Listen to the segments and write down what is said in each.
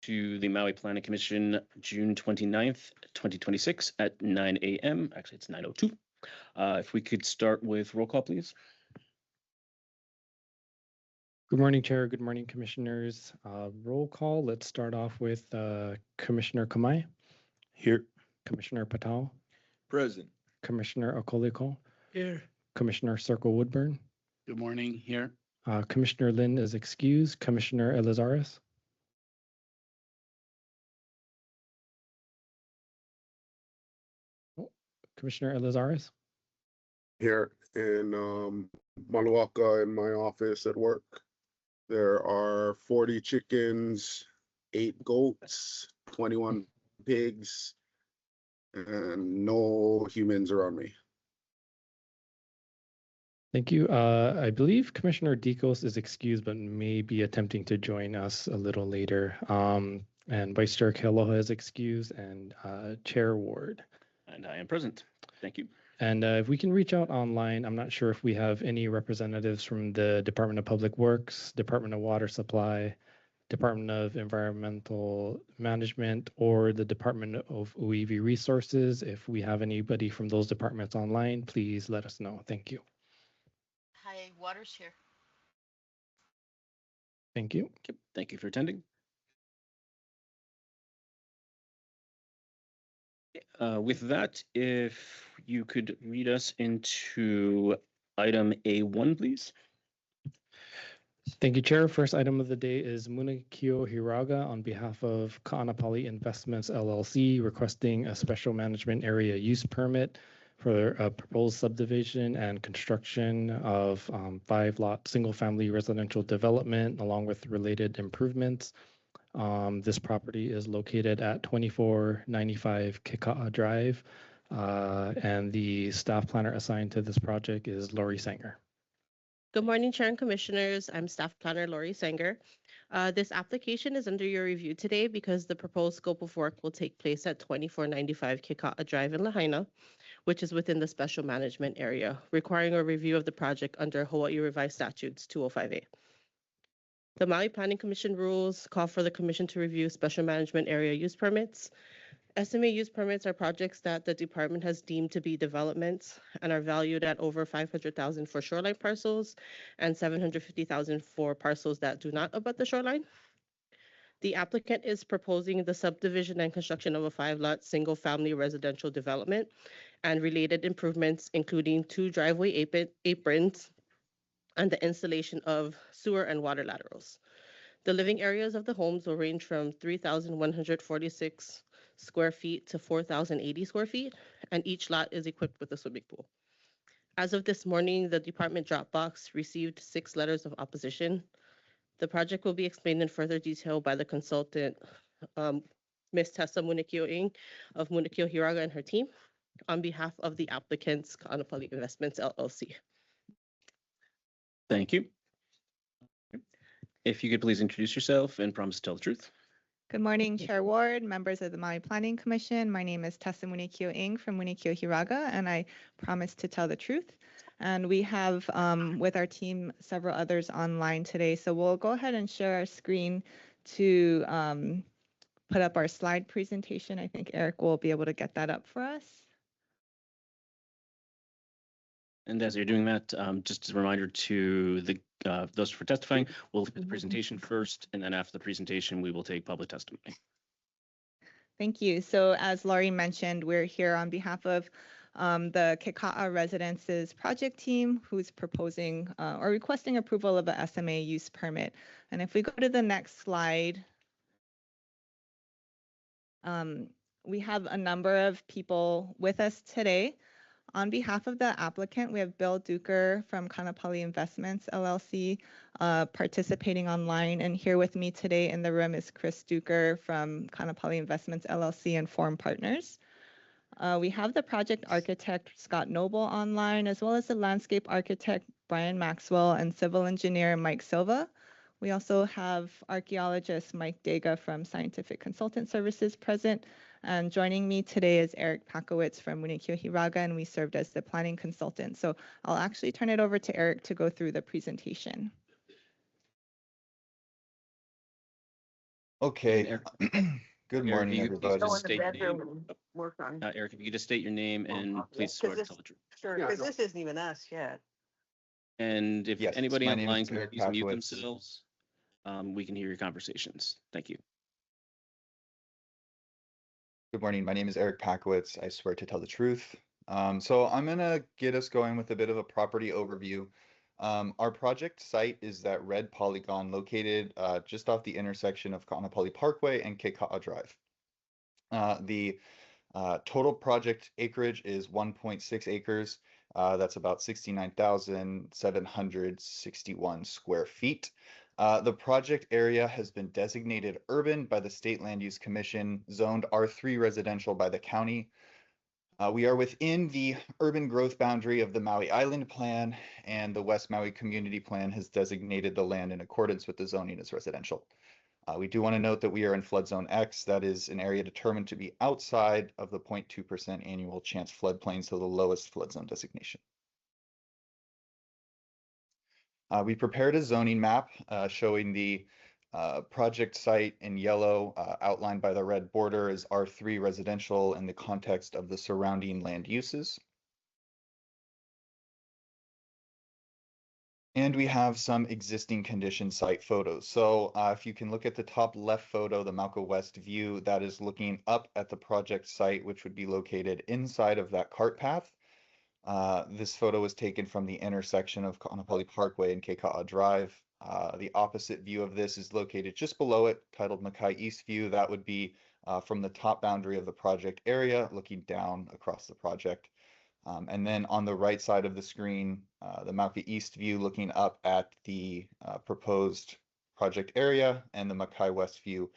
to the Maui Planning Commission, June 29th, 2026 at 9 a.m. Actually, it's 9:02. If we could start with roll call, please. Good morning, Chair. Good morning, Commissioners. Roll call. Let's start off with Commissioner Kamai. Here. Commissioner Patel. Present. Commissioner Okoliko. Here. Commissioner Circle Woodburn. Good morning. Here. Commissioner Lin is excused. Commissioner Elizares. Commissioner Elizares. Here in Manuaka in my office at work. There are 40 chickens, 8 goats, 21 pigs, and no humans around me. Thank you. I believe Commissioner Dikos is excused, but may be attempting to join us a little later. And Vice Chair Kealoha is excused, and Chair Ward. And I am present. Thank you. And if we can reach out online, I'm not sure if we have any representatives from the Department of Public Works, Department of Water Supply, Department of Environmental Management, or the Department of OEV Resources. If we have anybody from those departments online, please let us know. Thank you. Hi, Water's here. Thank you. Okay. Thank you for attending. With that, if you could read us into item A1, please. Thank you, Chair. First item of the day is Munikio Hiraga on behalf of Ka'anapali Investments LLC requesting a special management area use permit for a proposed subdivision and construction of 5-lot single-family residential development along with related improvements. This property is located at 2495 Kika'a Drive, and the staff planner assigned to this project is Lori Sanger. Good morning, Chair and Commissioners. I'm Staff Planner Lori Sanger. This application is under your review today because the proposed scope of work will take place at 2495 Kika'a Drive in Lahaina, which is within the special management area, requiring a review of the project under Hawaii Revised Statutes 205A. The Maui Planning Commission rules call for the Commission to review special management area use permits. SMA use permits are projects that the department has deemed to be developments and are valued at over $500,000 for shoreline parcels and $750,000 for parcels that do not abut the shoreline. The applicant is proposing the subdivision and construction of a 5-lot single-family residential development and related improvements, including 2 driveway aprons and the installation of sewer and water laterals. The living areas of the homes will range from 3,146 square feet to 4,080 square feet, and each lot is equipped with a swimming pool. As of this morning, the department Dropbox received 6 letters of opposition. The project will be explained in further detail by the consultant, Ms. Tessa Munikio-ing of Munikio Hiraga and her team on behalf of the applicants, Ka'anapali Investments LLC. Thank you. If you could please introduce yourself and promise to tell the truth. Good morning, Chair Ward, members of the Maui Planning Commission. My name is Tessa Munikio-ing from Munikio Hiraga, and I promise to tell the truth. And we have with our team several others online today. So we'll go ahead and share our screen to put up our slide presentation. I think Eric will be able to get that up for us. And as you're doing that, just as a reminder to the those for testifying, we'll look at the presentation first, and then after the presentation, we will take public testimony. Thank you. So as Laurie mentioned, we're here on behalf of the Kika'a Residences project team, who's proposing or requesting approval of a SMA use permit. And if we go to the next slide, we have a number of people with us today. On behalf of the applicant, we have Bill Duker from Ka'anapali Investments LLC participating online. And here with me today in the room is Chris Duker from Ka'anapali Investments LLC and Forum Partners. We have the project architect Scott Noble online, as well as the landscape architect Brian Maxwell and civil engineer Mike Silva. We also have archaeologist Mike Dega from Scientific Consultant Services present. And joining me today is Eric Pakowitz from Munikio Hiraga, and we served as the planning consultant. So I'll actually turn it over to Eric to go through the presentation. Okay. Eric- Good Eric, morning, you everybody. just state your name. Work on. Eric, if you could just state your name and please swear to this- tell the truth. Sure, Yeah, because no. this isn't even us yet. And if Yes, anybody my name is online can Eric please mute Packowitz. themselves, we can hear your conversations. Thank you. Good morning. My name is Eric Packowitz. I swear to tell the truth. So I'm gonna get us going with a bit of a property overview. Our project site is that red polygon located just off the intersection of Kaanapali Parkway and Keika'a Drive. The total project acreage is 1.6 acres. That's about 69,761 square feet. The project area has been designated urban by the State Land Use Commission, zoned R3 residential by the county. We are within the urban growth boundary of the Maui Island Plan, and the West Maui Community Plan has designated the land in accordance with the zoning as residential. We do want to note that we are in flood zone X. That is an area determined to be outside of the 0.2% annual chance floodplain, so the lowest flood zone designation. We prepared a zoning map showing the project site in yellow, outlined by the red border as R3 residential in the context of the surrounding land uses. And we have some existing condition site photos. So if you can look at the top left photo, the Mauka West view, that is looking up at the project site, which would be located inside of that cart path. This photo was taken from the intersection of Kaanapali Parkway and Keika'a Drive. The opposite view of this is located just below it, titled Makai East View. That would be from the top boundary of the project area, looking down across the project. And then on the right side of the screen, the Maui East view looking up at the proposed project area, and the Makai West view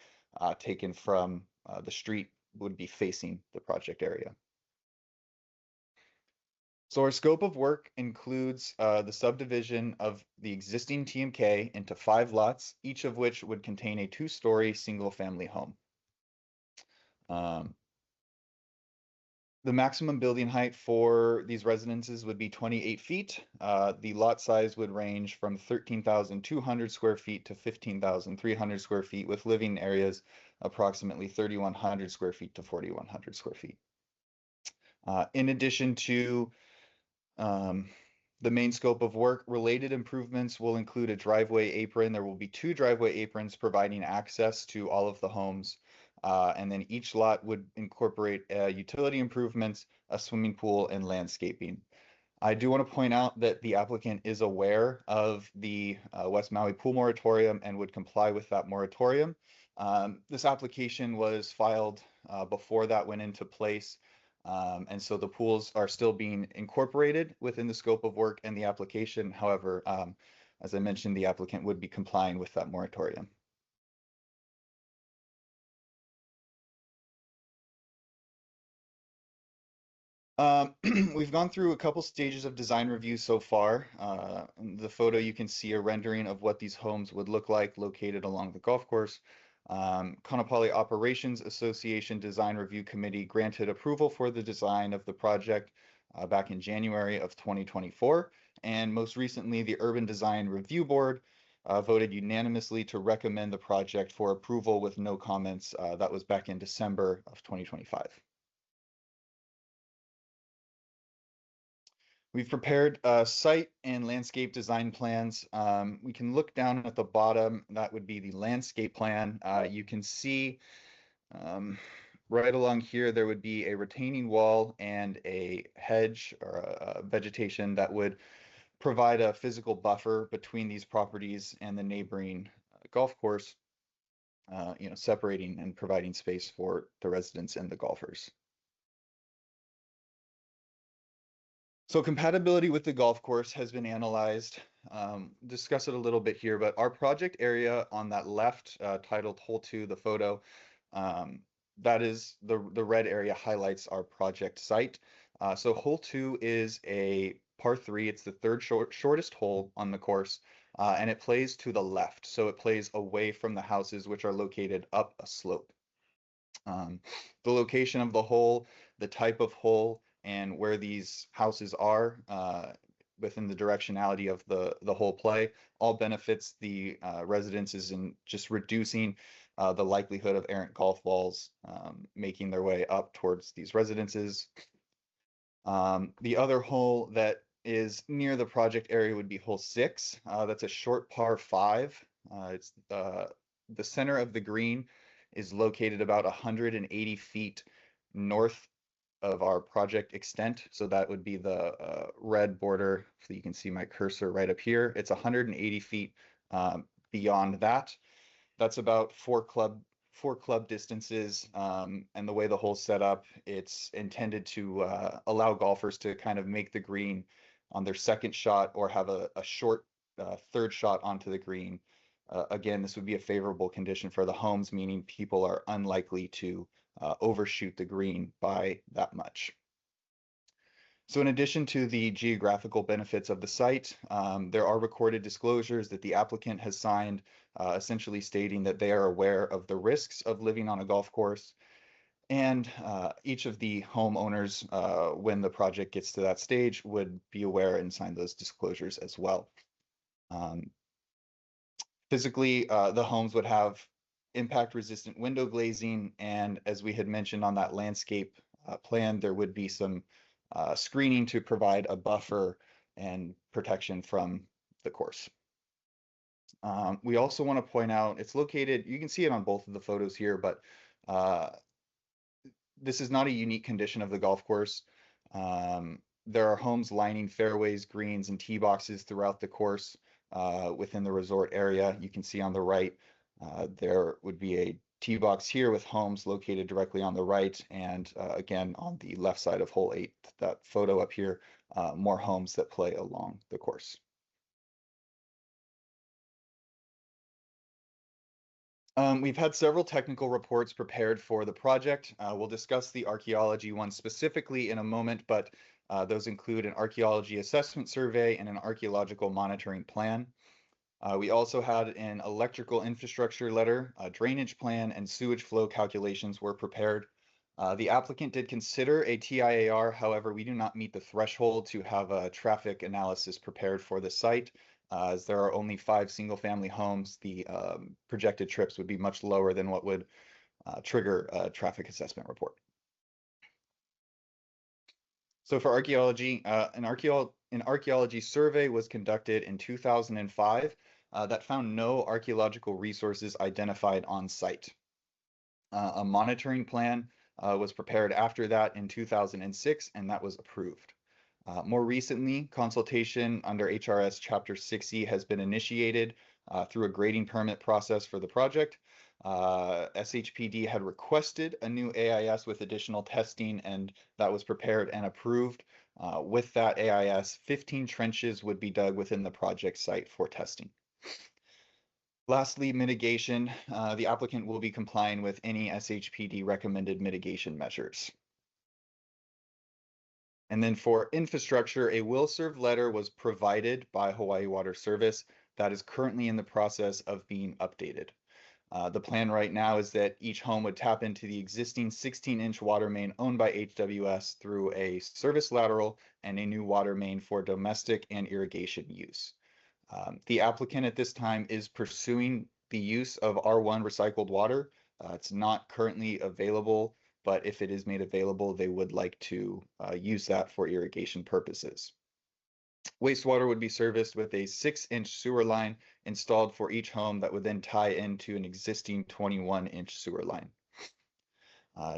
taken from the street would be facing the project area. So our scope of work includes the subdivision of the existing TMK into 5 lots, each of which would contain a 2-story single-family home. The maximum building height for these residences would be 28 feet. The lot size would range from 13,200 square feet to 15,300 square feet, with living areas approximately 3,100 square feet to 4,100 square feet. In addition to the main scope of work, related improvements will include a driveway apron. There will be 2 driveway aprons providing access to all of the homes. And then each lot would incorporate utility improvements, a swimming pool, and landscaping. I do want to point out that the applicant is aware of the West Maui pool moratorium and would comply with that moratorium. This application was filed before that went into place. And so the pools are still being incorporated within the scope of work and the application. However, as I mentioned, the applicant would be complying with that moratorium. We've gone through a couple stages of design review so far. In the photo, you can see a rendering of what these homes would look like located along the golf course. Kaanapali Operations Association Design Review Committee granted approval for the design of the project back in January of 2024. And most recently, the Urban Design Review Board voted unanimously to recommend the project for approval with no comments. That was back in December of 2025. We've prepared site and landscape design plans. We can look down at the bottom. That would be the landscape plan. You can see right along here, there would be a retaining wall and a hedge or a vegetation that would provide a physical buffer between these properties and the neighboring golf course, separating and providing space for the residents and the golfers. So compatibility with the golf course has been analyzed. Discuss it a little bit here, but our project area on that left, titled Hole 2, the photo, that is the red area highlights our project site. So Hole 2 is a par 3. It's the third shortest hole on the course, and it plays to the left. So it plays away from the houses, which are located up a slope. The location of the hole, the type of hole, and where these houses are within the directionality of the whole play, all benefits the residences in just reducing the likelihood of errant golf balls making their way up towards these residences. The other hole that is near the project area would be hole 6. That's a short par 5. It's the center of the green is located about 180 feet north of our project extent. So that would be the red border. So you can see my cursor right up here. It's 180 feet beyond that. That's about four club distances. And the way the hole's set up, it's intended to allow golfers to kind of make the green on their second shot or have a short third shot onto the green. Again, this would be a favorable condition for the homes, meaning people are unlikely to overshoot the green by that much. So in addition to the geographical benefits of the site, there are recorded disclosures that the applicant has signed, essentially stating that they are aware of the risks of living on a golf course. And each of the homeowners, when the project gets to that stage, would be aware and sign those disclosures as well. Physically, the homes would have impact-resistant window glazing, and as we had mentioned on that landscape plan, there would be some screening to provide a buffer and protection from the course. We also want to point out, it's located, you can see it on both of the photos here, but this is not a unique condition of the golf course. There are homes lining fairways, greens, and tee boxes throughout the course within the resort area. You can see on the right, there would be a tee box here with homes located directly on the right, and again on the left side of hole 8, that photo up here, more homes that play along the course. We've had several technical reports prepared for the project. We'll discuss the archaeology one specifically in a moment, but those include an archaeology assessment survey and an archaeological monitoring plan. We also had an electrical infrastructure letter, a drainage plan, and sewage flow calculations were prepared. The applicant did consider a TIAR, however, we do not meet the threshold to have a traffic analysis prepared for the site. As there are only 5 single-family homes, the projected trips would be much lower than what would trigger a traffic assessment report. So for archaeology, an archaeology survey was conducted in 2005 that found no archaeological resources identified on site. A monitoring plan was prepared after that in 2006, and that was approved. More recently, consultation under HRS Chapter 60 has been initiated through a grading permit process for the project. SHPD had requested a new AIS with additional testing, and that was prepared and approved. With that AIS, 15 trenches would be dug within the project site for testing. Lastly, mitigation. The applicant will be complying with any SHPD recommended mitigation measures. And then for infrastructure, a will serve letter was provided by Hawaii Water Service that is currently in the process of being updated. The plan right now is that each home would tap into the existing 16-inch water main owned by HWS through a service lateral and a new water main for domestic and irrigation use. The applicant at this time is pursuing the use of R1 recycled water. It's not currently available, but if it is made available, they would like to use that for irrigation purposes. Wastewater would be serviced with a 6-inch sewer line installed for each home that would then tie into an existing 21-inch sewer line.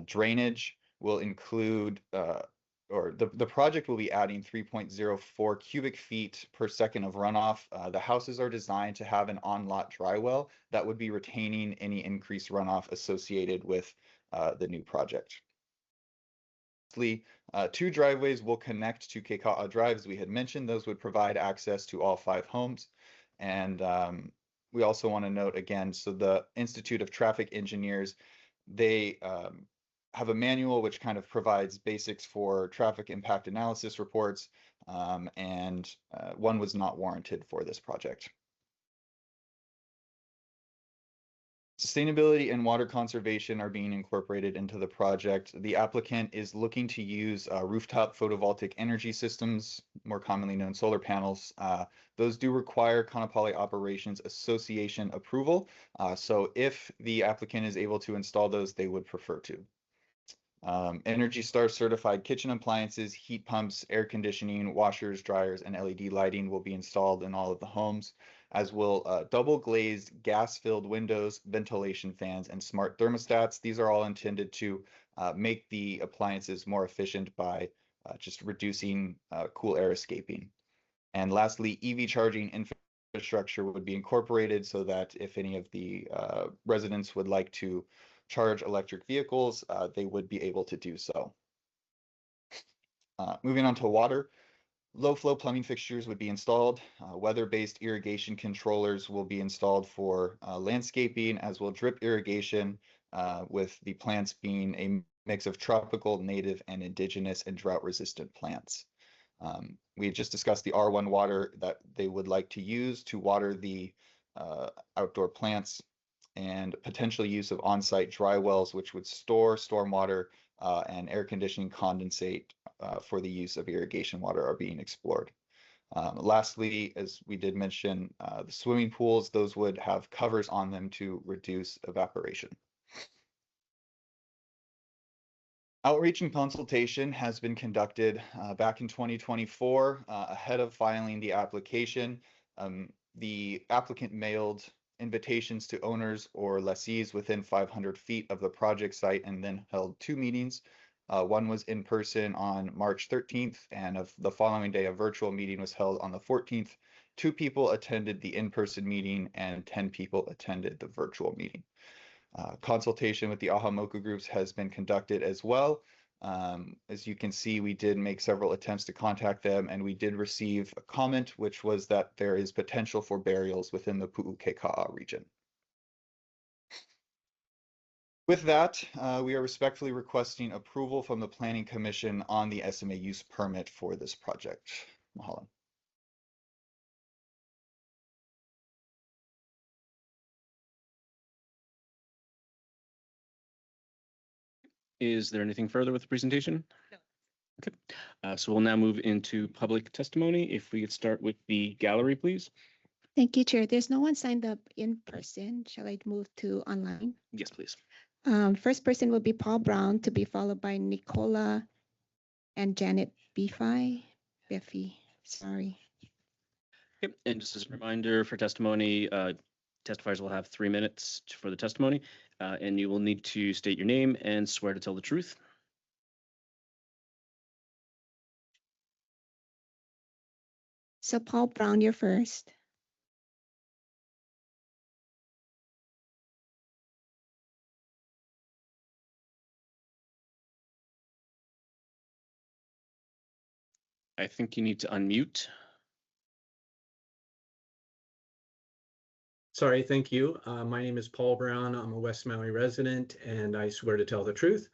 Drainage will include, the project will be adding 3.04 cubic feet per second of runoff. The houses are designed to have an on-lot dry well that would be retaining any increased runoff associated with the new project. Lastly, 2 driveways will connect to Keika'a Drive, as we had mentioned. Those would provide access to all 5 homes. And we also want to note again, so the Institute of Traffic Engineers, they have a manual which kind of provides basics for traffic impact analysis reports, and one was not warranted for this project. Sustainability and water conservation are being incorporated into the project. The applicant is looking to use rooftop photovoltaic energy systems, more commonly known solar panels. Those do require Kaanapali Operations Association approval. So if the applicant is able to install those, they would prefer to. Energy Star certified kitchen appliances, heat pumps, air conditioning, washers, dryers, and LED lighting will be installed in all of the homes, as will double glazed gas-filled windows, ventilation fans, and smart thermostats. These are all intended to make the appliances more efficient by just reducing cool air escaping. And lastly, EV charging infrastructure would be incorporated so that if any of the residents would like to charge electric vehicles, they would be able to do so. Moving on to water, low flow plumbing fixtures would be installed. Weather-based irrigation controllers will be installed for landscaping, as will drip irrigation, with the plants being a mix of tropical, native, and indigenous and drought-resistant plants. We just discussed the R1 water that they would like to use to water the outdoor plants, and potential use of on-site dry wells, which would store stormwater and air conditioning condensate for the use of irrigation water are being explored. Lastly, as we did mention, the swimming pools, those would have covers on them to reduce evaporation. Outreach and consultation has been conducted back in 2024 ahead of filing the application. The applicant mailed invitations to owners or lessees within 500 feet of the project site and then held 2 meetings. One was in person on March 13th, and the following day a virtual meeting was held on the 14th. 2 people attended the in-person meeting and 10 people attended the virtual meeting. Consultation with the Aha Moku groups has been conducted as well. As you can see, we did make several attempts to contact them, and we did receive a comment, which was that there is potential for burials within the Pu'ukeika'a region. With that, we are respectfully requesting approval from the Planning Commission on the SMA use permit for this project. Mahalo. Is there anything further with the presentation? No. Okay, so we'll now move into public testimony. If we could start with the gallery, please. Thank you, Chair. There's no one signed up in person. Shall I move to online? Yes, please. First person will be Paul Brown, to be followed by Nicola and Janet Biffy. Sorry. Okay, and just as a reminder for testimony, testifiers will have 3 minutes for the testimony, and you will need to state your name and swear to tell the truth. So Paul Brown, you're first. I think you need to unmute. Sorry, thank you. My name is Paul Brown. I'm a West Maui resident, and I swear to tell the truth.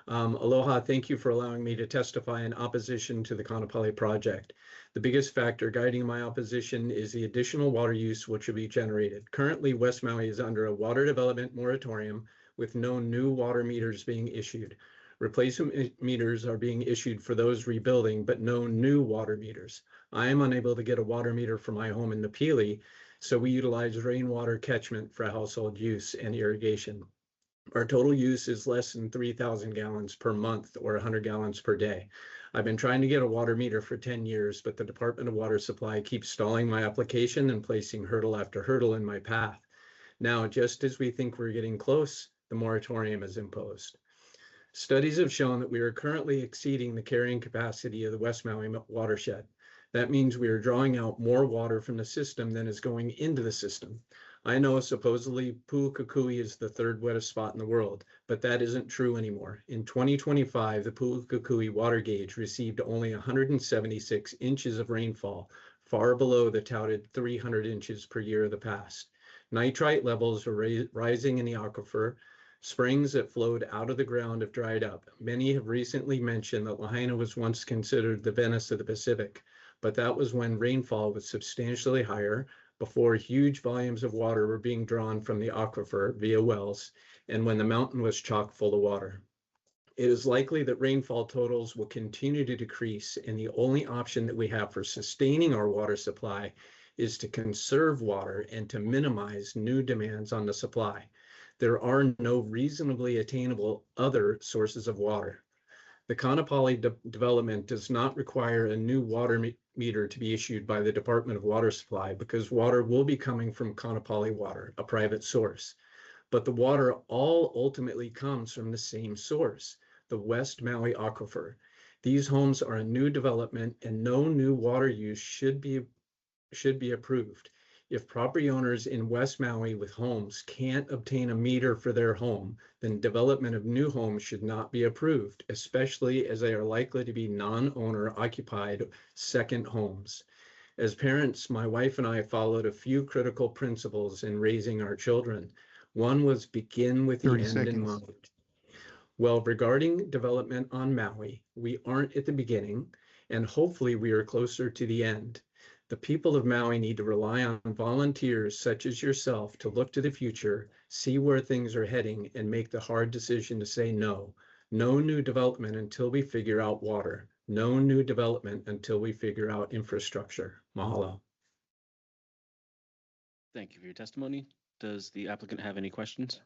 Aloha, thank you for allowing me to testify in opposition to the Kaanapali project. The biggest factor guiding my opposition is the additional water use which will be generated. Currently, West Maui is under a water development moratorium with no new water meters being issued. Replacement meters are being issued for those rebuilding, but no new water meters. I am unable to get a water meter for my home in Napili, so we utilize rainwater catchment for household use and irrigation. Our total use is less than 3,000 gallons per month or 100 gallons per day. I've been trying to get a water meter for 10 years, but the Department of Water Supply keeps stalling my application and placing hurdle after hurdle in my path. Now, just as we think we're getting close, the moratorium is imposed. Studies have shown that we are currently exceeding the carrying capacity of the West Maui watershed. That means we are drawing out more water from the system than is going into the system. I know supposedly Pu'ukakui is the 3rd wettest spot in the world, but that isn't true anymore. In 2025, the Pu'ukakui water gauge received only 176 inches of rainfall, far below the touted 300 inches per year of the past. Nitrite levels are rising in the aquifer. Springs that flowed out of the ground have dried up. Many have recently mentioned that Lahaina was once considered the Venice of the Pacific, but that was when rainfall was substantially higher, before huge volumes of water were being drawn from the aquifer via wells and when the mountain was chock full of water. It is likely that rainfall totals will continue to decrease, and the only option that we have for sustaining our water supply is to conserve water and to minimize new demands on the supply. There are no reasonably attainable other sources of water. The Kaanapali development does not require a new water meter to be issued by the Department of Water Supply because water will be coming from Kaanapali Water, a private source. But the water all ultimately comes from the same source, the West Maui Aquifer. These homes are a new development and no new water use should be approved. If property owners in West Maui with homes can't obtain a meter for their home, then development of new homes should not be approved, especially as they are likely to be non-owner occupied second homes. As parents, my wife and I followed a few critical principles in raising our children. One was begin with the end in mind. Well, regarding development on Maui, we aren't at the beginning, and hopefully we are closer to the end. The people of Maui need to rely on volunteers such as yourself to look to the future, see where things are heading, and make the hard decision to say no. No new development until we figure out water. No new development until we figure out infrastructure. Mahalo. Thank you for your testimony. Does the applicant have any questions?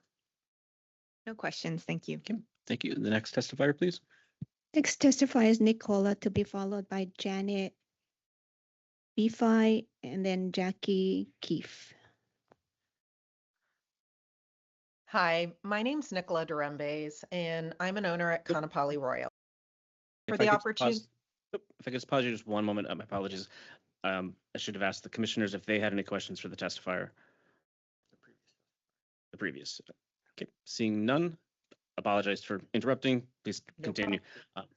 No questions. Thank you. Okay, thank you. The next testifier, please. Next testifier is Nicola, to be followed by Janet Befi and then Jackie Keefe. Hi, my name's Nicola Durembes, and I'm an owner at Kaanapali Royal. For If the I could opportunity, if I could just pause you just one moment, my apologies. I should have asked the commissioners if they had any questions for the testifier. The previous. Okay, seeing none, apologize for interrupting. Please No continue.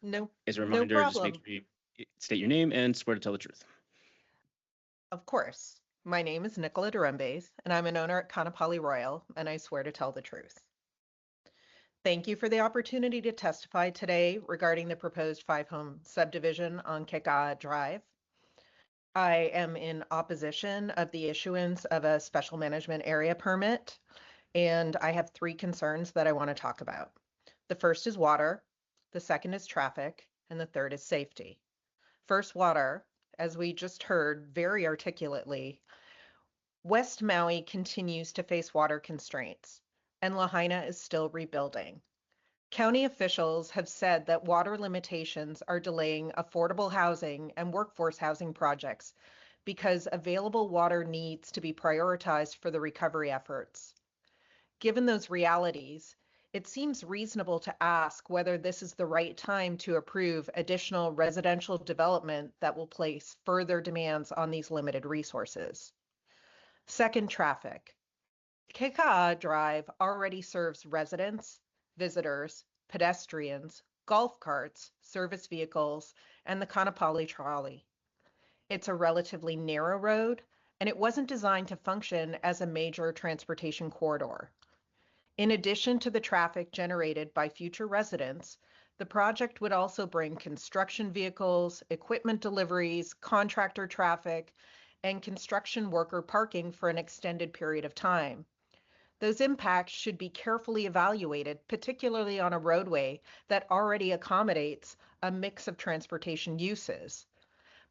no, As a no reminder, just problem. make sure you state your name and swear to tell the truth. Of course. My name is Nicola Durembes, and I'm an owner at Kaanapali Royal, and I swear to tell the truth. Thank you for the opportunity to testify today regarding the proposed 5-home subdivision on Keka'a Drive. I am in opposition of the issuance of a special management area permit, and I have 3 concerns that I want to talk about. The first is water, the second is traffic, and the third is safety. First, water. As we just heard very articulately, West Maui continues to face water constraints, and Lahaina is still rebuilding. County officials have said that water limitations are delaying affordable housing and workforce housing projects because available water needs to be prioritized for the recovery efforts. Given those realities, it seems reasonable to ask whether this is the right time to approve additional residential development that will place further demands on these limited resources. Second, traffic. Keka'a Drive already serves residents, visitors, pedestrians, golf carts, service vehicles, and the Kaanapali trolley. It's a relatively narrow road, and it wasn't designed to function as a major transportation corridor. In addition to the traffic generated by future residents, the project would also bring construction vehicles, equipment deliveries, contractor traffic, and construction worker parking for an extended period of time. Those impacts should be carefully evaluated, particularly on a roadway that already accommodates a mix of transportation uses.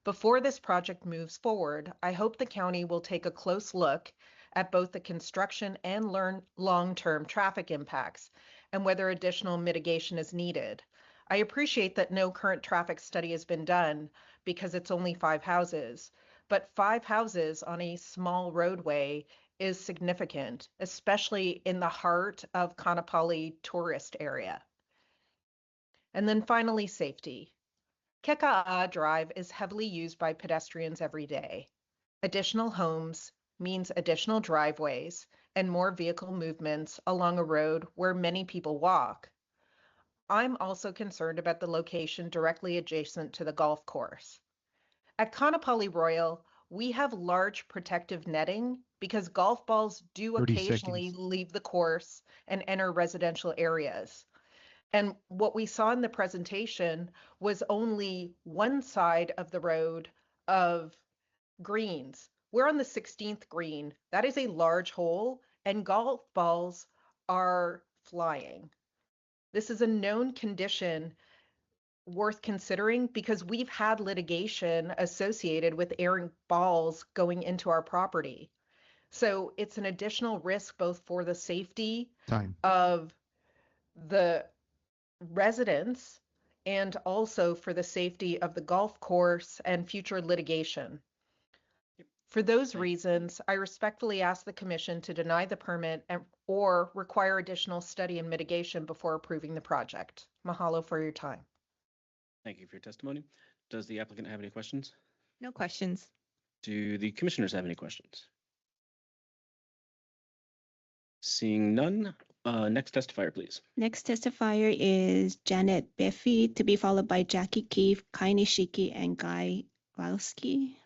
Before this project moves forward, I hope the county will take a close look at both the construction and long-term traffic impacts and whether additional mitigation is needed. I appreciate that no current traffic study has been done because it's only 5 houses, but 5 houses on a small roadway is significant, especially in the heart of Kaanapali tourist area. And then finally, safety. Keka'a Drive is heavily used by pedestrians every day. Additional homes means additional driveways and more vehicle movements along a road where many people walk. I'm also concerned about the location directly adjacent to the golf course. At Kaanapali Royal, we have large protective netting because golf balls do occasionally leave the course and enter residential areas. And what we saw in the presentation was only one side of the road of greens. We're on the 16th green. That is a large hole, and golf balls are flying. This is a known condition worth considering because we've had litigation associated with errant balls going into our property. So it's an additional risk both for the safety of the residents and also for the safety of the golf course and future litigation. For those reasons, I respectfully ask the commission to deny the permit or require additional study and mitigation before approving the project. Mahalo for your time. Thank you for your testimony. Does the applicant have any questions? No questions. Do the commissioners have any questions? Seeing none, next testifier, please. Next testifier is Janet Biffy, to be followed by Jackie Keefe, Kai Nishiki, and Guy Wowski.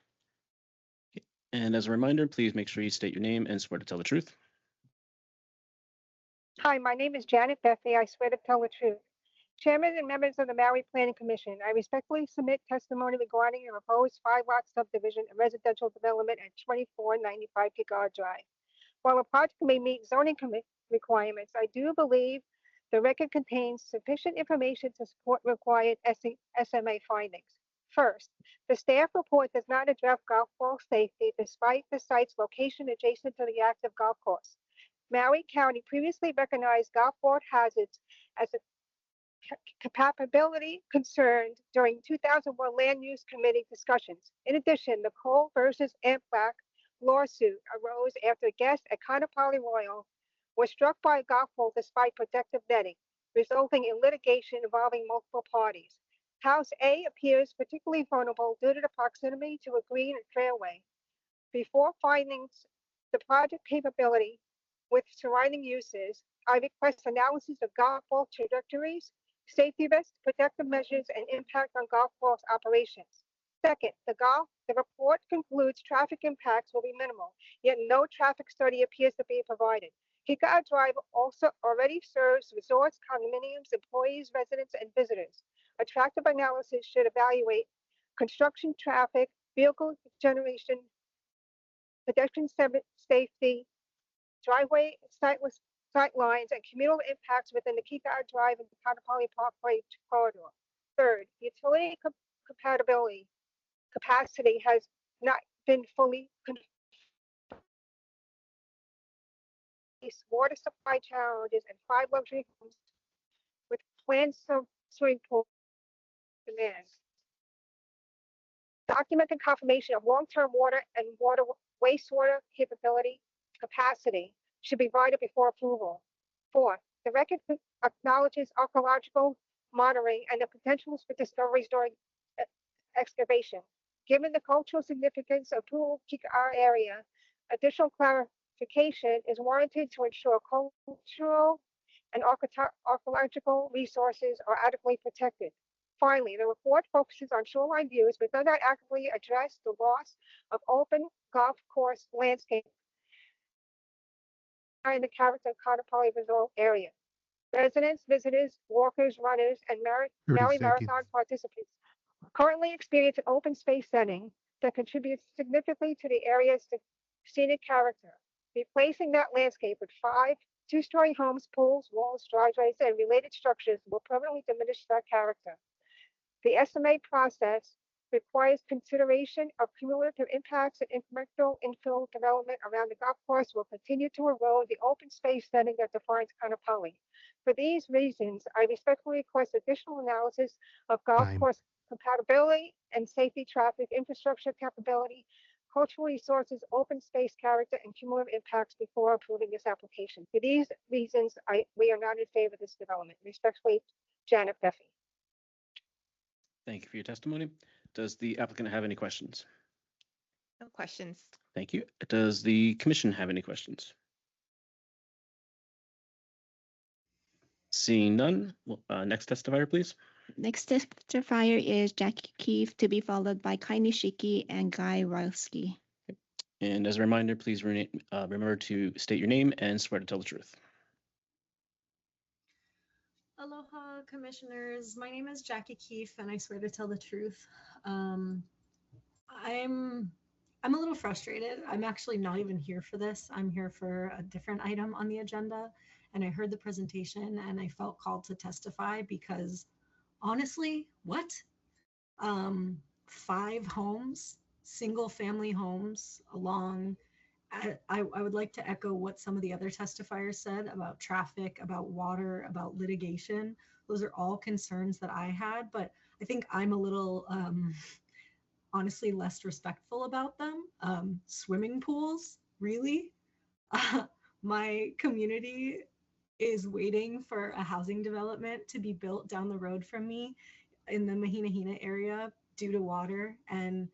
And as a reminder, please make sure you state your name and swear to tell the truth. Hi, my name is Janet Beffy. I swear to tell the truth. Chairman and members of the Maui Planning Commission, I respectfully submit testimony regarding a proposed 5-lot subdivision and residential development at 2495 Kikaha Drive. While a project may meet zoning requirements, I do believe the record contains sufficient information to support required SMA findings. First, the staff report does not address golf ball safety despite the site's location adjacent to the active golf course. Maui County previously recognized golf ball hazards as a capability concern during 2001 Land Use Committee discussions. In addition, the Cole versus Amplach lawsuit arose after guests at Kaanapali Royal were struck by a golf ball despite protective netting, resulting in litigation involving multiple parties. House A appears particularly vulnerable due to the proximity to a green and fairway. Before finding the project capability with surrounding uses, I request analysis of golf ball trajectories, safety risks, protective measures, and impact on golf course operations. Second, the report concludes traffic impacts will be minimal, yet no traffic study appears to be provided. Kikaha Drive also already serves resorts, condominiums, employees, residents, and visitors. Attractive analysis should evaluate construction traffic, vehicle generation, pedestrian safety, driveway sight lines, and communal impacts within the Kikaha Drive and the Kaanapali Parkway corridor. Third, utility capacity has not been fully confirmed. Water supply challenges and 5 luxury homes with planned swimming pool demand. Documented confirmation of long-term water and wastewater capacity should be provided before approval. Fourth, the record acknowledges archaeological monitoring and the potentials for discoveries during excavation. Given the cultural significance of Pu'u Kikaha area, additional clarification is warranted to ensure cultural and archaeological resources are adequately protected. Finally, the report focuses on shoreline views but does not actively address the loss of open golf course landscape in the character of Kaanapali Resort area. Residents, visitors, walkers, runners, and Maui Marathon participants currently experience an open space setting that contributes significantly to the area's scenic character. Replacing that landscape with 5 two-story homes, pools, walls, driveways, and related structures will permanently diminish that character. The SMA process requires consideration of cumulative impacts and incremental infill development around the golf course will continue to erode the open space setting that defines Kaanapali. For these reasons, I respectfully request additional analysis of golf course compatibility and safety, traffic, infrastructure capability, cultural resources, open space character, and cumulative impacts before approving this application. For these reasons, we are not in favor of this development. Respectfully, Janet Beffy. Thank you for your testimony. Does the applicant have any questions? No questions. Thank you. Does the commission have any questions? Seeing none, next testifier, please. Next testifier is Jackie Keefe, to be followed by Kai Nishiki and Guy Wowski. And as a reminder, please remember to state your name and swear to tell the truth. Aloha, commissioners. My name is Jackie Keefe, and I swear to tell the truth. I I'm a little frustrated. I'm actually not even here for this. I'm here for a different item on the agenda. And I heard the presentation and I felt called to testify because honestly, what? 5 homes, single family homes along. I would like to echo what some of the other testifiers said about traffic, about water, about litigation. Those are all concerns that I had, but I think I'm a little honestly less respectful about them. Swimming pools, really? My community is waiting for a housing development to be built down the road from me in the Mahinahina area due to water. And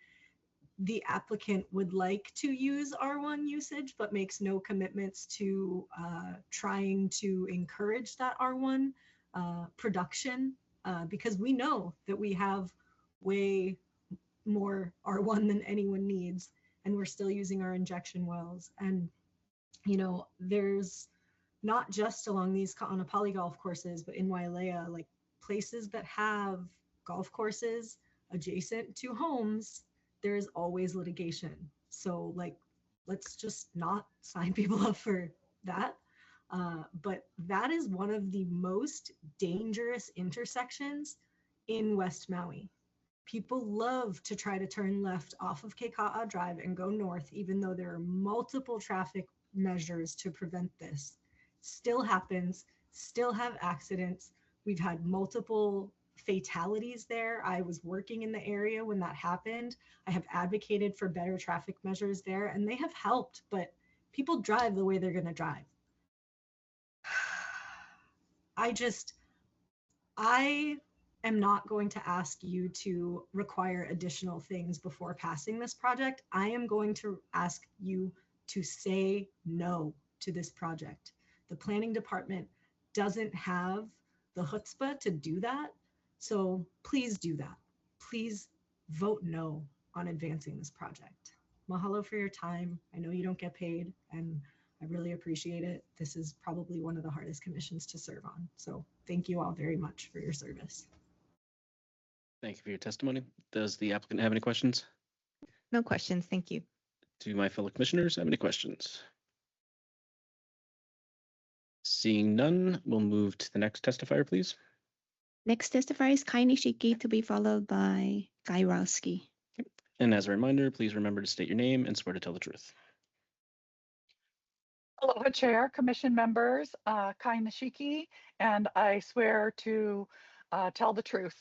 the applicant would like to use R1 usage, but makes no commitments to trying to encourage that R1 production, because we know that we have way more R1 than anyone needs, and we're still using our injection wells. And, you know, there's not just along these Ka'anapali golf courses, but in Wailea, like places that have golf courses adjacent to homes, there is always litigation. So like, let's just not sign people up for that. But that is one of the most dangerous intersections in West Maui. People love to try to turn left off of Keika'a Drive and go north, even though there are multiple traffic measures to prevent this. Still happens, still have accidents. We've had multiple fatalities there. I was working in the area when that happened. I have advocated for better traffic measures there, and they have helped, but people drive the way they're going to drive. I am not going to ask you to require additional things before passing this project. I am going to ask you to say no to this project. The planning department doesn't have the chutzpah to do that. So please do that. Please vote no on advancing this project. Mahalo for your time. I know you don't get paid, and I really appreciate it. This is probably one of the hardest commissions to serve on. So thank you all very much for your service. Thank you for your testimony. Does the applicant have any questions? No questions. Thank you. Do my fellow commissioners have any questions? Seeing none, we'll move to the next testifier, please. Next testifier is Kai Nishiki, to be followed by Guy Rowski. And as a reminder, please remember to state your name and swear to tell the truth. Aloha Chair, Commission members, Kai Nishiki, and I swear to tell the truth.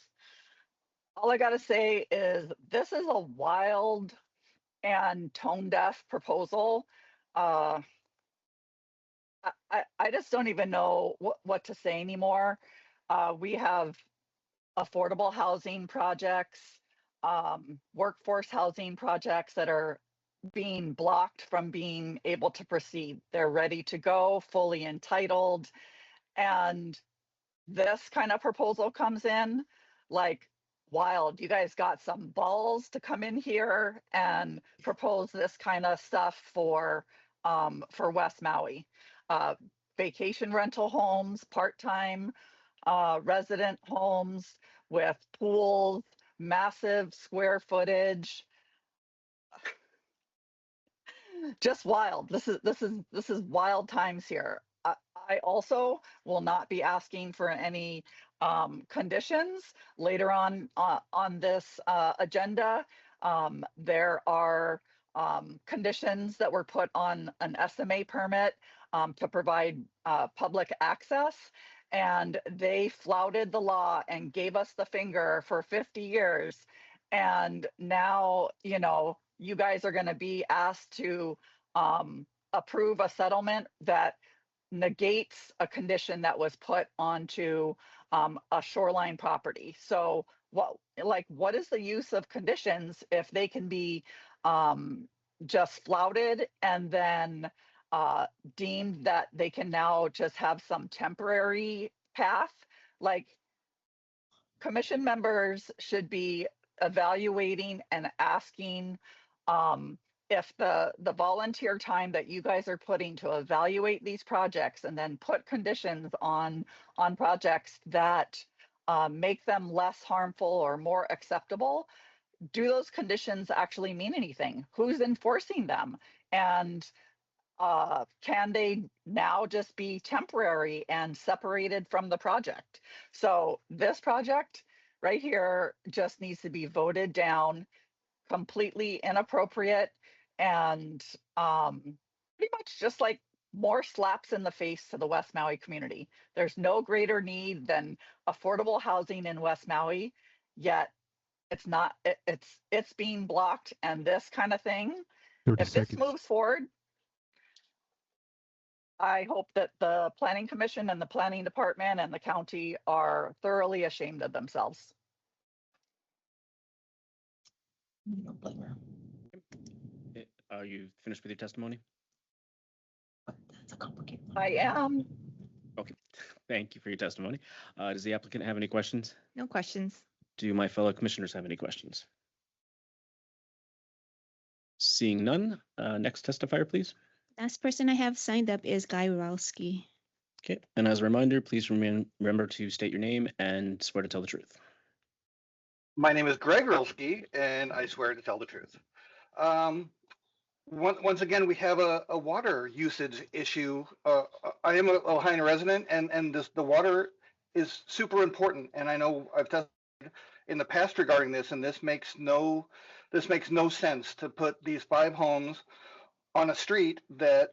All I gotta say is this is a wild and tone-deaf proposal. I just don't even know what to say anymore. We have affordable housing projects, workforce housing projects that are being blocked from being able to proceed. They're ready to go, fully entitled. And this kind of proposal comes in like wild. You guys got some balls to come in here and propose this kind of stuff for West Maui. Vacation rental homes, part-time resident homes with pools, massive square footage. Just wild. This is wild times here. I also will not be asking for any conditions later on this agenda. There are conditions that were put on an SMA permit to provide public access, and they flouted the law and gave us the finger for 50 years. And now, you know, you guys are going to be asked to approve a settlement that negates a condition that was put onto a shoreline property. So what is the use of conditions if they can be just flouted and then deemed that they can now just have some temporary path? Like, commission members should be evaluating and asking if the volunteer time that you guys are putting to evaluate these projects and then put conditions on projects that make them less harmful or more acceptable, do those conditions actually mean anything? Who's enforcing them? And can they now just be temporary and separated from the project? So this project right here just needs to be voted down, completely inappropriate, and pretty much just like more slaps in the face to the West Maui community. There's no greater need than affordable housing in West Maui, yet it's not, it's being blocked. And this kind of thing, 30 if this seconds. moves forward, I hope that the Planning Commission and the Planning Department and the county are thoroughly ashamed of themselves. No blame her. Are you finished with your testimony? That's a complicated one. I am. Okay, thank you for your testimony. Does the applicant have any questions? No questions. Do my fellow commissioners have any questions? Seeing none, next testifier, please. Last person I have signed up is Guy Rowski. Okay, and as a reminder, please remember to state your name and swear to tell the truth. My name is Greg Rilsky, and I swear to tell the truth. Once again, we have a water usage issue. I am a Lahaina resident, and the water is super important. And I know I've testified in the past regarding this, and this makes no sense to put these 5 homes on a street that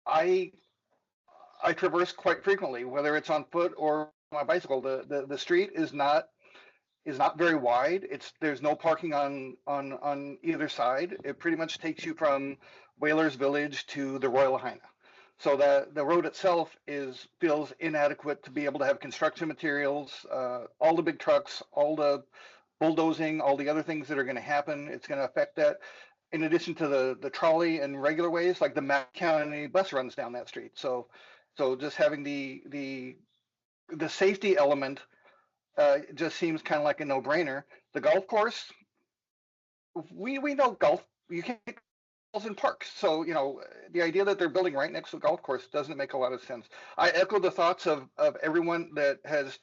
I traverse quite frequently, whether it's on foot or my bicycle. The street is not very wide. There's no parking on either side. It pretty much takes you from Whalers Village to the Royal Lahaina. So the road itself feels inadequate to be able to have construction materials, all the big trucks, all the bulldozing, all the other things that are going to happen. It's going to affect that. In addition to the trolley and regular ways, like the Maui County bus runs down that street. So just having the safety element just seems kind of like a no-brainer. The golf course, we know golf, you can't golf in parks. So, the idea that they're building right next to the golf course doesn't make a lot of sense. I echo the thoughts of everyone that has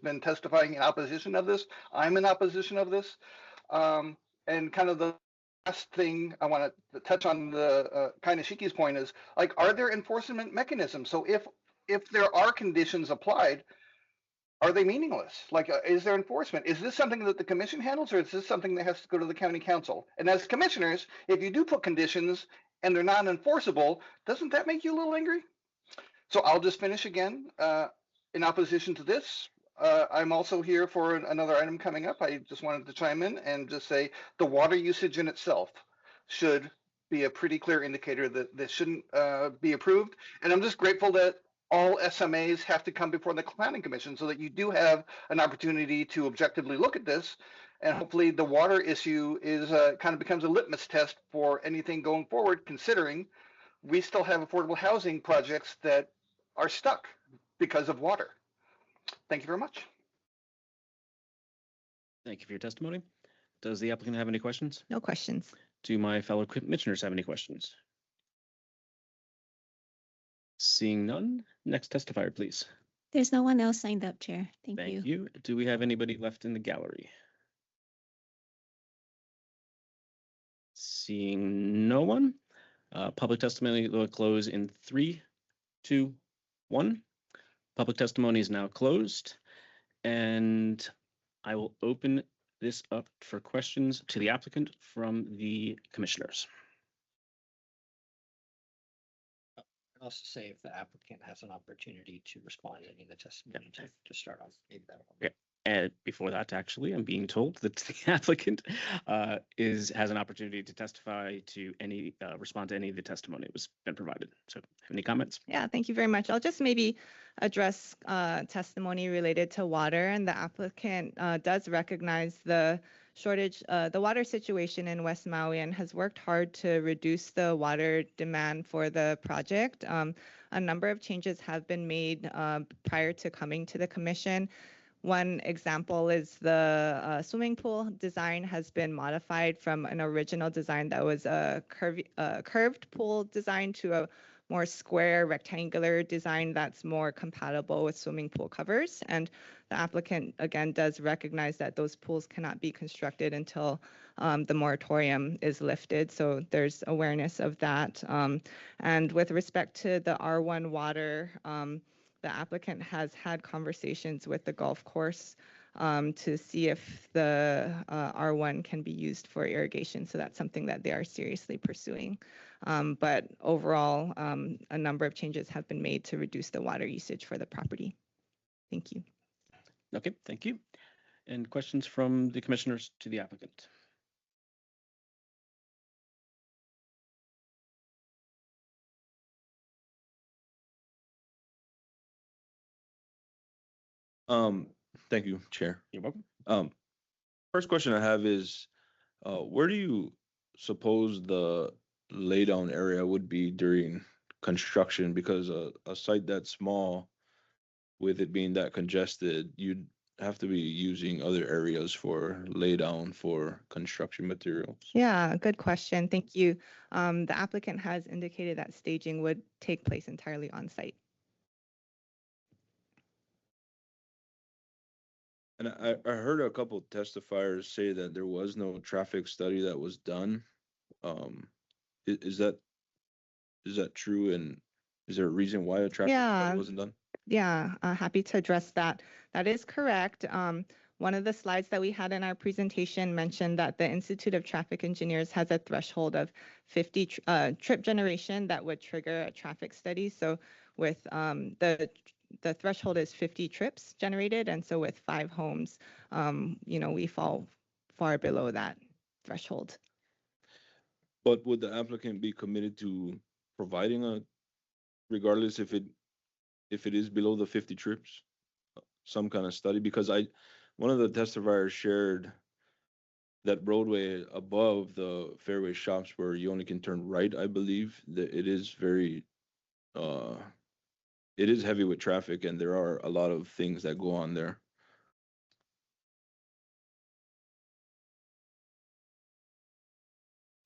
been testifying in opposition of this. I'm in opposition of this. And kind of the last thing I want to touch on the Kainishiki's point is, like, are there enforcement mechanisms? So if there are conditions applied, are they meaningless? Like, is there enforcement? Is this something that the commission handles, or is this something that has to go to the county council? And as commissioners, if you do put conditions and they're not enforceable, doesn't that make you a little angry? So I'll just finish again in opposition to this. I'm also here for another item coming up. I just wanted to chime in and just say the water usage in itself should be a pretty clear indicator that this shouldn't be approved. And I'm just grateful that all SMAs have to come before the Planning Commission so that you do have an opportunity to objectively look at this. And hopefully the water issue is kind of becomes a litmus test for anything going forward, considering we still have affordable housing projects that are stuck because of water. Thank you very much. Thank you for your testimony. Does the applicant have any questions? No questions. Do my fellow commissioners have any questions? Seeing none, next testifier, please. There's no one else signed up, Chair. Thank you. Thank you. Do we have anybody left in the gallery? Seeing no one, public testimony will close in 3, 2, 1. Public testimony is now closed, and I will open this up for questions to the applicant from the commissioners. Also say if the applicant has an opportunity to respond to any of the testimony to start off. Maybe that'll help. Yeah. And before that, actually, I'm being told that the applicant has an opportunity to testify to any, respond to any of the testimony that was been provided. So any comments? Yeah, thank you very much. I'll just maybe address testimony related to water, and the applicant does recognize the shortage, the water situation in West Maui, and has worked hard to reduce the water demand for the project. A number of changes have been made prior to coming to the commission. One example is the swimming pool design has been modified from an original design that was a curved pool design to a more square rectangular design that's more compatible with swimming pool covers. And the applicant, again, does recognize that those pools cannot be constructed until the moratorium is lifted. So there's awareness of that. And with respect to the R1 water, the applicant has had conversations with the golf course to see if the R1 can be used for irrigation. So that's something that they are seriously pursuing. But overall, a number of changes have been made to reduce the water usage for the property. Thank you. Okay, thank you. And questions from the commissioners to the applicant? Thank you, Chair. You're welcome. First question I have is, where do you suppose the laydown area would be during construction? Because a site that small, with it being that congested, you'd have to be using other areas for laydown for construction materials. Yeah, good question. Thank you. The applicant has indicated that staging would take place entirely on site. And I heard a couple of testifiers say that there was no traffic study that was done. Is that true? And is there a reason why a traffic study wasn't done? Yeah, happy to address that. That is correct. One of the slides that we had in our presentation mentioned that the Institute of Traffic Engineers has a threshold of 50 trip generation that would trigger a traffic study. So with the threshold is 50 trips generated, and so with 5 homes, we fall far below that threshold. But would the applicant be committed to providing regardless if it is below the 50 trips, some kind of study? Because one of the testifiers shared that roadway above the Fairway Shops where you only can turn right, I believe, that it is very, it is heavy with traffic and there are a lot of things that go on there.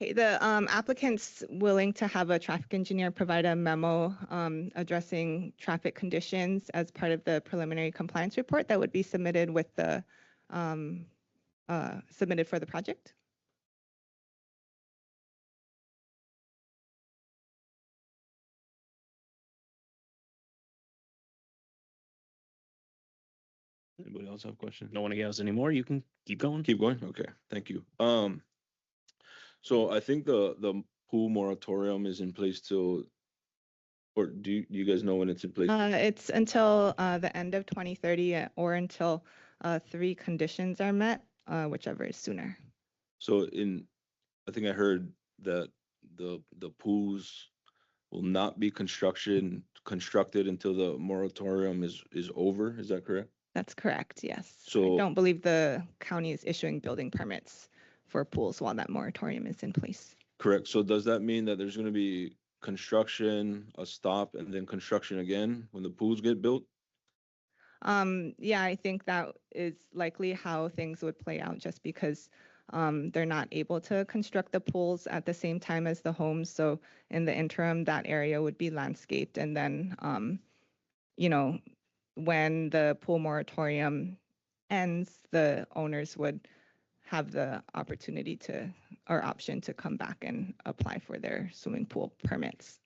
Okay, the applicant's willing to have a traffic engineer provide a memo addressing traffic conditions as part of the preliminary compliance report that would be submitted with the submitted for the project. Anybody else have questions? No one has any more. You can keep going. Keep going? Okay, thank you. So I think the pool moratorium is in place till, or do you guys know when it's in place? It's until the end of 2030 or until 3 conditions are met, whichever is sooner. So I think I heard that the pools will not be constructed until the moratorium is over. Is that correct? That's correct, yes. So I don't believe the county is issuing building permits for pools while that moratorium is in place. correct. So does that mean that there's going to be construction, a stop, and then construction again when the pools get built? Yeah, I think that is likely how things would play out just because they're not able to construct the pools at the same time as the homes. So in the interim, that area would be landscaped. And then, when the pool moratorium ends, the owners would have the opportunity or option to come back and apply for their swimming pool permits.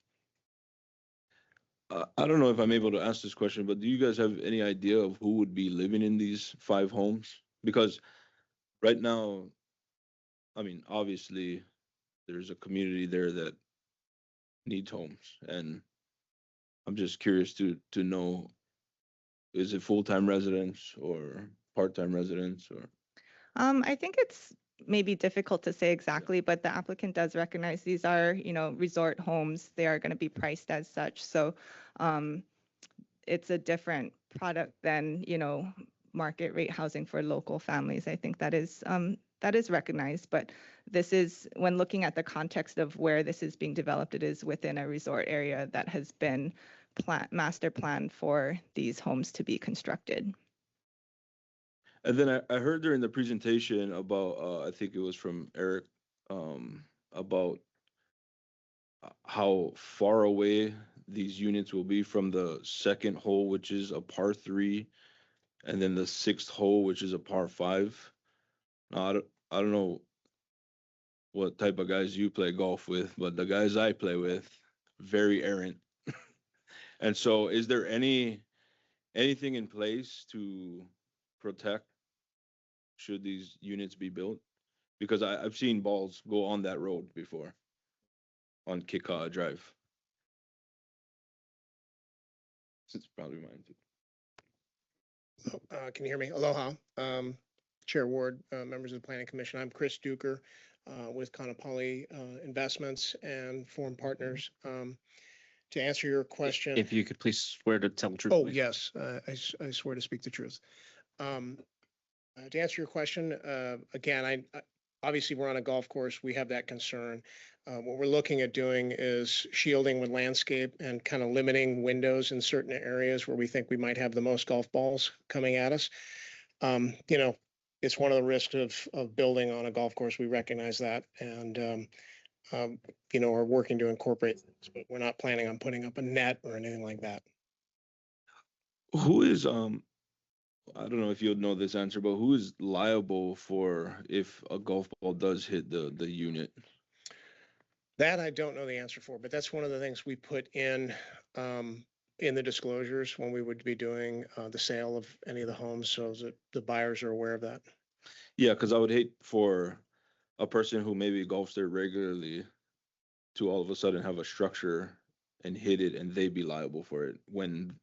I don't know if I'm able to ask this question, but do you guys have any idea of who would be living in these 5 homes? Because right now, I mean, obviously, there's a community there that needs homes, and I'm just curious to know, is it full-time residents or part-time residents or? I think it's maybe difficult to say exactly, but the applicant does recognize these are, resort homes. They are going to be priced as such. So it's a different product than, market rate housing for local families. I think that is recognized, but this is, when looking at the context of where this is being developed, it is within a resort area that has been master planned for these homes to be constructed. And then I heard during the presentation about, I think it was from Eric, about how far away these units will be from the second hole, which is a par 3, and then the 6th hole, which is a par 5. Now, I don't know what type of guys you play golf with, but the guys I play with, very errant. And so is there anything in place to protect should these units be built? Because I've seen balls go on that road before, on Kikaha Drive. It's probably mine too. Can you hear me? Aloha, Chair Ward, members of the Planning Commission. I'm Chris Duker with Kaanapali Investments and Foreign Partners. To answer your question. If you could please swear to tell the truth. Oh, please. yes, I swear to speak the truth. To answer your question, again, obviously we're on a golf course. We have that concern. What we're looking at doing is shielding with landscape and kind of limiting windows in certain areas where we think we might have the most golf balls coming at us. You know, it's one of the risks of building on a golf course. We recognize that, and you know, are working to incorporate this, but we're not planning on putting up a net or anything like that. Who is I don't know if you'll know this answer, but who is liable for if a golf ball does hit the unit? That I don't know the answer for, but that's one of the things we put in the disclosures when we would be doing the sale of any of the homes, so that the buyers are aware of that. Yeah, because I would hate for a person who maybe golfs there regularly to all of a sudden have a structure and hit it and they be liable for it when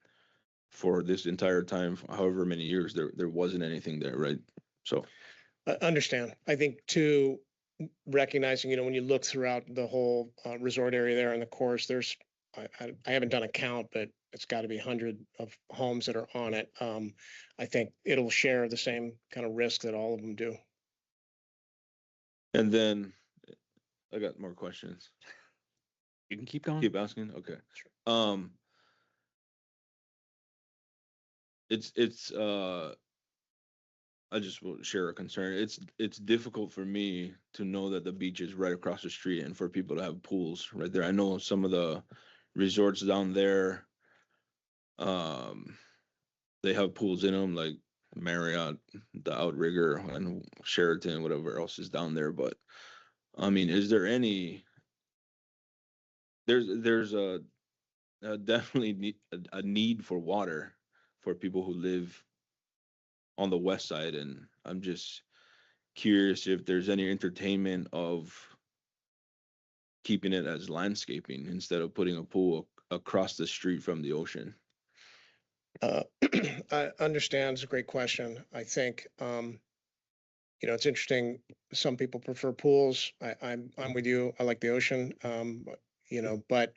for this entire time, however many years, there wasn't anything there, right? So I understand. I think too, recognizing, you know, when you look throughout the whole resort area there on the course, there's, I haven't done a count, but it's got to be 100 of homes that are on it. I think it'll share the same kind of risk that all of them do. and then I got more questions. You can keep going. Keep asking? Okay. Sure. It's I just will share a concern. It's difficult for me to know that the beach is right across the street and for people to have pools right there. I know some of the resorts down there, they have pools in them, like Marriott, the Outrigger, and Sheraton, whatever else is down there. But I mean, is there any? There's a definitely a need for water for people who live on the west side, and I'm just curious if there's any entertainment of keeping it as landscaping instead of putting a pool across the street from the ocean. I understand. It's a great question. I think, you know, it's interesting. Some people prefer pools. I'm with you. I like the ocean. You know, but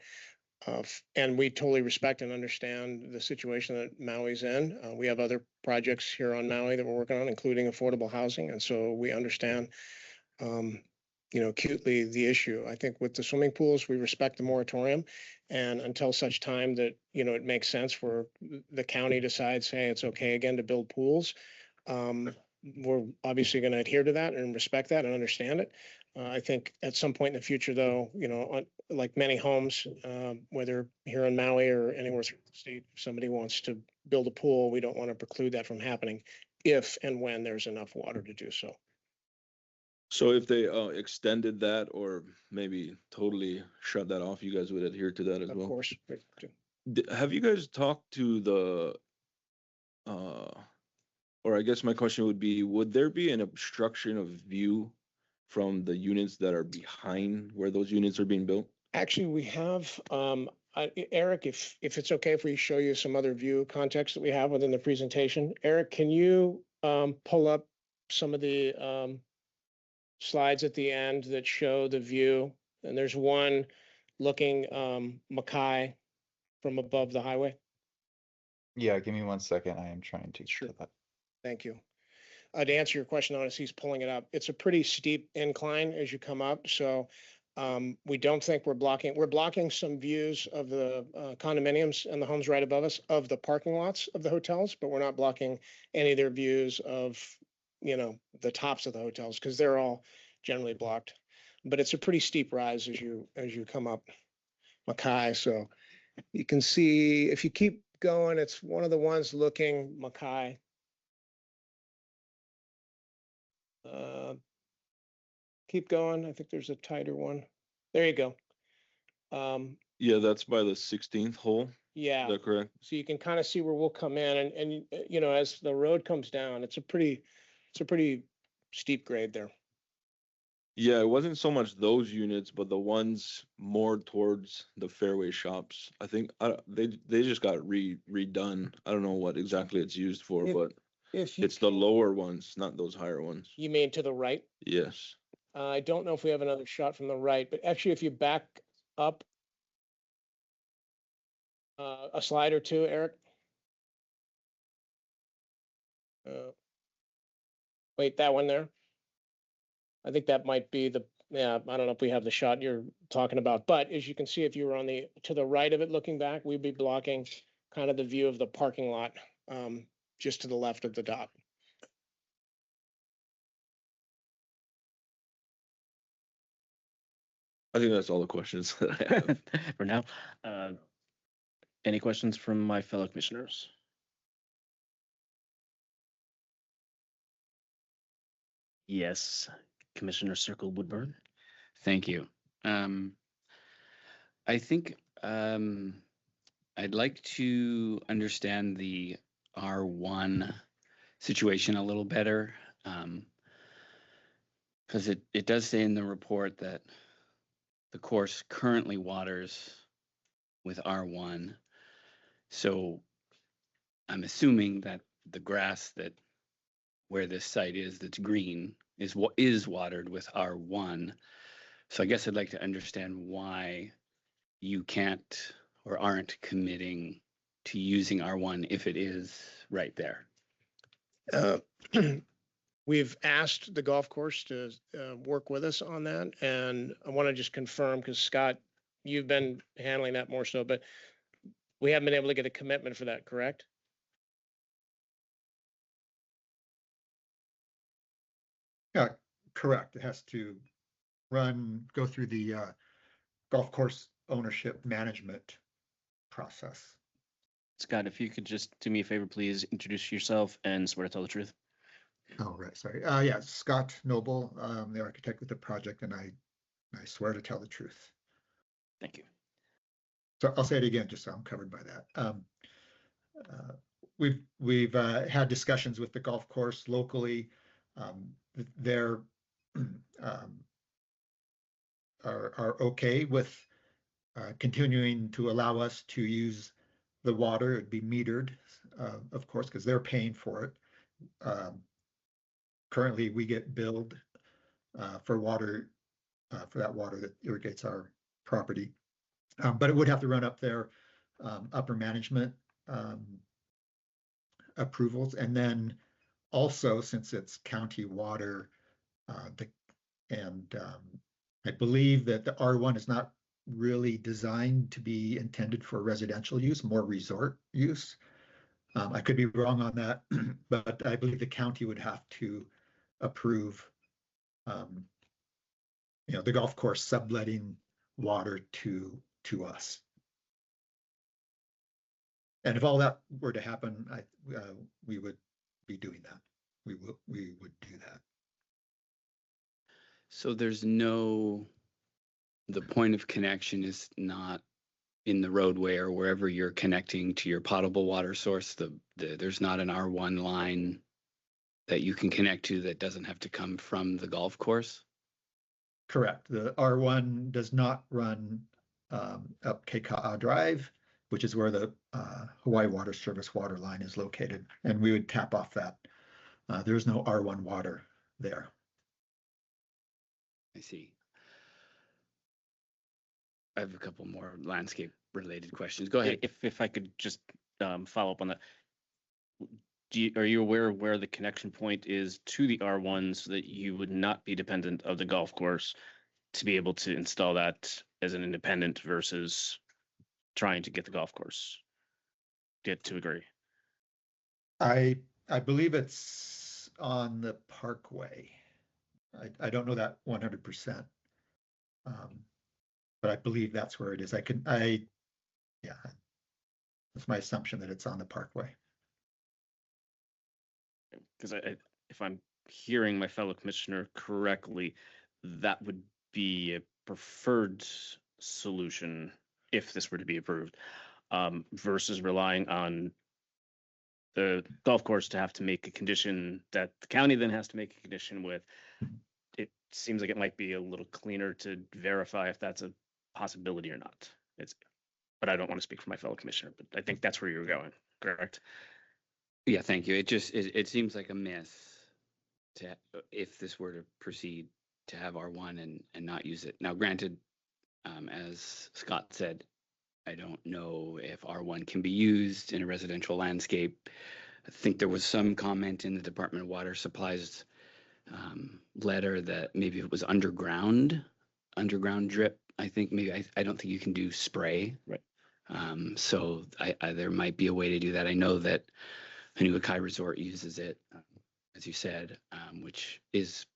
and we totally respect and understand the situation that Maui's in. We have other projects here on Maui that we're working on, including affordable housing, and so we understand, you know, acutely the issue. I think with the swimming pools, we respect the moratorium, and until such time that, you know, it makes sense for the county decides, hey, it's okay again to build pools. We're obviously going to adhere to that and respect that and understand it. I think at some point in the future, though, you know, like many homes, whether here in Maui or anywhere through the state, if somebody wants to build a pool, we don't want to preclude that from happening if and when there's enough water to do so. So if they extended that or maybe totally shut that off, you guys would adhere to that as well? Of course. Have you guys talked to the, or I guess my question would be, would there be an obstruction of view from the units that are behind where those units are being built? Actually, we have, Eric, if it's okay if we show you some other view context that we have within the presentation. Eric, can you pull up some of the slides at the end that show the view? And there's one looking Makai from above the highway. Yeah, give me 1 second. I am trying to Sure. get that. Thank you. To answer your question, on as he's pulling it up, it's a pretty steep incline as you come up. So we don't think we're blocking some views of the condominiums and the homes right above us of the parking lots of the hotels, but we're not blocking any of their views of, you know, the tops of the hotels because they're all generally blocked. But it's a pretty steep rise as you come up Makai. So You can see, if you keep going, it's one of the ones looking Mackay. Keep going. I think there's a tighter one. There you go. Yeah, that's by the 16th hole. Yeah. Is that correct? So you can kind of see where we'll come in, and you know, as the road comes down, it's a pretty steep grade there. Yeah, it wasn't so much those units, but the ones more towards the fairway shops. I think they just got redone. I don't know what exactly it's used for, but If you it's the lower ones, not those higher ones. You mean to the right? Yes. I don't know if we have another shot from the right, but actually, if you back up a slide or two, Eric. Wait, that one there. I think that might be the, yeah, I don't know if we have the shot you're talking about, but as you can see, if you were on the, to the right of it looking back, we'd be blocking kind of the view of the parking lot, just to the left of the dock. I think that's all the questions that I have. For now. Any questions from my fellow commissioners? Yes, Commissioner Circle Woodburn. Thank you. I think I'd like to understand the R1 situation a little better, because it does say in the report that the course currently waters with R1. So I'm assuming that the grass that where this site is that's green is what is watered with R1. So I guess I'd like to understand why you can't or aren't committing to using R1 if it is right there. We've asked the golf course to work with us on that, and I want to just confirm, because Scott, you've been handling that more so, but we haven't been able to get a commitment for that, correct? Yeah, correct. It has to go through the golf course ownership management process. Scott, if you could just do me a favor, please introduce yourself and swear to tell the truth. Oh, right, sorry. Yeah, Scott Noble, the architect with the project, and I swear to tell the truth. Thank you. So I'll say it again, just so I'm covered by that. We've had discussions with the golf course locally. They're are okay with continuing to allow us to use the water. It'd be metered, of course, because they're paying for it. Currently, we get billed for water, for that water that irrigates our property. But it would have to run up their upper management approvals. And then also, since it's county water, I believe that the R1 is not really designed to be intended for residential use, more resort use. I could be wrong on that, but I believe the county would have to approve, the golf course subletting water to us. And if all that were to happen, we would be doing that. We would do that. So there's the point of connection is not in the roadway or wherever you're connecting to your potable water source. There's not an R1 line that you can connect to that doesn't have to come from the golf course? Correct. The R1 does not run up Keika'a Drive, which is where the Hawaii Water Service water line is located, and we would tap off that. There's no R1 water there. I see. I have a couple more landscape related questions. Go ahead. If I could just follow up on that. Are you aware of where the connection point is to the R1 so that you would not be dependent of the golf course to be able to install that as an independent versus trying to get the golf course to agree? I believe it's on the Parkway. I don't know that 100%. But I believe that's where it is. Yeah, it's my assumption that it's on the parkway. Because if I'm hearing my fellow commissioner correctly, that would be a preferred solution if this were to be approved, versus relying on the golf course to have to make a condition that the county then has to make a condition with. It seems like it might be a little cleaner to verify if that's a possibility or not. But I don't want to speak for my fellow commissioner, but I think that's where you're going, correct? Yeah, thank you. It seems like a miss to, if this were to proceed, to have R1 and not use it. Now, granted, as Scott said, I don't know if R1 can be used in a residential landscape. I think there was some comment in the Department of Water Supplies letter that maybe it was underground drip. I think maybe I don't think you can do spray. Right. So there might be a way to do that. I know that Hanuakai Resort uses it, as you said, which is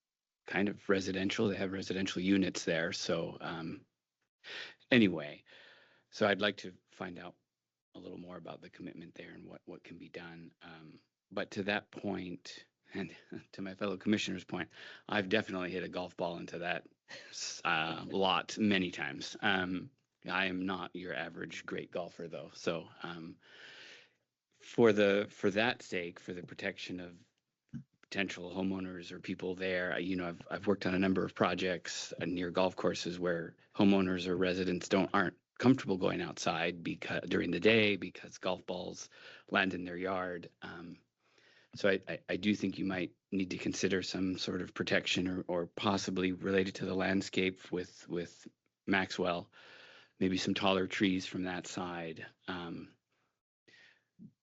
kind of residential. They have residential units there. So anyway, so I'd like to find out a little more about the commitment there and what can be done. But to that point, and to my fellow commissioner's point, I've definitely hit a golf ball into that lot many times. I am not your average great golfer, though. So for that sake, for the protection of potential homeowners or people there, I've worked on a number of projects near golf courses where homeowners or residents aren't comfortable going outside during the day because golf balls land in their yard. So I do think you might need to consider some sort of protection or possibly related to the landscape with Maxwell, maybe some taller trees from that side.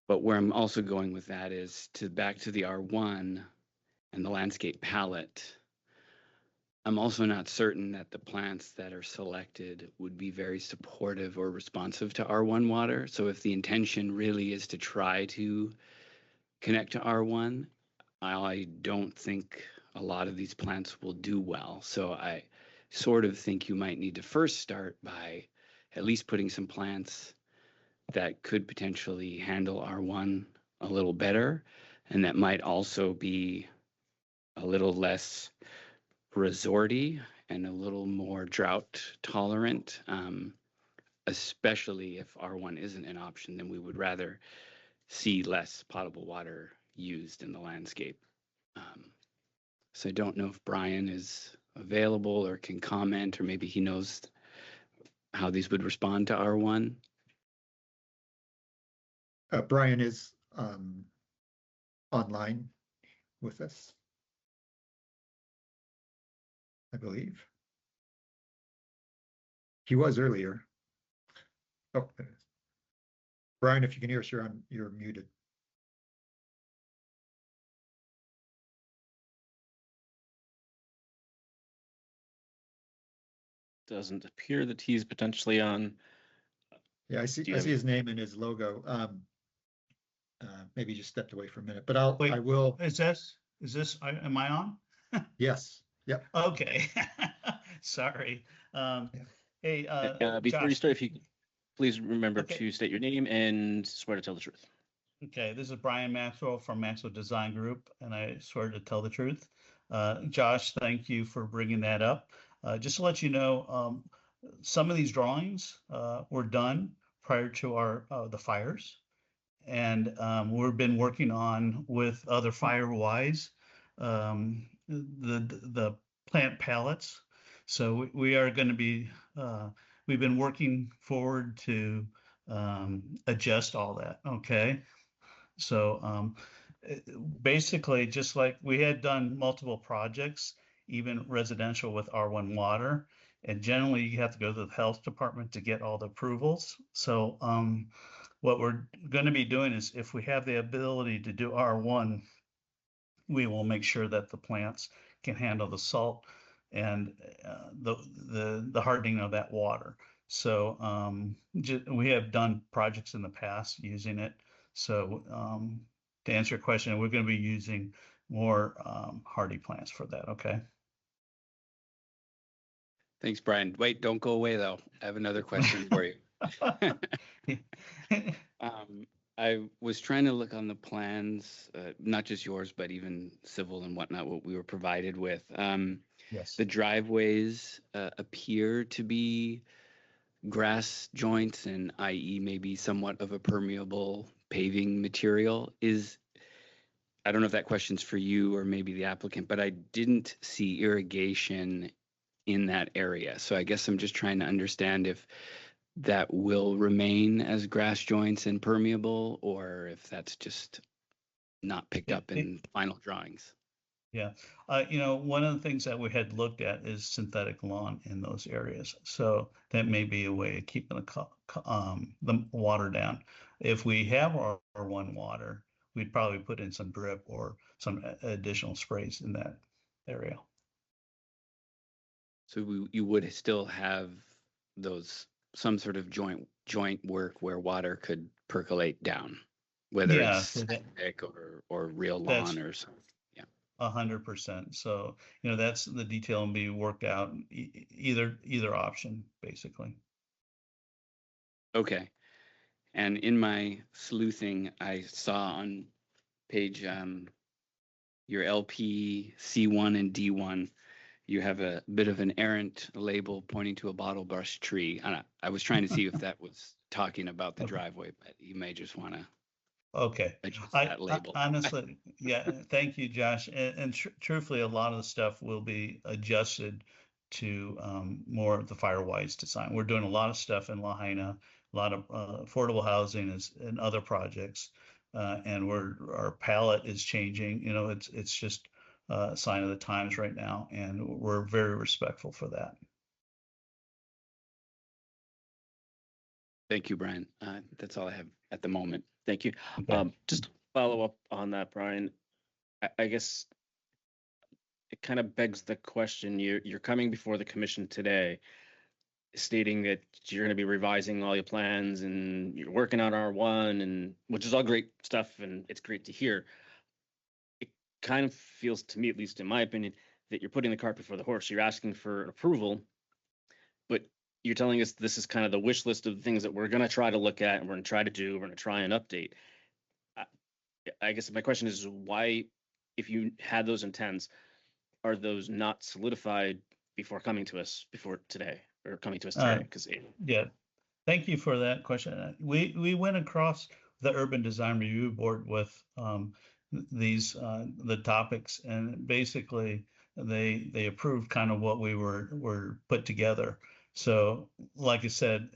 But where I'm also going with that is back to the R1 and the landscape palette. I'm also not certain that the plants that are selected would be very supportive or responsive to R1 water. So if the intention really is to try to connect to R1, I don't think a lot of these plants will do well. So I sort of think you might need to first start by at least putting some plants that could potentially handle R1 a little better, and that might also be a little less resorty and a little more drought tolerant, especially if R1 isn't an option, then we would rather see less potable water used in the landscape. So I don't know if Brian is available or can comment, or maybe he knows how these would respond to R1. Brian is online with us, I believe. He was earlier. Oh, there it is. Brian, if you can hear us, you're muted. Doesn't appear that he's potentially on. Yeah, I see his name and his logo. Maybe he just stepped away for a minute, but I will. Is this, am I on? Yes. Yep. Okay. Sorry. Hey, before you Josh. start, if you could please remember to state your name and swear to tell the truth. Okay, this is Brian Maxwell from Maxwell Design Group, and I swear to tell the truth. Josh, thank you for bringing that up. Just to let you know, some of these drawings were done prior to the fires, and we've been working on with other Firewise the plant palettes. So we are going to be we've been working forward to adjust all that. Okay. So basically, just like we had done multiple projects, even residential with R1 water, and generally you have to go to the health department to get all the approvals. So what we're going to be doing is, if we have the ability to do R1, we will make sure that the plants can handle the salt and the hardening of that water. So we have done projects in the past using it. So to answer your question, we're going to be using more hardy plants for that. Okay. Thanks, Brian. Wait, don't go away though. I have another question for you. I was trying to look on the plans, not just yours, but even civil and whatnot, what we were provided with. Yes. The driveways appear to be grass joints and i.e. maybe somewhat of a permeable paving material. I don't know if that question's for you or maybe the applicant, but I didn't see irrigation in that area. So I guess I'm just trying to understand if that will remain as grass joints and permeable, or if that's just not picked up in final drawings. Yeah. One of the things that we had looked at is synthetic lawn in those areas. So that may be a way of keeping the water down. If we have our one water, we'd probably put in some drip or some additional sprays in that area. So you would still have some sort of joint work where water could percolate down, whether Yeah, it's so synthetic or real that's lawn or something. 100%. So, that's the detail and be worked out, either option, basically. Okay. And in my sleuthing, I saw on page your LP C1 and D1, you have a bit of an errant label pointing to a bottle brush tree. And I was trying to see if that was talking about the driveway, but you may just want to Okay. adjust I that label. honestly, yeah, thank you, Josh. And truthfully, a lot of the stuff will be adjusted to more of the Firewise design. We're doing a lot of stuff in Lahaina, a lot of affordable housing and other projects, and our palette is changing. It's just a sign of the times right now, and we're very respectful for that. Thank you, Brian. That's all I have at the moment. Thank you. Okay. Just to follow up on that, Brian, I guess it kind of begs the question. You're coming before the commission today, stating that you're going to be revising all your plans and you're working on R1, and which is all great stuff, and it's great to hear. It kind of feels to me, at least in my opinion, that you're putting the cart before the horse. You're asking for approval, but you're telling us this is kind of the wish list of things that we're going to try to look at and we're going to try to do. We're going to try and update. I guess my question is why, if you had those intents, are those not solidified before coming to us today? Because Yeah, thank you for that question. We went across the Urban Design Review Board with the topics, and basically they approved kind of what we were put together. So, like I said,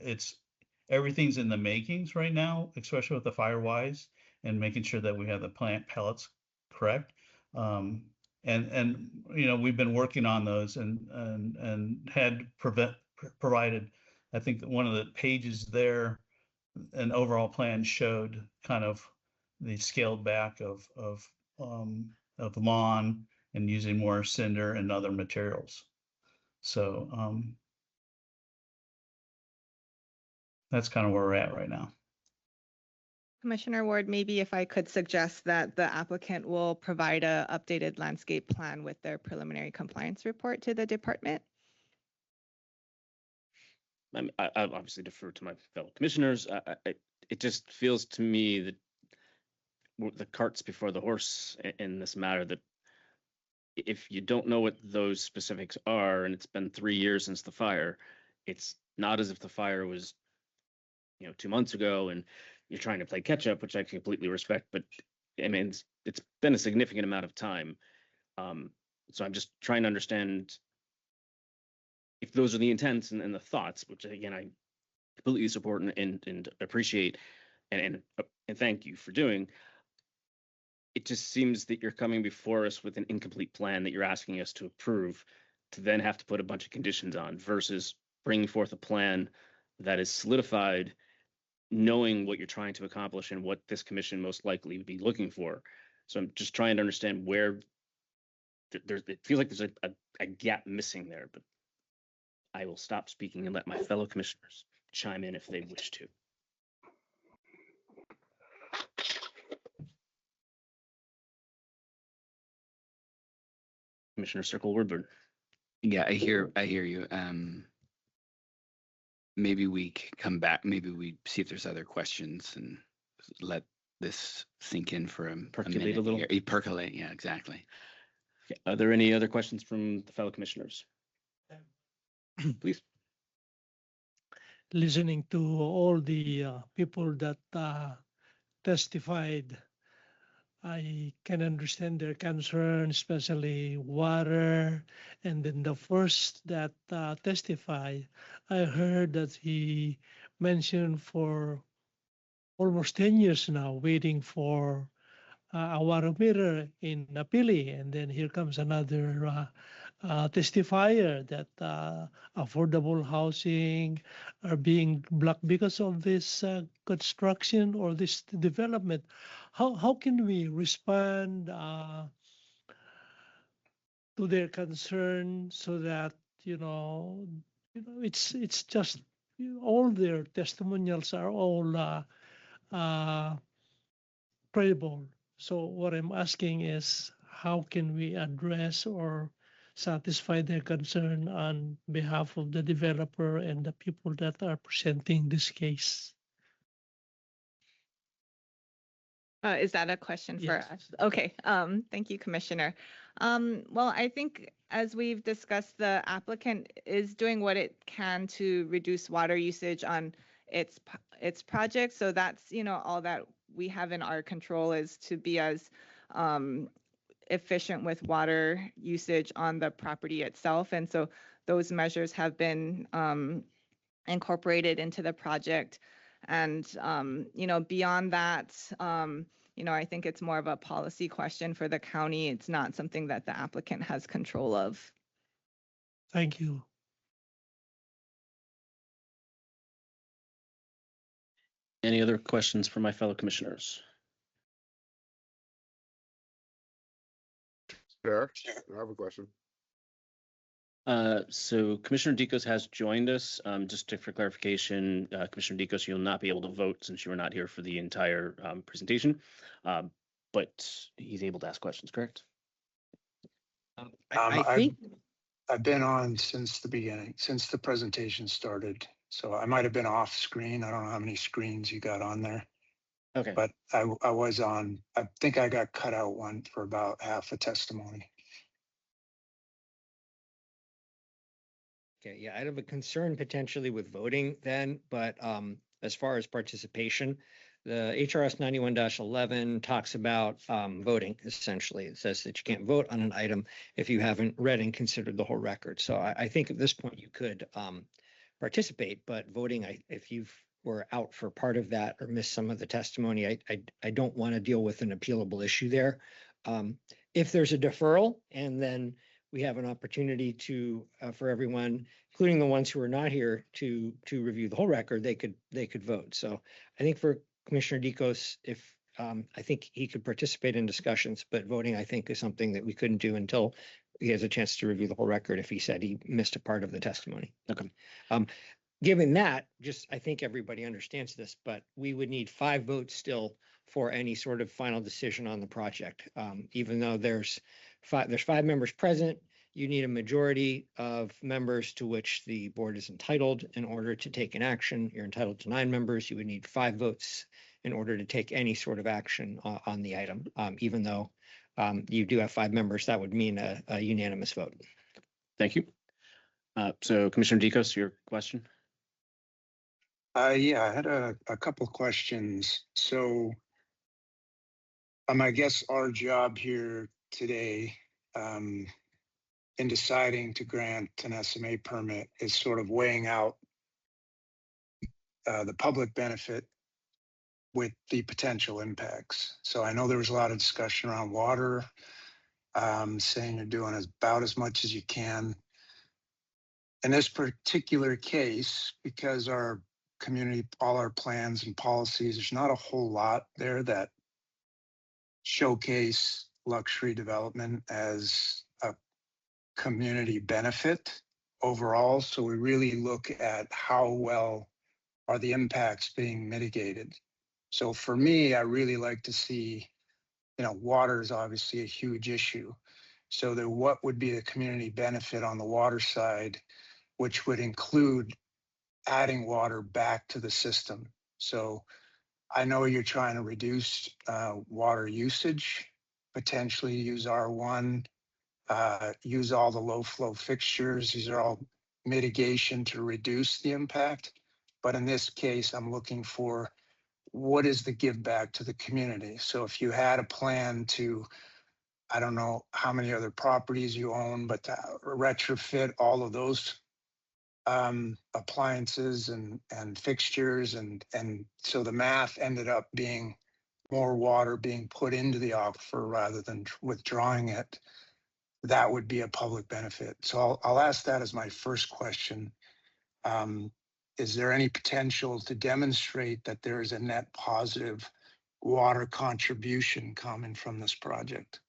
everything's in the makings right now, especially with the Firewise and making sure that we have the plant pellets correct. And we've been working on those and had provided, I think that one of the pages there, an overall plan showed kind of the scaled back of lawn and using more cinder and other materials. So that's kind of where we're at right now. Commissioner Ward, maybe if I could suggest that the applicant will provide an updated landscape plan with their preliminary compliance report to the department. I obviously defer to my fellow commissioners. It just feels to me that the cart's before the horse in this matter, that if you don't know what those specifics are, and it's been 3 years since the fire, it's not as if the fire was 2 months ago and you're trying to play catch up, which I completely respect, but I mean, it's been a significant amount of time. So I'm just trying to understand if those are the intents and the thoughts, which again, I completely support and appreciate and thank you for doing. It just seems that you're coming before us with an incomplete plan that you're asking us to approve, to then have to put a bunch of conditions on, versus bringing forth a plan that is solidified, knowing what you're trying to accomplish and what this commission most likely would be looking for. So I'm just trying to understand where it feels like there's a gap missing there, but I will stop speaking and let my fellow commissioners chime in if they wish to. Commissioner Circle Woodburn. Yeah, I hear you. maybe we come back, maybe we see if there's other questions and let this sink in for a Percolate minute a little. here. Percolate, yeah, exactly. Okay. Are there any other questions from the fellow commissioners? Please. Listening to all the people that testified, I can understand their concern, especially water. And then the first that testified, I heard that he mentioned for almost 10 years now waiting for a water meter in Napili. And then here comes another testifier that affordable housing are being blocked because of this construction or this development. How can we respond to their concern so that it's just all their testimonials are all credible. So what I'm asking is how can we address or satisfy their concern on behalf of the developer and the people that are presenting this case? Is that a question for Yes. us? Okay, thank you, Commissioner. Well, I think as we've discussed, the applicant is doing what it can to reduce water usage on its project. So that's, all that we have in our control is to be as efficient with water usage on the property itself. And so those measures have been incorporated into the project. And, beyond that, I think it's more of a policy question for the county. It's not something that the applicant has control of. Thank you. Any other questions from my fellow commissioners? Chair, I have a question. So Commissioner Dikos has joined us. Just for clarification, Commissioner Dikos, you'll not be able to vote since you were not here for the entire presentation, but he's able to ask questions, correct? I think I've been on since the beginning, since the presentation started. So I might have been off screen. I don't know how many screens you got on there. Okay. But I was on, I think I got cut out one for about half a testimony. Okay, yeah, I have a concern potentially with voting then, but as far as participation, the HRS 91-11 talks about voting, essentially. It says that you can't vote on an item if you haven't read and considered the whole record. So I think at this point you could participate, but voting, if you were out for part of that or missed some of the testimony, I don't want to deal with an appealable issue there. If there's a deferral and then we have an opportunity to, for everyone, including the ones who are not here, to review the whole record, they could vote. So I think for Commissioner Dikos, if I think he could participate in discussions, but voting I think is something that we couldn't do until he has a chance to review the whole record if he said he missed a part of the testimony. Okay. Given that, I think everybody understands this, but we would need 5 votes still for any sort of final decision on the project. Even though there's 5 members present, you need a majority of members to which the board is entitled in order to take an action. You're entitled to 9 members. You would need 5 votes in order to take any sort of action on the item. Even though you do have 5 members, that would mean a unanimous vote. Thank you. So Commissioner Dikos, your question? Yeah, I had a couple questions. So I guess our job here today in deciding to grant an SMA permit is sort of weighing out the public benefit with the potential impacts. So I know there was a lot of discussion around water, saying you're doing about as much as you can. In this particular case, because our community, all our plans and policies, there's not a whole lot there that showcase luxury development as a community benefit overall. So we really look at how well are the impacts being mitigated. So for me, I really like to see, water is obviously a huge issue. So what would be the community benefit on the water side, which would include adding water back to the system. So I know you're trying to reduce water usage, potentially use R1, use all the low flow fixtures. These are all mitigation to reduce the impact. But in this case, I'm looking for what is the give back to the community. So if you had a plan to, I don't know how many other properties you own, but to retrofit all of those appliances and fixtures, and so the math ended up being more water being put into the aquifer rather than withdrawing it, that would be a public benefit. So I'll ask that as my first question. Is there any potential to demonstrate that there is a net positive water contribution coming from this project?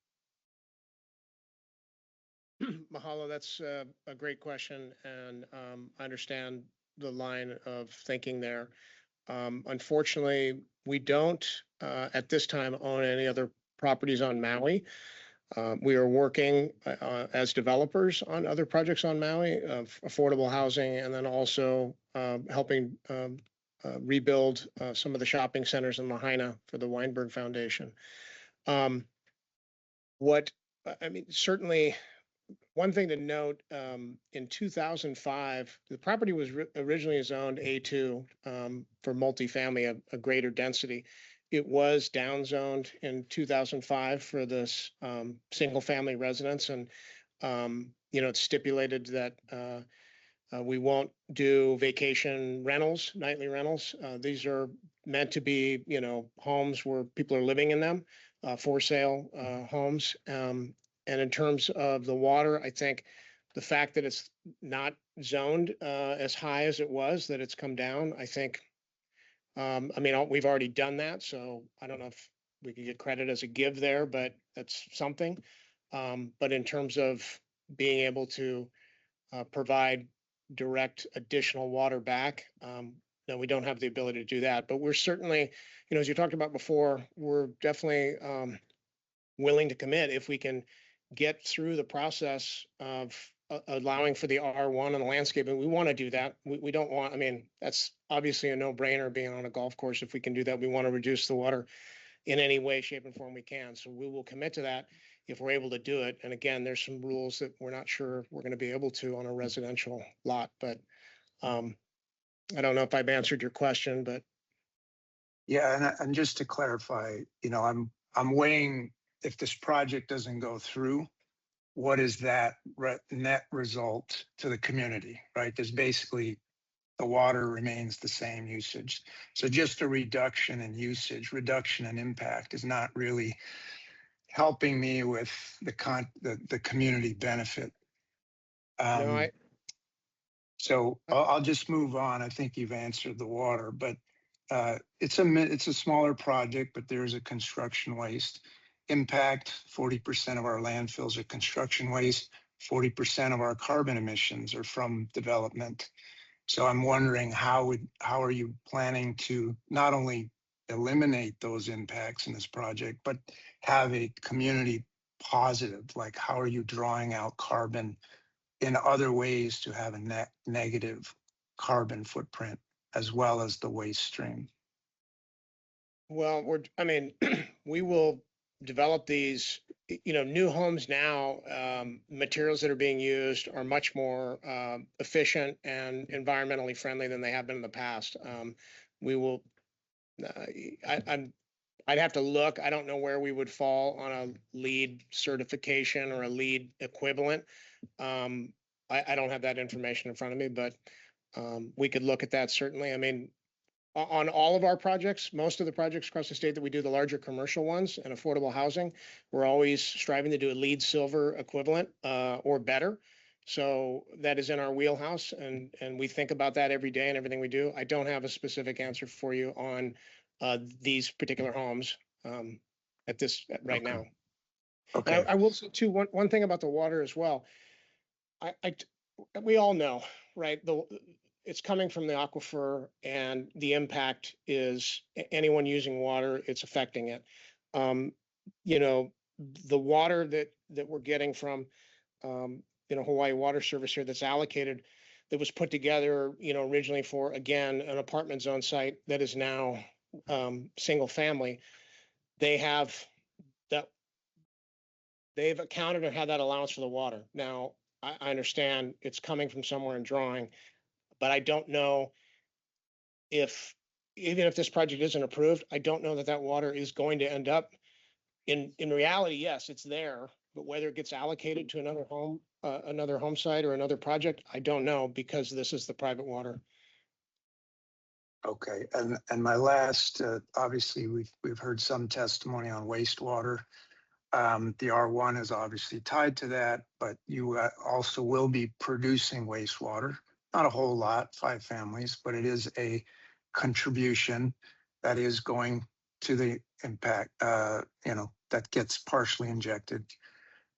Mahalo, that's a great question, and I understand the line of thinking there. Unfortunately, we don't at this time own any other properties on Maui. We are working as developers on other projects on Maui of affordable housing, and then also helping rebuild some of the shopping centers in Lahaina for the Weinberg Foundation. Certainly, one thing to note, in 2005, the property was originally zoned A2 for multifamily, a greater density. It was downzoned in 2005 for this single family residence. And, it's stipulated that we won't do vacation rentals, nightly rentals. These are meant to be, homes where people are living in them, for sale homes. And in terms of the water, I think the fact that it's not zoned as high as it was, that it's come down, I think, we've already done that, so I don't know if we could get credit as a give there, but that's something. But in terms of being able to provide direct additional water back, no, we don't have the ability to do that. But we're certainly, as you talked about before, we're definitely willing to commit if we can get through the process of allowing for the R1 and the landscaping. We want to do that. We don't want, that's obviously a no-brainer being on a golf course. If we can do that, we want to reduce the water in any way, shape, and form we can. So we will commit to that if we're able to do it. And again, there's some rules that we're not sure we're going to be able to on a residential lot. But I don't know if I've answered your question, but. Yeah, and just to clarify, I'm weighing, if this project doesn't go through, what is that net result to the community, right? There's basically, the water remains the same usage. So just a reduction in usage, reduction in impact is not really helping me with the community benefit. So I'll just move on. I think you've answered the water, but it's a smaller project, but there is a construction waste impact. 40% of our landfills are construction waste. 40% of our carbon emissions are from development. So I'm wondering how are you planning to not only eliminate those impacts in this project, but have a community positive? Like, how are you drawing out carbon in other ways to have a net negative carbon footprint as well as the waste stream? Well, we will develop these, new homes now. Materials that are being used are much more efficient and environmentally friendly than they have been in the past. We will, I'd have to look. I don't know where we would fall on a LEED certification or a LEED equivalent. I don't have that information in front of me, but we could look at that certainly. On all of our projects, most of the projects across the state that we do, the larger commercial ones and affordable housing, we're always striving to do a LEED Silver equivalent or better. So that is in our wheelhouse, and we think about that every day and everything we do. I don't have a specific answer for you on these particular homes right now. Okay. I will say too, one thing about the water as well. We all know, right? It's coming from the aquifer, and the impact is anyone using water, it's affecting it. The water that we're getting from, Hawaii Water Service here that's allocated, that was put together, originally for, again, an apartment zone site that is now single family. They have that, they've accounted or had that allowance for the water. Now, I understand it's coming from somewhere in drawing, but I don't know if, even if this project isn't approved, I don't know that water is going to end up in reality. Yes, it's there, but whether it gets allocated to another home site or another project, I don't know, because this is the private water. Okay, and my last, obviously, we've heard some testimony on wastewater. The R1 is obviously tied to that, but you also will be producing wastewater. Not a whole lot, 5 families, but it is a contribution that is going to the impact, that gets partially injected.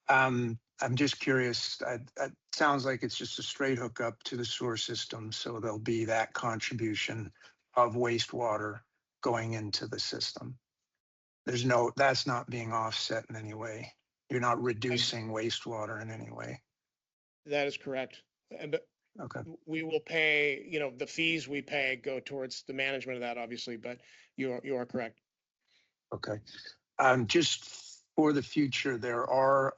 I'm just curious, it sounds like it's just a straight hookup to the sewer system, so there'll be that contribution of wastewater going into the system. That's not being offset in any way. You're not reducing wastewater in any way. That is correct. And okay, we will pay, the fees we pay go towards the management of that, obviously, but you are correct. Okay. Just for the future,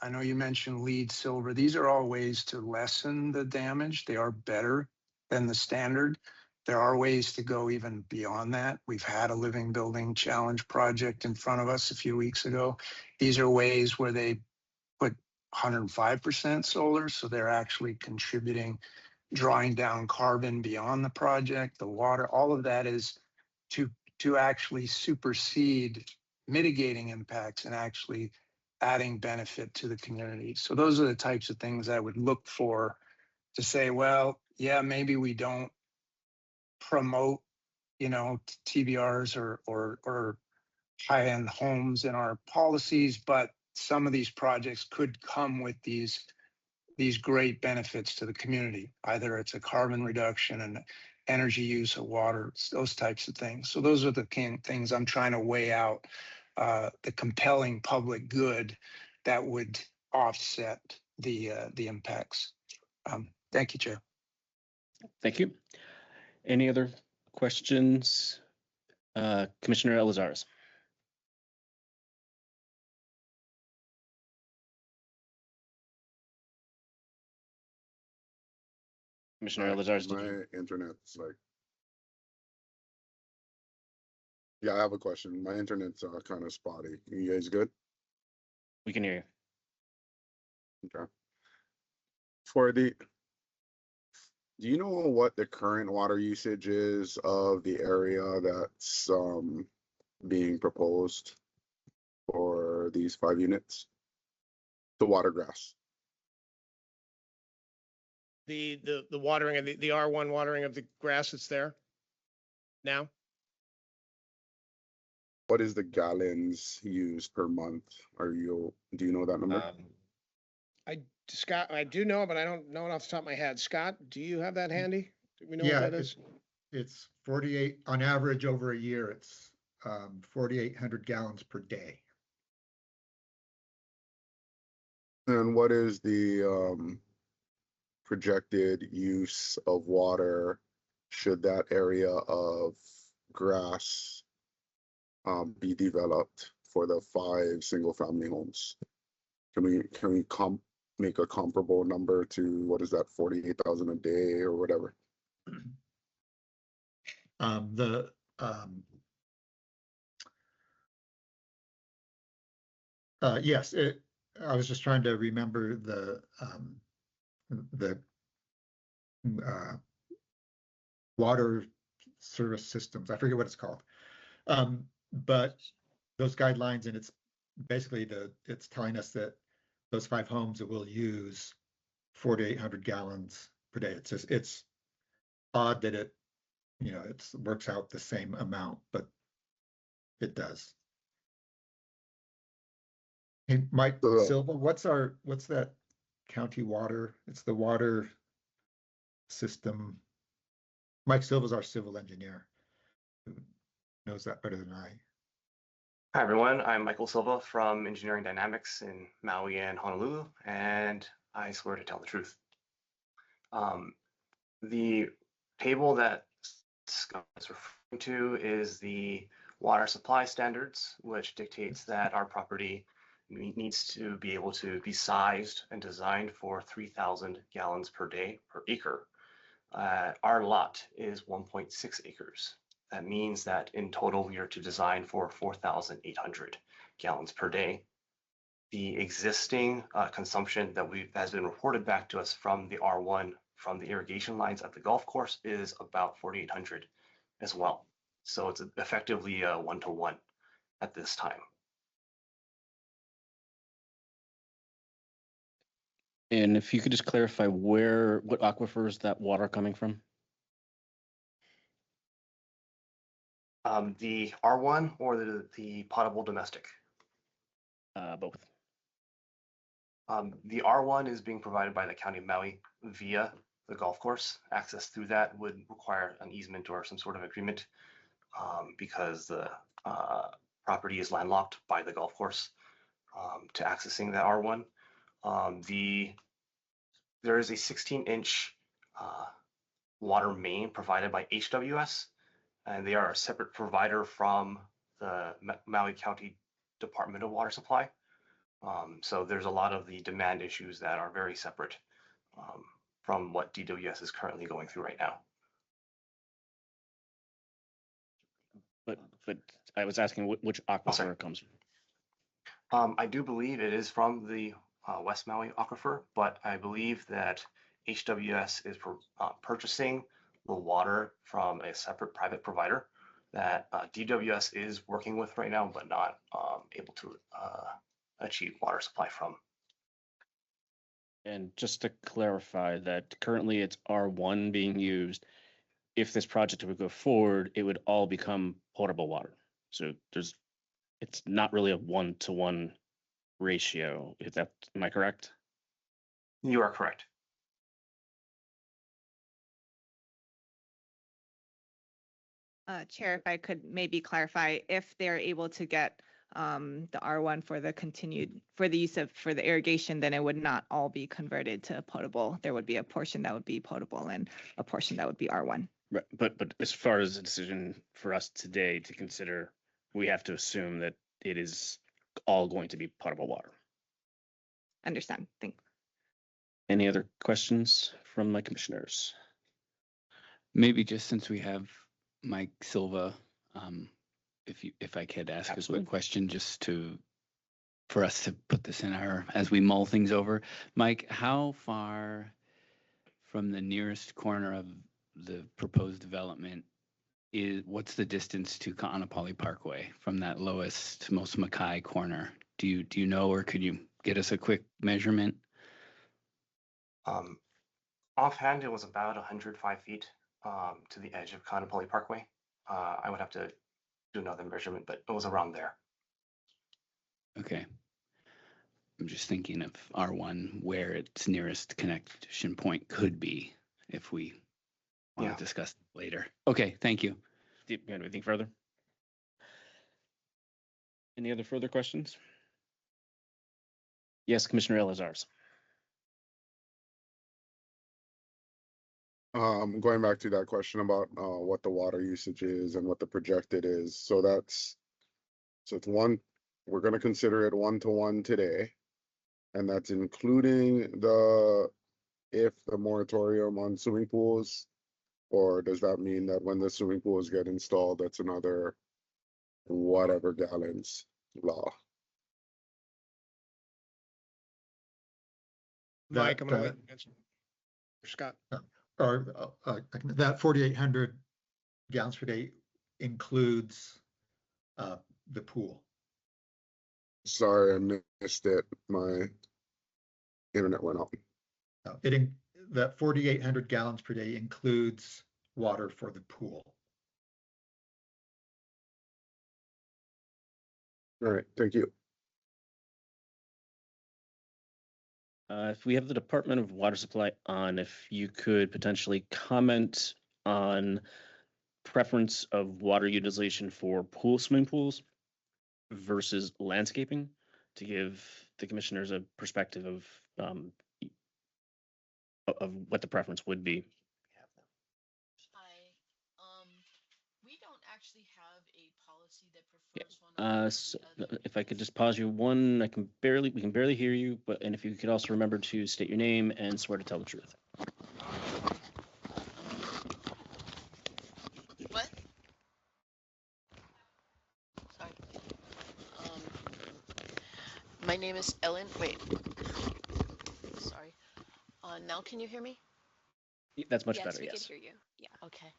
I know you mentioned lead, silver. These are all ways to lessen the damage. They are better than the standard. There are ways to go even beyond that. We've had a living building challenge project in front of us a few weeks ago. These are ways where they put 105% solar, so they're actually contributing, drawing down carbon beyond the project, the water. All of that is to actually supersede mitigating impacts and actually adding benefit to the community. So those are the types of things I would look for to say, well, yeah, maybe we don't promote, TBRs or high-end homes in our policies, but some of these projects could come with these great benefits to the community. Either it's a carbon reduction and energy use of water, those types of things. So those are the things I'm trying to weigh out, the compelling public good that would offset the impacts. Thank you, Chair. Thank you. Any other questions? Commissioner Elizares. Commissioner Elizares, my internet's like, yeah, I have a question. My internet's kind of spotty. You guys good? We can hear you. Okay. Do you know what the current water usage is of the area that's being proposed for these 5 units? The water grass. The watering of the R1 watering of the grass that's there now. What is the gallons used per month? Do you know that number? Scott, I do know, but I don't know it off the top of my head. Scott, do you have that handy? Do we know Yeah, what that is? It's 48 on average over a year. It's 4,800 gallons per day. And what is the projected use of water should that area of grass be developed for the 5 single-family homes? Can we make a comparable number to, what is that, 48,000 a day or whatever? Yes, I was just trying to remember the water service systems. I forget what it's called. But those guidelines, and it's basically it's telling us that those 5 homes that will use 4,800 gallons per day. It's odd that it works out the same amount, but it does. Hey, Mike Silva, what's that county water? It's the water system. Mike Silva's our civil engineer, who knows that better than I. Hi, everyone. I'm Michael Silva from Engineering Dynamics in Maui and Honolulu, and I swear to tell the truth. The table that Scott is referring to is the water supply standards, which dictates that our property needs to be able to be sized and designed for 3,000 gallons per day per acre. Our lot is 1.6 acres. That means that in total, we are to design for 4,800 gallons per day. The existing consumption that has been reported back to us from the R1 from the irrigation lines at the golf course is about 4,800 as well. So it's effectively a 1-to-1 at this time. And if you could just clarify what aquifer is that water coming from? The R1 or the potable domestic? Both. The R1 is being provided by the County of Maui via the golf course. Access through that would require an easement or some sort of agreement because the property is landlocked by the golf course to accessing the R1. There is a 16-inch water main provided by HWS, and they are a separate provider from the Maui County Department of Water Supply. So there's a lot of the demand issues that are very separate from what DWS is currently going through right now. But I was asking which aquifer it comes from. I do believe it is from the West Maui aquifer, but I believe that HWS is purchasing the water from a separate private provider that DWS is working with right now, but not able to achieve water supply from. And just to clarify that currently it's R1 being used. If this project would go forward, it would all become potable water. So it's not really a 1-to-1 ratio. Am I correct? You are correct. Chair, if I could maybe clarify, if they're able to get the R1 for the irrigation, then it would not all be converted to potable. There would be a portion that would be potable and a portion that would be R1. Right. But as far as a decision for us today to consider, we have to assume that it is all going to be potable water. Understand. Thanks. Any other questions from my commissioners? Maybe just since we have Mike Silva, if I could ask a quick question just for us to put this in as we mull things over. Mike, how far from the nearest corner of the proposed development what's the distance to Ka'anapali Parkway from that lowest, most Mackay corner? Do you know, or could you get us a quick measurement? Offhand, it was about 105 feet to the edge of Ka'anapali Parkway. I would have to do another measurement, but it was around there. Okay. I'm just thinking of R1 where its nearest connection point could be if we want to discuss it later. Okay, thank you. Do you have anything further? Any other further questions? Yes, Commissioner Elazars. Going back to that question about what the water usage is and what the projected is. So it's one, we're going to consider it 1-to-1 today. And that's including if the moratorium on swimming pools, or does that mean that when the swimming pools get installed, that's another whatever gallons law? Mike, I'm going to let you answer. Scott. That 4,800 gallons per day includes the pool. Sorry, I missed it. My internet went out. That 4,800 gallons per day includes water for the pool. All right, thank you. If we have the Department of Water Supply on, if you could potentially comment on preference of water utilization for swimming pools versus landscaping, to give the commissioners a perspective of what the preference would be. So if I could just pause you one, we can barely hear you, and if you could also remember to state your name and swear to tell the truth. What? Sorry. My name is Ellen. Wait. Sorry. Now can you hear me? That's much Yes, better, we can yes. hear you. Yeah. Okay.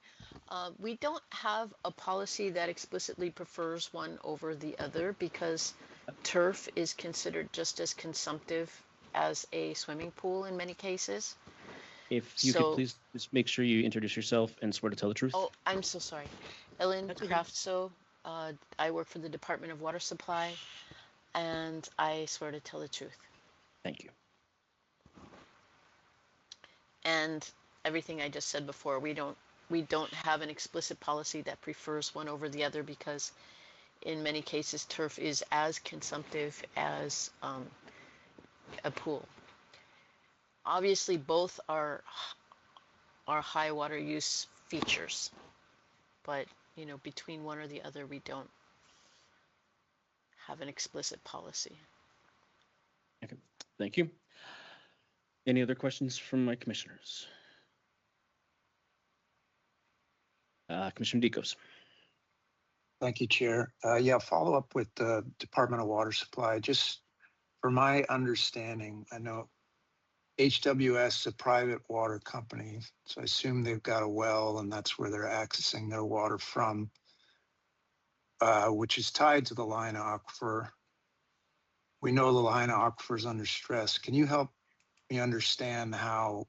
We don't have a policy that explicitly prefers one over the other because turf is considered just as consumptive as a swimming pool in many cases. If you could please just make sure you introduce yourself and swear to tell the truth. Oh, I'm so sorry. Ellen That's okay. Kraftso. I work for the Department of Water Supply, and I swear to tell the truth. Thank you. And everything I just said before, we don't have an explicit policy that prefers one over the other because in many cases turf is as consumptive as a pool. Obviously both are high water use features, but you know, between one or the other we don't have an explicit policy. Okay, thank you. Any other questions from my commissioners? Commissioner Deacos. Thank you, Chair. Yeah, follow up with the Department of Water Supply. Just for my understanding, I know HWS is a private water company, so I assume they've got a well and that's where they're accessing their water from, which is tied to the line aquifer. We know the line aquifer is under stress. Can you help me understand how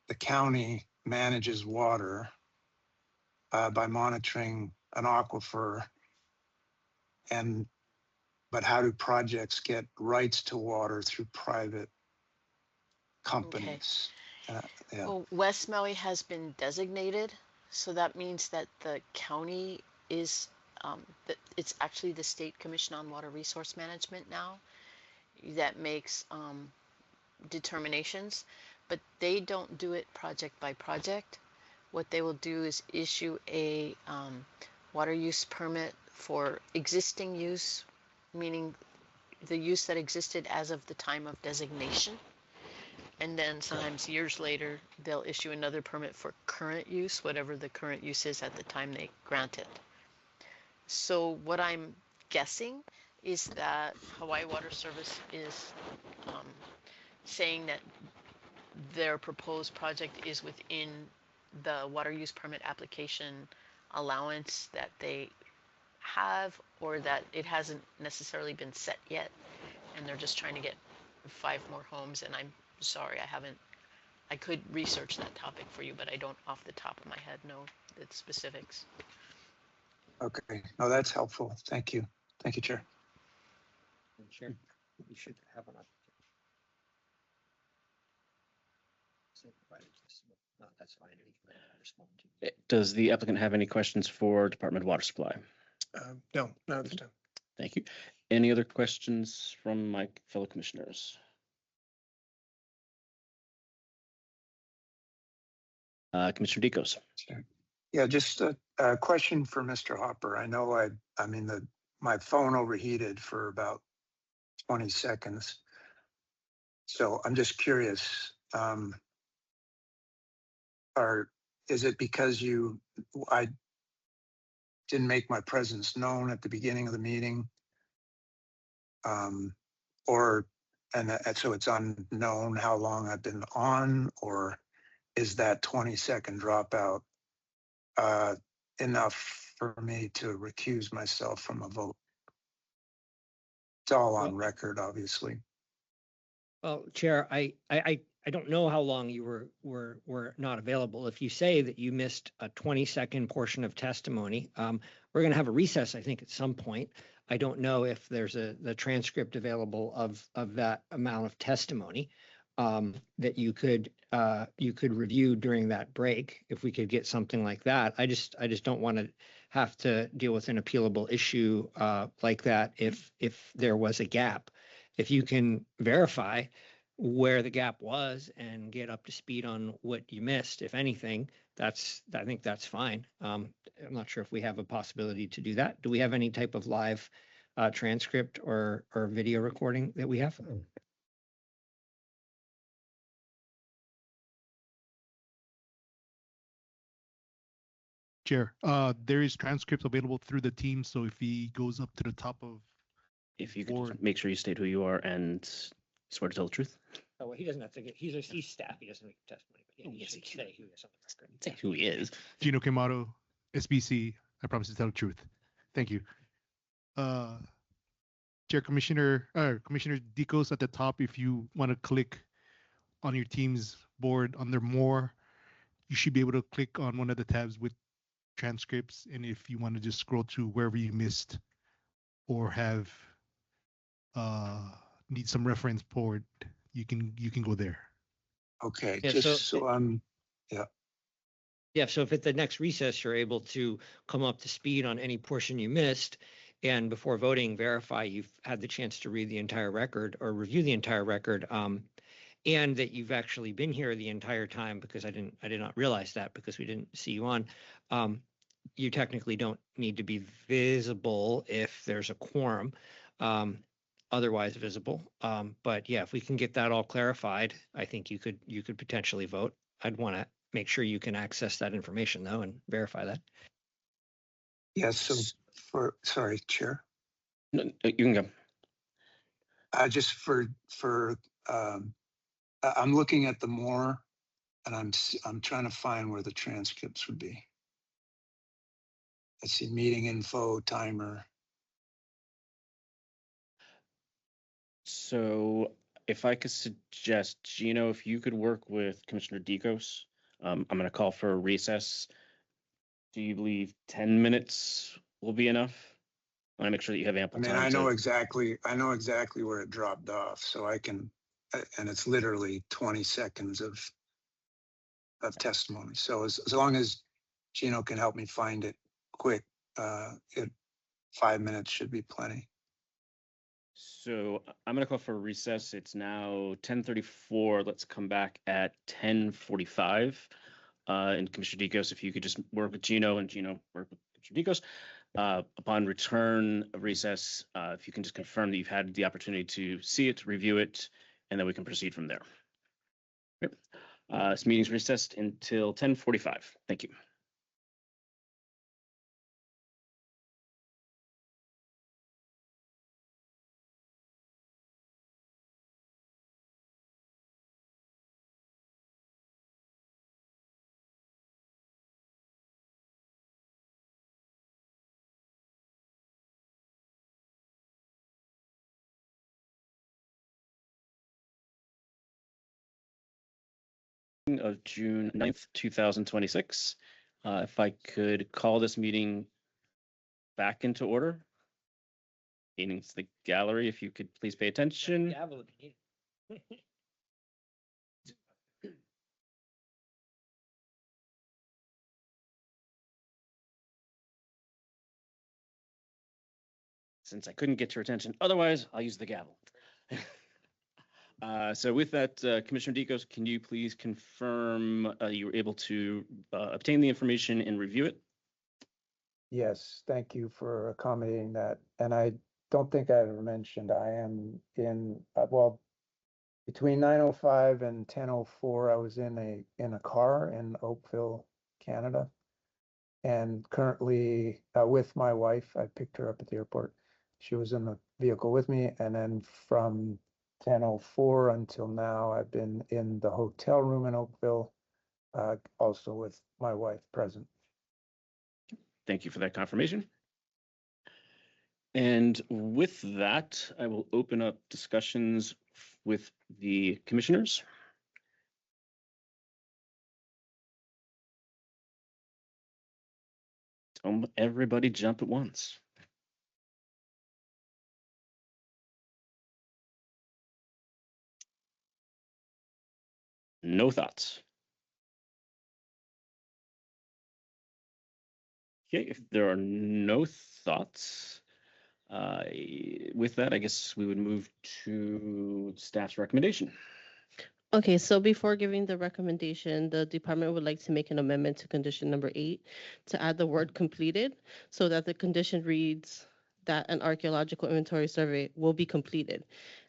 the county manages water by monitoring an aquifer, but how do projects get rights to water through private companies? Yeah. Well, West Maui has been designated, so that means that the county is, it's actually the State Commission on Water Resource Management now that makes determinations, but they don't do it project by project. What they will do is issue a water use permit for existing use, meaning the use that existed as of the time of designation. And then sometimes years later, they'll issue another permit for current use, whatever the current use is at the time they grant it. So what I'm guessing is that Hawaii Water Service is saying that their proposed project is within the water use permit application allowance that they have, or that it hasn't necessarily been set yet, and they're just trying to get 5 more homes. And I'm sorry, I could research that topic for you, but I don't off the top of my head know the specifics. Okay, no, that's helpful. Thank you. Thank you, Chair. Chair, you should have an opportunity. No, that's fine. We can respond to. Does the applicant have any questions for Department of Water Supply? No, not at this time. Thank you. Any other questions from my fellow commissioners? Commissioner Deacos. Sure. Yeah, just a question for Mr. Hopper. I know I mean, my phone overheated for about 20 seconds. So I'm just curious, is it because I didn't make my presence known at the beginning of the meeting? So it's unknown how long I've been on, or is that 20-second dropout enough for me to recuse myself from a vote? It's all on record, obviously. Well, Chair, I don't know how long you were not available. If you say that you missed a 20-second portion of testimony, we're going to have a recess, I think, at some point. I don't know if there's the transcript available of that amount of testimony that you could review during that break. If we could get something like that, I just don't want to have to deal with an appealable issue like that if there was a gap. If you can verify where the gap was and get up to speed on what you missed, if anything, I think that's fine. I'm not sure if we have a possibility to do that. Do we have any type of live transcript or video recording that we have. Chair, there is transcripts available through the team, so if he goes up to the top of, If you could just make sure you state who you are and swear to tell the truth. Oh, well, he doesn't have to get, he's staff, he doesn't make testimony, but yeah, he has to say who he is on the record. Say who he is. Gino Kamato, SBC, I promise to tell the truth. Thank you. Chair Commissioner Dicos at the top, if you want to click on your team's board under more, you should be able to click on one of the tabs with transcripts. And if you want to just scroll to wherever you missed or have need some reference board, you can go there. Okay, Yeah, just so I'm, yeah. Yeah, so if at the next recess, you're able to come up to speed on any portion you missed, and before voting, verify you've had the chance to read the entire record or review the entire record, and that you've actually been here the entire time, because I did not realize that because we didn't see you on. You technically don't need to be visible if there's a quorum, otherwise visible. But yeah, if we can get that all clarified, I think you could potentially vote. I'd want to make sure you can access that information though and verify that. Yes, so sorry, Chair. No, you can go. Just I'm looking at the more, and I'm trying to find where the transcripts would be. I see meeting info, timer. So if I could suggest, Gino, if you could work with Commissioner Dicos, I'm going to call for a recess. Do you believe 10 minutes will be enough? I want to make sure that you have ample time. I know exactly where it dropped off, so I can, and it's literally 20 seconds of testimony. So as long as Gino can help me find it quick, 5 minutes should be plenty. So I'm going to call for a recess. It's now 10:34. Let's come back at 10:45. And Commissioner Dicos, if you could just work with Gino and Gino work with Commissioner Dicos. Upon return of recess, if you can just confirm that you've had the opportunity to see it, review it, and then we can proceed from there. Okay. This meeting's recessed until 10:45. Thank you. Of June 9th, 2026. If I could call this meeting back into order. Meaning the gallery, if you could please pay attention. Since I couldn't get your attention, otherwise I'll use the gavel. So with that, Commissioner Dicos, can you please confirm you were able to obtain the information and review it? Yes, thank you for accommodating that. And I don't think I ever mentioned I am in, between 9:05 and 10:04, I was in a car in Oakville, Canada. And currently with my wife, I picked her up at the airport. She was in the vehicle with me. And then from 10:04 until now, I've been in the hotel room in Oakville, also with my wife present. Thank you for that confirmation. And with that, I will open up discussions with the commissioners. Don't everybody jump at once. No thoughts. Okay, if there are no thoughts, with that, I guess we would move to staff's recommendation. Okay, so before giving the recommendation, the department would like to make an amendment to condition number 8 to add the word completed so that the condition reads, that an archaeological inventory survey will be completed,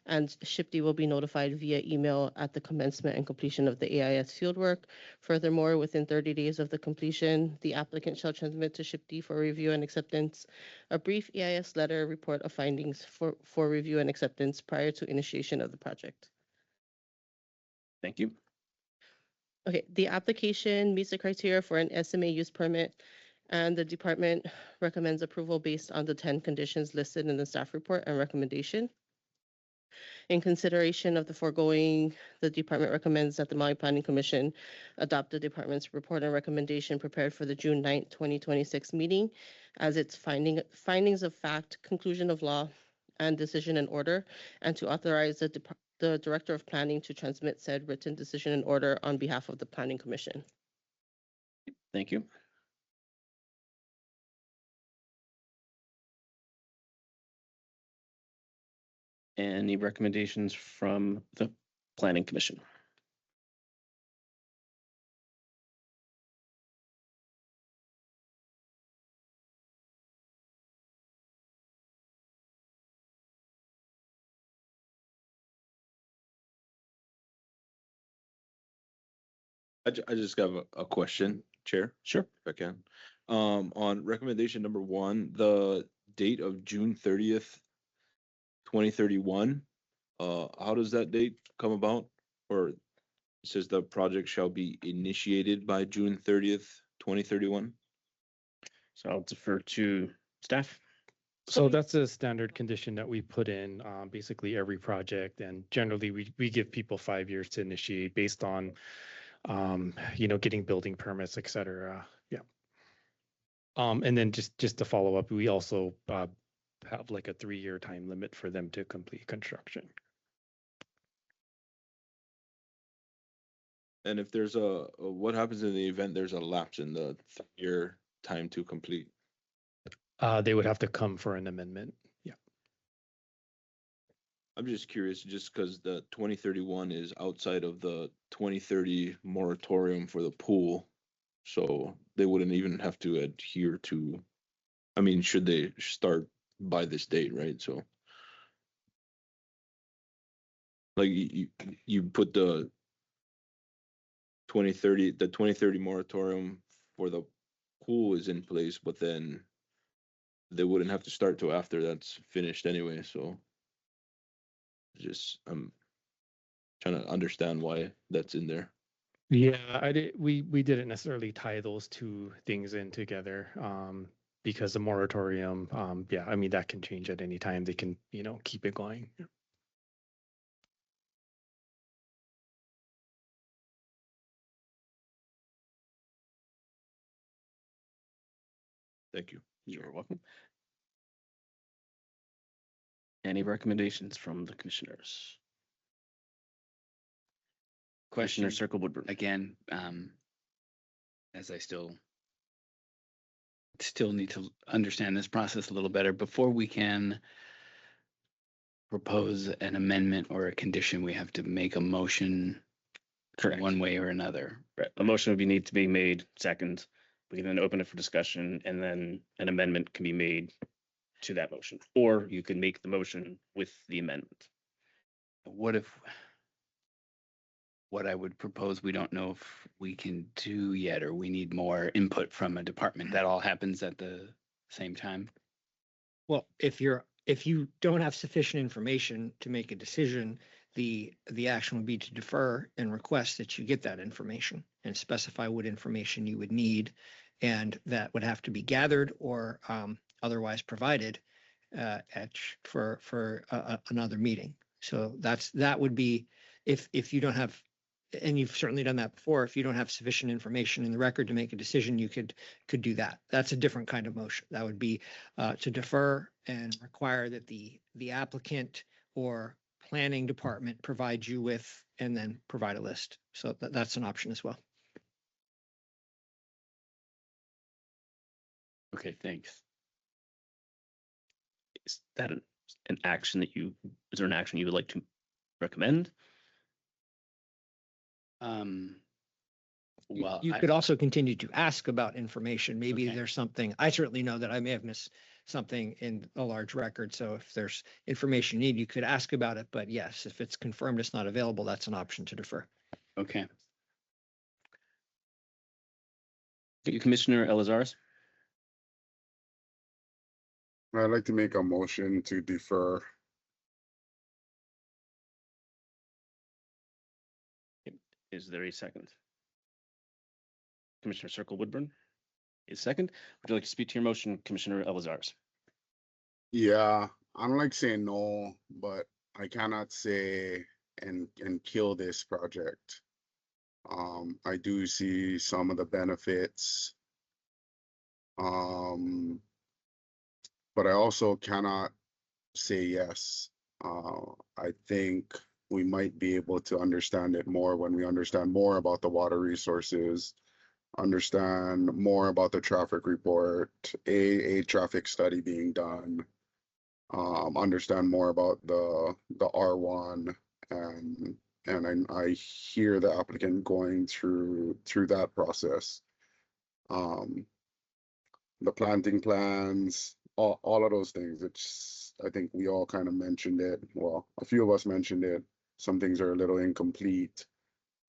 and SHPD will be notified via email at the commencement and completion of the AIS fieldwork. Furthermore, within 30 days of the completion, the applicant shall transmit to SHPD for review and acceptance a brief EIS letter report of findings for review and acceptance prior to initiation of the project. Thank you. Okay, the application meets the criteria for an SMA use permit, and the department recommends approval based on the 10 conditions listed in the staff report and recommendation. In consideration of the foregoing, the department recommends that the Maui Planning Commission adopt the department's report and recommendation prepared for the June 9th, 2026 meeting as its findings of fact, conclusion of law, and decision in order, and to authorize the Director of Planning to transmit said written decision in order on behalf of the Planning Commission. Thank you. Any recommendations from the Planning Commission? I just have a question, Chair. Sure. If I can. On recommendation number 1, the date of June 30th, 2031, how does that date come about? Or it says the project shall be initiated by June 30th, 2031? So I'll defer to staff. So that's a standard condition that we put in basically every project, and generally we give people 5 years to initiate based on getting building permits, et cetera. Yeah. And then just to follow up, we also have like a 3-year time limit for them to complete construction. And if there's what happens in the event there's a lapse in the 3-year time to complete? They would have to come for an amendment. Yeah. I'm just curious, just because the 2031 is outside of the 2030 moratorium for the pool, so they wouldn't even have to adhere to, I mean, should they start by this date, right? So like you put the 2030 moratorium for the pool is in place, but then they wouldn't have to start till after that's finished anyway. So just I'm trying to understand why that's in there. Yeah, we didn't necessarily tie those two things in together because the moratorium, yeah, I mean, that can change at any time. They can, keep it going. Thank you. You're welcome. Any recommendations from the commissioners? Commissioner Circle Woodburn. Again, as I still need to understand this process a little better before we can propose an amendment or a condition, we have to make a motion. Correct. One way or another. Right. A motion would need to be made second. We can then open it for discussion, and then an amendment can be made to that motion, or you can make the motion with the amendment. What I would propose, we don't know if we can do yet, or we need more input from a department. That all happens at the same time. Well, if you don't have sufficient information to make a decision, the action would be to defer and request that you get that information and specify what information you would need, and that would have to be gathered or otherwise provided for another meeting. So that would be if you don't have, and you've certainly done that before, if you don't have sufficient information in the record to make a decision, you could do that. That's a different kind of motion. That would be to defer and require that the applicant or planning department provide you with, and then provide a list. So that's an option as well. Okay, thanks. Is that an action that is there an action you would like to recommend? Well, you could also continue to ask about information. Maybe there's something, I certainly know that I may have something in a large record. So if there's information you need, you could ask about it. But yes, if it's confirmed it's not available, that's an option to defer. Okay. Commissioner Elizares. I'd like to make a motion to defer. Is there a second? Commissioner Circle Woodburn is second. Would you like to speak to your motion, Commissioner Elizares? Yeah, I don't like saying no, but I cannot say and kill this project. I do see some of the benefits. But I also cannot say yes. I think we might be able to understand it more when we understand more about the water resources, understand more about the traffic report, a traffic study being done, understand more about the R1, and I hear the applicant going through that process. The planting plans, all of those things. I think we all kind of mentioned it. Well, a few of us mentioned it. Some things are a little incomplete.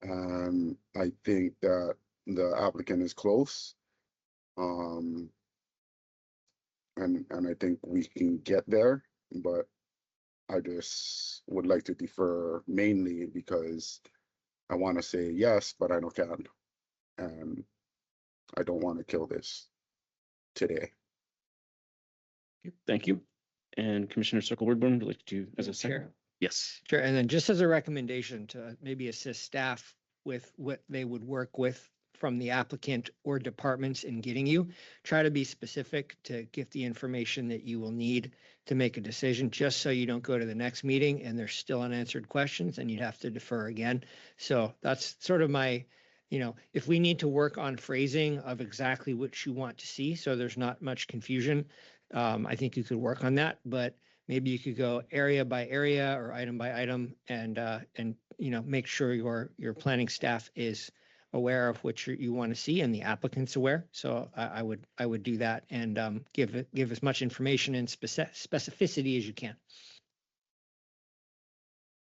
And I think that the applicant is close. And I think we can get there, but I just would like to defer mainly because I want to say yes, but I don't can. And I don't want to kill this today. Thank you. And Commissioner Circle Woodburn, would you like to, as a second? Chair. Yes. Sure. And then just as a recommendation to maybe assist staff with what they would work with from the applicant or departments in getting you, try to be specific to get the information that you will need to make a decision, just so you don't go to the next meeting and there's still unanswered questions and you'd have to defer again. So that's sort of my, if we need to work on phrasing of exactly what you want to see, so there's not much confusion, I think you could work on that, but maybe you could go area by area or item by item and make sure your planning staff is aware of what you want to see and the applicant's aware. So I would do that and give as much information and specificity as you can.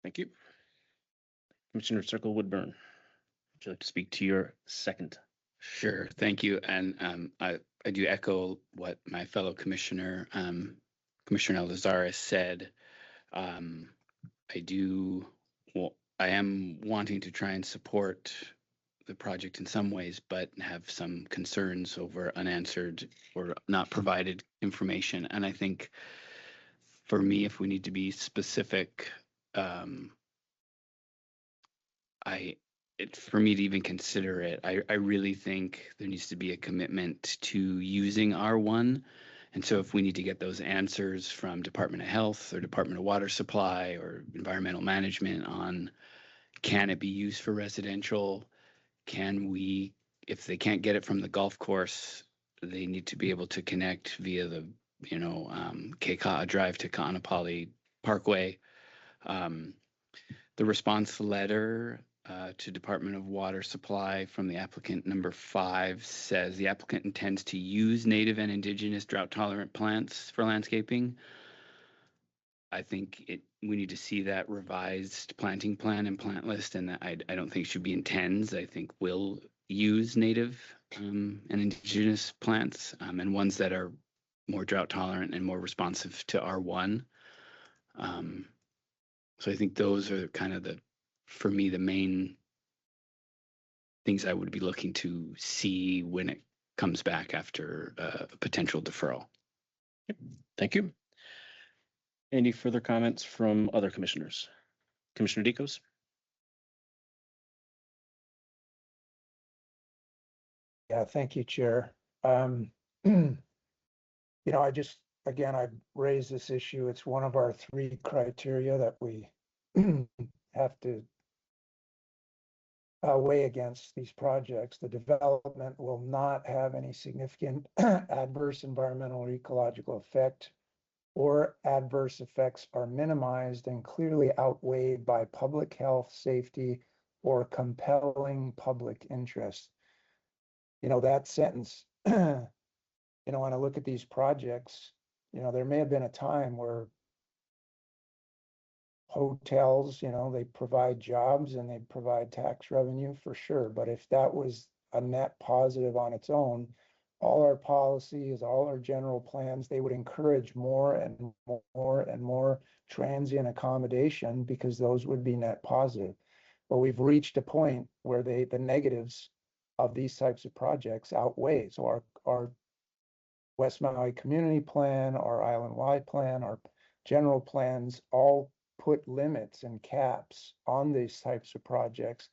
Thank you. Commissioner Circle Woodburn, would you like to speak to your second? Sure, thank you. And I do echo what my fellow commissioner, Commissioner Elizares said. I am wanting to try and support the project in some ways, but have some concerns over unanswered or not provided information. And I think for me, if we need to be specific, for me to even consider it, I really think there needs to be a commitment to using R1. And so if we need to get those answers from Department of Health or Department of Water Supply or Environmental Management on, can it be used for residential? Can we, if they can't get it from the golf course, they need to be able to connect via the, Keika'a Drive to Ka'anapali Parkway. The response letter to Department of Water Supply from the applicant number 5 says the applicant intends to use native and indigenous drought-tolerant plants for landscaping. I think we need to see that revised planting plan and plant list, and that I don't think it should be intends. I think we'll use native and indigenous plants and ones that are more drought-tolerant and more responsive to R1. So I think those are kind of for me, the main things I would be looking to see when it comes back after a potential deferral. Thank you. Any further comments from other commissioners? Commissioner Dikos? Yeah, thank you, Chair. I raised this issue. It's one of our 3 criteria that we have to weigh against these projects. The development will not have any significant adverse environmental or ecological effect, or adverse effects are minimized and clearly outweighed by public health, safety, or compelling public interest. That sentence, when I look at these projects, You know, there may have been a time where hotels, you know, they provide jobs and they provide tax revenue for sure. But if that was a net positive on its own, all our policies, all our general plans, they would encourage more and more and more transient accommodation because those would be net positive. But we've reached a point where the negatives of these types of projects outweigh. So our West Maui Community Plan, our Island-wide plan, our general plans all put limits and caps on these types of projects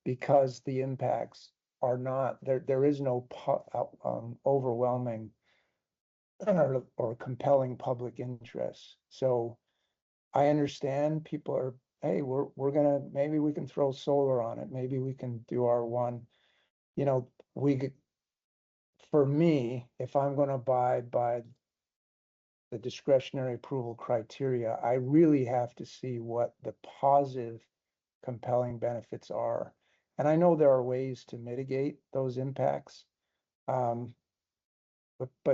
because the impacts are not there. There is no overwhelming or compelling public interest. So I understand people are, hey, we're gonna, maybe we can throw solar on it. Maybe we can do R1. You know, for me, if I'm going to abide by the discretionary approval criteria, I really have to see what the positive, compelling benefits are. And I know there are ways to mitigate those impacts. But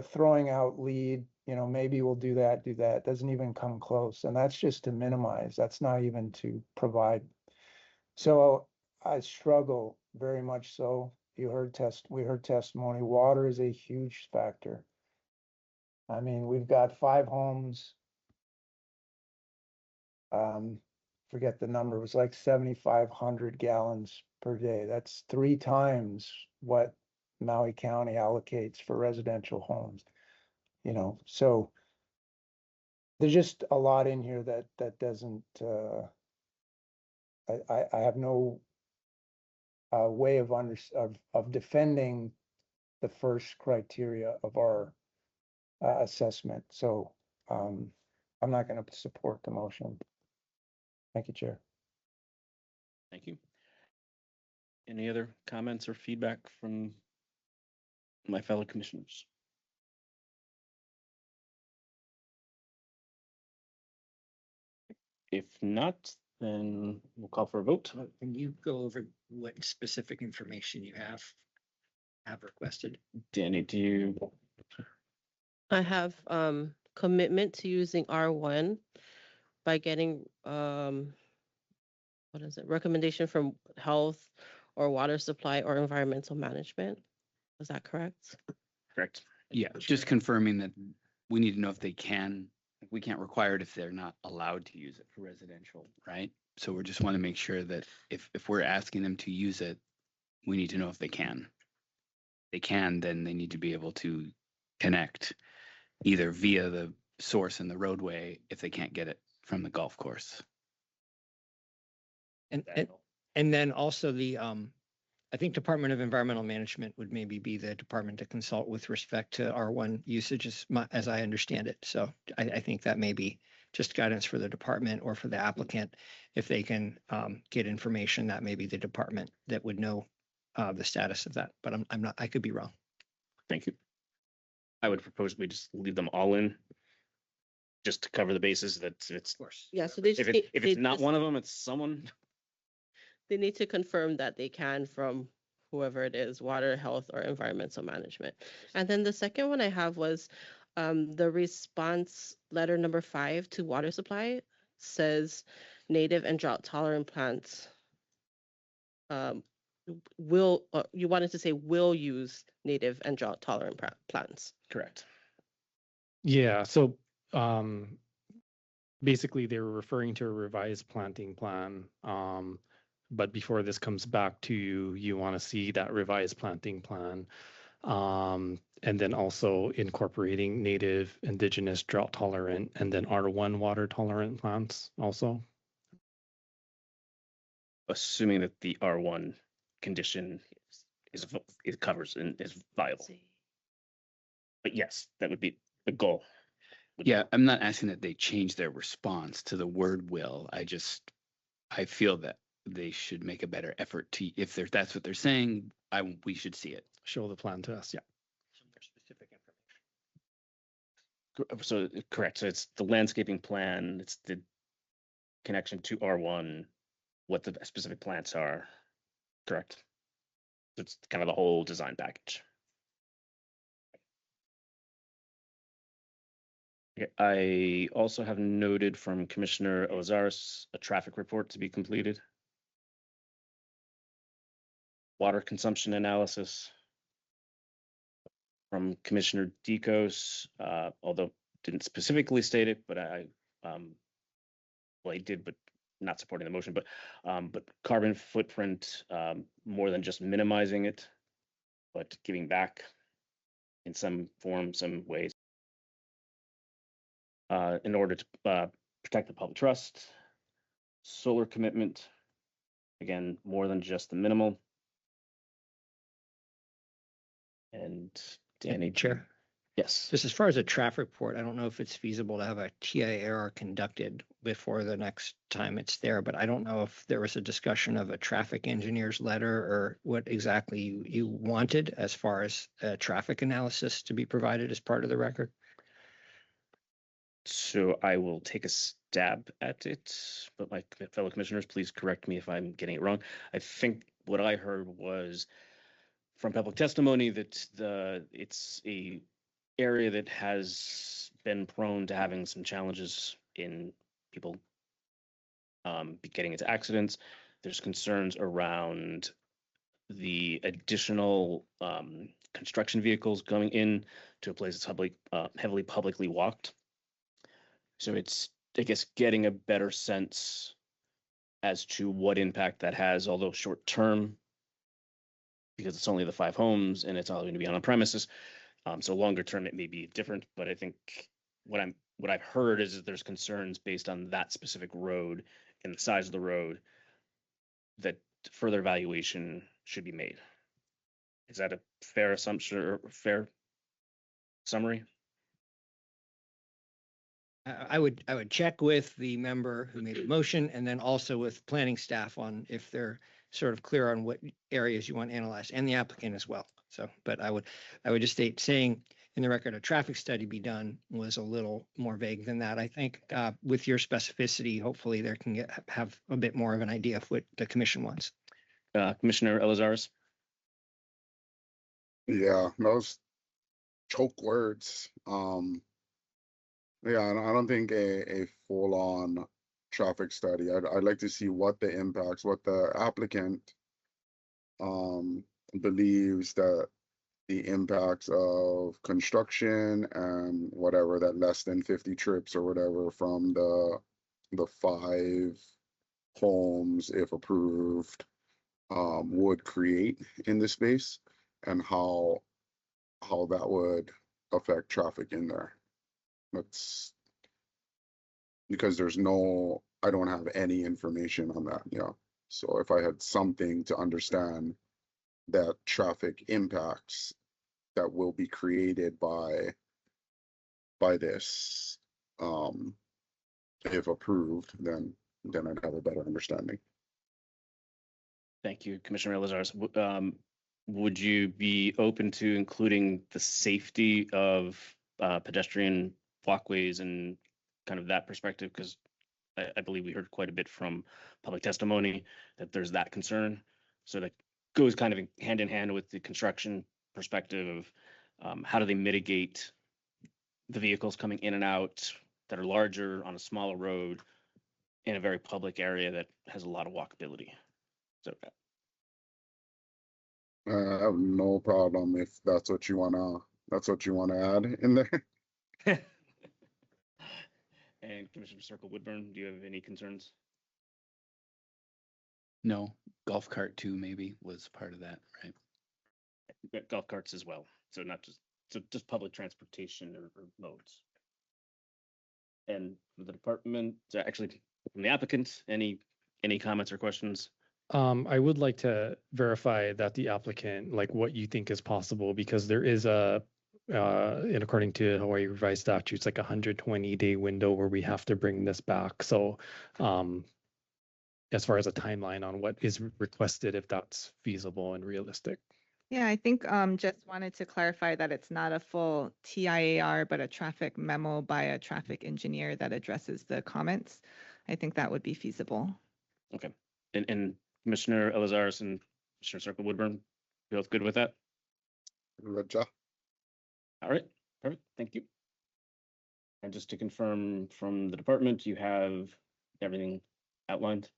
throwing out lead, you know, maybe we'll do that, doesn't even come close. And that's just to minimize, that's not even to provide. So I struggle very much so. We heard testimony. Water is a huge factor. I mean, we've got 5 homes. Forget the number. It was like 7,500 gallons per day. That's 3 times what Maui County allocates for residential homes. You know, so there's just a lot in here that doesn't. I have no way of defending the first criteria of our assessment. So I'm not going to support the motion. Thank you, Chair. Thank you. Any other comments or feedback from my fellow commissioners? If not, then we'll call for a vote. Can you go over what specific information you have requested? Danny, do you? I have commitment to using R1 by getting what is it? Recommendation from health or water supply or environmental management. Is that correct? Correct. Yeah, just confirming that we need to know if they can. We can't require it if they're not allowed to use it for residential, right? So we just want to make sure that if we're asking them to use it, we need to know if they can. If they can, then they need to be able to connect either via the source in the roadway if they can't get it from the golf course. And then also the I think Department of Environmental Management would maybe be the department to consult with respect to R1 usage as I understand it. So I think that may be just guidance for the department or for the applicant. If they can get information, that may be the department that would know the status of that, but I'm not, I could be wrong. Thank you. I would propose we just leave them all in, just to cover the bases that it's. Of course. Yeah, so they If it's not one of them, it's someone. They need to confirm that they can from whoever it is, water, health, or environmental management. And then the second one I have was the response letter number 5 to water supply says native and drought tolerant plants you wanted to say will use native and drought tolerant plants. Correct. Yeah, so basically they were referring to a revised planting plan. But before this comes back to you, you want to see that revised planting plan. And then also incorporating native, indigenous, drought tolerant, and then R1 water tolerant plants also. Assuming that the R1 condition it covers and is viable. But yes, that would be the goal. Yeah, I'm not asking that they change their response to the word will. I feel that they should make a better effort to, if that's what they're saying, we should see it. Show the plan to us, yeah. Some more specific information. So correct. So it's the landscaping plan, it's the connection to R1, what the specific plants are. Correct. It's kind of the whole design package. Okay, I also have noted from Commissioner Elizaris a traffic report to be completed. Water consumption analysis from Commissioner Decos, although didn't specifically state it, but well, he did, but not supporting the motion, but carbon footprint, more than just minimizing it, but giving back in some form, some ways, in order to protect the public trust. Solar commitment, again, more than just the minimal. And Danny. Chair? Yes. Just as far as a traffic report, I don't know if it's feasible to have a TIR conducted before the next time it's there, but I don't know if there was a discussion of a traffic engineer's letter or what exactly you wanted as far as traffic analysis to be provided as part of the record. So I will take a stab at it, but my fellow commissioners, please correct me if I'm getting it wrong. I think what I heard was from public testimony that it's a area that has been prone to having some challenges in people getting into accidents. There's concerns around the additional construction vehicles going in to a place that's heavily publicly walked. So it's, I guess, getting a better sense as to what impact that has, although short term, because it's only the 5 homes and it's all going to be on the premises. So longer term, it may be different, but I think what I've heard is that there's concerns based on that specific road and the size of the road that further evaluation should be made. Is that a fair assumption or fair summary? I would check with the member who made the motion and then also with planning staff on if they're sort of clear on what areas you want analyzed and the applicant as well. So, but I would just state saying in the record a traffic study be done was a little more vague than that. I think with your specificity, hopefully there can have a bit more of an idea of what the commission wants. Commissioner Elizaris. Yeah, those choke words. Yeah, and I don't think a full-on traffic study. I'd like to see what the impacts, what the applicant believes that the impacts of construction and whatever, that less than 50 trips or whatever from the 5 homes, if approved, would create in the space, and how that would affect traffic in there. That's because I don't have any information on that. Yeah. So if I had something to understand that traffic impacts that will be created by this, if approved, then I'd have a better understanding. Thank you, Commissioner Elizaris. Would you be open to including the safety of pedestrian walkways and kind of that perspective? Because I believe we heard quite a bit from public testimony that there's that concern. So that goes kind of hand in hand with the construction perspective of how do they mitigate the vehicles coming in and out that are larger on a smaller road in a very public area that has a lot of walkability. So I have no problem if that's what you wanna add in there. And Commissioner Circle Woodburn, do you have any concerns? No, golf cart too maybe was part of that, right? Golf carts as well. So not just public transportation or modes. And for the department, actually from the applicant, any comments or questions? I would like to verify that the applicant, like what you think is possible, because there is and according to Hawaii revised statutes, like 120-day window where we have to bring this back. So as far as a timeline on what is requested, if that's feasible and realistic. Yeah, I think just wanted to clarify that it's not a full TIAR, but a traffic memo by a traffic engineer that addresses the comments. I think that would be feasible. Okay. And Commissioner Elizaris and Commissioner Circle Woodburn, both good with that? Roger. All right, perfect. Thank you. And just to confirm from the department, you have everything outlined?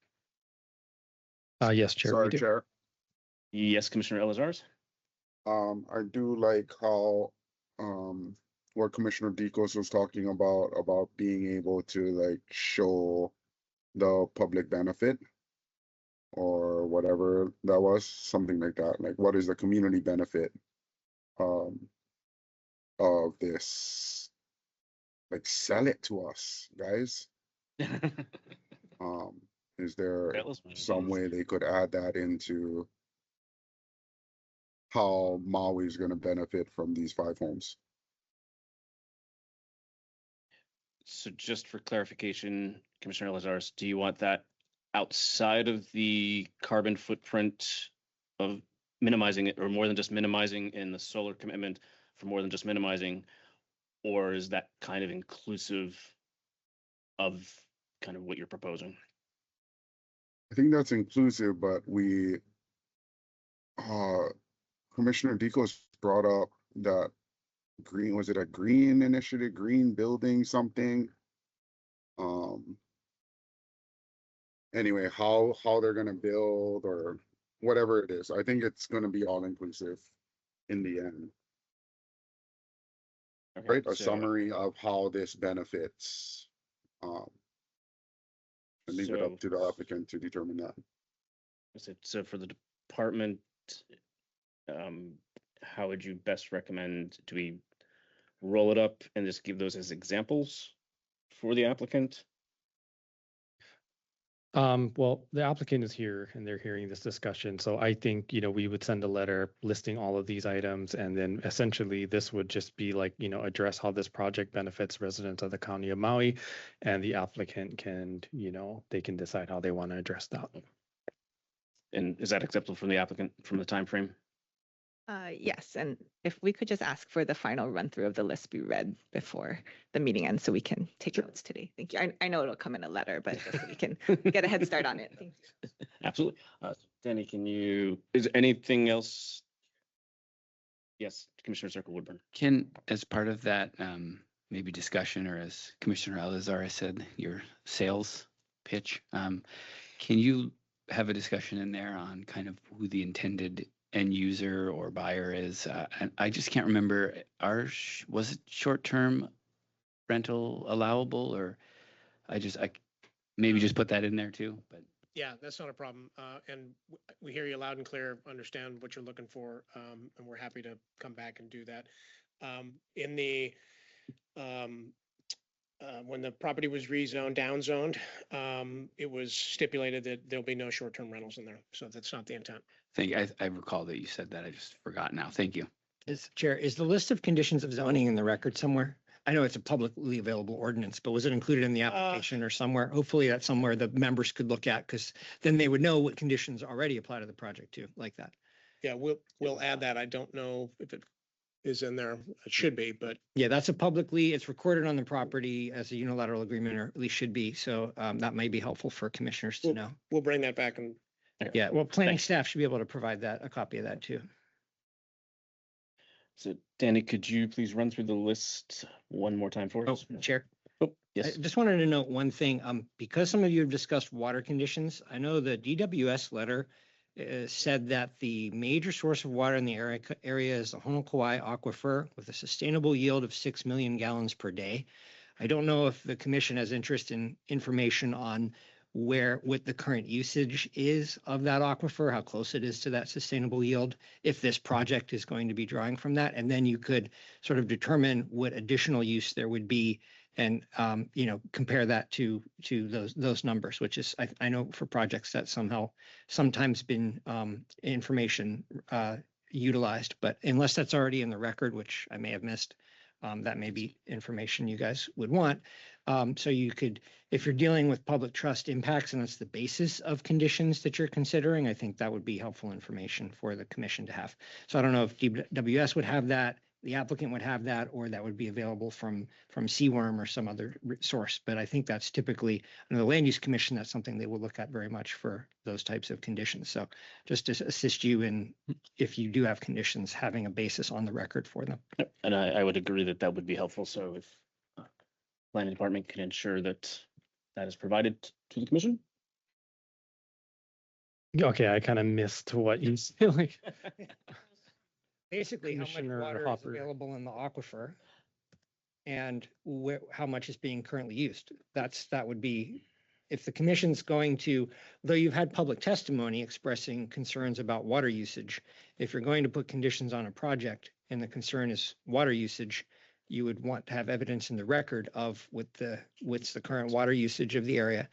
Yes, Chair. we Sorry, do. Chair. Yes, Commissioner Elazars? I do like how, what Commissioner Deacos was talking about being able to like show the public benefit or whatever that was, something like that. Like, what is the community benefit, um, of this? Like, sell it to us, guys. Is there That was one of some these. way they could add that into how Maui is going to benefit from these 5 homes? So just for clarification, Commissioner Elazars, do you want that outside of the carbon footprint of minimizing it, or more than just minimizing in the solar commitment for more than just minimizing? Or is that kind of inclusive of kind of what you're proposing? I think that's inclusive, but Commissioner Deacos brought up that green, was it a green initiative, green building something? Anyway, how they're gonna build or whatever it is. I think it's gonna be all inclusive in the end. Okay, Right? A so- summary of how this benefits. And leave it up to the applicant to determine that. So for the department, how would you best recommend? Do we roll it up and just give those as examples for the applicant? Well, the applicant is here and they're hearing this discussion. So I think, we would send a letter listing all of these items. And then essentially this would just be like, address how this project benefits residents of the county of Maui. And the applicant can, they can decide how they want to address that. And is that acceptable from the applicant from the time frame? Yes, and if we could just ask for the final run through of the list be read before the meeting ends so we can take notes today. Thank you. I know it'll come in a letter, but just so we can get a head start on it. Thank you. Absolutely. Danny, is there anything else? Yes, Commissioner Circle Woodburn. Can, as part of that, maybe discussion, or as Commissioner Elazar said, your sales pitch, can you have a discussion in there on kind of who the intended end user or buyer is? And I just can't remember, was it short-term rental allowable, or I maybe just put that in there too, but. Yeah, that's not a problem. And we hear you loud and clear, understand what you're looking for, and we're happy to come back and do that. When the property was rezoned, downzoned, it was stipulated that there'll be no short-term rentals in there. So that's not the intent. I recall that you said that. I just forgot now. Thank you. Chair, is the list of conditions of zoning in the record somewhere? I know it's a publicly available ordinance, but was it included in the application or somewhere? Hopefully that's somewhere the members could look at, because then they would know what conditions already apply to the project too, like that. Yeah, we'll add that. I don't know if it is in there. It should be, but. Yeah, that's it's recorded on the property as a unilateral agreement, or at least should be. So that may be helpful for commissioners to know. We'll bring that back and. Yeah, well, planning staff should be able to provide a copy of that too. So Danny, could you please run through the list one more time for us? Chair. Oh, yes. I just wanted to note one thing. Because some of you have discussed water conditions, I know the DWS letter said that the major source of water in the area is the Honokawai Aquifer with a sustainable yield of 6 million gallons per day. I don't know if the commission has interest in information on what the current usage is of that aquifer, how close it is to that sustainable yield, if this project is going to be drawing from that. And then you could sort of determine what additional use there would be and, compare that to those numbers, which is, I know for projects that sometimes been information utilized, but unless that's already in the record, which I may have missed, that may be information you guys would want. So you could, if you're dealing with public trust impacts and it's the basis of conditions that you're considering, I think that would be helpful information for the commission to have. So I don't know if DWS would have that, the applicant would have that, or that would be available from CWRM or some other source. But I think that's typically, under the Land Use Commission, that's something they will look at very much for those types of conditions. So just to assist you in, if you do have conditions, having a basis on the record for them. And I would agree that would be helpful. So if planning department can ensure that that is provided to the commission. Okay, I kind of missed what you said. Like, Basically, how much Commissioner water is Hopper. available in the aquifer and how much is being currently used. That would be, if the commission's going to, though you've had public testimony expressing concerns about water usage, if you're going to put conditions on a project and the concern is water usage, you would want to have evidence in the record of what's the current water usage of the area,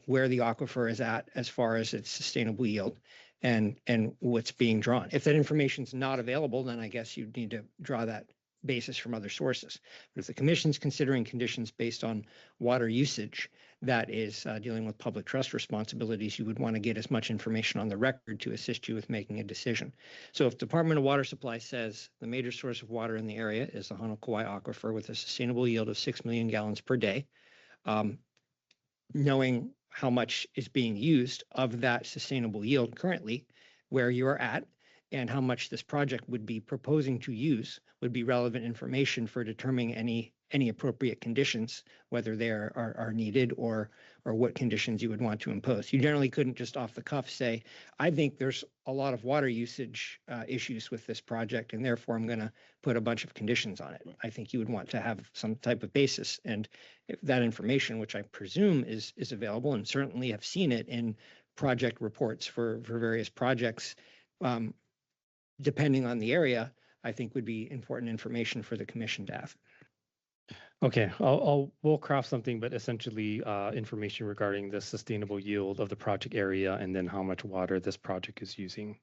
where the aquifer is at as far as its sustainable yield, and what's being drawn. If that information is not available, then I guess you'd need to draw that basis from other sources. But if the commission's considering conditions based on water usage, that is dealing with public trust responsibilities, you would want to get as much information on the record to assist you with making a decision. So if Department of Water Supply says the major source of water in the area is the Honokawai Aquifer with a sustainable yield of 6 million gallons per day, knowing how much is being used of that sustainable yield currently, where you're at, and how much this project would be proposing to use would be relevant information for determining any appropriate conditions, whether they are needed or what conditions you would want to impose. You generally couldn't just off the cuff say, I think there's a lot of water usage issues with this project, and therefore I'm going to put a bunch of conditions on it. I think you would want to have some type of basis. And if that information, which I presume is available, and certainly have seen it in project reports for various projects, depending on the area, I think would be important information for the commission to have. Okay, we'll craft something, but essentially information regarding the sustainable yield of the project area and then how much water this project is using.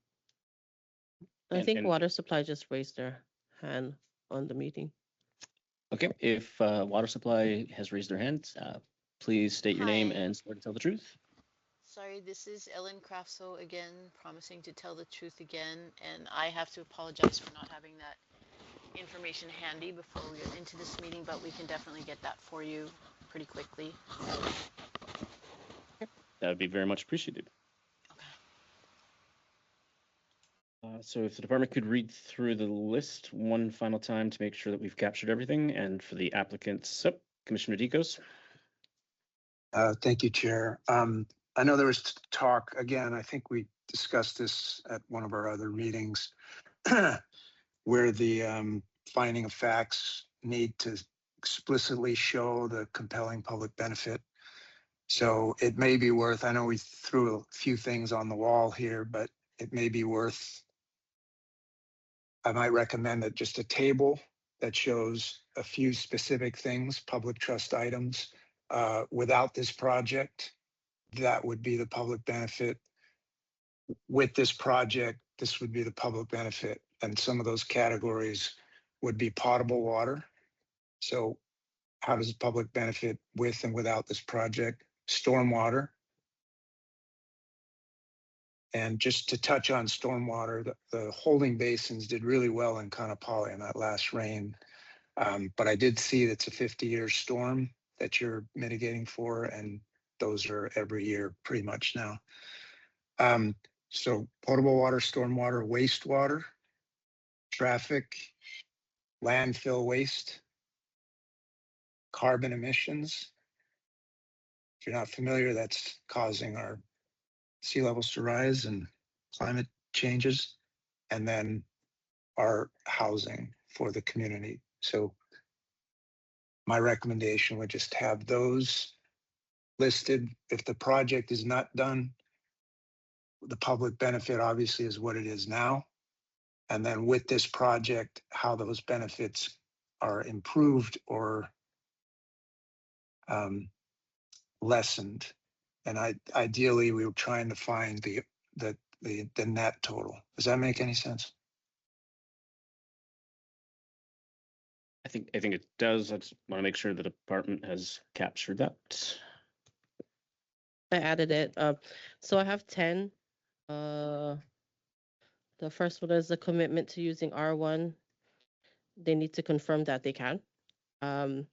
I think water supply just raised their hand on the meeting. Okay, if water supply has raised their hand, please state your name Hi. and swear to tell the truth. Sorry, this is Ellen Crafso again, promising to tell the truth again, and I have to apologize for not having that information handy before we get into this meeting, but we can definitely get that for you pretty quickly. That would be very much appreciated. So if the department could read through the list one final time to make sure that we've captured everything, and for the applicants, Commissioner Dikos. Thank you, Chair. I know there was talk, again, I think we discussed this at one of our other meetings, where the finding of facts need to explicitly show the compelling public benefit. So it may be worth, I know we threw a few things on the wall here, but it may be worth, I might recommend that just a table that shows a few specific things, public trust items, without this project, that would be the public benefit. With this project, this would be the public benefit. And some of those categories would be potable water. So how does the public benefit with and without this project? Stormwater. And just to touch on stormwater, the holding basins did really well in Kanapali in that last rain. But I did see that's a 50-year storm that you're mitigating for, and those are every year pretty much now. So potable water, stormwater, wastewater, traffic, landfill waste, carbon emissions. If you're not familiar, that's causing our sea levels to rise and climate changes, and then our housing for the community. So my recommendation would just have those listed. If the project is not done, the public benefit obviously is what it is now. And then with this project, how those benefits are improved or lessened. And ideally, we were trying to find the net total. Does that make any sense? I think it does. I just want to make sure the department has captured that. I added it. So I have 10. The first one is the commitment to using R1. They need to confirm that they can. The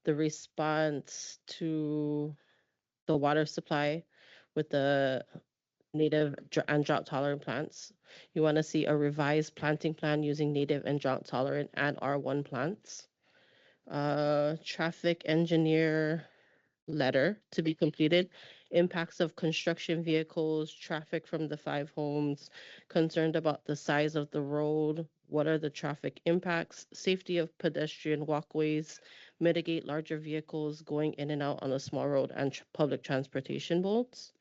response to the water supply with the native and drought tolerant plants. You want to see a revised planting plan using native and drought tolerant and R1 plants. Traffic engineer letter to be completed. Impacts of construction vehicles, traffic from the 5 homes, concerned about the size of the road, what are the traffic impacts, safety of pedestrian walkways, mitigate larger vehicles going in and out on a small road, and public transportation modes.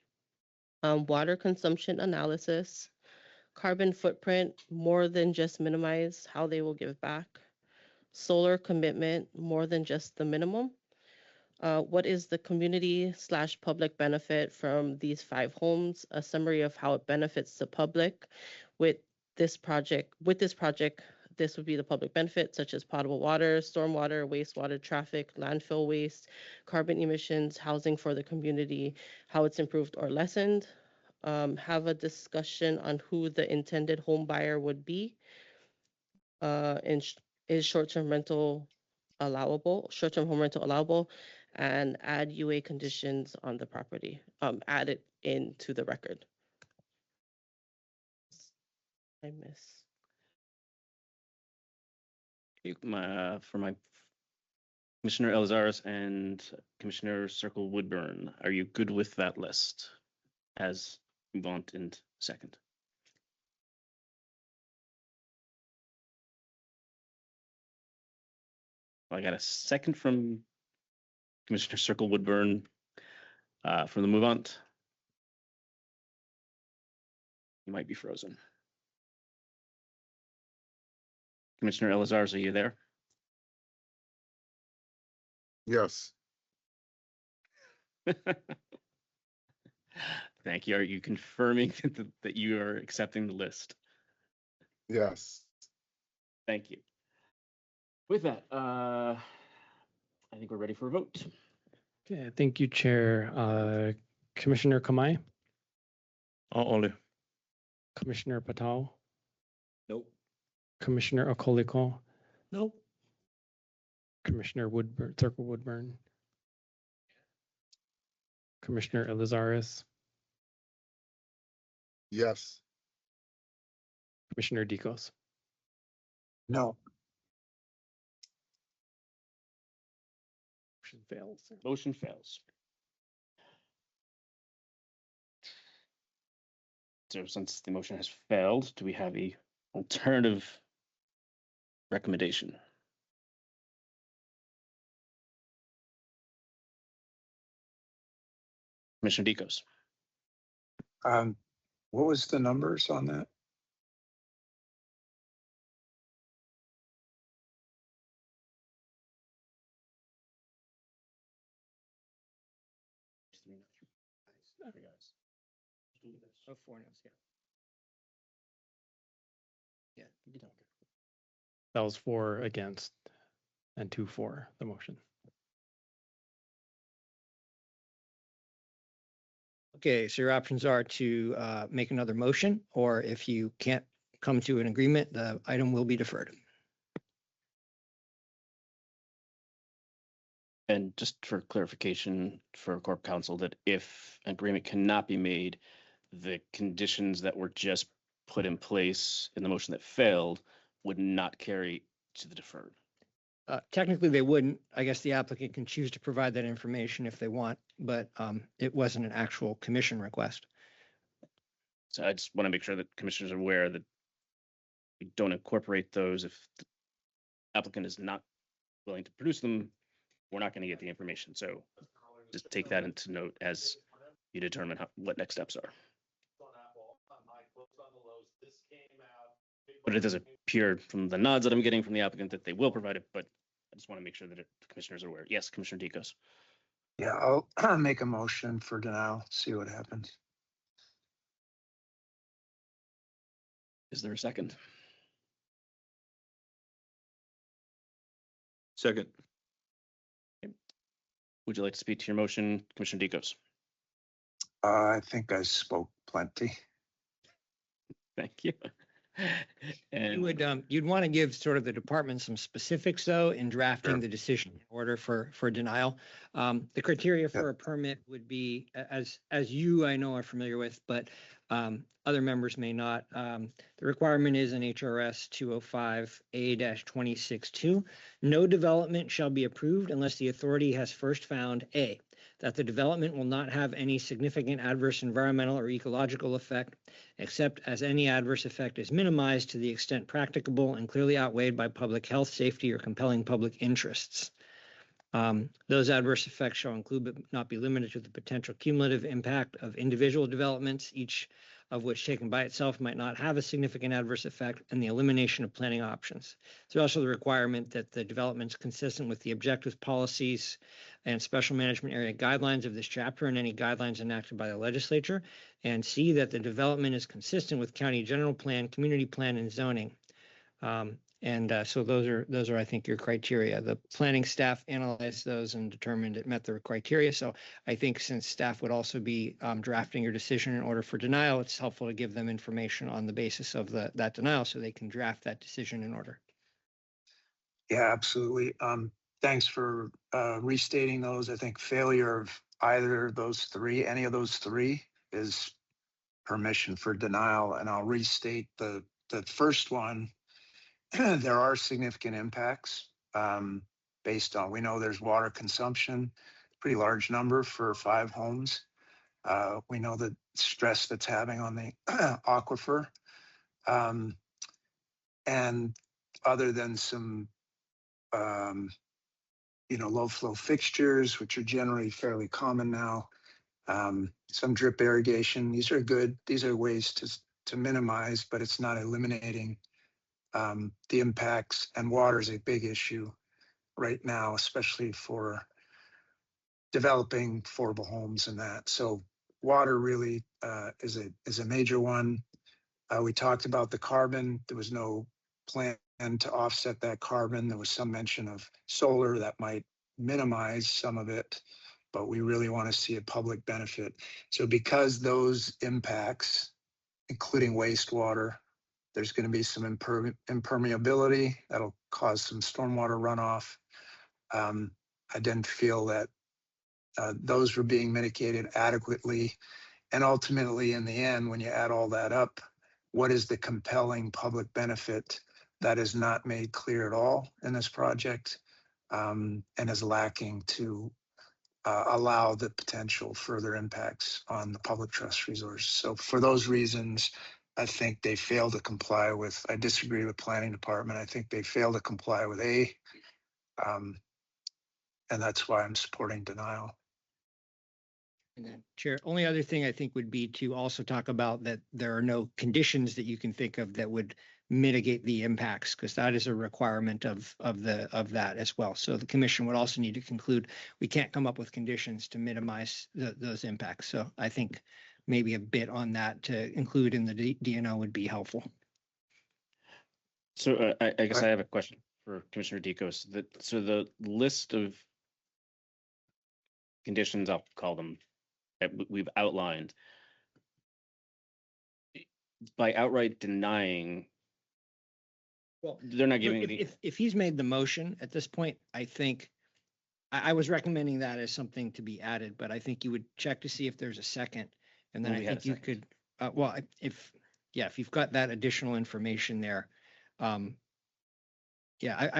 Water consumption analysis, carbon footprint, more than just minimize how they will give back. Solar commitment, more than just the minimum. What is the community/public benefit from these 5 homes? A summary of how it benefits the public. With this project, this would be the public benefit, such as potable water, stormwater, wastewater, traffic, landfill waste, carbon emissions, housing for the community, how it's improved or lessened. Have a discussion on who the intended home buyer would be. Is short-term rental allowable, short-term home rental allowable, and add UA conditions on the property. Add it into the record. I miss. For my Commissioner Elizaris and Commissioner Circle Woodburn, are you good with that list as move on in second? I got a second from Commissioner Circle Woodburn from the Movant. You might be frozen. Commissioner Elizaris, are you there? Yes. Thank you. Are you confirming that you are accepting the list? Yes. Thank you. With that, I think we're ready for a vote. Okay, thank you, Chair. Commissioner Kamai, Only. Commissioner Patel, Nope. Commissioner Okoliko, Nope. Commissioner Woodburn, Circle Woodburn, Commissioner Elizaris, Yes. Commissioner Dikos. No. Motion fails. Motion fails. So since the motion has failed, do we have a alternative recommendation? Commissioner Dikos. What was the numbers on that? Oh, 4 no's, yeah. Yeah, you did. That was 4 against and 2 for the motion. Okay, so your options are to make another motion, or if you can't come to an agreement, the item will be deferred. And just for clarification for Corp Counsel, that if an agreement cannot be made, the conditions that were just put in place in the motion that failed would not carry to the deferred. Technically, they wouldn't. I guess the applicant can choose to provide that information if they want, but it wasn't an actual commission request. So I just want to make sure that commissioners are aware that we don't incorporate those. If the applicant is not willing to produce them, we're not going to get the information. So just take that into note as you determine what next steps are. But it does appear from the nods that I'm getting from the applicant that they will provide it, but I just want to make sure that the commissioners are aware. Yes, Commissioner Dikos. Yeah, I'll make a motion for denial, see what happens. Is there a second? Second. Would you like to speak to your motion, Commissioner Dikos? I think I spoke plenty. Thank you. You And would, you'd want to give sort of the department some specifics though in drafting the decision in order for denial. The criteria for a permit would be, as you, I know, are familiar with, but other members may not. The requirement is in HRS 205A-262. No development shall be approved unless the authority has first found A, that the development will not have any significant adverse environmental or ecological effect, except as any adverse effect is minimized to the extent practicable and clearly outweighed by public health, safety, or compelling public interests. Those adverse effects shall include but not be limited to the potential cumulative impact of individual developments, each of which taken by itself might not have a significant adverse effect, and the elimination of planning options. There's also the requirement that the development is consistent with the objectives, policies, and special management area guidelines of this chapter and any guidelines enacted by the legislature, and C, that the development is consistent with county general plan, community plan, and zoning. So those are, I think, your criteria. The planning staff analyzed those and determined it met the criteria. So I think since staff would also be drafting your decision in order for denial, it's helpful to give them information on the basis of that denial so they can draft that decision in order. Yeah, absolutely. Thanks for restating those. I think failure of either of those three, any of those three, is permission for denial. And I'll restate the first one. There are significant impacts based on, we know there's water consumption, pretty large number for 5 homes. We know the stress that's having on the aquifer. And other than some, low flow fixtures, which are generally fairly common now, some drip irrigation, these are good. These are ways to minimize, but it's not eliminating the impacts, and water is a big issue right now, especially for developing affordable homes and that. So water really is a major one. We talked about the carbon. There was no plan to offset that carbon. There was some mention of solar that might minimize some of it, but we really want to see a public benefit. So because those impacts, including wastewater, there's going to be some impermeability that'll cause some stormwater runoff. I didn't feel that those were being mitigated adequately. And ultimately, in the end, when you add all that up, what is the compelling public benefit that is not made clear at all in this project and is lacking to allow the potential further impacts on the public trust resource? So for those reasons, I think they fail to comply with, I disagree with planning department. I think they fail to comply with A. And that's why I'm supporting denial. And then, Chair, only other thing I think would be to also talk about that there are no conditions that you can think of that would mitigate the impacts, because that is a requirement of that as well. So the commission would also need to conclude we can't come up with conditions to minimize those impacts. So I think maybe a bit on that to include in the DNO would be helpful. So I guess I have a question for Commissioner Dicos. So the list of conditions, I'll call them, that we've outlined, by outright denying, well, they're not giving any. If he's made the motion at this point, I think I was recommending that as something to be added, but I think you would check to see if there's a second, and then I think you could. Well, if you've got that additional information there, I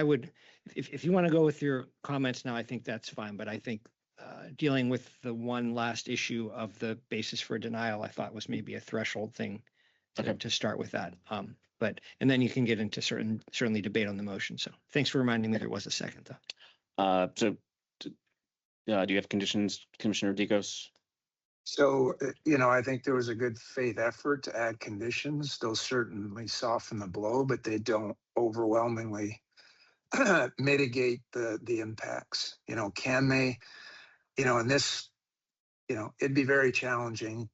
would. If you want to go with your comments now, I think that's fine. But I think dealing with the one last issue of the basis for denial, I thought was maybe a threshold thing to start with that. And then you can get into certainly debate on the motion. So thanks for reminding me there was a second though. Do you have conditions, Commissioner Dicos? So, I think there was a good faith effort to add conditions. Those certainly soften the blow, but they don't overwhelmingly mitigate the impacts. Can they, in this, it'd be very challenging.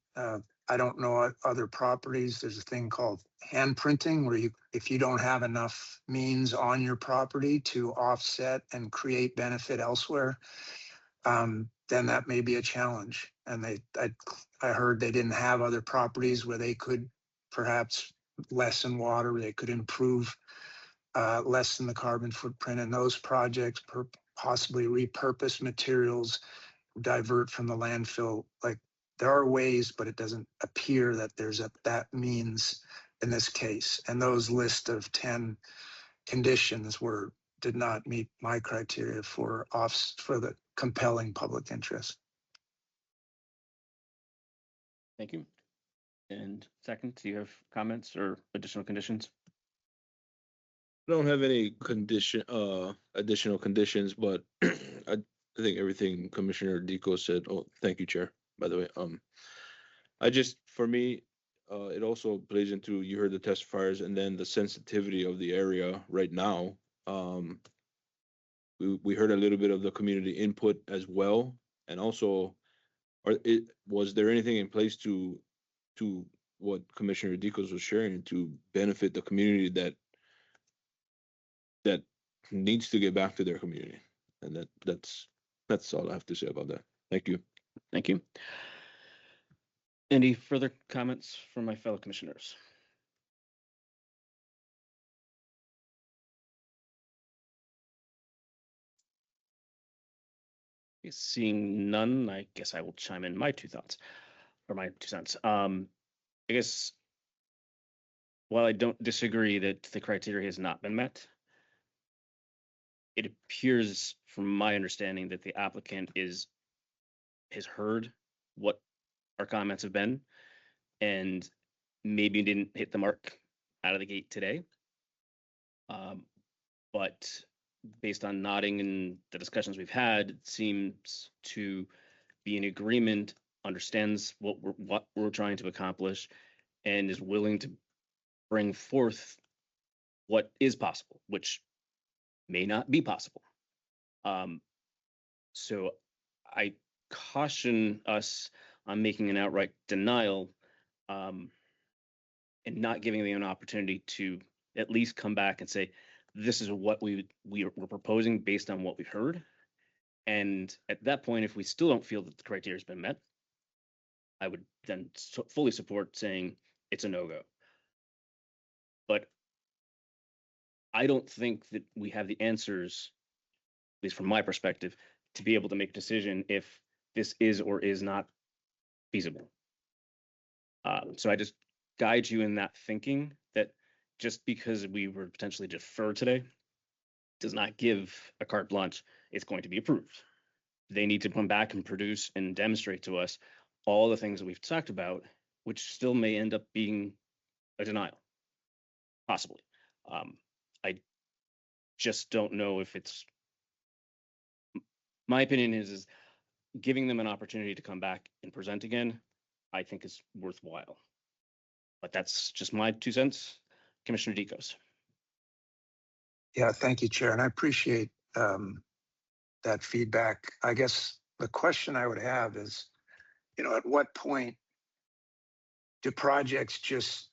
I don't know other properties. There's a thing called hand printing where if you don't have enough means on your property to offset and create benefit elsewhere, then that may be a challenge. And I heard they didn't have other properties where they could perhaps lessen water, they could improve, lessen the carbon footprint in those projects, possibly repurpose materials, divert from the landfill. Like there are ways, but it doesn't appear that there's that means in this case. And those list of 10 conditions did not meet my criteria for the compelling public interest. Thank you. And second, do you have comments or additional conditions? I don't have any additional conditions, but I think everything Commissioner Deco said. Oh, thank you, Chair, by the way. For me, it also plays into, you heard the testifiers and then the sensitivity of the area right now. We heard a little bit of the community input as well. And also, was there anything in place to what Commissioner Deco was sharing to benefit the community that needs to get back to their community? And that's all I have to say about that. Thank you. Thank you. Any further comments from my fellow commissioners? Seeing none, I guess I will chime in my 2 thoughts or my 2 cents. I guess while I don't disagree that the criteria has not been met, it appears from my understanding that the applicant has heard what our comments have been and maybe didn't hit the mark out of the gate today. But based on nodding and the discussions we've had, it seems to be in agreement, understands what we're trying to accomplish, and is willing to bring forth what is possible, which may not be possible. So I caution us on making an outright denial and not giving them an opportunity to at least come back and say, this is what we're proposing based on what we've heard. And at that point, if we still don't feel that the criteria has been met, I would then fully support saying it's a no-go. But I don't think that we have the answers, at least from my perspective, to be able to make a decision if this is or is not feasible. So I just guide you in that thinking that just because we were potentially deferred today does not give a carte blanche it's going to be approved. They need to come back and produce and demonstrate to us all the things that we've talked about, which still may end up being a denial, possibly. I just don't know if it's, my opinion is giving them an opportunity to come back and present again, I think is worthwhile. But that's just my 2 cents. Commissioner Deco's. Yeah, thank you, Chair. And I appreciate that feedback. I guess the question I would have is, at what point do projects just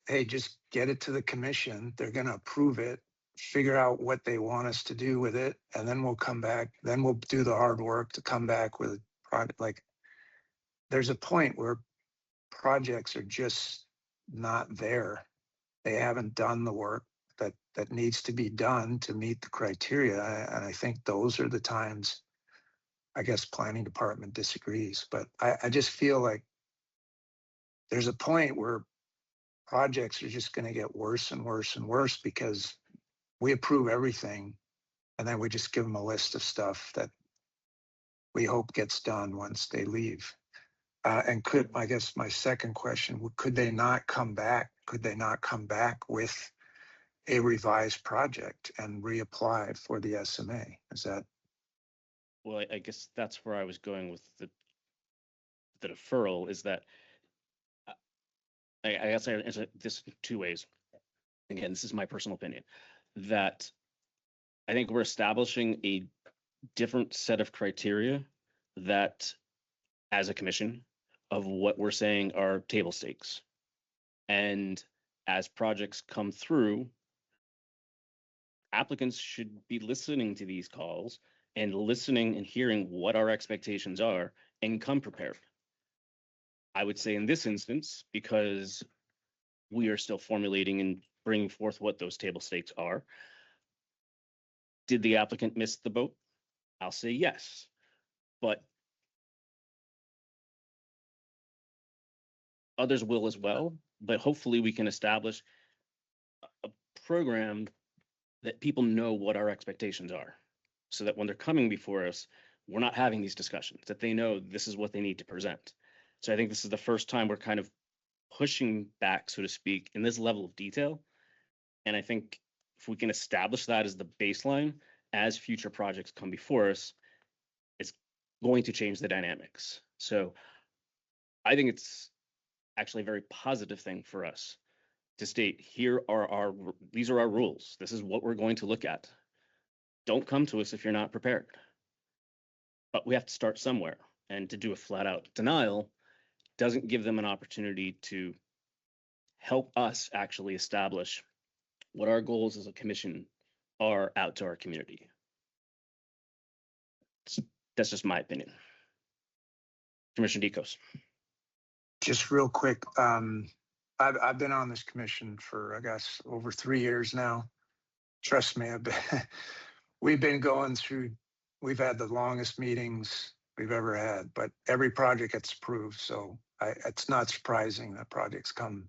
get it to the commission? They're going to approve it, figure out what they want us to do with it, and then we'll come back. Then we'll do the hard work to come back with a product. Like, there's a point where projects are just not there. They haven't done the work that needs to be done to meet the criteria. And I think those are the times, I guess, planning department disagrees. But I just feel like there's a point where projects are just going to get worse and worse and worse because we approve everything and then we just give them a list of stuff that we hope gets done once they leave. And I guess my second question, could they not come back? Could they not come back with a revised project and reapply for the SMA? Is that? Well, I guess that's where I was going with the deferral, is that I guess I answer this 2 ways. Again, this is my personal opinion, that I think we're establishing a different set of criteria that, as a commission, of what we're saying are table stakes. And as projects come through, applicants should be listening to these calls and listening and hearing what our expectations are and come prepared. I would say in this instance, because we are still formulating and bringing forth what those table stakes are. Did the applicant miss the boat? I'll say yes, but others will as well. But hopefully we can establish a program that people know what our expectations are, so that when they're coming before us, we're not having these discussions, that they know this is what they need to present. So I think this is the first time we're kind of pushing back, so to speak, in this level of detail. And I think if we can establish that as the baseline as future projects come before us, it's going to change the dynamics. So I think it's actually a very positive thing for us to state, these are our rules. This is what we're going to look at. Don't come to us if you're not prepared. But we have to start somewhere. And to do a flat out denial doesn't give them an opportunity to help us actually establish what our goals as a commission are out to our community. That's just my opinion. Commissioner Dikos. Just real quick, I've been on this commission for, I guess, over 3 years now. Trust me, we've been going through, we've had the longest meetings we've ever had, but every project gets approved. So it's not surprising that projects come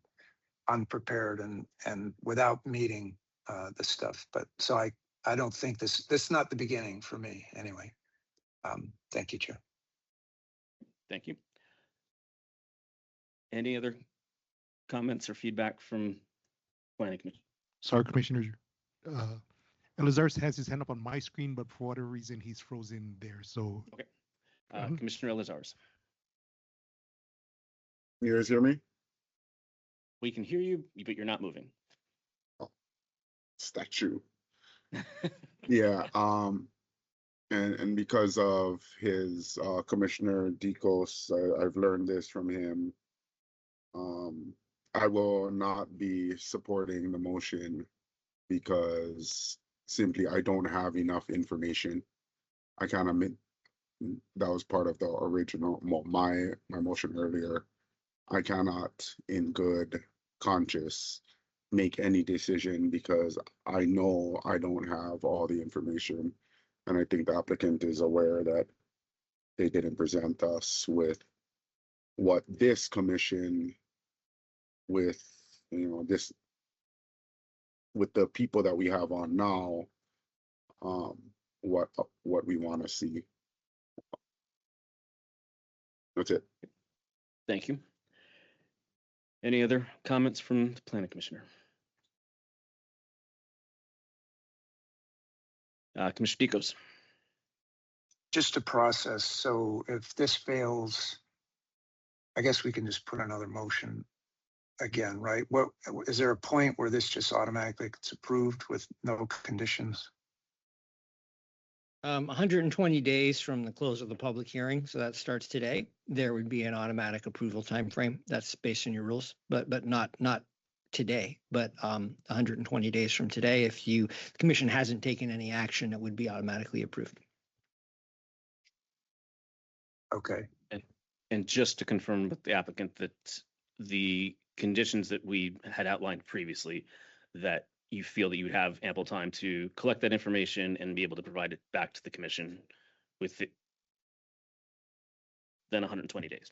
unprepared and without meeting the stuff. But so I don't think this is not the beginning for me anyway. Thank you, Chair. Thank you. Any other comments or feedback from Planning Commission? Sorry, Commissioners. Elazar has his hand up on my screen, but for whatever reason, he's frozen there. So, okay. Commissioner Elazar's. You guys hear me? We can hear you, but you're not moving. Oh, statue. Yeah. And because of his Commissioner Dikos, I've learned this from him. I will not be supporting the motion because simply I don't have enough information. I kind of that was part of the original my motion earlier. I cannot, in good conscience, make any decision because I know I don't have all the information, and I think the applicant is aware that they didn't present us with what this commission, with this, with the people that we have on now, what we want to see. That's it. Thank you. Any other comments from the Planning Commissioner? Commissioner Dikos. Just a process. So if this fails, I guess we can just put another motion again, right? What is there a point where this just automatically gets approved with no conditions? 120 days from the close of the public hearing, so that starts today. There would be an automatic approval timeframe. That's based on your rules, but not today. But 120 days from today, if the commission hasn't taken any action, it would be automatically approved. Okay. And just to confirm with the applicant that the conditions that we had outlined previously, that you feel that you would have ample time to collect that information and be able to provide it back to the commission within 120 days.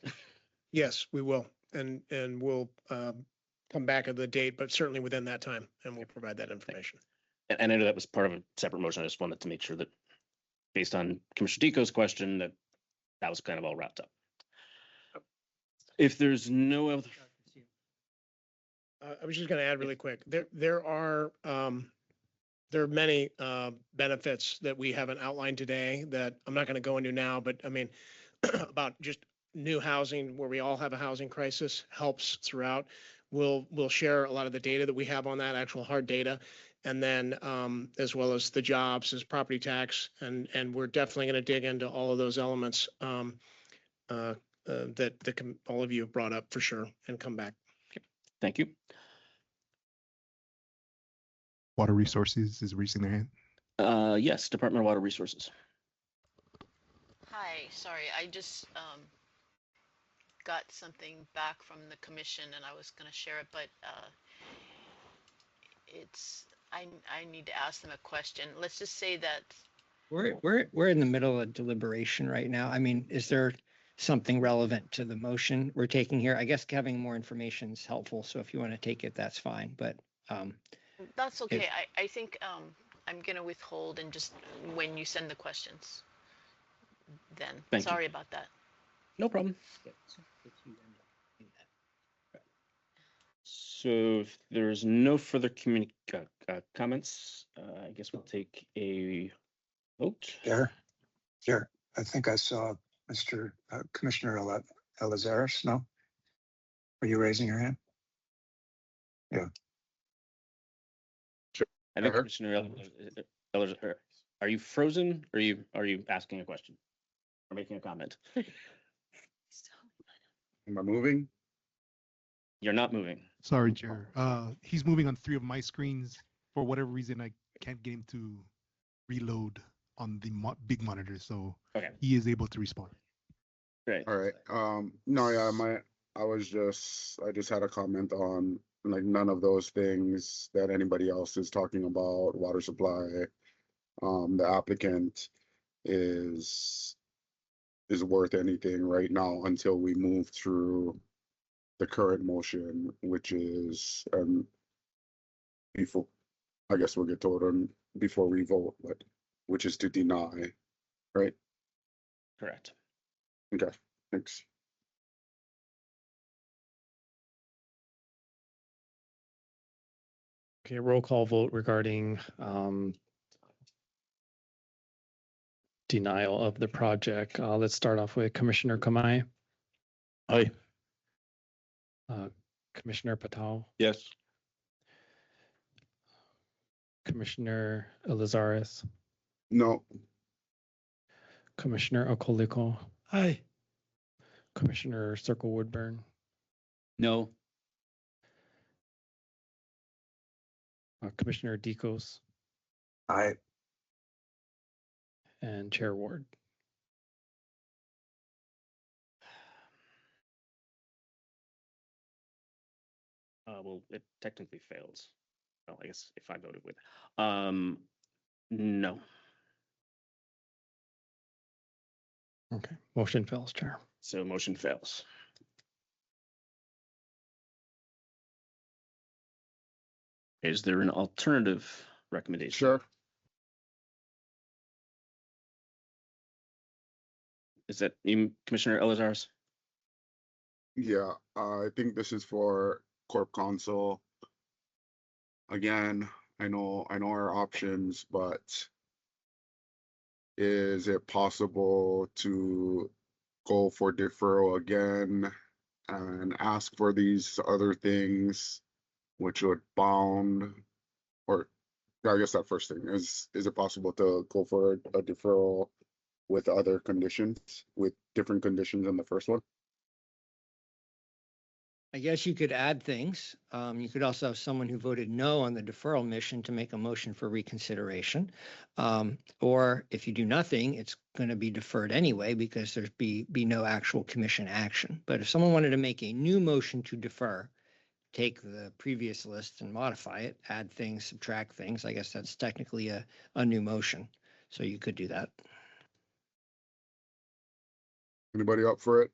Yes, we will. And we'll come back at the date, but certainly within that time, and we'll provide that information. And I know that was part of a separate motion. I just wanted to make sure that based on Commissioner Diko's question, that was kind of all wrapped up. If there's no other. I was just going to add really quick. There are many benefits that we haven't outlined today that I'm not going to go into now, but I mean, about just new housing where we all have a housing crisis helps throughout. We'll share a lot of the data that we have on that, actual hard data, and then as well as the jobs, as property tax, and we're definitely going to dig into all of those elements that all of you have brought up for sure and come back. Okay. Thank you. Water Resources is raising their hand. Yes, Department of Water Resources. Hi, sorry, I just got something back from the commission and I was gonna share it, but I need to ask them a question. Let's just say that We're in the middle of deliberation right now. I mean, is there something relevant to the motion we're taking here? I guess having more information is helpful. So if you want to take it, that's fine. But that's okay. I think I'm gonna withhold and just when you send the questions, then. Thank you. Sorry about that. No problem. So if there's no further comments, I guess we'll take a vote. Here, I think I saw Mr. Commissioner Elizaris, no? Are you raising your hand? Yeah. I think Commissioner Ellis, are you frozen or are you asking a question or making a comment? Am I moving? You're not moving. Sorry, Chair. He's moving on 3 of my screens. For whatever reason, I can't get him to reload on the big monitor, so okay. He is able to respond. Great. All right. No, yeah, I just had a comment on like none of those things that anybody else is talking about, water supply. The applicant is worth anything right now until we move through the current motion, which is before, I guess we'll get told on before we vote, but which is to deny, right? Correct. Okay, thanks. Okay, roll call vote regarding denial of the project. Let's start off with Commissioner Kamai. Aye. Commissioner Patel. Yes. Commissioner Elizaris. No. Commissioner Okoliko. Aye. Commissioner Circle Woodburn. No. Commissioner Dikos. Aye. And Chair Ward. Well, it technically fails. Well, I guess if I voted with, no. Okay, motion fails, Chair. So motion fails. Is there an alternative recommendation? Sure. Is that you, Commissioner Elizaris? Yeah, I think this is for Corp Counsel. Again, I know our options, but is it possible to go for deferral again and ask for these other things, which would bound, or I guess that first thing is it possible to go for a deferral with other conditions, with different conditions than the first one? I guess you could add things. You could also have someone who voted no on the deferral mission to make a motion for reconsideration. Or if you do nothing, it's going to be deferred anyway because there's be no actual commission action. But if someone wanted to make a new motion to defer, take the previous list and modify it, add things, subtract things, I guess that's technically a new motion. So you could do that. Anybody up for it?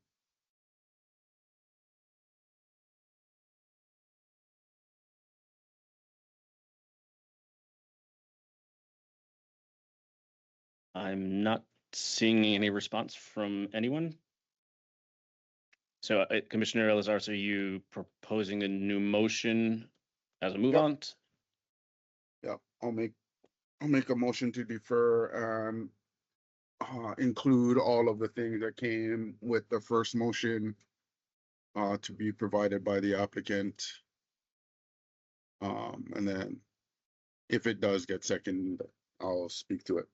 I'm not seeing any response from anyone. So Commissioner Elizaris, are you proposing a new motion as a move on? Yeah, I'll make a motion to defer and include all of the things that came with the first motion to be provided by the applicant. And then if it does get second, I'll speak to it.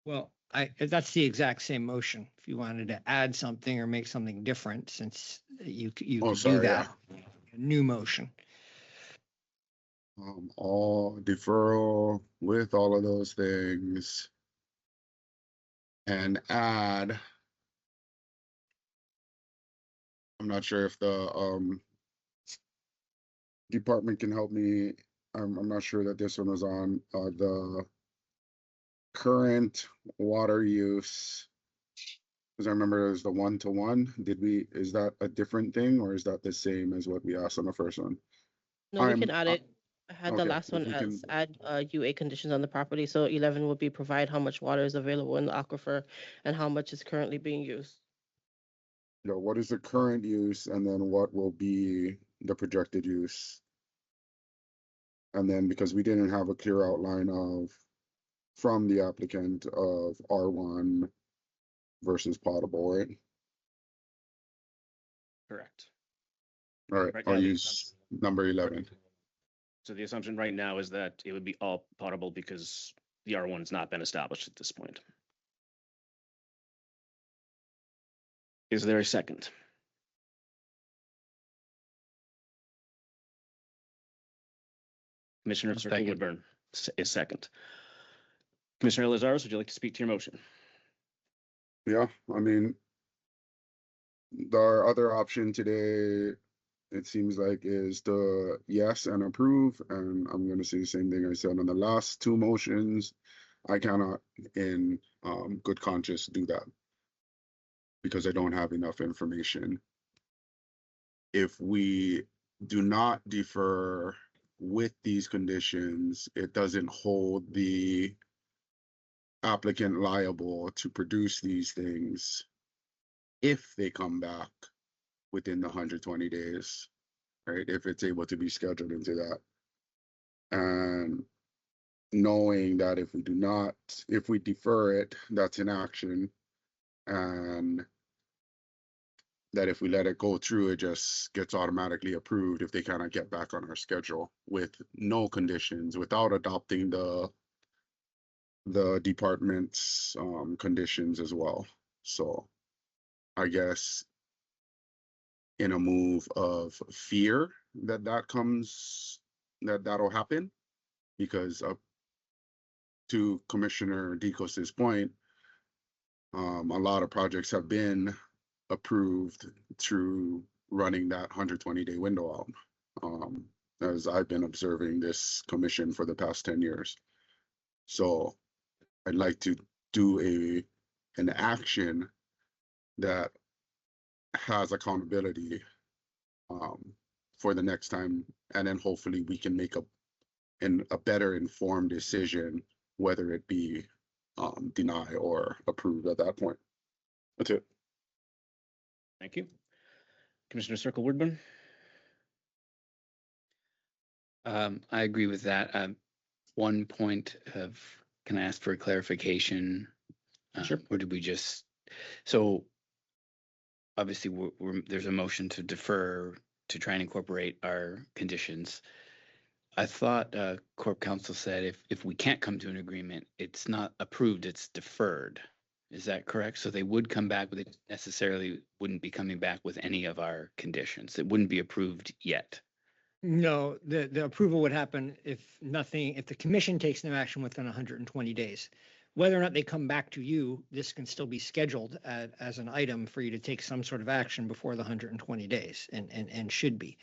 Well, that's the exact same motion. If you wanted to add something or make something different, since you could do that. Yeah. A new motion. All deferral with all of those things and add I'm not sure if the department can help me. I'm not sure that this one was on the current water use. Because I remember it was the 1-to-1. Is that a different thing or is that the same as what we asked on the first one? No, we can add it. I had the okay, last if one we as can- add UA conditions on the property. So 11 would be provide how much water is available in the aquifer and how much is currently being used. What is the current use and then what will be the projected use? And then because we didn't have a clear outline from the applicant of R1 versus potable, right? Correct. All right, Right I'll now, the use assumption- number 11. So the assumption right now is that it would be all potable because the R1's not been established at this point. Is there a second? Commissioner Circle Second. Woodburn is second. Commissioner Lazarus, would you like to speak to your motion? Yeah, I mean, our other option today, it seems like, is the yes and approve. And I'm going to say the same thing I said on the last two motions. I cannot, in good conscience, do that because I don't have enough information. If we do not defer with these conditions, it doesn't hold the applicant liable to produce these things if they come back within the 120 days, right? If it's able to be scheduled into that. And knowing that if we defer it, that's an action. And that if we let it go through, it just gets automatically approved if they cannot get back on our schedule with no conditions, without adopting the department's conditions as well. So I guess in a move of fear that'll happen, because to Commissioner Dicos's point, a lot of projects have been approved through running that 120-day window out, as I've been observing this commission for the past 10 years. So I'd like to do an action that has accountability for the next time, and then hopefully we can make a better informed decision, whether it be deny or approve at that point. That's it. Thank you. Commissioner Circle Woodburn? I agree with that. One point of, can I ask for a clarification? Sure. Or did we just, so obviously there's a motion to defer to try and incorporate our conditions. I thought Corp Counsel said if we can't come to an agreement, it's not approved, it's deferred. Is that correct? So they would come back, but they necessarily wouldn't be coming back with any of our conditions. It wouldn't be approved yet. No, the approval would happen if the commission takes no action within 120 days. Whether or not they come back to you, this can still be scheduled as an item for you to take some sort of action before the 120 days and should be.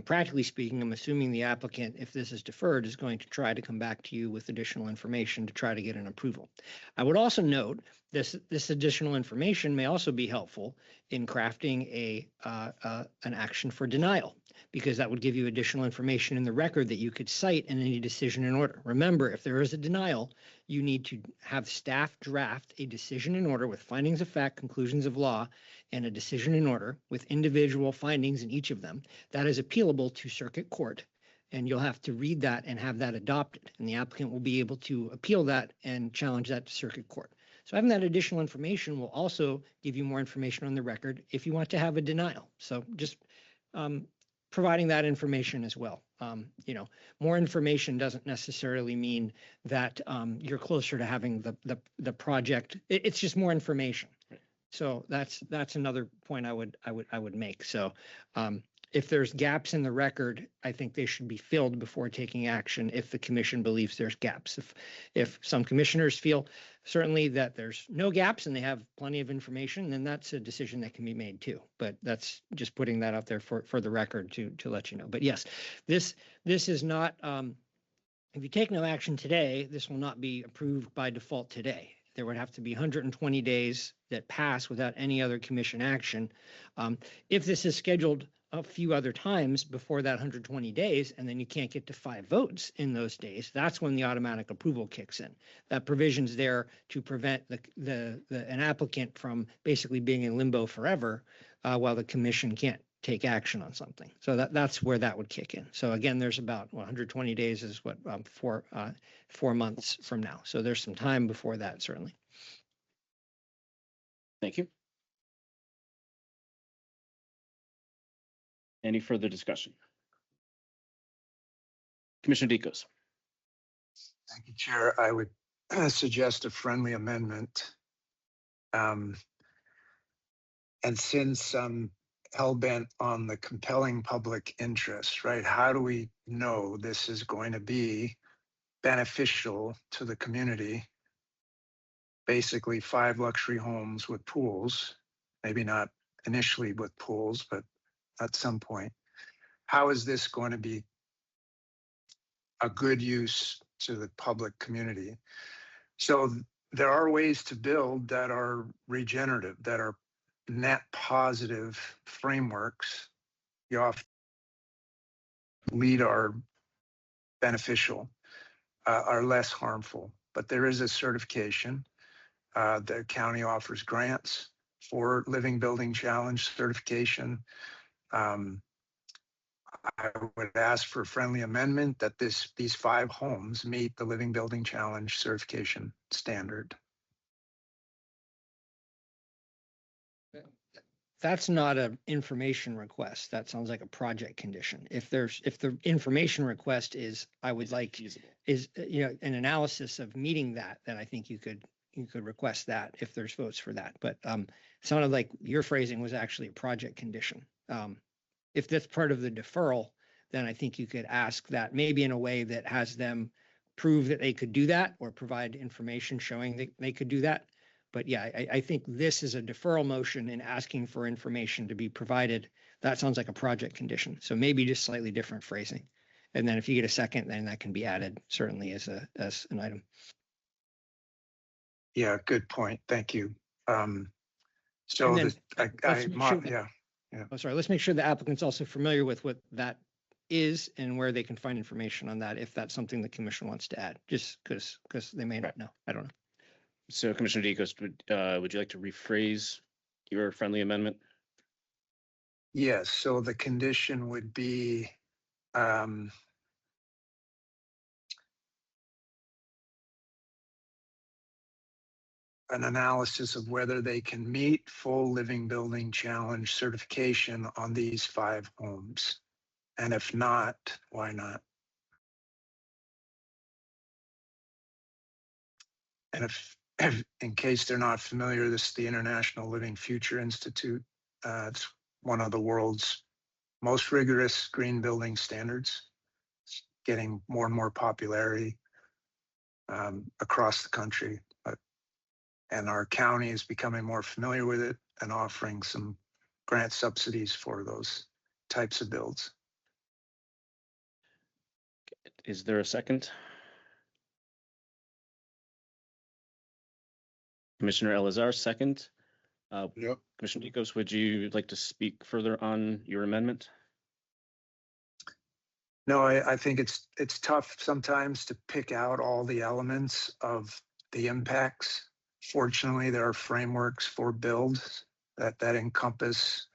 Practically speaking, I'm assuming the applicant, if this is deferred, is going to try to come back to you with additional information to try to get an approval. I would also note this additional information may also be helpful in crafting an action for denial, because that would give you additional information in the record that you could cite in any decision in order. Remember, if there is a denial, you need to have staff draft a decision in order with findings of fact, conclusions of law, and a decision in order with individual findings in each of them. That is appealable to circuit court, and you'll have to read that and have that adopted, and the applicant will be able to appeal that and challenge that to circuit court. So having that additional information will also give you more information on the record if you want to have a denial. So just providing that information as well. More information doesn't necessarily mean that you're closer to having the project. It's just more information. So that's another point I would make. So If there's gaps in the record, I think they should be filled before taking action if the commission believes there's gaps. If some commissioners feel certainly that there's no gaps and they have plenty of information, then that's a decision that can be made too. But that's just putting that out there for the record to let you know. But yes, this is not, if you take no action today, this will not be approved by default today. There would have to be 120 days that pass without any other commission action. If this is scheduled a few other times before that 120 days, and then you can't get to 5 votes in those days, that's when the automatic approval kicks in. That provision's there to prevent an applicant from basically being in limbo forever while the commission can't take action on something. So that's where that would kick in. So again, there's about 120 days is what 4 months from now. So there's some time before that, certainly. Thank you. Any further discussion? Commissioner Deacos. Thank you, Chair. I would suggest a friendly amendment. And since I'm hell-bent on the compelling public interest, right, how do we know this is going to be beneficial to the community? Basically 5 luxury homes with pools, maybe not initially with pools, but at some point. How is this going to be a good use to the public community? So there are ways to build that are regenerative, that are net positive frameworks. You often lead are beneficial, are less harmful, but there is a certification. The county offers grants for Living Building Challenge certification. I would ask for a friendly amendment that these 5 homes meet the Living Building Challenge certification standard. That's not an information request. That sounds like a project condition. If the information request is, I would like, is, an analysis of meeting that, then I think you could request that if there's votes for that. But it sounded like your phrasing was actually a project condition. If that's part of the deferral, then I think you could ask that maybe in a way that has them prove that they could do that or provide information showing that they could do that. But yeah, I think this is a deferral motion and asking for information to be provided. That sounds like a project condition. So maybe just slightly different phrasing. And then if you get a second, then that can be added certainly as an item. Yeah, good point. Thank you. So then, yeah. Oh, sorry. Let's make sure the applicant's also familiar with what that is and where they can find information on that if that's something the commission wants to add, just because they may not know. I don't know. So Commissioner Deacos, would you like to rephrase your friendly amendment? Yes, so the condition would be an analysis of whether they can meet full Living Building Challenge certification on these 5 homes. And if not, why not? And if in case they're not familiar, this is the International Living Future Institute. It's one of the world's most rigorous green building standards. It's getting more and more popularity across the country. And our county is becoming more familiar with it and offering some grant subsidies for those types of builds. Is there a second? Commissioner Elazar, second. Yep. Commissioner Deacos, would you like to speak further on your amendment? No, I think it's tough sometimes to pick out all the elements of the impacts. Fortunately, there are frameworks for builds that encompass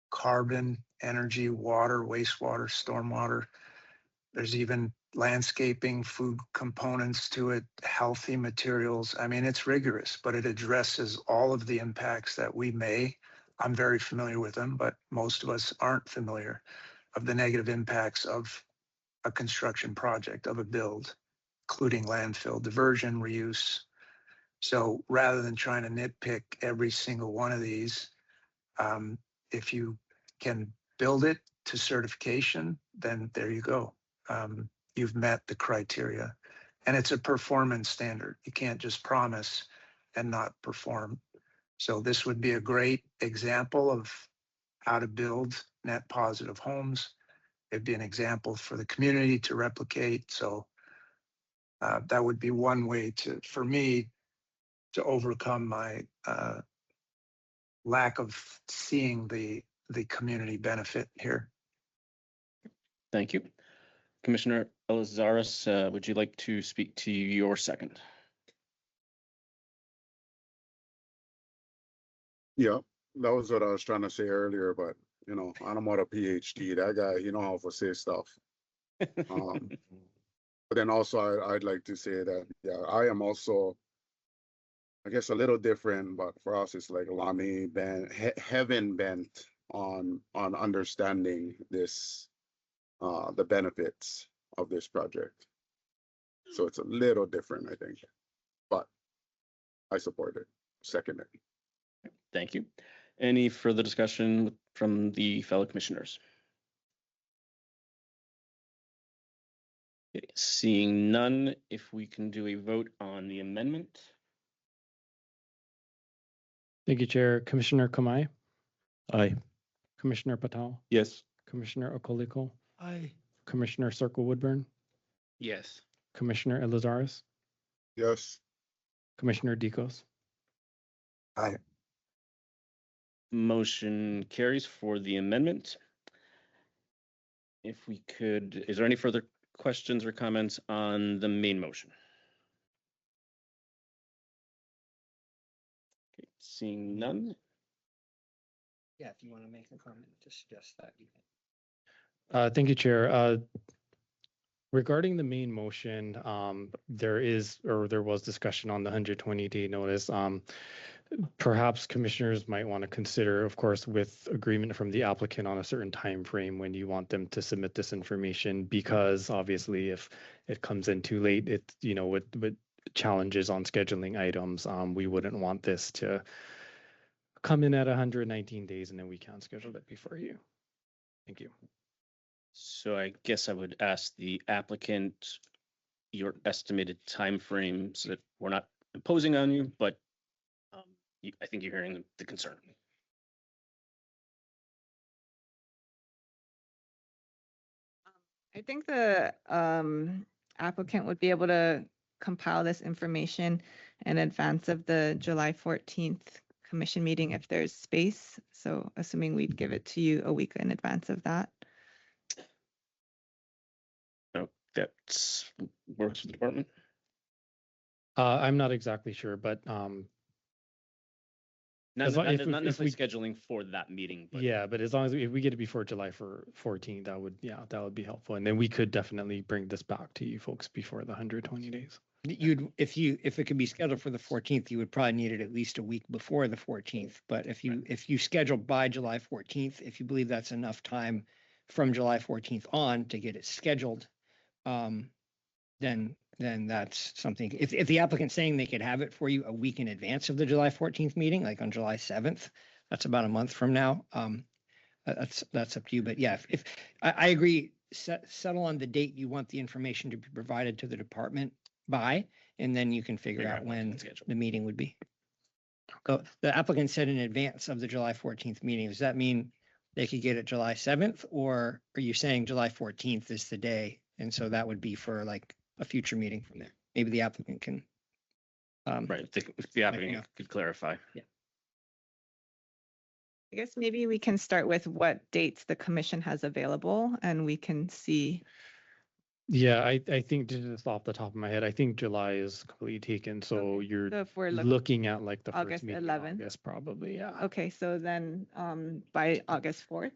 carbon, energy, water, wastewater, stormwater. There's even landscaping, food components to it, healthy materials. I mean, it's rigorous, but it addresses all of the impacts that I'm very familiar with them, but most of us aren't familiar of the negative impacts of a construction project, of a build, including landfill, diversion, reuse. So rather than trying to nitpick every single one of these, if you can build it to certification, then there you go. You've met the criteria. And it's a performance standard. You can't just promise and not perform. So this would be a great example of how to build net positive homes. It'd be an example for the community to replicate. So that would be one way for me to overcome my lack of seeing the community benefit here. Thank you. Commissioner Elizaris, would you like to speak to your second? Yeah, that was what I was trying to say earlier, but you know, I'm not a PhD. That guy, he know how to say stuff. But then also I'd like to say that, yeah, I am also, I guess, a little different, but for us, it's like Lami bent, heaven bent on understanding this, the benefits of this project. So it's a little different, I think, but I support it. Second it. Thank you. Any further discussion from the fellow commissioners? Okay, seeing none, if we can do a vote on the amendment. Thank you, Chair. Commissioner Kamai, Aye. Commissioner Patel, Yes. Commissioner Okoliko, Aye. Commissioner Circle Woodburn, Yes. Commissioner Elizaris, Yes. Commissioner Dikos. Aye. Motion carries for the amendment. If we could, is there any further questions or comments on the main motion? Okay, seeing none. Yeah, if you want to make a comment to suggest that, you can. Thank you, Chair. Regarding the main motion, there was discussion on the 120-day notice. Perhaps commissioners might want to consider, of course, with agreement from the applicant on a certain time frame when you want them to submit this information, because obviously if it comes in too late, with challenges on scheduling items, we wouldn't want this to come in at 119 days and then we can't schedule it before you. Thank you. So I guess I would ask the applicant your estimated timeframes that we're not imposing on you, but I think you're hearing the concern. I think the applicant would be able to compile this information in advance of the July 14th commission meeting if there's space. So assuming we'd give it to you a week in advance of that. No, that works for the department. I'm not exactly sure, but Not As long- if- necessarily if we- scheduling for that meeting, but yeah, but as long as if we get it before July 14th, that would be helpful. And then we could definitely bring this back to you folks before the 120 days. If it could be scheduled for the 14th, you would probably need it at least a week before the 14th. But if you schedule by July 14th, if you believe that's enough time from July 14th on to get it scheduled, then that's something. If the applicant's saying they could have it for you a week in advance of the July 14th meeting, like on July 7th, that's about a month from now. That's up to you. But yeah, if I agree, settle on the date you want the information to be provided to the department by, and then you can figure out when the meeting would be. So the applicant said in advance of the July 14th meeting. Does that mean they could get it July 7th, or are you saying July 14th is the day? And so that would be for like a future meeting from there. Maybe the applicant can. Right, if the applicant could clarify. Yeah. I guess maybe we can start with what dates the commission has available and we can see. Yeah, I think just off the top of my head, I think July is completely taken. So you're So if we're looking at like the August first meeting 11th. in August, probably. Yeah. Okay, so then by August 4th.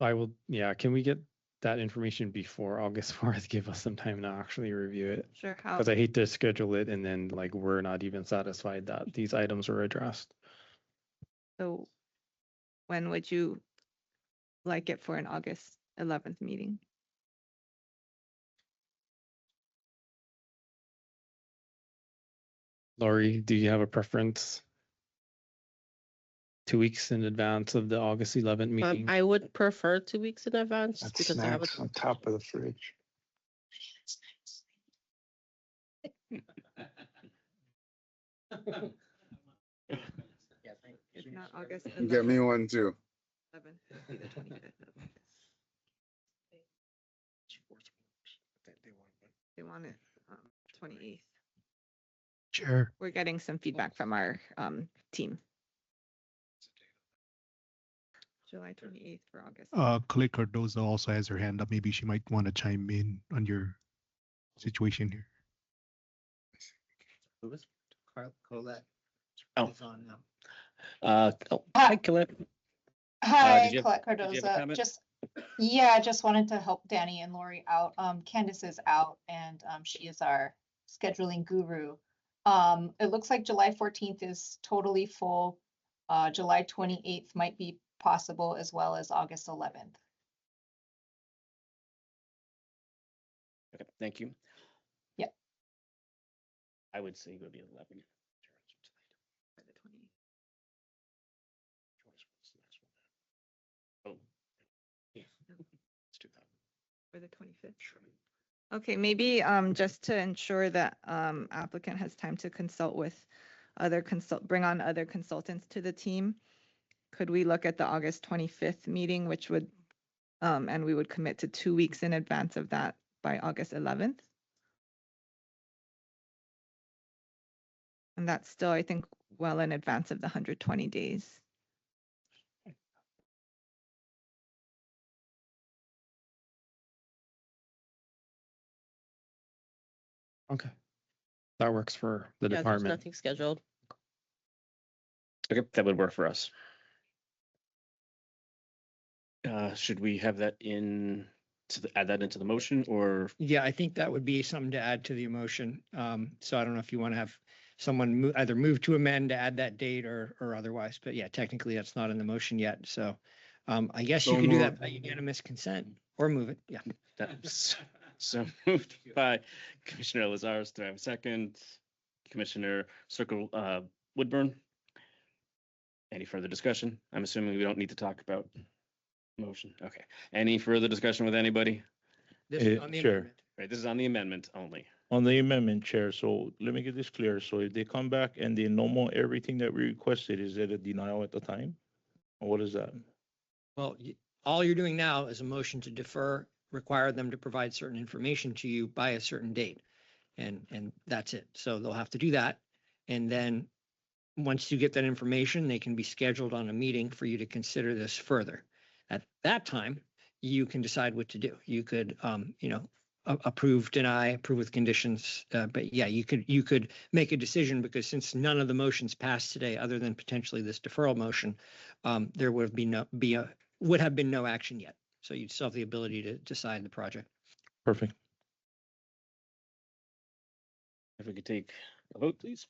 I will, yeah, can we get that information before August 4th? Give us some time to actually review it. Sure. Because I hate to schedule it and then like we're not even satisfied that these items were addressed. So when would you like it for an August 11th meeting? Laurie, do you have a preference? 2 weeks in advance of the August 11th meeting. I would prefer 2 weeks in advance just That's because I have a snacks on top of the fridge. If not August Get me one too. 11th, it'd be the 25th of August. They want it 28th. Chair. We're getting some feedback from our team. July 28th for August. Colleague Cardoza also has her hand up. Maybe she might want to chime in on your situation here. Who was Colette? Oh. Is on now. Hi, Colette. Hi, did you have- Colette did you have a Cardoza. comment? Just wanted to help Danny and Lori out. Candace is out and she is our scheduling guru. It looks like July 14th is totally full. July 28th might be possible as well as August 11th. Okay, thank you. Yep. I would say go to 11. By the 28th. Oh. Yeah. Let's do that. For the 25th. Okay, maybe just to ensure that applicant has time to consult with bring on other consultants to the team. Could we look at the August 25th meeting, which would, and we would commit to 2 weeks in advance of that by August 11th? And that's still, I think, well in advance of the 120 days. Okay. That works for the Yeah, there's department. nothing scheduled. Okay, that would work for us. Should we have that add that into the motion or? Yeah, I think that would be something to add to the motion. So I don't know if you want to have someone either move to amend to add that date or otherwise, but yeah, technically that's not in the motion yet. So I guess you So could do moved. that by unanimous consent or move it. Yeah. That's so moved by Commissioner Lazarus. Do I have a second? Commissioner Woodburn. Any further discussion? I'm assuming we don't need to talk about motion. Okay. Any further discussion with anybody? This is on the Sure. amendment. Right, this is on the amendment only. On the amendment, Chair, so let me get this clear. So if they come back and they no more everything that we requested, is it a denial at the time? Or what is that? Well, all you're doing now is a motion to defer, require them to provide certain information to you by a certain date. And that's it. So they'll have to do that. And then once you get that information, they can be scheduled on a meeting for you to consider this further. At that time, you can decide what to do. You could, approve, deny, approve with conditions. But yeah, you could make a decision because since none of the motions passed today, other than potentially this deferral motion, there would have been no action yet. So you'd still have the ability to decide the project. Perfect. If we could take a vote, please.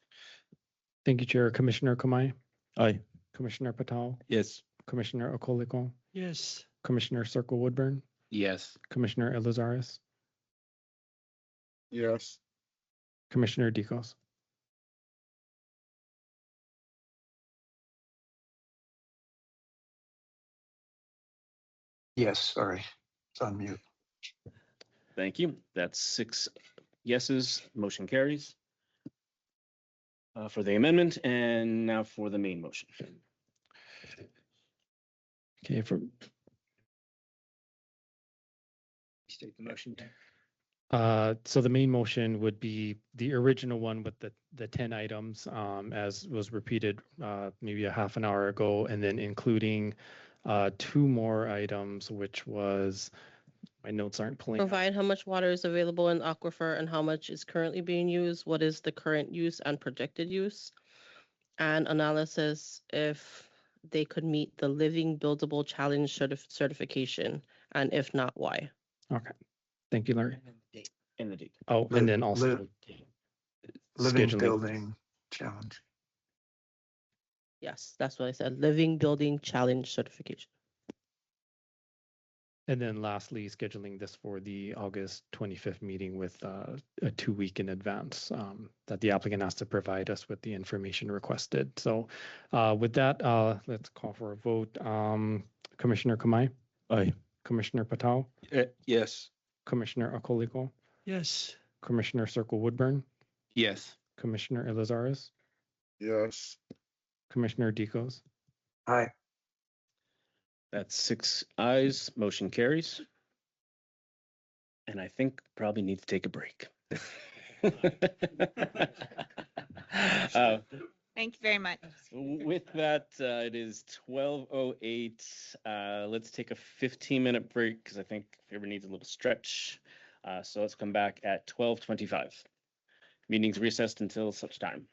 Thank you, Chair. Commissioner Kamai, Aye. Commissioner Patel, Yes. Commissioner Okoliko, Yes. Commissioner Circle Woodburn, Yes. Commissioner Elazaris, Yes. Commissioner Dicos. Yes, sorry, it's on mute. Thank you. That's 6 yeses. Motion carries. For the amendment and now for the main motion. Okay, State the motion. so the main motion would be the original one with the 10 items, as was repeated maybe a half an hour ago, and then including 2 more items, which was, my notes aren't pulling up. Provide how much water is available in the aquifer and how much is currently being used, what is the current use and projected use, and analysis if they could meet the Living Buildable Challenge certification, and if not, why. Okay, thank you, Larry. And the date. Oh, and then also Living scheduling. Building Challenge. Yes, that's what I said. Living Building Challenge certification. And then lastly, scheduling this for the August 25th meeting with a 2 week in advance that the applicant has to provide us with the information requested. So with that, let's call for a vote. Commissioner Kamai? Aye. Commissioner Patel? Yes. Commissioner Akoliko? Yes. Commissioner Circle Woodburn? Yes. Commissioner Elizares? Yes. Commissioner Dicos? Aye. That's 6 ayes, motion carries. And I think probably need to take a break. Thank you very much. With that, it is 12:08. Let's take a 15-minute break because I think everyone needs a little stretch. So let's come back at 12:25. Meeting's recessed until such time.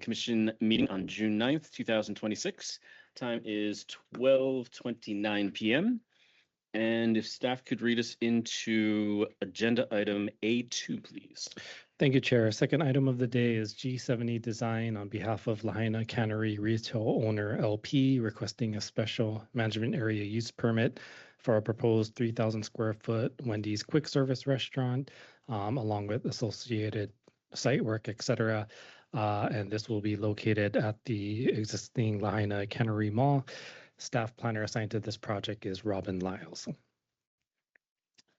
Commission meeting on June 9th, 2026. Time is 12:29 p.m. And if staff could read us into agenda item A2, please. Thank you, Chair. Second item of the day is G70 Design on behalf of Lahaina Cannery Retail Owner LP requesting a special management area use permit for a proposed 3,000 square foot Wendy's quick service restaurant, along with associated site work, etc. And this will be located at the existing Lahaina Cannery Mall. Staff planner assigned to this project is Robin Lyles.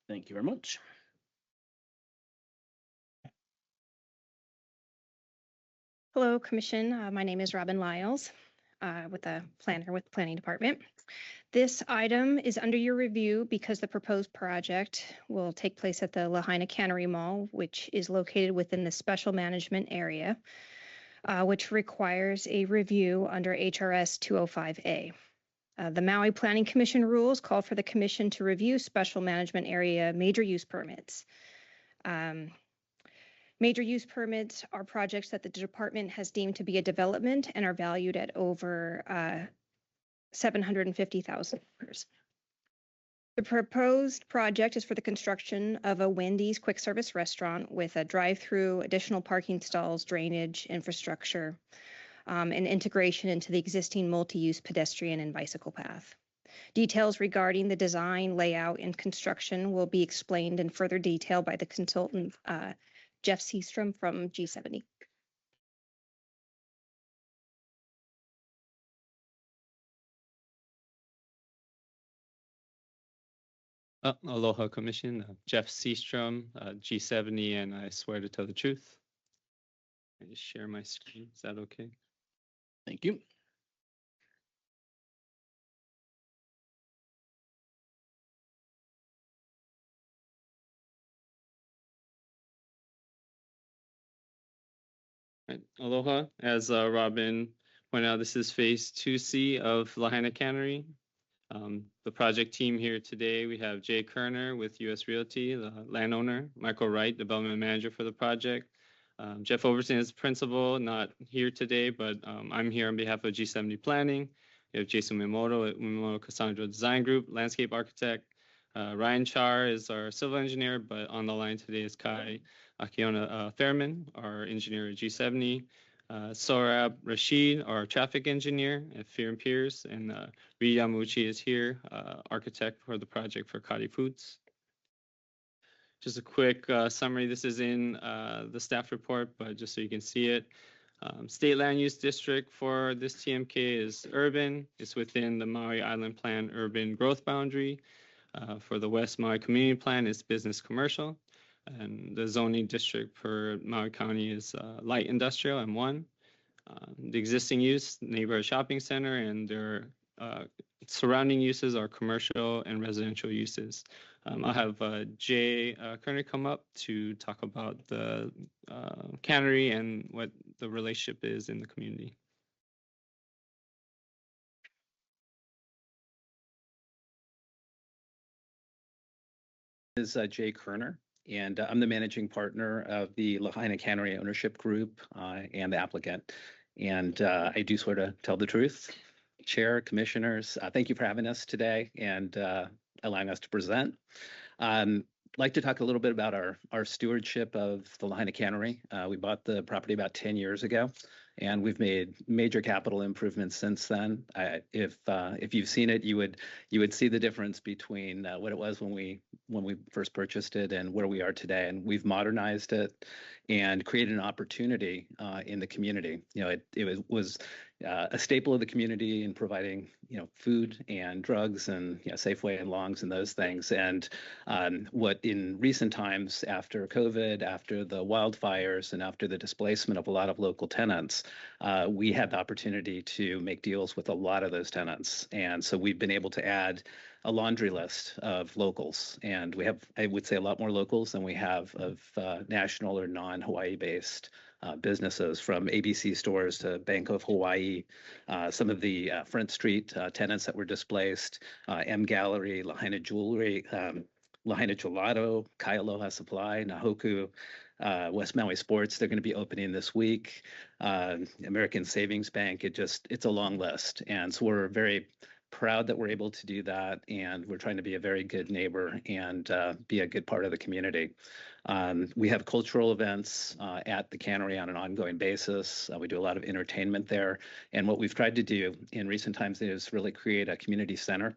Thank you very much. Hello, Commission. My name is Robin Lyles, with the planner with the Planning Department. This item is under your review because the proposed project will take place at the Lahaina Cannery Mall, which is located within the special management area, which requires a review under HRS 205A. The Maui Planning Commission rules call for the Commission to review special management area major use permits. Major use permits are projects that the department has deemed to be a development and are valued at over $750,000. The proposed project is for the construction of a Wendy's quick service restaurant with a drive-through, additional parking stalls, drainage, infrastructure, and integration into the existing multi-use pedestrian and bicycle path. Details regarding the design, layout, and construction will be explained in further detail by the consultant, Jeff Seastrom from G70. Aloha Commission, Jeff Seastrom, G70, and I swear to tell the truth. I just share my screen. Is that okay? Thank you. Right. Aloha. As Robin pointed out, this is phase 2C of Lahaina Cannery. The project team here today, we have Jay Kerner with US Realty, the landowner, Michael Wright, development manager for the project. Jeff Overton is principal, not here today, but I'm here on behalf of G70 Planning. We have Jason Mimoto at Mimoto Cassandra Design Group, landscape architect. Ryan Char is our civil engineer, but on the line today is Kai Akiona Fairman, our engineer at G70. Sorab Rashid, our traffic engineer at Fear and Piers, and Ri Yamuchi is here, architect for the project for Kari Foods. Just a quick summary. This is in the staff report, but just so you can see it. State land use district for this TMK is urban. It's within the Maui Island Plan urban growth boundary. For the West Maui Community Plan, it's business commercial. And the zoning district for Maui County is light industrial M1. The existing use, neighborhood shopping center, and their surrounding uses are commercial and residential uses. I'll have Jay Kerner come up to talk about the cannery and what the relationship is in the community. This is Jay Kerner, and I'm the managing partner of the Lahaina Cannery Ownership Group and the applicant. And I do sort of tell the truth. Chair, Commissioners. Thank you for having us today and allowing us to present. I'd like to talk a little bit about our stewardship of the Lahaina Cannery. We bought the property about 10 years ago, and we've made major capital improvements since then. If you've seen it, you would see the difference between what it was when we first purchased it and where we are today. And we've modernized it and created an opportunity in the community. You know, it was a staple of the community in providing, you know, food and drugs and, you know, Safeway and Longs and those things. And what in recent times, after COVID, after the wildfires, and after the displacement of a lot of local tenants, we had the opportunity to make deals with a lot of those tenants. And so we've been able to add a laundry list of locals. And we have, I would say, a lot more locals than we have of national or non-Hawaii based businesses, from ABC stores to Bank of Hawaii, some of the Front Street tenants that were displaced, M Gallery, Lahaina Jewelry, Lahaina Gelato, Kaialoha Supply, Nahoku, West Maui Sports. They're going to be opening this week. American Savings Bank. It's a long list. And so we're very proud that we're able to do that, and we're trying to be a very good neighbor and be a good part of the community. We have cultural events at the cannery on an ongoing basis. We do a lot of entertainment there, and what we've tried to do in recent times is really create a community center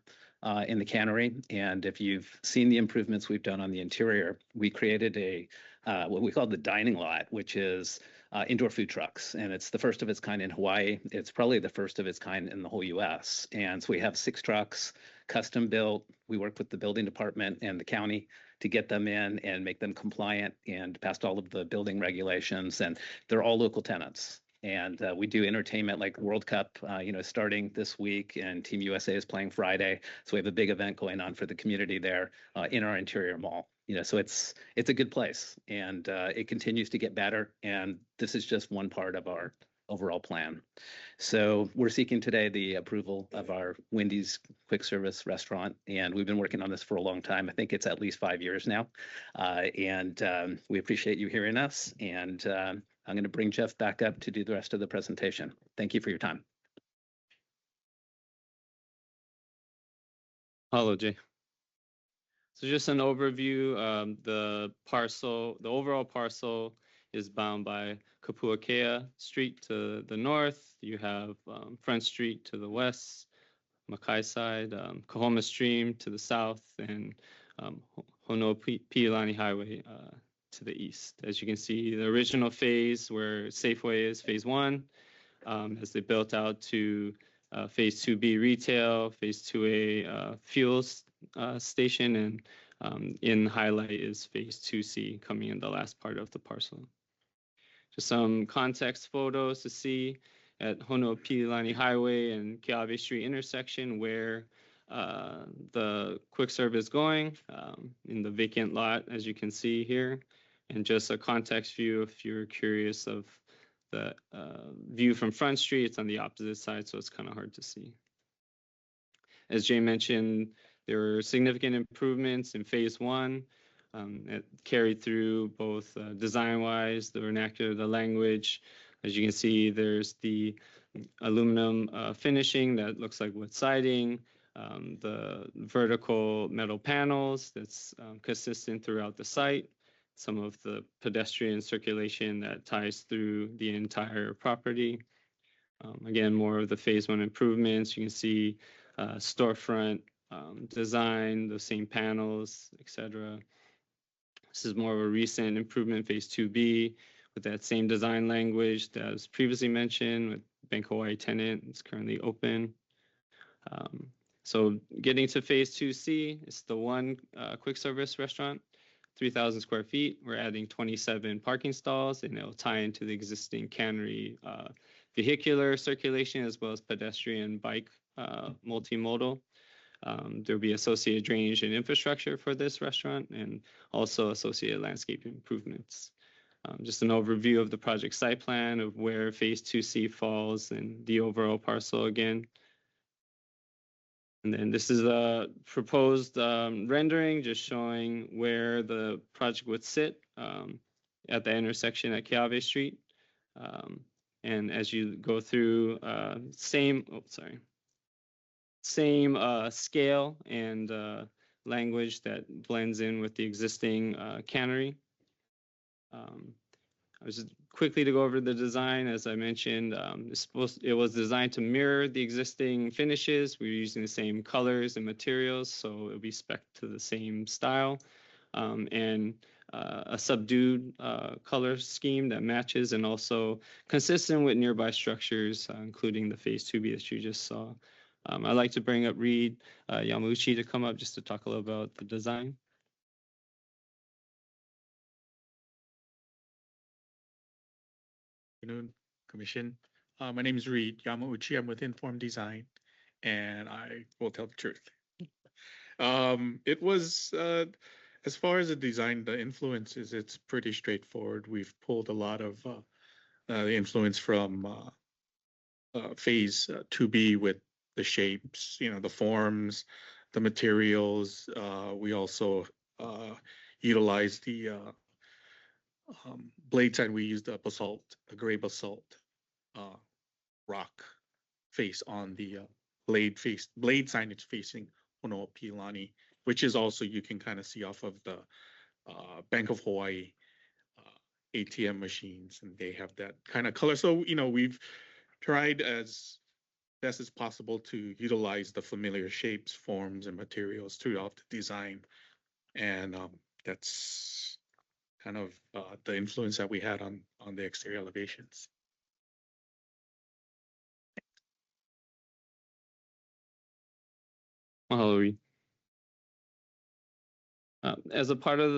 in the cannery. And if you've seen the improvements we've done on the interior, we created what we call the dining lot, which is indoor food trucks. And it's the first of its kind in Hawaii. It's probably the first of its kind in the whole US. And so we have 6 trucks, custom built. We work with the building department and the county to get them in and make them compliant and past all of the building regulations. And they're all local tenants. And we do entertainment like World Cup, starting this week, and Team USA is playing Friday. So we have a big event going on for the community there in our interior mall. So it's a good place, and it continues to get better. And this is just one part of our overall plan. So we're seeking today the approval of our Wendy's quick service restaurant, and we've been working on this for a long time. I think it's at least 5 years now, and we appreciate you hearing us. And I'm going to bring Jeff back up to do the rest of the presentation. Thank you for your time. Hello, Jay. So just an overview, the overall parcel is bound by Kapuakea Street to the north. You have Front Street to the west, Makai side, Kahoma Stream to the south, and Honopiilani Highway to the east. As you can see, the original phase where Safeway is phase 1, as they built out to phase 2B retail, phase 2A fuels station, and in highlight is phase 2C coming in the last part of the parcel. Just some context photos to see at Honopiilani Highway and Keawe Street intersection where the quick serve is going in the vacant lot, as you can see here. And just a context view if you're curious of the view from Front Street. It's on the opposite side, so it's kind of hard to see. As Jay mentioned, there were significant improvements in phase 1. It carried through both design-wise, the vernacular, the language. As you can see, there's the aluminum finishing that looks like wood siding, the vertical metal panels that's consistent throughout the site, some of the pedestrian circulation that ties through the entire property. Again, more of the phase 1 improvements. You can see storefront design, the same panels, etc. This is more of a recent improvement, phase 2B, with that same design language that was previously mentioned with Bank Hawaii tenant. It's currently open. So getting to phase 2C, it's the one quick service restaurant, 3,000 square feet. We're adding 27 parking stalls, and it'll tie into the existing cannery vehicular circulation as well as pedestrian bike multimodal. There'll be associated drainage and infrastructure for this restaurant, and also associated landscape improvements. Just an overview of the project site plan of where phase 2C falls and the overall parcel again. And then this is a proposed rendering just showing where the project would sit at the intersection at Keawe Street. And as you go through same scale and language that blends in with the existing cannery. I was just quickly to go over the design. As I mentioned, it was designed to mirror the existing finishes. We're using the same colors and materials, so it'll be spec to the same style, and a subdued color scheme that matches and also consistent with nearby structures, including the Phase 2B that you just saw. I'd like to bring up Reed Yamauchi to come up just to talk a little about the design. Good afternoon, Commission. My name is Reed Yamauchi. I'm with Informed Design, and I will tell the truth. It was, as far as the design, the influences, it's pretty straightforward. We've pulled a lot of the influence from Phase 2B with the shapes, the forms, the materials. We also utilized the blade side. We used a gray basalt rock face on the blade signage facing Hono'opilani, which is also, you can kind of see off of the Bank of Hawaii ATM machines, and they have that kind of color. So, we've tried as best as possible to utilize the familiar shapes, forms, and materials throughout the design. And that's kind of the influence that we had on the exterior elevations. Mahalo, Reed. As a part of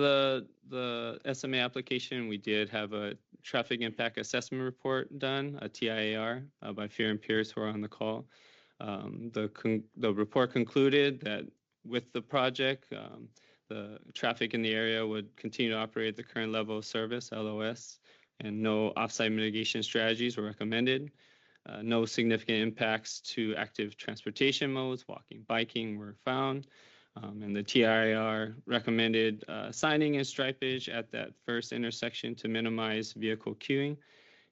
the SMA application, we did have a traffic impact assessment report done, a TIAR, by Fear and Pierce, who are on the call. The report concluded that with the project, the traffic in the area would continue to operate at the current level of service, LOS, and no offsite mitigation strategies were recommended. No significant impacts to active transportation modes, walking, biking, were found. And the TIR recommended signing and stripage at that first intersection to minimize vehicle queuing.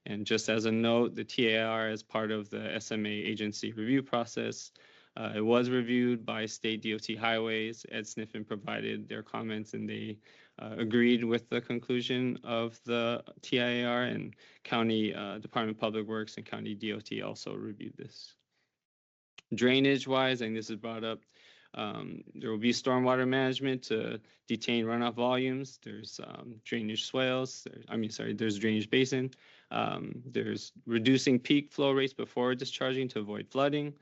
And just as a note, the TIR, as part of the SMA agency review process, it was reviewed by State DOT Highways. Ed Sniffen provided their comments, and they agreed with the conclusion of the TIR, and County Department of Public Works and County DOT also reviewed this. Drainage-wise, and this is brought up, there will be stormwater management to detain runoff volumes. There's drainage swales. There's drainage basin. There's reducing peak flow rates before discharging to avoid flooding.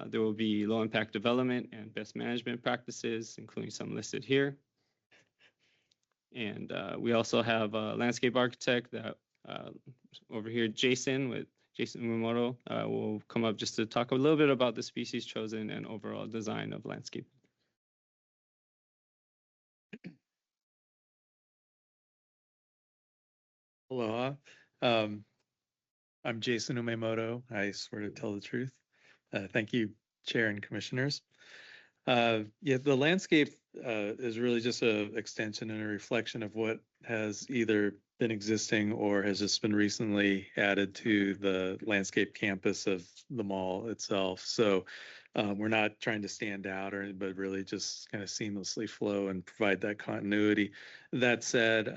There will be low impact development and best management practices, including some listed here. And we also have a landscape architect that over here, Jason Umemoto, will come up just to talk a little bit about the species chosen and overall design of landscape. Aloha. I'm Jason Umemoto. I swear to tell the truth. Thank you, Chair and Commissioners. The landscape is really just an extension and a reflection of what has either been existing or has just been recently added to the landscape campus of the mall itself. So we're not trying to stand out, but really just kind of seamlessly flow and provide that continuity. That said,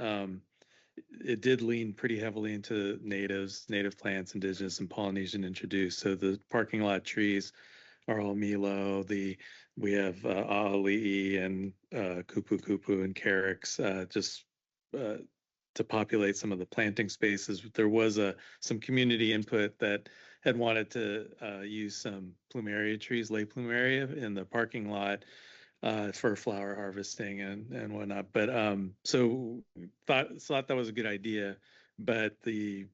it did lean pretty heavily into native plants, indigenous and Polynesian introduced. So the parking lot trees are all Milo. We have A'ali'i and Kupu and Carex, just to populate some of the planting spaces. There was some community input that had wanted to use some plumeria trees, late plumeria, in the parking lot for flower harvesting and whatnot. But so thought that was a good idea. But the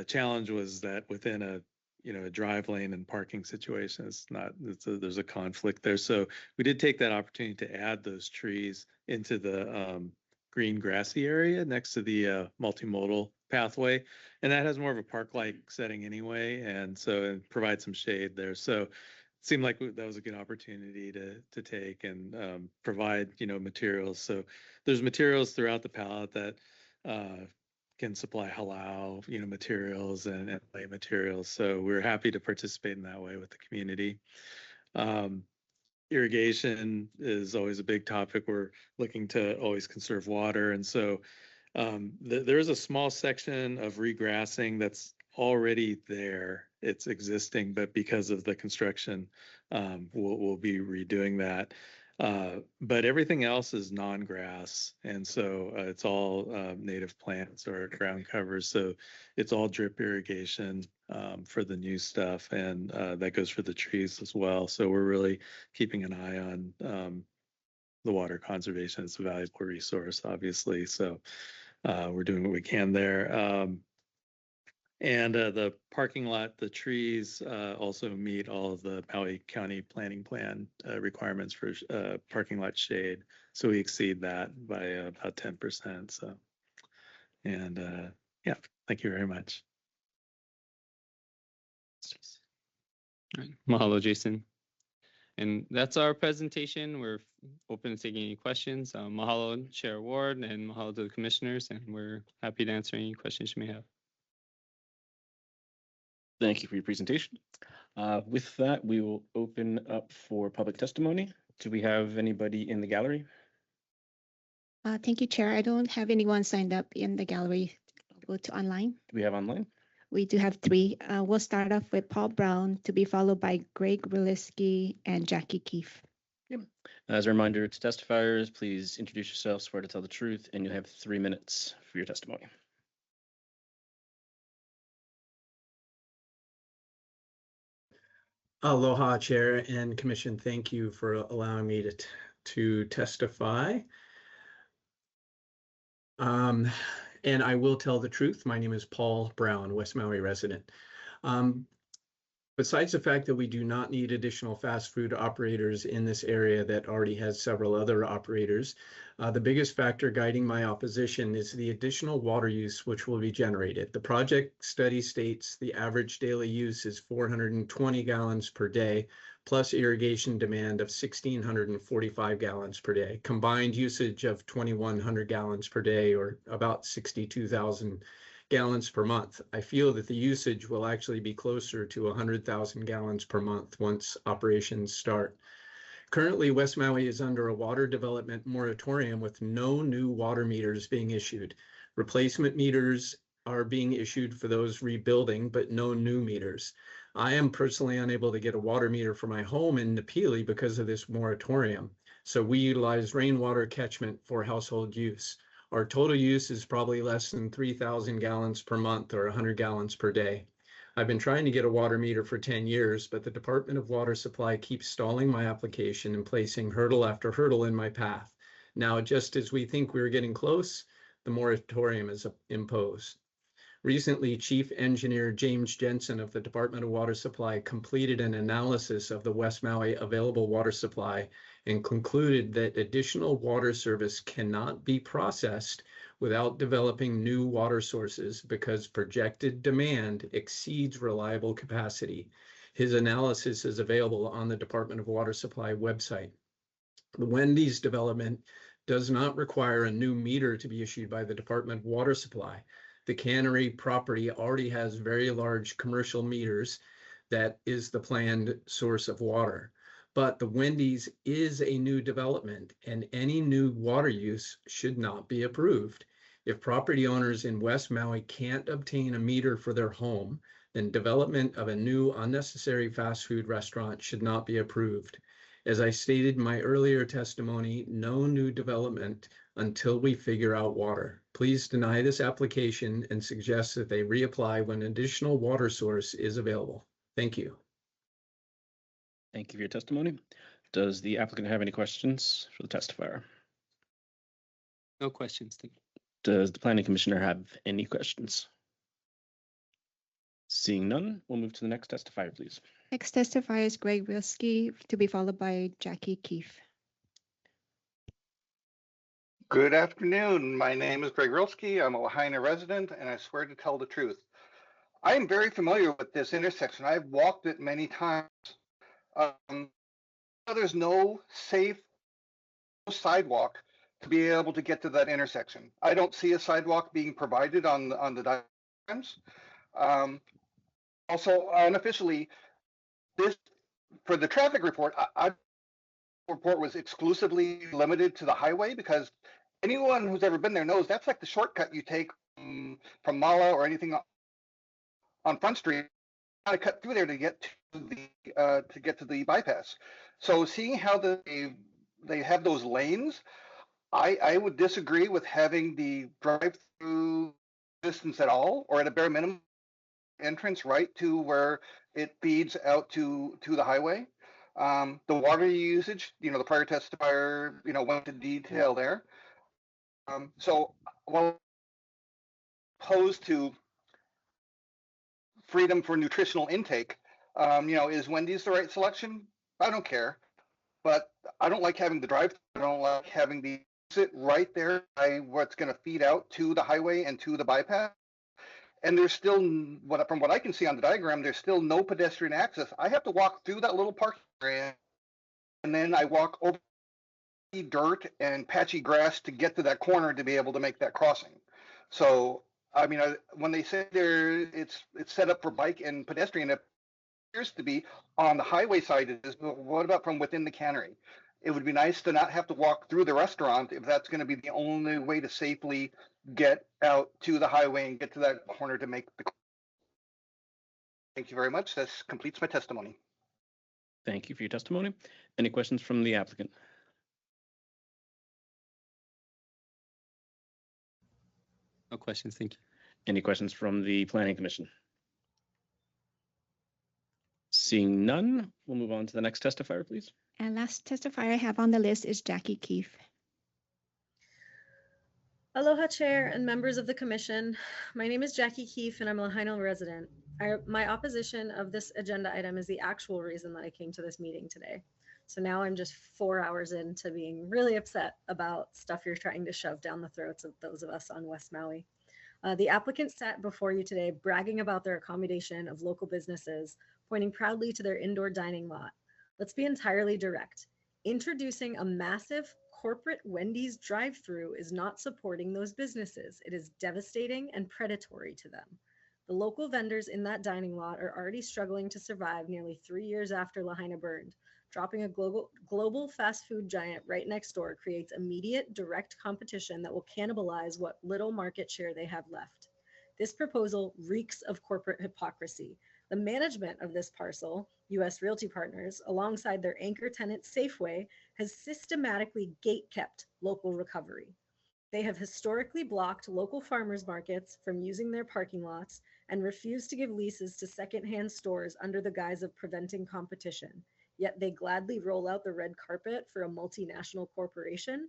challenge was that within a drive lane and parking situation, there's a conflict there. So we did take that opportunity to add those trees into the green grassy area next to the multimodal pathway, and that has more of a park-like setting anyway, and so it provides some shade there. So it seemed like that was a good opportunity to take and provide materials. So there's materials throughout the palette that can supply halau, materials and lay materials. So we're happy to participate in that way with the community. Irrigation is always a big topic. We're looking to always conserve water. And so there is a small section of regrassing that's already there. It's existing, but because of the construction, we'll be redoing that. But everything else is non-grass, and so it's all native plants or ground covers. So it's all drip irrigation for the new stuff, and that goes for the trees as well. So we're really keeping an eye on the water conservation. It's a valuable resource, obviously. So we're doing what we can there. And the parking lot, the trees also meet all of the Maui County Planning Plan requirements for parking lot shade. So we exceed that by about 10%. So, and yeah, thank you very much. All right. Mahalo, Jason. And that's our presentation. We're open to taking any questions. Mahalo, Chair Ward, and mahalo to the commissioners, and we're happy to answer any questions you may have. Thank you for your presentation. With that, we will open up for public testimony. Do we have anybody in the gallery? Thank you, Chair. I don't have anyone signed up in the gallery. I'll go to online. Do we have online? We do have 3. We'll start off with Paul Brown, to be followed by Greg Rilisky and Jackie Keefe. As a reminder to testifiers, please introduce yourself, swear to tell the truth, and you have 3 minutes for your testimony. Aloha, Chair and Commission. Thank you for allowing me to testify. And I will tell the truth. My name is Paul Brown, West Maui resident. Besides the fact that we do not need additional fast food operators in this area that already has several other operators, the biggest factor guiding my opposition is the additional water use which will be generated. The project study states the average daily use is 420 gallons per day, plus irrigation demand of 1,645 gallons per day, combined usage of 2,100 gallons per day, or about 62,000 gallons per month. I feel that the usage will actually be closer to 100,000 gallons per month once operations start. Currently, West Maui is under a water development moratorium with no new water meters being issued. Replacement meters are being issued for those rebuilding, but no new meters. I am personally unable to get a water meter for my home in Napili because of this moratorium. So we utilize rainwater catchment for household use. Our total use is probably less than 3,000 gallons per month or 100 gallons per day. I've been trying to get a water meter for 10 years, but the Department of Water Supply keeps stalling my application and placing hurdle after hurdle in my path. Now, just as we think we're getting close, the moratorium is imposed. Recently, Chief Engineer James Jensen of the Department of Water Supply completed an analysis of the West Maui available water supply and concluded that additional water service cannot be processed without developing new water sources because projected demand exceeds reliable capacity. His analysis is available on the Department of Water Supply website. The Wendy's development does not require a new meter to be issued by the Department of Water Supply. The cannery property already has very large commercial meters that is the planned source of water. But the Wendy's is a new development and any new water use should not be approved. If property owners in West Maui can't obtain a meter for their home, then development of a new unnecessary fast food restaurant should not be approved. As I stated in my earlier testimony, no new development until we figure out water. Please deny this application and suggest that they reapply when additional water source is available. Thank you. Thank you for your testimony. Does the applicant have any questions for the testifier? No questions. Thank you. Does the planning commissioner have any questions? Seeing none, we'll move to the next testifier, please. Next testifier is Greg Rilisky, to be followed by Jackie Keefe. Good afternoon. My name is Greg Rilsky. I'm a Lahaina resident, and I swear to tell the truth. I am very familiar with this intersection. I've walked it many times. There's no safe sidewalk to be able to get to that intersection. I don't see a sidewalk being provided on the diagrams. Also, unofficially, this for the traffic report, I report was exclusively limited to the highway because anyone who's ever been there knows that's like the shortcut you take from Mala or anything on Front Street. Got to cut through there to get to the bypass. So seeing how they have those lanes, I would disagree with having the drive-through distance at all, or at a bare minimum entrance right to where it feeds out to the highway. The water usage, the prior testifier, went into detail there. So while opposed to freedom for nutritional intake, is Wendy's the right selection? I don't care, but I don't like having the drive. I don't like having the sit right there by what's going to feed out to the highway and to the bypass. And there's still, from what I can see on the diagram, there's still no pedestrian access. I have to walk through that little parking area, and then I walk over dirt and patchy grass to get to that corner to be able to make that crossing. So, I mean, when they say it's set up for bike and pedestrian, it appears to be on the highway side. What about from within the cannery? It would be nice to not have to walk through the restaurant if that's going to be the only way to safely get out to the highway and get to that corner to make the. Thank you very much. This completes my testimony. Thank you for your testimony. Any questions from the applicant? No questions, thank you. Any questions from the Planning Commission? Seeing none, we'll move on to the next testifier, please. And last testifier I have on the list is Jackie Keefe. Aloha, Chair and members of the Commission. My name is Jackie Keefe and I'm a Lahaina resident. My opposition of this agenda item is the actual reason that I came to this meeting today. So now I'm just 4 hours into being really upset about stuff you're trying to shove down the throats of those of us on West Maui. The applicant sat before you today bragging about their accommodation of local businesses, pointing proudly to their indoor dining lot. Let's be entirely direct. Introducing a massive corporate Wendy's drive-through is not supporting those businesses. It is devastating and predatory to them. The local vendors in that dining lot are already struggling to survive nearly 3 years after Lahaina burned. Dropping a global fast food giant right next door creates immediate direct competition that will cannibalize what little market share they have left. This proposal reeks of corporate hypocrisy. The management of this parcel, U.S. Realty Partners, alongside their anchor tenant Safeway, has systematically gatekept local recovery. They have historically blocked local farmers markets from using their parking lots and refused to give leases to secondhand stores under the guise of preventing competition. Yet they gladly roll out the red carpet for a multinational corporation.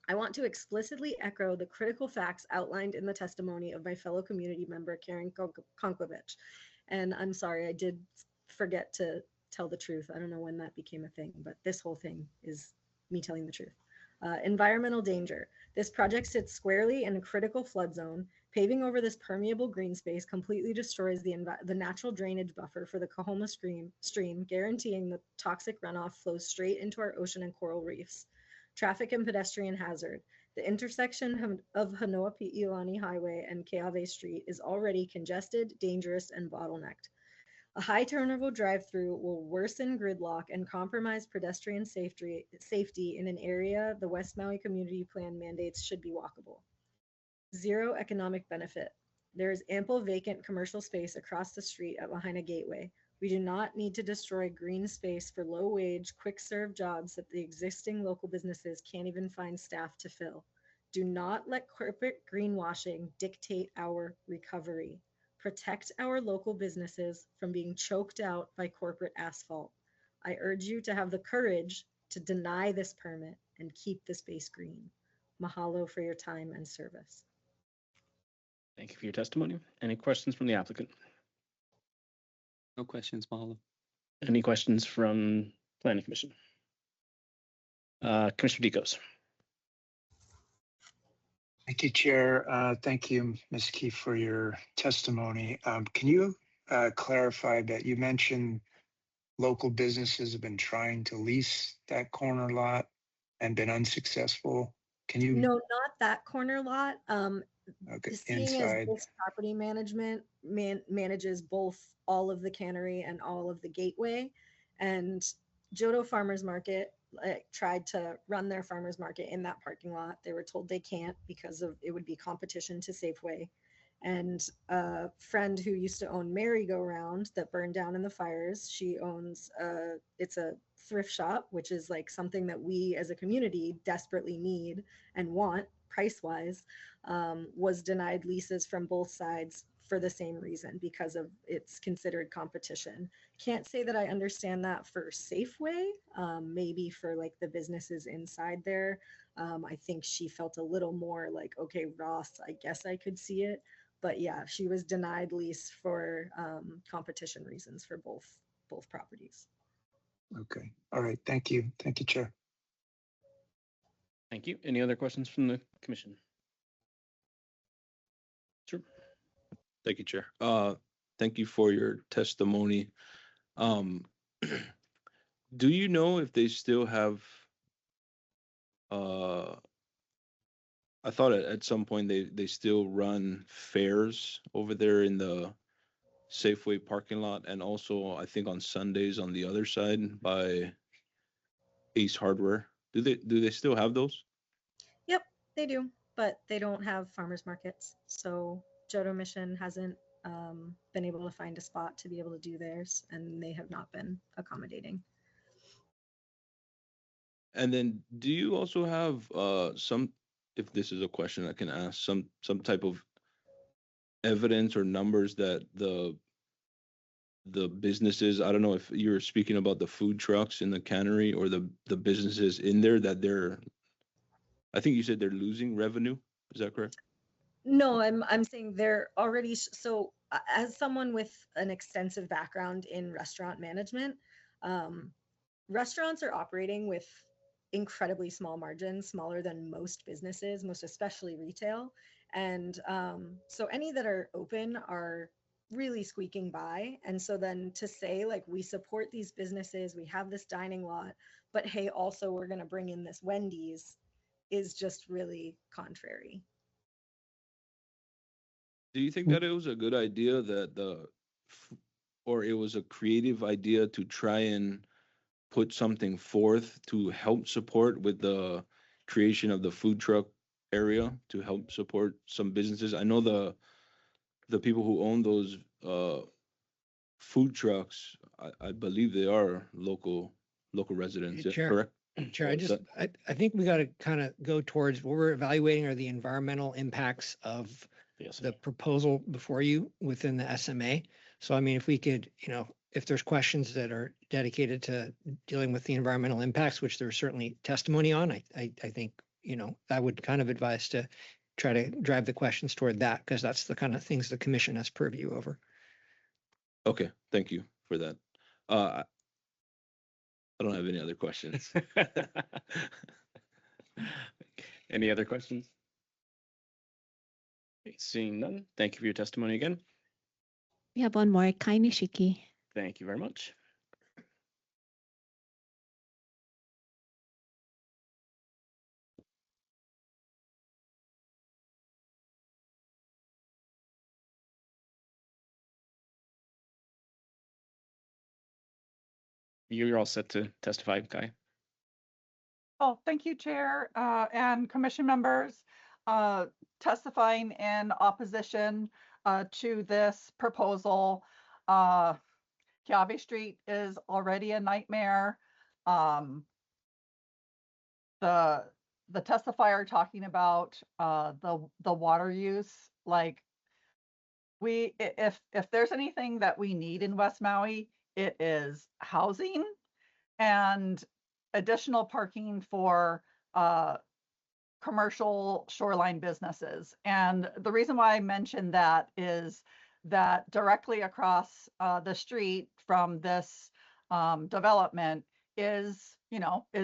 I want to explicitly echo the critical facts outlined in the testimony of my fellow community member, Karen Konkovich. And I'm sorry, I did forget to tell the truth. I don't know when that became a thing, but this whole thing is me telling the truth. Environmental danger. This project sits squarely in a critical flood zone. Paving over this permeable green space completely destroys the natural drainage buffer for the Kahoma stream, guaranteeing the toxic runoff flows straight into our ocean and coral reefs. Traffic and pedestrian hazard. The intersection of Hanoa-Pi'ilani Highway and Keawe Street is already congested, dangerous, and bottlenecked. A high turnover drive-through will worsen gridlock and compromise pedestrian safety in an area the West Maui Community Plan mandates should be walkable. Zero economic benefit. There is ample vacant commercial space across the street at Lahaina Gateway. We do not need to destroy green space for low-wage, quick-serve jobs that the existing local businesses can't even find staff to fill. Do not let corporate greenwashing dictate our recovery. Protect our local businesses from being choked out by corporate asphalt. I urge you to have the courage to deny this permit and keep the space green. Mahalo for your time and service. Thank you for your testimony. Any questions from the applicant? No questions, mahalo. Any questions from Planning Commission? Commissioner Dikos. Thank you, Chair. Thank you, Ms. Keefe, for your testimony. Can you clarify that you mentioned local businesses have been trying to lease that corner lot and been unsuccessful? Can you? No, not that corner lot. Okay, Seeing inside. as this property management manages both all of the cannery and all of the gateway, And Johto Farmers Market tried to run their farmers market in that parking lot. They were told they can't because of it would be competition to Safeway. And a friend who used to own Merry Go Round that burned down in the fires, she owns it's a thrift shop, which is like something that we as a community desperately need and want price wise, was denied leases from both sides for the same reason, because of it's considered competition. Can't say that I understand that for Safeway. Maybe for like the businesses inside there. I think she felt a little more like, okay, Ross, I guess I could see it. But yeah, she was denied lease for competition reasons for both properties. Okay. All right. Thank you. Thank you, Chair. Thank you. Any other questions from the commission? Sure. Thank you, Chair. Thank you for your testimony. Do you know if they still have, I thought at some point they still run fairs over there in the Safeway parking lot, and also I think on Sundays on the other side by Ace Hardware. Do they still have those? Yep, they do, but they don't have farmers markets. So Johto Mission hasn't been able to find a spot to be able to do theirs, and they have not been accommodating. And then do you also have some, if this is a question I can ask, some type of evidence or numbers that the businesses, I don't know if you're speaking about the food trucks in the cannery or the businesses in there, that I think you said they're losing revenue. Is that correct? No, I'm saying they're already so as someone with an extensive background in restaurant management, restaurants are operating with incredibly small margins, smaller than most businesses, most especially retail. And so any that are open are really squeaking by. And so then to say like, we support these businesses, we have this dining lot, but hey, also we're going to bring in this Wendy's, is just really contrary. Do you think that it was a good idea that or it was a creative idea to try and put something forth to help support with the creation of the food truck area to help support some businesses? I know the people who own those food trucks, I believe they are local residents, yeah, Chair, correct? Chair, Or is that- I think we got to kind of go towards what we're evaluating are the environmental impacts of the proposal before you within the SMA. So, I mean, if we could, if there's questions that are dedicated to dealing with the environmental impacts, which there's certainly testimony on, I think, I would kind of advise to try to drive the questions toward that, because that's the kind of things the commission has purview over. Okay, thank you for that. I don't have any other questions. Any other questions? Okay, seeing none, thank you for your testimony again. We have one more, Kai Nishiki. Thank you very much. You're all set to testify, Kai. Oh, thank you, Chair, and commission members. Testifying in opposition to this proposal. Kiawe Street is already a nightmare. The testifier talking about the water use, like if there's anything that we need in West Maui, it is housing and additional parking for commercial shoreline businesses. And the reason why I mentioned that is that directly across the street from this development is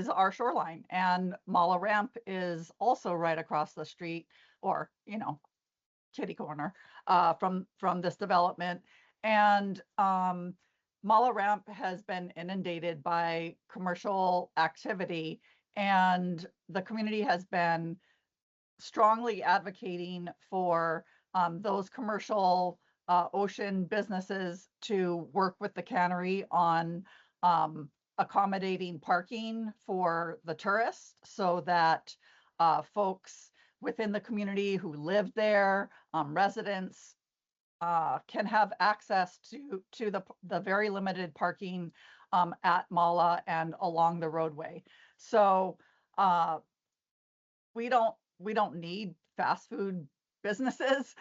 our shoreline, and Mala Ramp is also right across the street, or kitty corner from this development. And Mala Ramp has been inundated by commercial activity, and the community has been strongly advocating for those commercial ocean businesses to work with the cannery on accommodating parking for the tourists so that folks within the community who live there, residents, can have access to the very limited parking at Mala and along the roadway. So we don't need fast food businesses.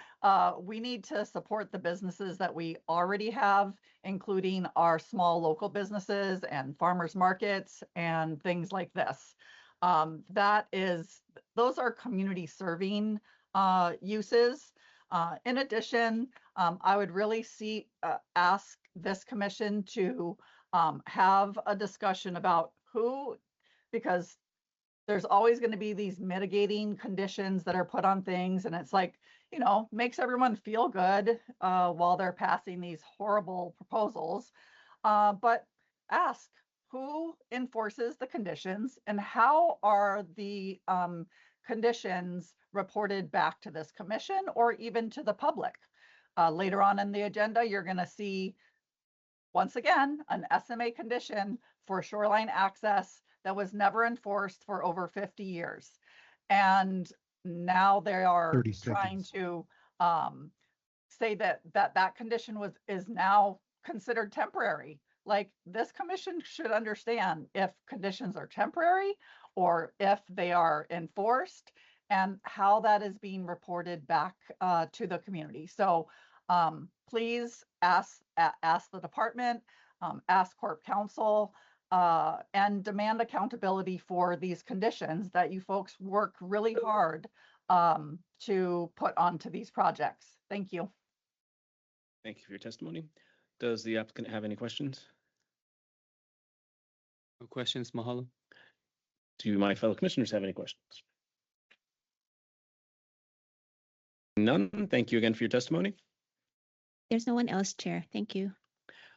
We need to support the businesses that we already have, including our small local businesses and farmers markets and things like this. Those are community serving uses. In addition, I would really ask this commission to have a discussion about because there's always going to be these mitigating conditions that are put on things, and it's like, makes everyone feel good while they're passing these horrible proposals. But ask who enforces the conditions and how are the conditions reported back to this commission or even to the public. Later on in the agenda, you're going to see, once again, an SMA condition for shoreline access that was never enforced for over 50 years. And now they are trying to say that condition is now considered temporary. Like, this commission should understand if conditions are temporary or if they are enforced and how that is being reported back to the community. So please ask the department, ask Corp Counsel, and demand accountability for these conditions that you folks work really hard to put onto these projects. Thank you. Thank you for your testimony. Does the applicant have any questions? No questions, Mahalo. Do my fellow commissioners have any questions? None. Thank you again for your testimony. There's no one else, Chair. Thank you.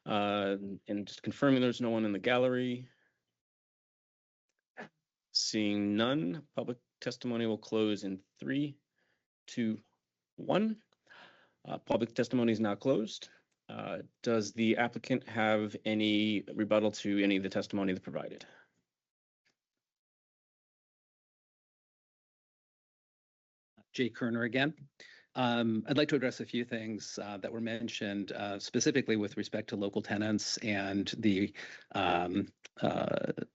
And just confirming there's no one in the gallery. Seeing none, public testimony will close in 3, 2, 1. Public testimony is now closed. Does the applicant have any rebuttal to any of the testimony that provided? Jay Kerner again. I'd like to address a few things that were mentioned, specifically with respect to local tenants and the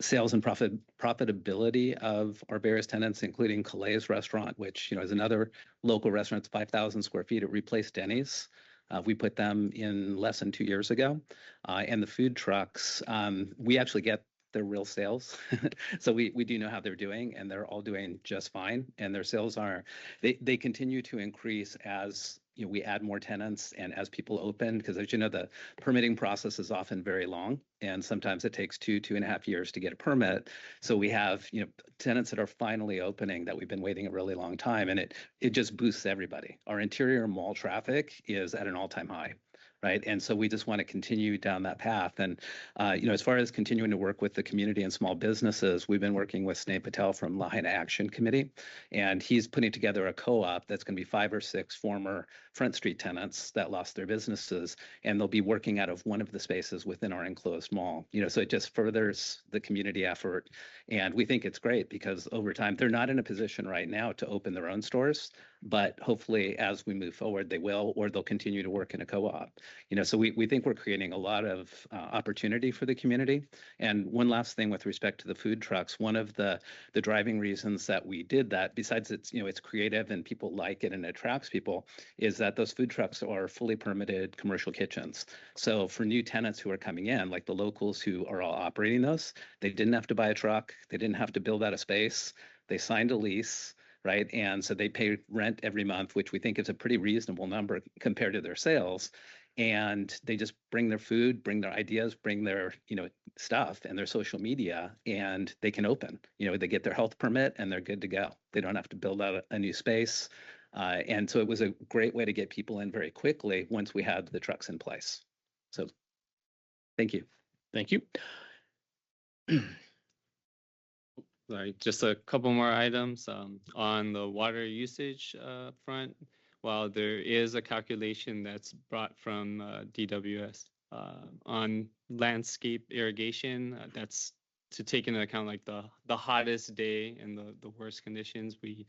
sales and profitability of our various tenants, including Calay's Restaurant, which is another local restaurant. It's 5,000 square feet. It replaced Denny's. We put them in less than 2 years ago. And the food trucks, we actually get their real sales. So we do know how they're doing, and they're all doing just fine. And their sales they continue to increase as we add more tenants and as people open, because as you know, the permitting process is often very long, and sometimes it takes 2.5 years to get a permit. So we have tenants that are finally opening that we've been waiting a really long time, and it just boosts everybody. Our interior mall traffic is at an all-time high. Right. And so we just want to continue down that path. And, as far as continuing to work with the community and small businesses, we've been working with Snake Patel from Lahaina Action Committee, and he's putting together a co-op that's going to be 5 or 6 former Front Street tenants that lost their businesses, and they'll be working out of one of the spaces within our enclosed mall. So it just furthers the community effort. And we think it's great because over time, they're not in a position right now to open their own stores, but hopefully as we move forward, they will, or they'll continue to work in a co-op. So we think we're creating a lot of opportunity for the community. And one last thing with respect to the food trucks, one of the driving reasons that we did that, besides it's creative and people like it and it attracts people, is that those food trucks are fully permitted commercial kitchens. So for new tenants who are coming in, like the locals who are all operating those, they didn't have to buy a truck, they didn't have to build out a space, they signed a lease. Right. And so they pay rent every month, which we think is a pretty reasonable number compared to their sales. And they just bring their food, bring their ideas, bring their, stuff and their social media, and they can open. They get their health permit and they're good to go. They don't have to build out a new space. And so it was a great way to get people in very quickly once we had the trucks in place. So thank you. Thank you. Sorry, just a couple more items on the water usage front. While there is a calculation that's brought from DWS, on landscape irrigation. That's to take into account like the hottest day and the worst conditions. We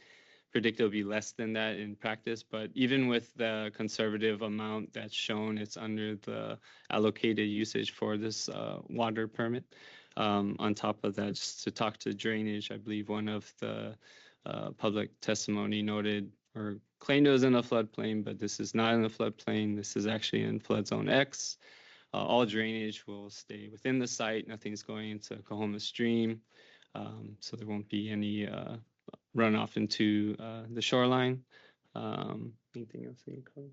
predict it'll be less than that in practice, but even with the conservative amount that's shown, it's under the allocated usage for this water permit. On top of that, just to talk to drainage, I believe one of the public testimony noted or claimed it was in a floodplain, but this is not in the floodplain. This is actually in flood zone X. All drainage will stay within the site. Nothing's going into Coahoma Stream. So there won't be any runoff into the shoreline. Anything else you can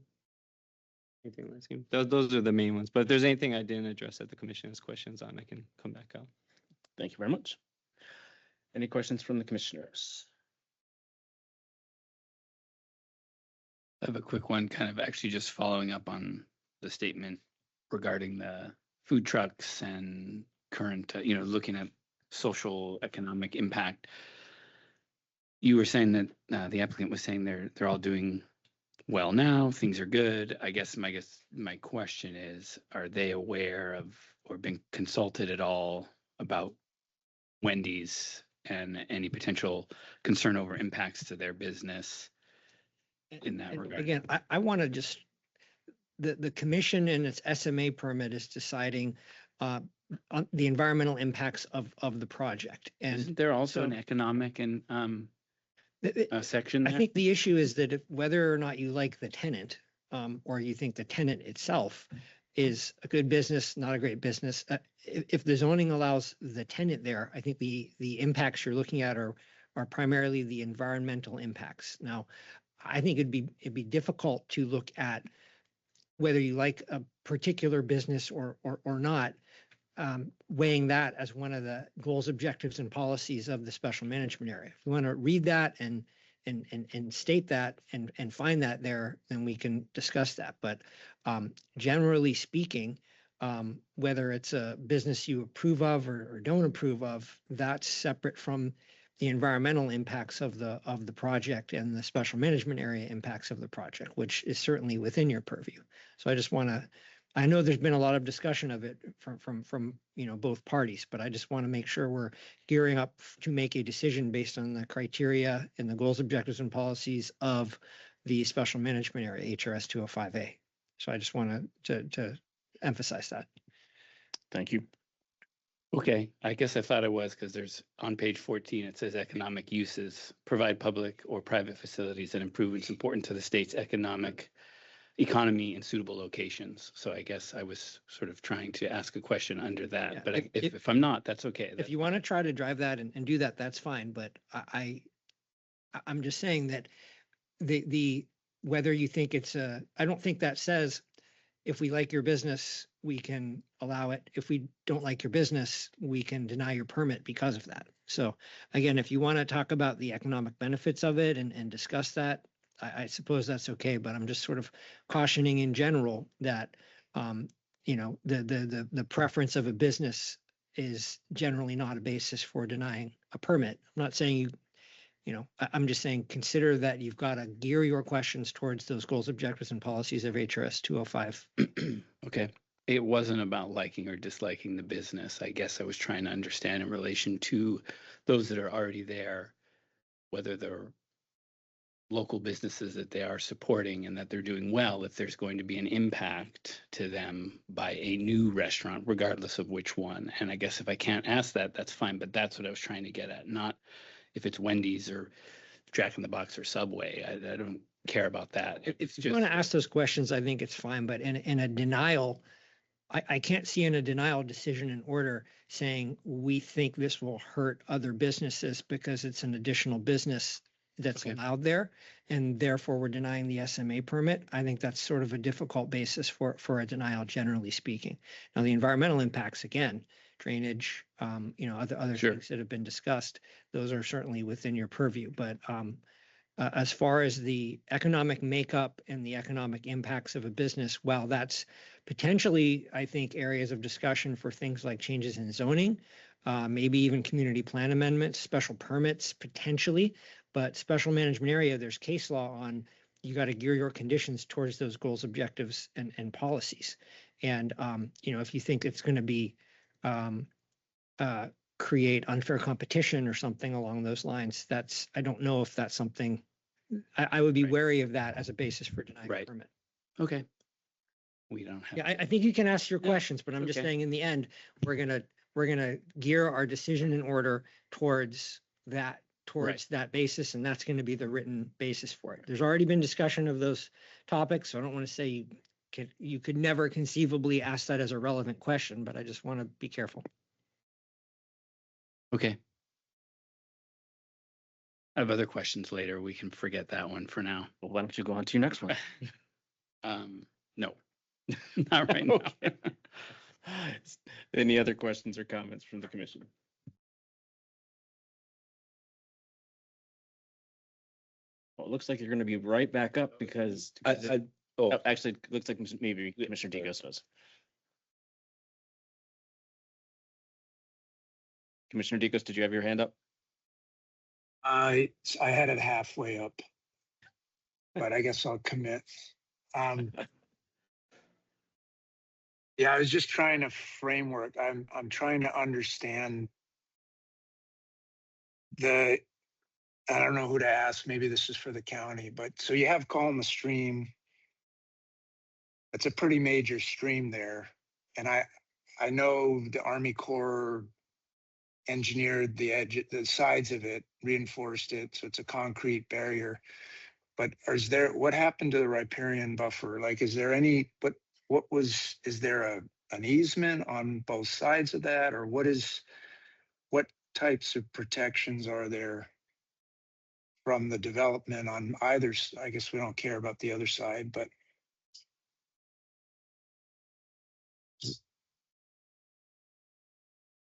Anything else? Those are the main ones. But if there's anything I didn't address that the commission has questions on, I can come back out. Thank you very much. Any questions from the commissioners? I have a quick one, kind of actually just following up on the statement regarding the food trucks and current, looking at social economic impact. You were saying that the applicant was saying they're all doing well now, things are good. I guess my question is, are they aware of or been consulted at all about Wendy's and any potential concern over impacts to their business in that regard? Again, I want to just, the commission in its SMA permit is deciding on the environmental impacts of the project. And isn't there also an economic and section there? I think the issue is that whether or not you like the tenant, or you think the tenant itself is a good business, not a great business. If the zoning allows the tenant there, I think the impacts you're looking at are primarily the environmental impacts. Now, I think it'd be difficult to look at whether you like a particular business or not, weighing that as one of the goals, objectives, and policies of the special management area. If you want to read that and state that and find that there, then we can discuss that. But generally speaking, whether it's a business you approve of or don't approve of, that's separate from the environmental impacts of the project and the special management area impacts of the project, which is certainly within your purview. So I just want to, I know there's been a lot of discussion of it from both parties, but I just want to make sure we're gearing up to make a decision based on the criteria and the goals, objectives, and policies of the special management area, HRS 205A. So I just want to emphasize that. Thank you. Okay, I guess I thought it was because there's on page 14, it says economic uses provide public or private facilities and improvements important to the state's economy in suitable locations. So I guess I was sort of trying to ask a question under that, but if I'm not, that's okay. If you want to try to drive that and do that, that's fine. But I'm just saying that the whether you think it's I don't think that says if we like your business, we can allow it. If we don't like your business, we can deny your permit because of that. So again, if you want to talk about the economic benefits of it and discuss that, I suppose that's okay. But I'm just sort of cautioning in general that, the preference of a business is generally not a basis for denying a permit. I'm not saying I'm just saying consider that you've got to gear your questions towards those goals, objectives, and policies of HRS 205. Okay. It wasn't about liking or disliking the business. I guess I was trying to understand in relation to those that are already there, whether they're local businesses that they are supporting and that they're doing well, if there's going to be an impact to them by a new restaurant, regardless of which one. And I guess if I can't ask that, that's fine. But that's what I was trying to get at, not if it's Wendy's or Jack in the Box or Subway. I don't care about that. It's if you want to ask those questions, I think it's fine. But in a denial, I can't see in a denial decision in order saying we think this will hurt other businesses because it's an additional business that's allowed there, and therefore we're denying the SMA permit. I think that's sort of a difficult basis for a denial, generally speaking. Now, the environmental impacts, again, drainage, other things that have been discussed, those are certainly within your purview. But as far as the economic makeup and the economic impacts of a business, while that's potentially, I think, areas of discussion for things like changes in zoning, maybe even community plan amendments, special permits, potentially. But special management area, there's case law on you got to gear your conditions towards those goals, objectives, and policies. And, if you think it's going to be, create unfair competition or something along those lines, I don't know if that's something, I would be wary of that as a basis for denying a permit. Okay. We don't have. Yeah, I think you can ask your questions, but I'm just okay. saying in the end, we're gonna gear our decision in order towards that basis, and that's gonna be the written basis for it. There's already been discussion of those topics, so I don't want to say you could never conceivably ask that as a relevant question, but I just want to be careful. Okay. I have other questions later. We can forget that one for now. Well, why don't you go on to your next one? No, not right now. Any other questions or comments from the commission? Well, it looks like you're going to be right back up because actually, it looks like maybe Commissioner Dicos does. Commissioner Dicos, did you have your hand up? I had it halfway up, but I guess I'll commit. Yeah, I was just trying to framework. I'm trying to understand I don't know who to ask. Maybe this is for the county, but so you have Colma Stream. It's a pretty major stream there. And I know the Army Corps engineered the sides of it, reinforced it. So it's a concrete barrier. But what happened to the riparian buffer? Like, is there is there an easement on both sides of that? Or what types of protections are there from the development on either? I guess we don't care about the other side, but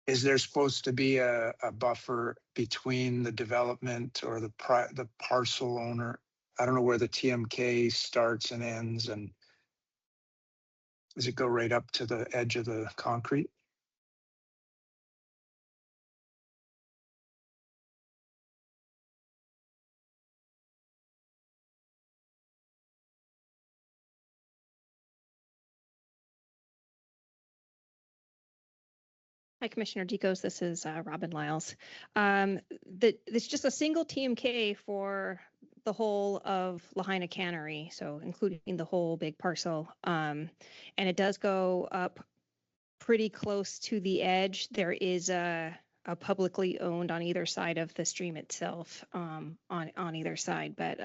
is there supposed to be a buffer between the development or the parcel owner? I don't know where the TMK starts and ends, and does it go right up to the edge of the concrete? Hi, Commissioner Dicos. This is Robin Lyles. It's just a single TMK for the whole of Lahaina Cannery, so including the whole big parcel. And it does go up pretty close to the edge. There is a publicly owned on either side of the stream itself, on either side. But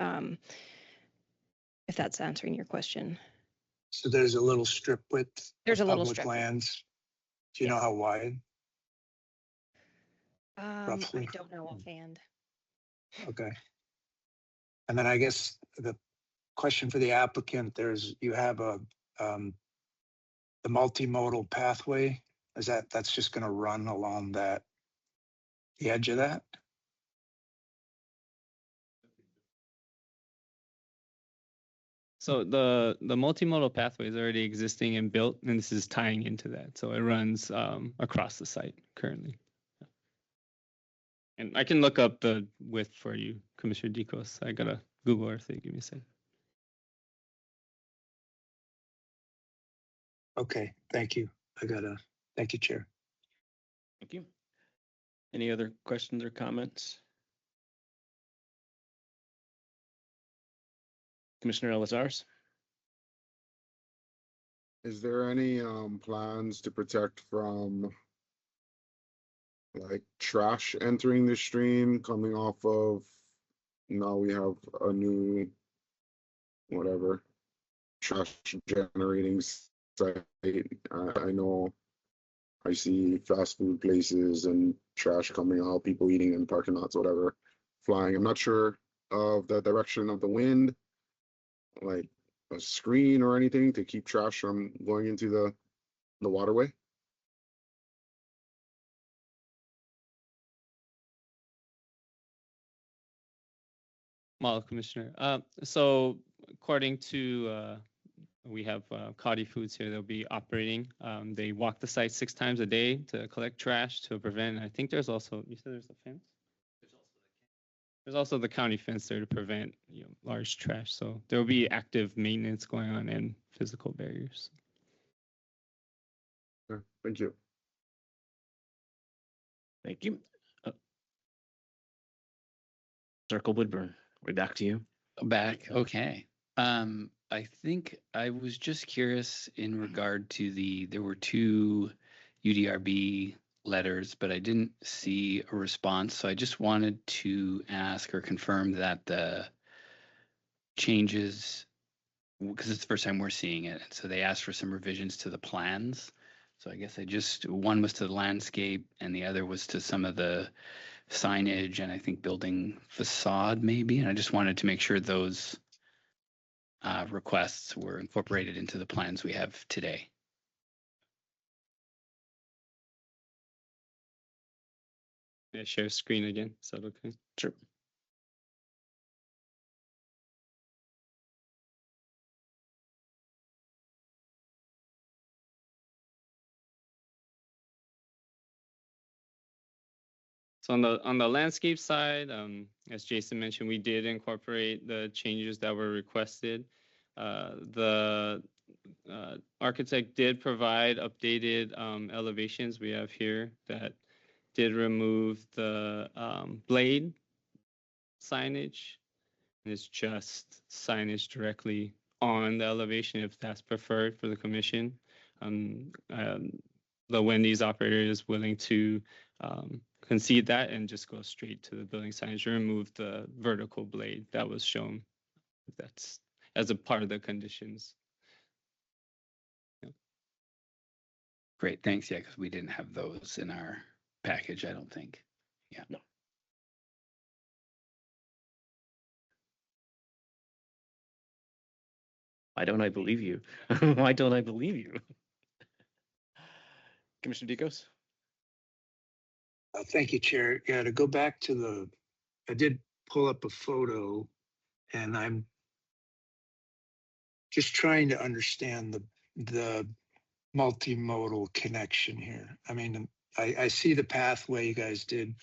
if that's answering your question. So there's a little strip width. There's a little public strip. lands. Do you know how wide? Roughly? I don't know offhand. Okay. And then I guess the question for the applicant, you have the multimodal pathway. That's just going to run along the edge of that? So the multimodal pathway is already existing and built, and this is tying into that. So it runs across the site currently. And I can look up the width for you, Commissioner Dicos. I got a Google Earth. Give me a second. Okay, thank you. Thank you, Chair. Thank you. Any other questions or comments? Commissioner Elazars? Is there any plans to protect from like trash entering the stream coming off of, now we have a new whatever trash generating site. I know I see fast food places and trash coming out, people eating in parking lots, whatever, flying. I'm not sure of the direction of the wind, like a screen or anything to keep trash from going into the waterway. Model Commissioner. So according to we have Kadi Foods here, they'll be operating. They walk the site 6 times a day to collect trash to prevent. I think there's also, you said there's a fence? There's also the county fence there to prevent large trash. So there will be active maintenance going on and physical barriers. Thank you. Thank you. Circle Woodburn, we're back to you. Back, okay. I think I was just curious in regard to there were 2 UDRB letters, but I didn't see a response. So I just wanted to ask or confirm that the changes, because it's the first time we're seeing it. So they asked for some revisions to the plans. So I guess one was to the landscape and the other was to some of the signage and I think building facade maybe. And I just wanted to make sure those requests were incorporated into the plans we have today. Yeah, share screen again. Is that okay? Sure. So on the landscape side, as Jason mentioned, we did incorporate the changes that were requested. The architect did provide updated elevations we have here that did remove the blade signage. And it's just signage directly on the elevation if that's preferred for the commission. The Wendy's operator is willing to concede that and just go straight to the building signage, remove the vertical blade that was shown. That's as a part of the conditions. Yeah. Great, thanks. Yeah, because we didn't have those in our package, I don't think. Yeah. No. Why don't I believe you? Why don't I believe you? Commissioner Deacos? Thank you, Chair. Yeah, to go back to I did pull up a photo and I'm just trying to understand the multimodal connection here. I mean, I see the pathway you guys did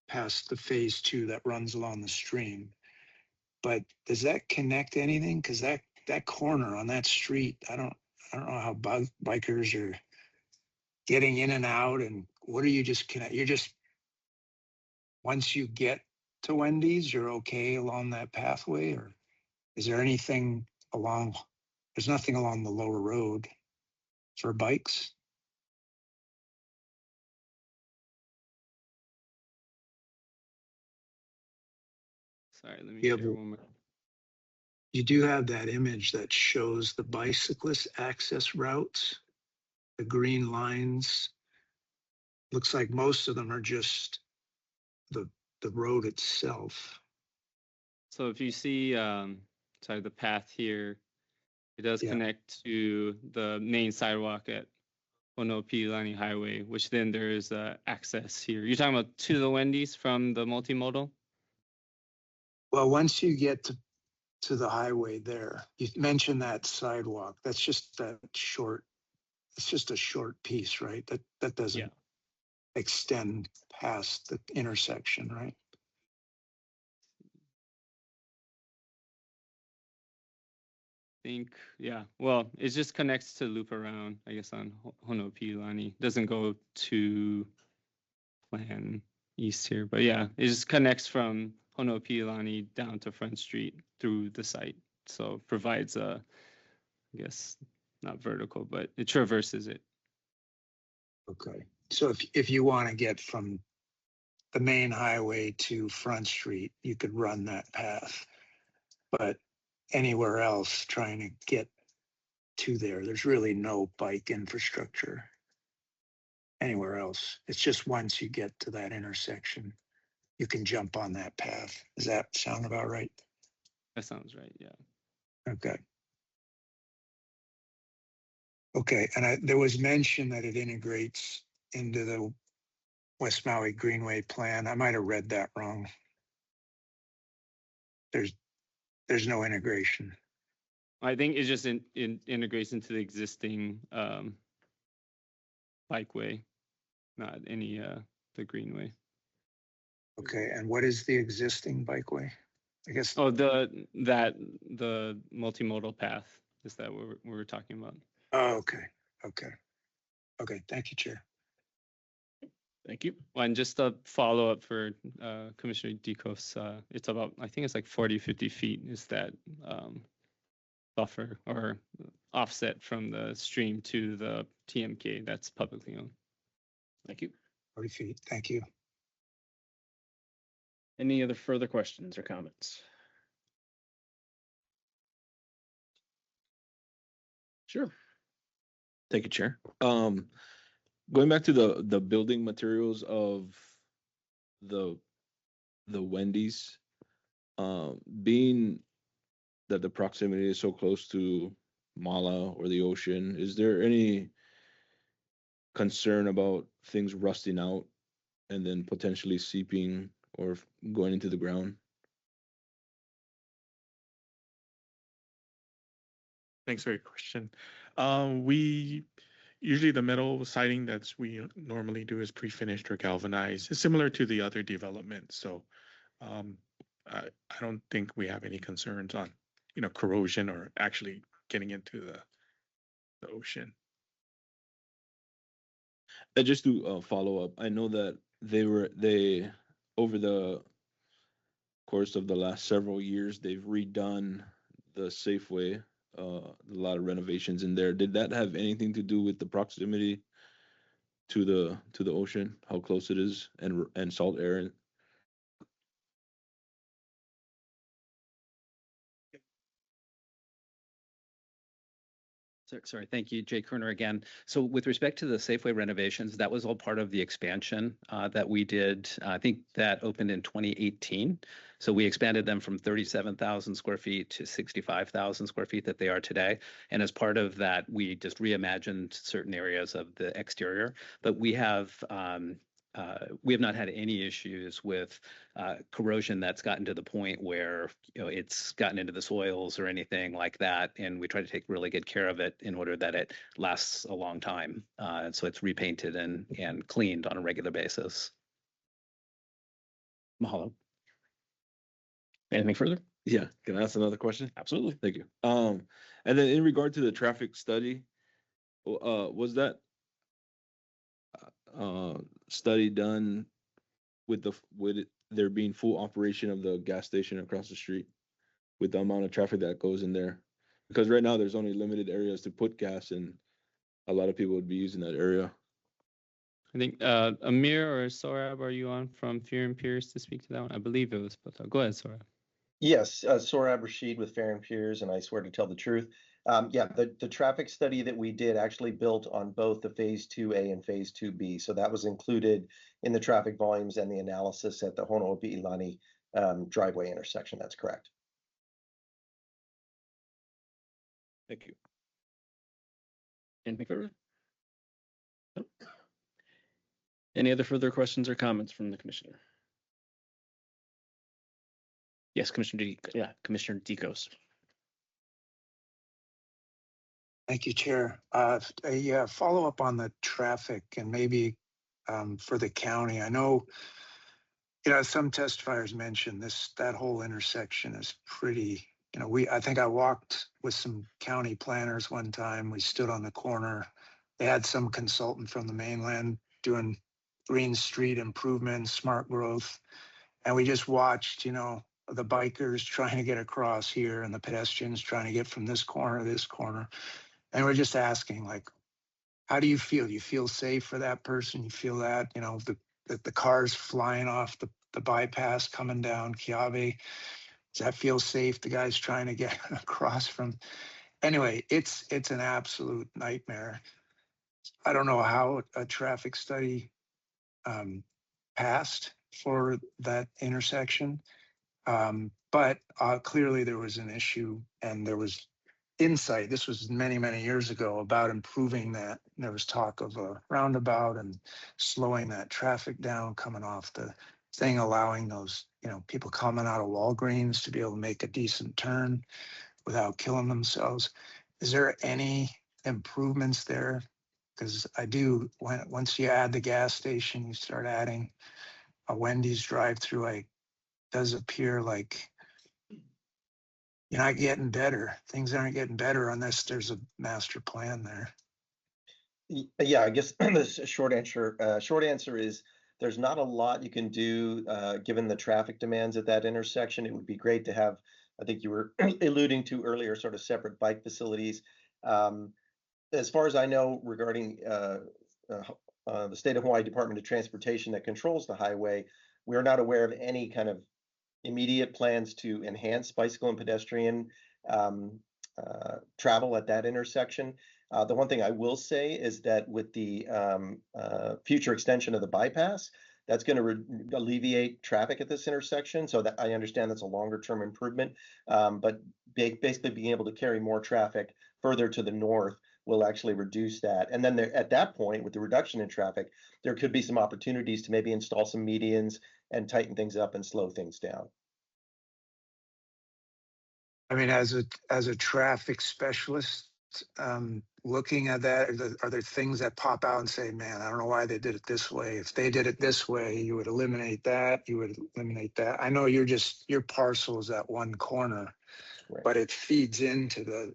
past the phase 2 that runs along the stream, but does that connect anything? Because that corner on that street, I don't know how bikers are getting in and out, and what are you just connect? You're just once you get to Wendy's, you're okay along that pathway, or is there anything along? There's nothing along the lower road for bikes. Sorry, let me Yeah, share one more. You do have that image that shows the bicyclist access routes, the green lines. Looks like most of them are just the road itself. So if you see, sorry, the path here, it does connect to the main sidewalk at Honopi'ilani Highway, which then there is access here. You're talking about to the Wendy's from the multimodal? Well, once you get to the highway there, you mentioned that sidewalk. That's just that short. It's just a short piece, right? That doesn't extend past the intersection, right? Think, yeah. Well, it just connects to loop around, I guess, on Honopi'ilani. Doesn't go to Plan East here, but yeah, it just connects from Honopi'ilani down to Front Street through the site. So provides a, I guess, not vertical, but it traverses it. Okay. So if you want to get from the main highway to Front Street, you could run that path. But anywhere else trying to get to there's really no bike infrastructure anywhere else. It's just once you get to that intersection, you can jump on that path. Does that sound about right? That sounds right, yeah. Okay. Okay, and there was mention that it integrates into the West Maui Greenway plan. I might have read that wrong. There's no integration. I think it just integrates into the existing bikeway, not any the greenway. Okay, and what is the existing bikeway? I guess. Oh, the multimodal path is that what we're talking about? Oh, okay, okay. Okay, thank you, Chair. Thank you. And just a follow-up for Commissioner Dicos, it's about, I think it's like 40, 50 feet is that buffer or offset from the stream to the TMK that's publicly owned. Thank you. 40 feet, thank you. Any other further questions or comments? Sure. Thank you, Chair. Going back to the building materials of the Wendy's, being that the proximity is so close to Mala or the ocean, is there any concern about things rusting out and then potentially seeping or going into the ground? Thanks for your question. We usually the metal siding that's we normally do is pre-finished or galvanized. It's similar to the other developments. So I don't think we have any concerns on, corrosion or actually getting into the ocean. Just to follow up, I know that they over the course of the last several years, they've redone the Safeway, a lot of renovations in there. Did that have anything to do with the proximity to the ocean, how close it is, and salt air? Sorry, thank you, Jay Kerner again. So with respect to the Safeway renovations, that was all part of the expansion that we did. I think that opened in 2018. So we expanded them from 37,000 square feet to 65,000 square feet that they are today. And as part of that, we just reimagined certain areas of the exterior. But we have not had any issues with corrosion that's gotten to the point where it's gotten into the soils or anything like that. And we try to take really good care of it in order that it lasts a long time. So it's repainted and cleaned on a regular basis. Mahalo. Anything further? Yeah, can I ask another question? Absolutely. Thank you. And then in regard to the traffic study, was that study done with there being full operation of the gas station across the street, with the amount of traffic that goes in there? Because right now there's only limited areas to put gas, and a lot of people would be using that area. I think Amir or Sorab, are you on from Fear and Pierce to speak to that one? I believe it was, but go ahead, Sorab. Yes, Sorab Rashid with Fair and Peers, and I swear to tell the truth. Yeah, the traffic study that we did actually built on both the Phase 2A and Phase 2B. So that was included in the traffic volumes and the analysis at the Hono'opi'ilani driveway intersection. That's correct. Thank you. Anything further? Nope. Any other further questions or comments from the commissioner? Yes, Commissioner Dicos. Thank you, Chair. A follow-up on the traffic and maybe for the county. I know, some testifiers mentioned that whole intersection is pretty, I think I walked with some county planners one time. We stood on the corner. They had some consultant from the mainland doing Green Street improvements, smart growth. And we just watched, the bikers trying to get across here and the pedestrians trying to get from this corner to this corner. And we're just asking, like, how do you feel? You feel safe for that person? You feel that, the cars flying off the bypass coming down Kiawe? Does that feel safe? The guy's trying to get across from. Anyway, it's an absolute nightmare. I don't know how a traffic study passed for that intersection. But clearly there was an issue and there was insight. This was many, many years ago about improving that. There was talk of a roundabout and slowing that traffic down coming off the thing, allowing those, people coming out of Walgreens to be able to make a decent turn without killing themselves. Is there any improvements there? Because once you add the gas station, you start adding a Wendy's drive-through, does appear like you're not getting better. Things aren't getting better unless there's a master plan there. Yeah, I guess the short answer is there's not a lot you can do, given the traffic demands at that intersection. It would be great to have, I think you were alluding to earlier, sort of separate bike facilities. Um, as far as I know, regarding the state of Hawaii Department of Transportation that controls the highway, we are not aware of any kind of immediate plans to enhance bicycle and pedestrian um, travel at that intersection. The one thing I will say is that with the future extension of the bypass, that's going to alleviate traffic at this intersection. So that I understand that's a longer term improvement, but basically being able to carry more traffic further to the north will actually reduce that. And then there, at that point, with the reduction in traffic, there could be some opportunities to maybe install some medians and tighten things up and slow things down. I mean, as a traffic specialist, looking at that, are there things that pop out and say, man, I don't know why they did it this way. If they did it this way, you would eliminate that, you would eliminate that. I know your parcel is at one corner, right, but it feeds into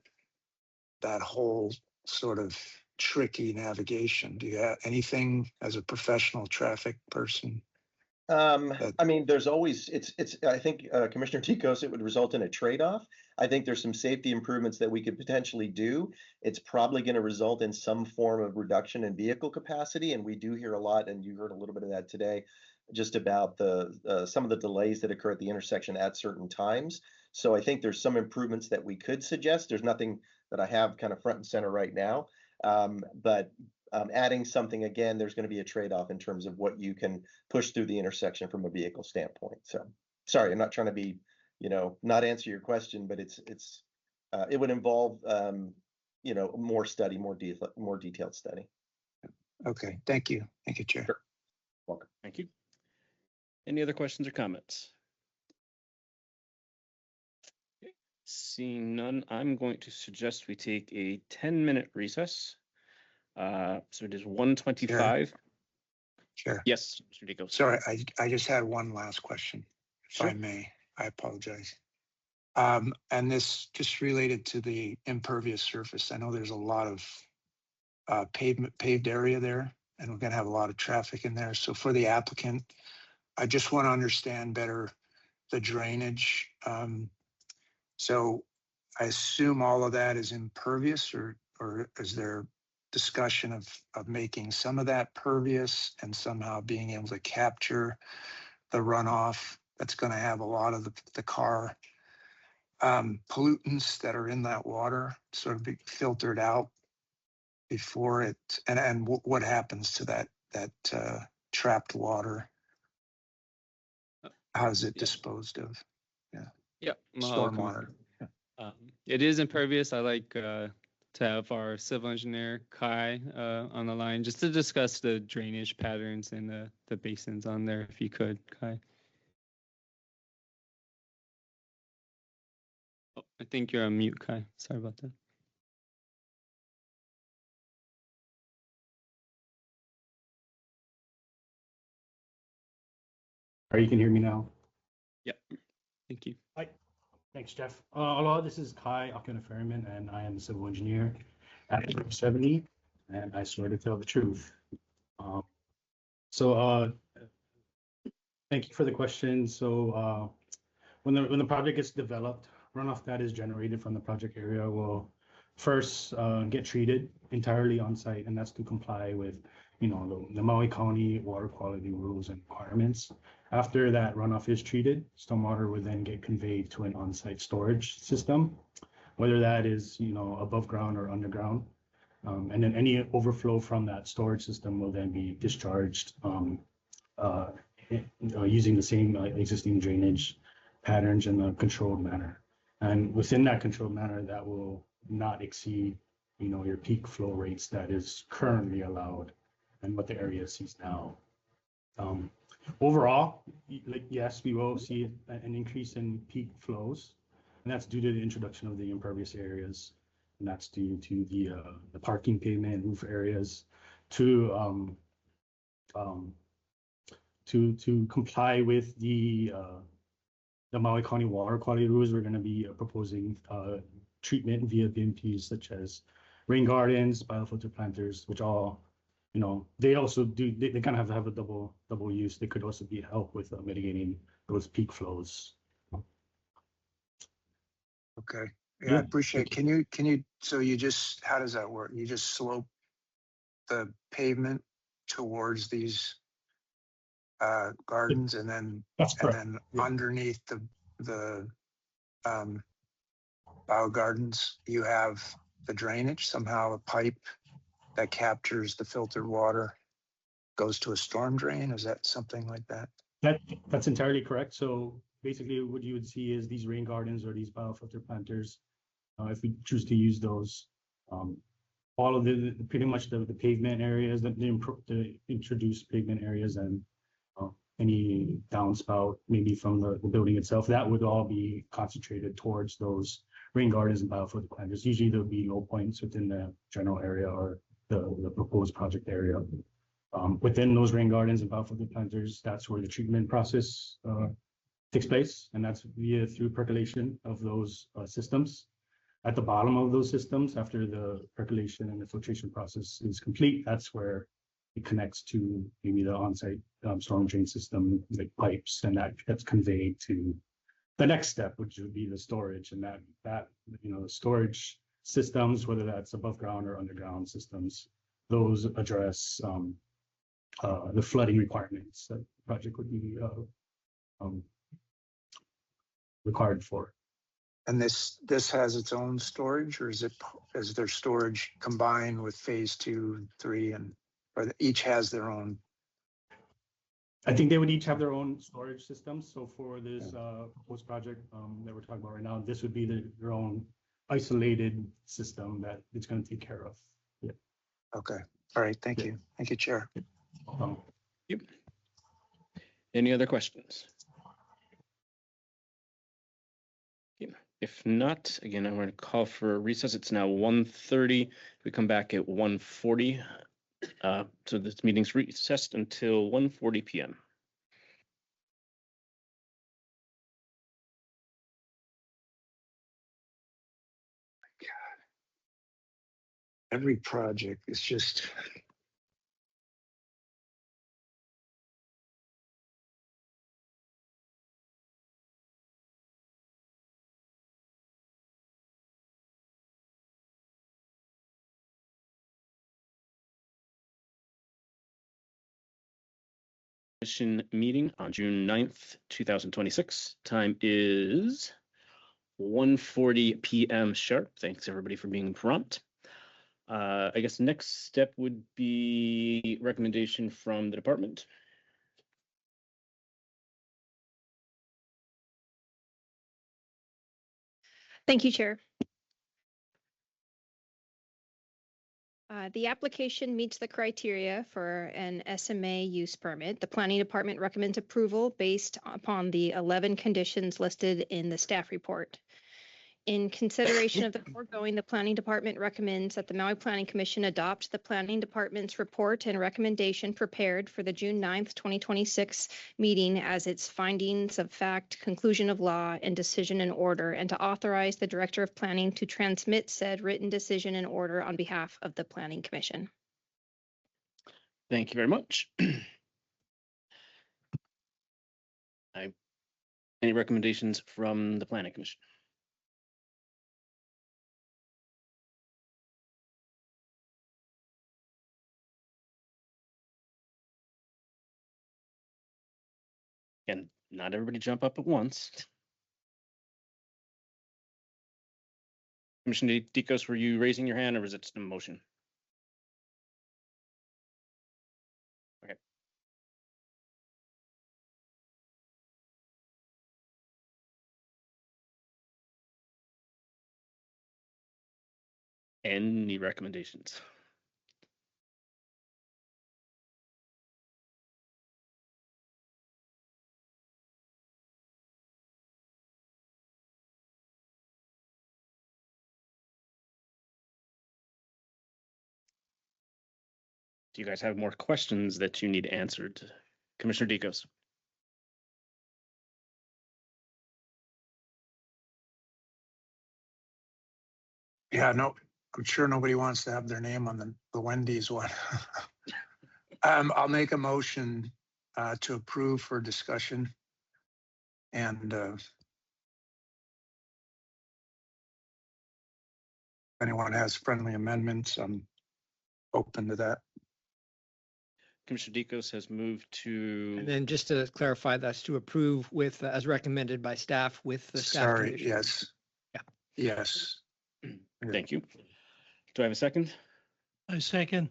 that whole sort of tricky navigation. Do you have anything as a professional traffic person? I mean, there's always, I think Commissioner Tikos, it would result in a trade-off. I think there's some safety improvements that we could potentially do. It's probably going to result in some form of reduction in vehicle capacity. And we do hear a lot, and you heard a little bit of that today, just about the some of the delays that occur at the intersection at certain times. So I think there's some improvements that we could suggest. There's nothing that I have kind of front and center right now. But adding something, again, there's going to be a trade-off in terms of what you can push through the intersection from a vehicle standpoint. So sorry, I'm not trying to be, not answer your question, but it would involve, more study, more detailed study. Okay, thank you. Thank you, Chair. Sure. Welcome. Thank you. Any other questions or comments? Okay. Seeing none, I'm going to suggest we take a 10-minute recess. So it is 1:25. Sure. Yes, Mr. Dico. Sorry, I just had one last question, if Sure. I may. I apologize. And this just related to the impervious surface. I know there's a lot of paved area there, and we're going to have a lot of traffic in there. So for the applicant, I just want to understand better the drainage. So I assume all of that is impervious, or is there discussion of making some of that pervious and somehow being able to capture the runoff that's going to have a lot of the car pollutants that are in that water sort of be filtered out before it, and what happens to that trapped water? How is it disposed of? Yeah. Stormwater. It is impervious. I like to have our civil engineer Kai on the line just to discuss the drainage patterns and the basins on there, if you could, Kai. Oh, I think you're on mute, Kai. Sorry about that. You can hear me now? Yep. Thank you. Hi. Thanks, Jeff. Hello, this is Kai Akakū, and I am a civil engineer at 70, and I swear to tell the truth. Thank you for the question. So when the project gets developed, runoff that is generated from the project area will first get treated entirely on site, and that's to comply with the Maui County water quality rules and requirements. After that runoff is treated, stormwater would then get conveyed to an on-site storage system, whether that is above ground or underground. And then any overflow from that storage system will then be discharged using the same existing drainage patterns in a controlled manner. And within that controlled manner, that will not exceed your peak flow rates that is currently allowed and what the area sees now. Overall, yes, we will see an increase in peak flows, and that's due to the introduction of the impervious areas, and that's due to the parking pavement, roof areas, to comply with the Maui County water quality rules. We're going to be proposing treatment via BMPs such as rain gardens, biofilter planters, which all, they also do, they kind of have a double use. They could also be help with mitigating those peak flows. Okay. Yeah, Yeah, I appreciate. Can you, so you just, how does that work? You just slope the pavement towards these gardens and then, That's correct. Yeah. underneath the bio gardens, you have the drainage, somehow a pipe that captures the filtered water goes to a storm drain? Is that something like that? That's entirely correct. So basically what you would see is these rain gardens or these biofilter planters, if we choose to use those, all of the pretty much the pavement areas, the introduced pavement areas and any downspout maybe from the building itself, that would all be concentrated towards those rain gardens and biofilter planters. Usually there'll be low points within the general area or the proposed project area. Within those rain gardens and biofilter planters, that's where the treatment process takes place, and that's through percolation of those systems. At the bottom of those systems, after the percolation and the filtration process is complete, that's where it connects to maybe the on-site storm drain system, like pipes, and that gets conveyed to the next step, which would be the storage, and that the storage systems, whether that's above ground or underground systems, those address the flooding requirements that the project would be required for. And this has its own storage, or is there storage combined with phase 2, 3, or each has their own? I think they would each have their own storage systems. So for this proposed project that we're talking about right now, this would be their own isolated system that it's going to take care of. Yeah. Okay. All right. Thank you. Thank you, Chair. Yep. Any other questions? If not, again, I'm going to call for a recess. It's now 1:30. We come back at 1:40. So this meeting's recessed until 1:40 p.m. Every project is just. Commission meeting on June 9th, 2026. Time is 1:40 p.m. sharp. Thanks everybody for being prompt. I guess next step would be recommendation from the department. Thank you, Chair. The application meets the criteria for an SMA use permit. The Planning Department recommends approval based upon the 11 conditions listed in the staff report. In consideration of the foregoing, the Planning Department recommends that the Maui Planning Commission adopt the Planning Department's report and recommendation prepared for the June 9th, 2026 meeting as its findings of fact, conclusion of law, and decision in order, and to authorize the Director of Planning to transmit said written decision in order on behalf of the Planning Commission. Thank you very much. Any recommendations from the Planning Commission? And not everybody jump up at once. Commissioner Dicos, were you raising your hand or was it just a motion? Okay. Any recommendations? Do you guys have more questions that you need answered? Commissioner Dicos. Yeah, no, I'm sure nobody wants to have their name on the Wendy's one. I'll make a motion to approve for discussion. And if anyone has friendly amendments, I'm open to that. Commissioner Deacos has moved to. And then just to clarify, that's to approve with, as recommended by staff with the staff Sorry, conditions. yes. Yeah. Yes. Thank you. Do I have a second? I second.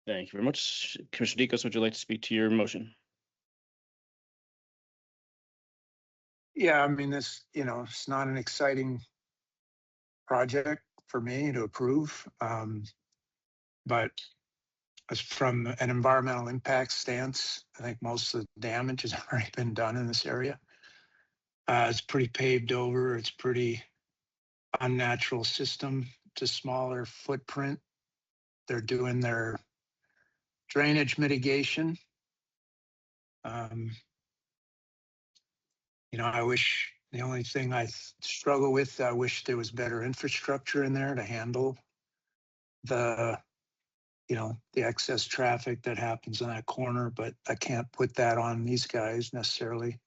Thank you very much. Commissioner Deacos, would you like to speak to your motion? Yeah, I mean, this, it's not an exciting project for me to approve. But as from an environmental impact stance, I think most of the damage has already been done in this area. It's pretty paved over. It's pretty unnatural system. It's a smaller footprint. They're doing their drainage mitigation. I wish the only thing I struggle with, I wish there was better infrastructure in there to handle the excess traffic that happens in that corner, but I can't put that on these guys necessarily.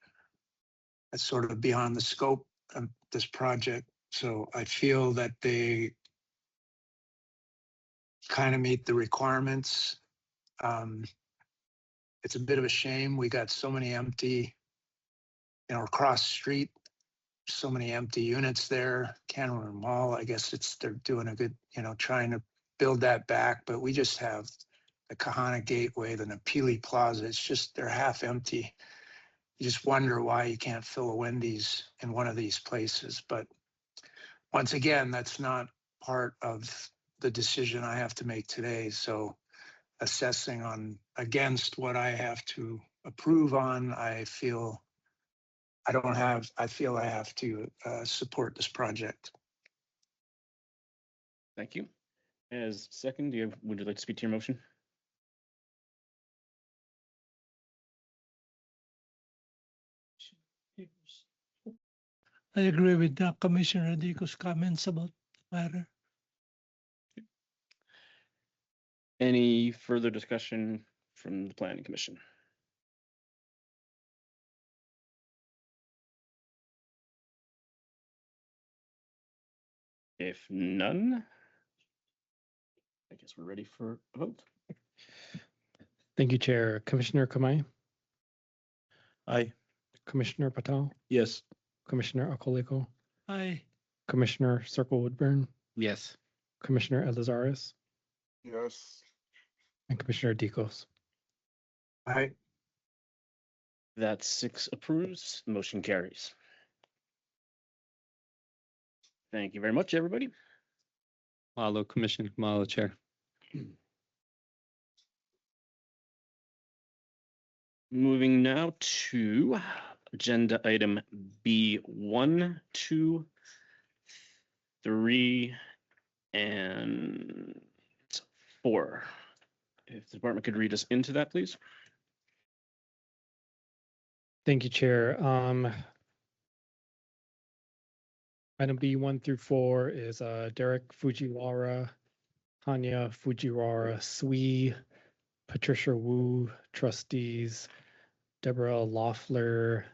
That's sort of beyond the scope of this project. So I feel that they kind of meet the requirements. It's a bit of a shame. We got so many empty, across the street, so many empty units there. Canada Mall, I guess they're doing a good, trying to build that back, but we just have the Kahana Gateway, the Napili Plaza. It's just, they're half empty. You just wonder why you can't fill a Wendy's in one of these places. But once again, that's not part of the decision I have to make today. So assessing against what I have to approve on, I feel I have to support this project. Thank you. As second, would you like to speak to your motion? I agree with Commissioner Deacos' comments about the matter. Any further discussion from the Planning Commission? If none, I guess we're ready for a vote. Thank you, Chair. Commissioner Kamai? Aye. Commissioner Patel? Yes. Commissioner Akoliko? Aye. Commissioner Circle Woodburn? Yes. Commissioner Elizaris? Yes. And Commissioner Deacos? Aye. That 6 approves, motion carries. Thank you very much, everybody. Mahalo, Commissioner. Mahalo, Chair. Moving now to agenda item B1, 2, 3, and 4. If the department could read us into that, please. Thank you, Chair. Item B1 through 4 is Derek Fujiwara, Tanya Fujiwara, Sui, Patricia Wu, trustees, Deborah Loeffler,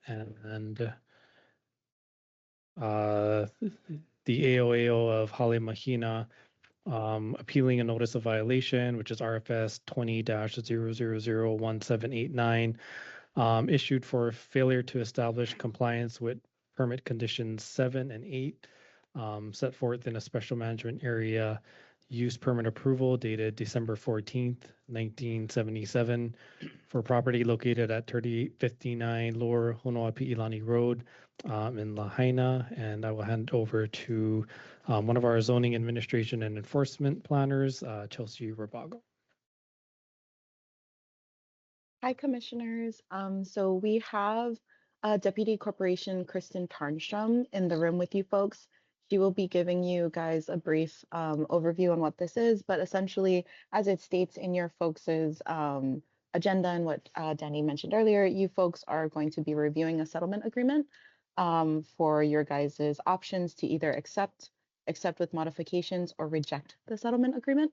and the AOAO of Hale Mahina, appealing a notice of violation, which is RFS 20-0001789, issued for failure to establish compliance with permit conditions 7 and 8, set forth in a special management area use permit approval dated December 14th, 1977 for property located at 3859 Lower Honoapi'ilani Road in Lahaina. And I will hand over to one of our zoning administration and enforcement planners, Chelsea Rabago. Hi, commissioners. So we have Deputy Corporation Kristen Tarnstrom in the room with you folks. She will be giving you guys a brief overview on what this is, but essentially, as it states in your folks' agenda and what Danny mentioned earlier, you folks are going to be reviewing a settlement agreement for your guys' options to either accept accept with modifications or reject the settlement agreement.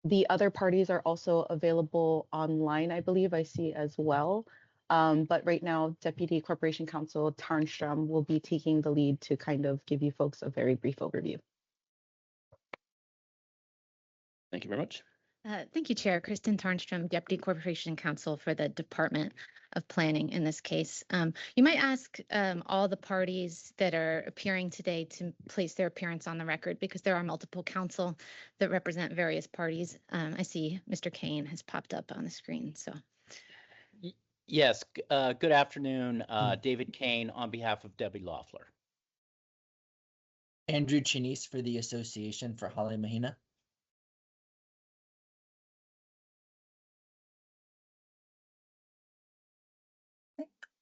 The other parties are also available online, I believe I see as well. But right now, Deputy Corporation Counsel Tarnstrom will be taking the lead to kind of give you folks a very brief overview. Thank you very much. Thank you, Chair. Kristen Tarnstrom, Deputy Corporation Counsel for the Department of Planning in this case. You might ask all the parties that are appearing today to place their appearance on the record because there are multiple counsel that represent various parties. I see Mr. Kane has popped up on the screen. So, yes, good afternoon. David Kane on behalf of Debbie Loeffler. Andrew Chinese for the Association for Hale Mahina.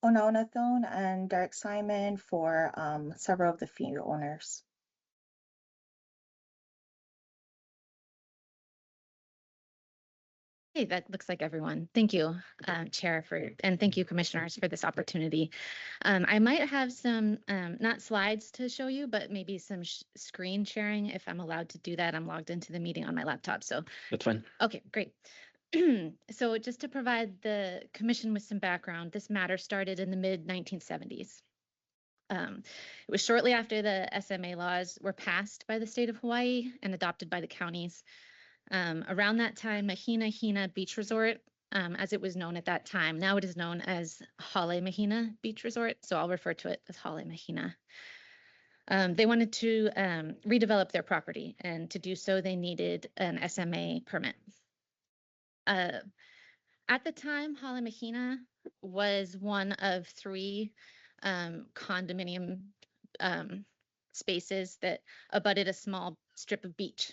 Onaonathon and Derek Simon for several of the fee owners. hey, that looks like everyone. Thank you, Chair, and thank you, Commissioners, for this opportunity. I might have some, not slides to show you, but maybe some screen sharing if I'm allowed to do that. I'm logged into the meeting on my laptop, so. That's fine. Okay, great. So just to provide the Commission with some background, this matter started in the mid-1970s. It was shortly after the SMA laws were passed by the state of Hawaii and adopted by the counties. Around that time, Mahina Hina Beach Resort, as it was known at that time, now it is known as Hale Mahina Beach Resort, so I'll refer to it as Hale Mahina. They wanted to redevelop their property, and to do so, they needed an SMA permit. At the time, Hale Mahina was one of 3 condominium spaces that abutted a small strip of beach.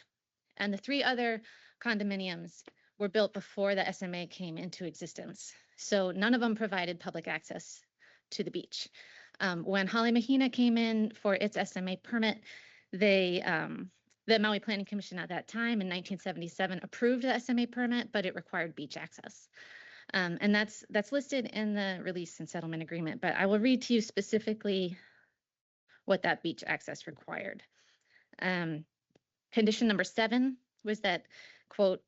And the 3 other condominiums were built before the SMA came into existence. So none of them provided public access to the beach. When Hale Mahina came in for its SMA permit, the Maui Planning Commission at that time in 1977 approved the SMA permit, but it required beach access. And that's listed in the release and settlement agreement, but I will read to you specifically what that beach access required. Condition number 7 was that, quote,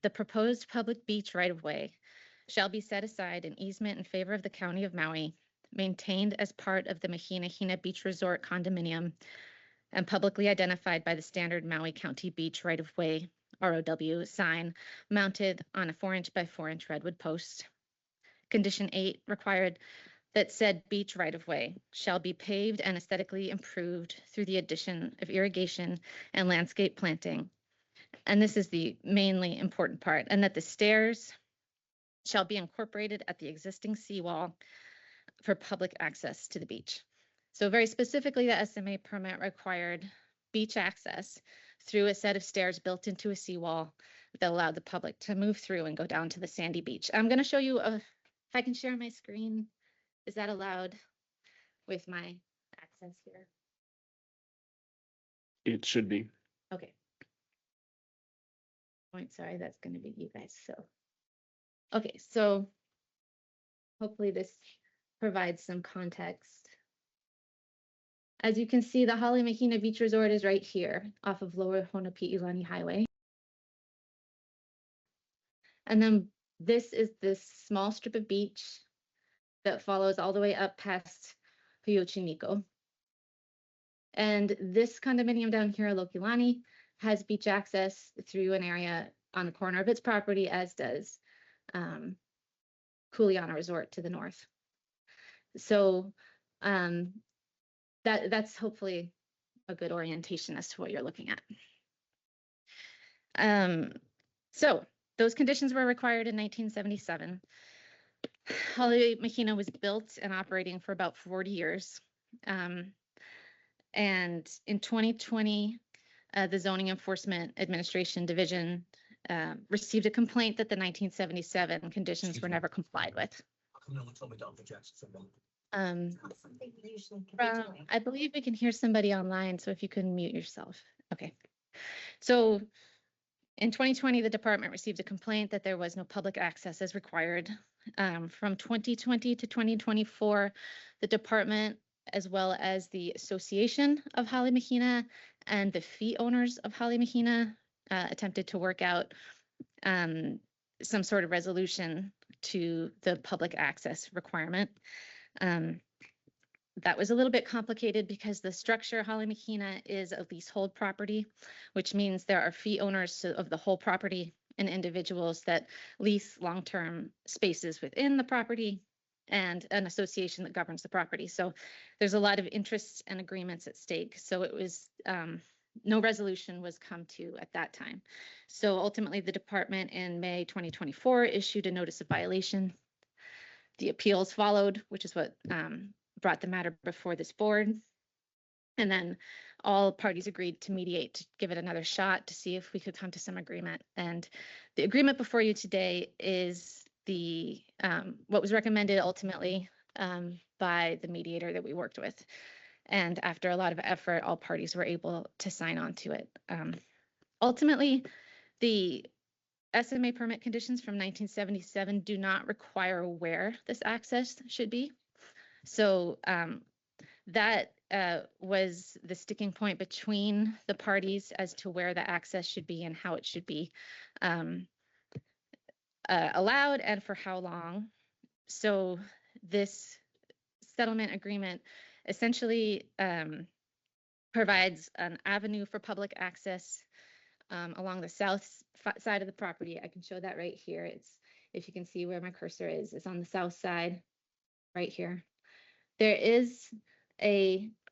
the proposed public beach right-of-way shall be set aside in easement in favor of the County of Maui, maintained as part of the Mahina Hina Beach Resort condominium, and publicly identified by the standard Maui County Beach right-of-way ROW sign mounted on a 4-inch by 4-inch redwood post. Condition 8 required that said beach right-of-way shall be paved and aesthetically improved through the addition of irrigation and landscape planting. And this is the mainly important part, and that the stairs shall be incorporated at the existing seawall for public access to the beach. So very specifically, the SMA permit required beach access through a set of stairs built into a seawall that allowed the public to move through and go down to the sandy beach. I'm going to show you, if I can share my screen. Is that allowed with my access here? It should be. Okay. Sorry, that's going to be you guys. So, okay, so hopefully this provides some context. As you can see, the Hale Mahina Beach Resort is right here off of Lower Honopi'ilani Highway. And then this is this small strip of beach that follows all the way up past Hiochimiko. And this condominium down here, Lokilani, has beach access through an area on the corner of its property, as does Kuleana Resort to the north. So that's hopefully a good orientation as to what you're looking at. So those conditions were required in 1977. Hale Mahina was built and operating for about 40 years. And in 2020, the Zoning Enforcement Administration Division received a complaint that the 1977 conditions were never complied with. I believe we can hear somebody online, so if you can mute yourself. Okay. So in 2020, the department received a complaint that there was no public access as required. From 2020 to 2024, the department as well as the Association of Holly Mahina and the fee owners of Holly Mahina, attempted to work out some sort of resolution to the public access requirement. That was a little bit complicated because the structure Holly Mahina is a leasehold property, which means there are fee owners of the whole property and individuals that lease long-term spaces within the property and an association that governs the property. So there's a lot of interests and agreements at stake. So it was no resolution was come to at that time. So ultimately, the department in May 2024 issued a notice of violation. The appeals followed, which is what brought the matter before this board. And then all parties agreed to mediate, to give it another shot to see if we could come to some agreement. And the agreement before you today is the what was recommended ultimately by the mediator that we worked with. And after a lot of effort, all parties were able to sign on to it. Ultimately, the SMA permit conditions from 1977 do not require where this access should be. So that was the sticking point between the parties as to where the access should be and how it should be allowed and for how long. So this settlement agreement essentially provides an avenue for public access along the south side of the property. I can show that right here. It's, if you can see where my cursor is, it's on the south side right here. There is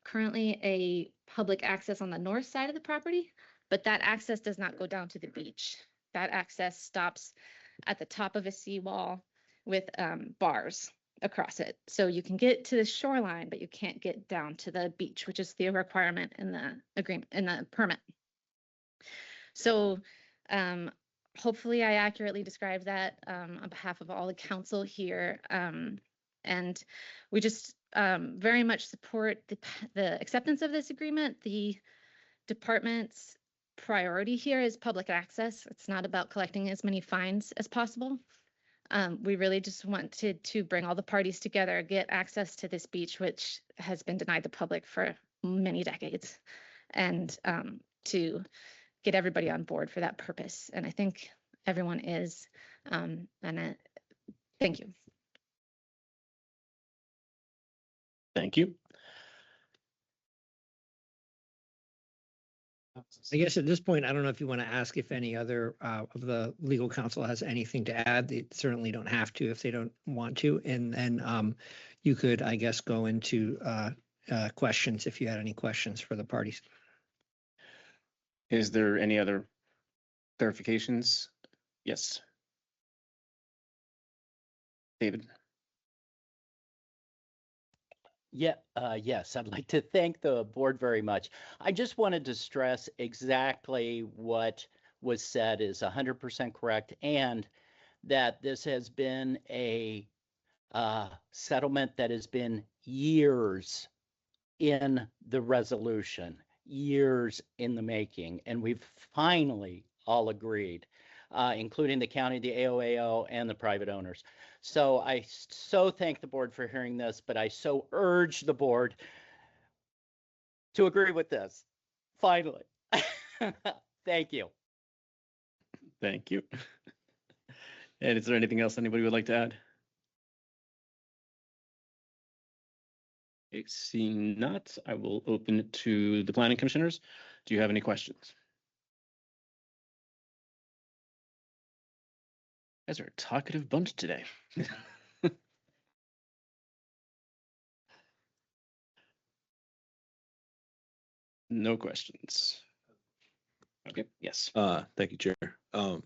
currently a public access on the north side of the property, but that access does not go down to the beach. That access stops at the top of a seawall with bars across it. So you can get to the shoreline, but you can't get down to the beach, which is the requirement in the agreement, in the permit. So hopefully I accurately described that on behalf of all the council here. And we just very much support the acceptance of this agreement. The department's priority here is public access. It's not about collecting as many fines as possible. We really just wanted to bring all the parties together, get access to this beach, which has been denied the public for many decades, and to get everybody on board for that purpose. And I think everyone is. Thank you. Thank you. I guess at this point, I don't know if you want to ask if any other of the legal counsel has anything to add. They certainly don't have to if they don't want to. And then you could, I guess, go into questions if you had any questions for the parties. Is there any other clarifications? Yes. David. Yeah, yes, I'd like to thank the board very much. I just wanted to stress exactly what was said is 100% correct, and that this has been a settlement that has been years in the resolution, years in the making, and we've finally all agreed, including the county, the AOAO, and the private owners. So I so thank the board for hearing this, but I so urge the board to agree with this, finally. Thank you. Thank you. And is there anything else anybody would like to add? Okay, seeing not, I will open it to the planning commissioners. Do you have any questions? You guys are a talkative bunch today. No questions. Okay, yes. Thank you, Chair. So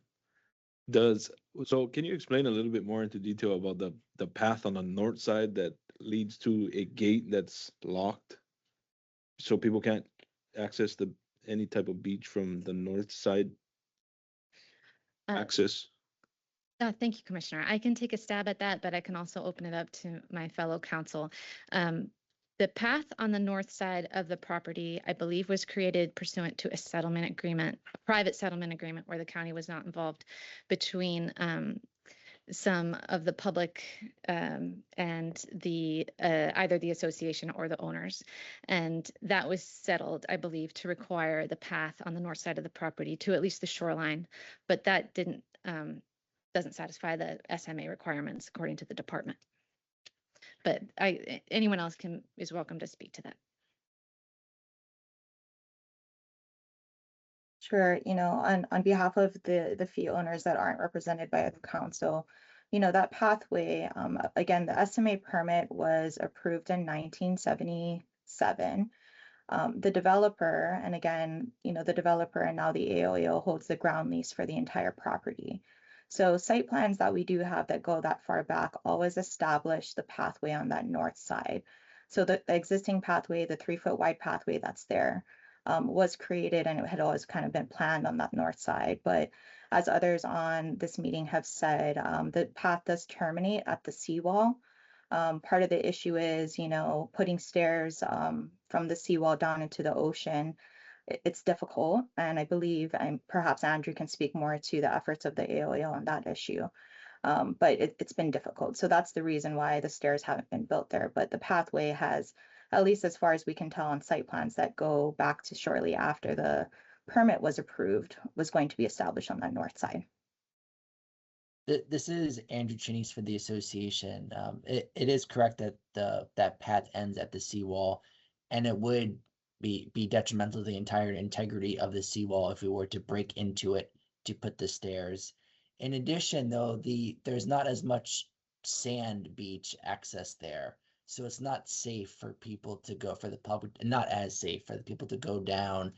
can you explain a little bit more into detail about the path on the north side that leads to a gate that's locked? So people can't access any type of beach from the north side access? Thank you, Commissioner. I can take a stab at that, but I can also open it up to my fellow council. The path on the north side of the property, I believe, was created pursuant to a settlement agreement, a private settlement agreement where the county was not involved, between some of the public and the either the association or the owners. And that was settled, I believe, to require the path on the north side of the property to at least the shoreline. But that doesn't satisfy the SMA requirements according to the department. But anyone else is welcome to speak to that. Sure, on behalf of the fee owners that aren't represented by the council, that pathway, again, the SMA permit was approved in 1977. The developer, and again, the developer and now the AOAO holds the ground lease for the entire property. So site plans that we do have that go that far back always establish the pathway on that north side. So the existing pathway, the 3-foot wide pathway that's there, was created, and it had always kind of been planned on that north side. But as others on this meeting have said, the path does terminate at the seawall. Part of the issue is, putting stairs from the seawall down into the ocean. It's difficult, and I believe, and perhaps Andrew can speak more to the efforts of the AOAO on that issue. But it's been difficult. So that's the reason why the stairs haven't been built there. But the pathway has, at least as far as we can tell on site plans that go back to shortly after the permit was approved, was going to be established on that north side. This is Andrew Chinese for the association. It is correct that that path ends at the seawall, and it would be detrimental to the entire integrity of the seawall if we were to break into it to put the stairs. In addition, though, there's not as much sand beach access there, so it's not safe for people to go, for the public, not as safe for the people to go down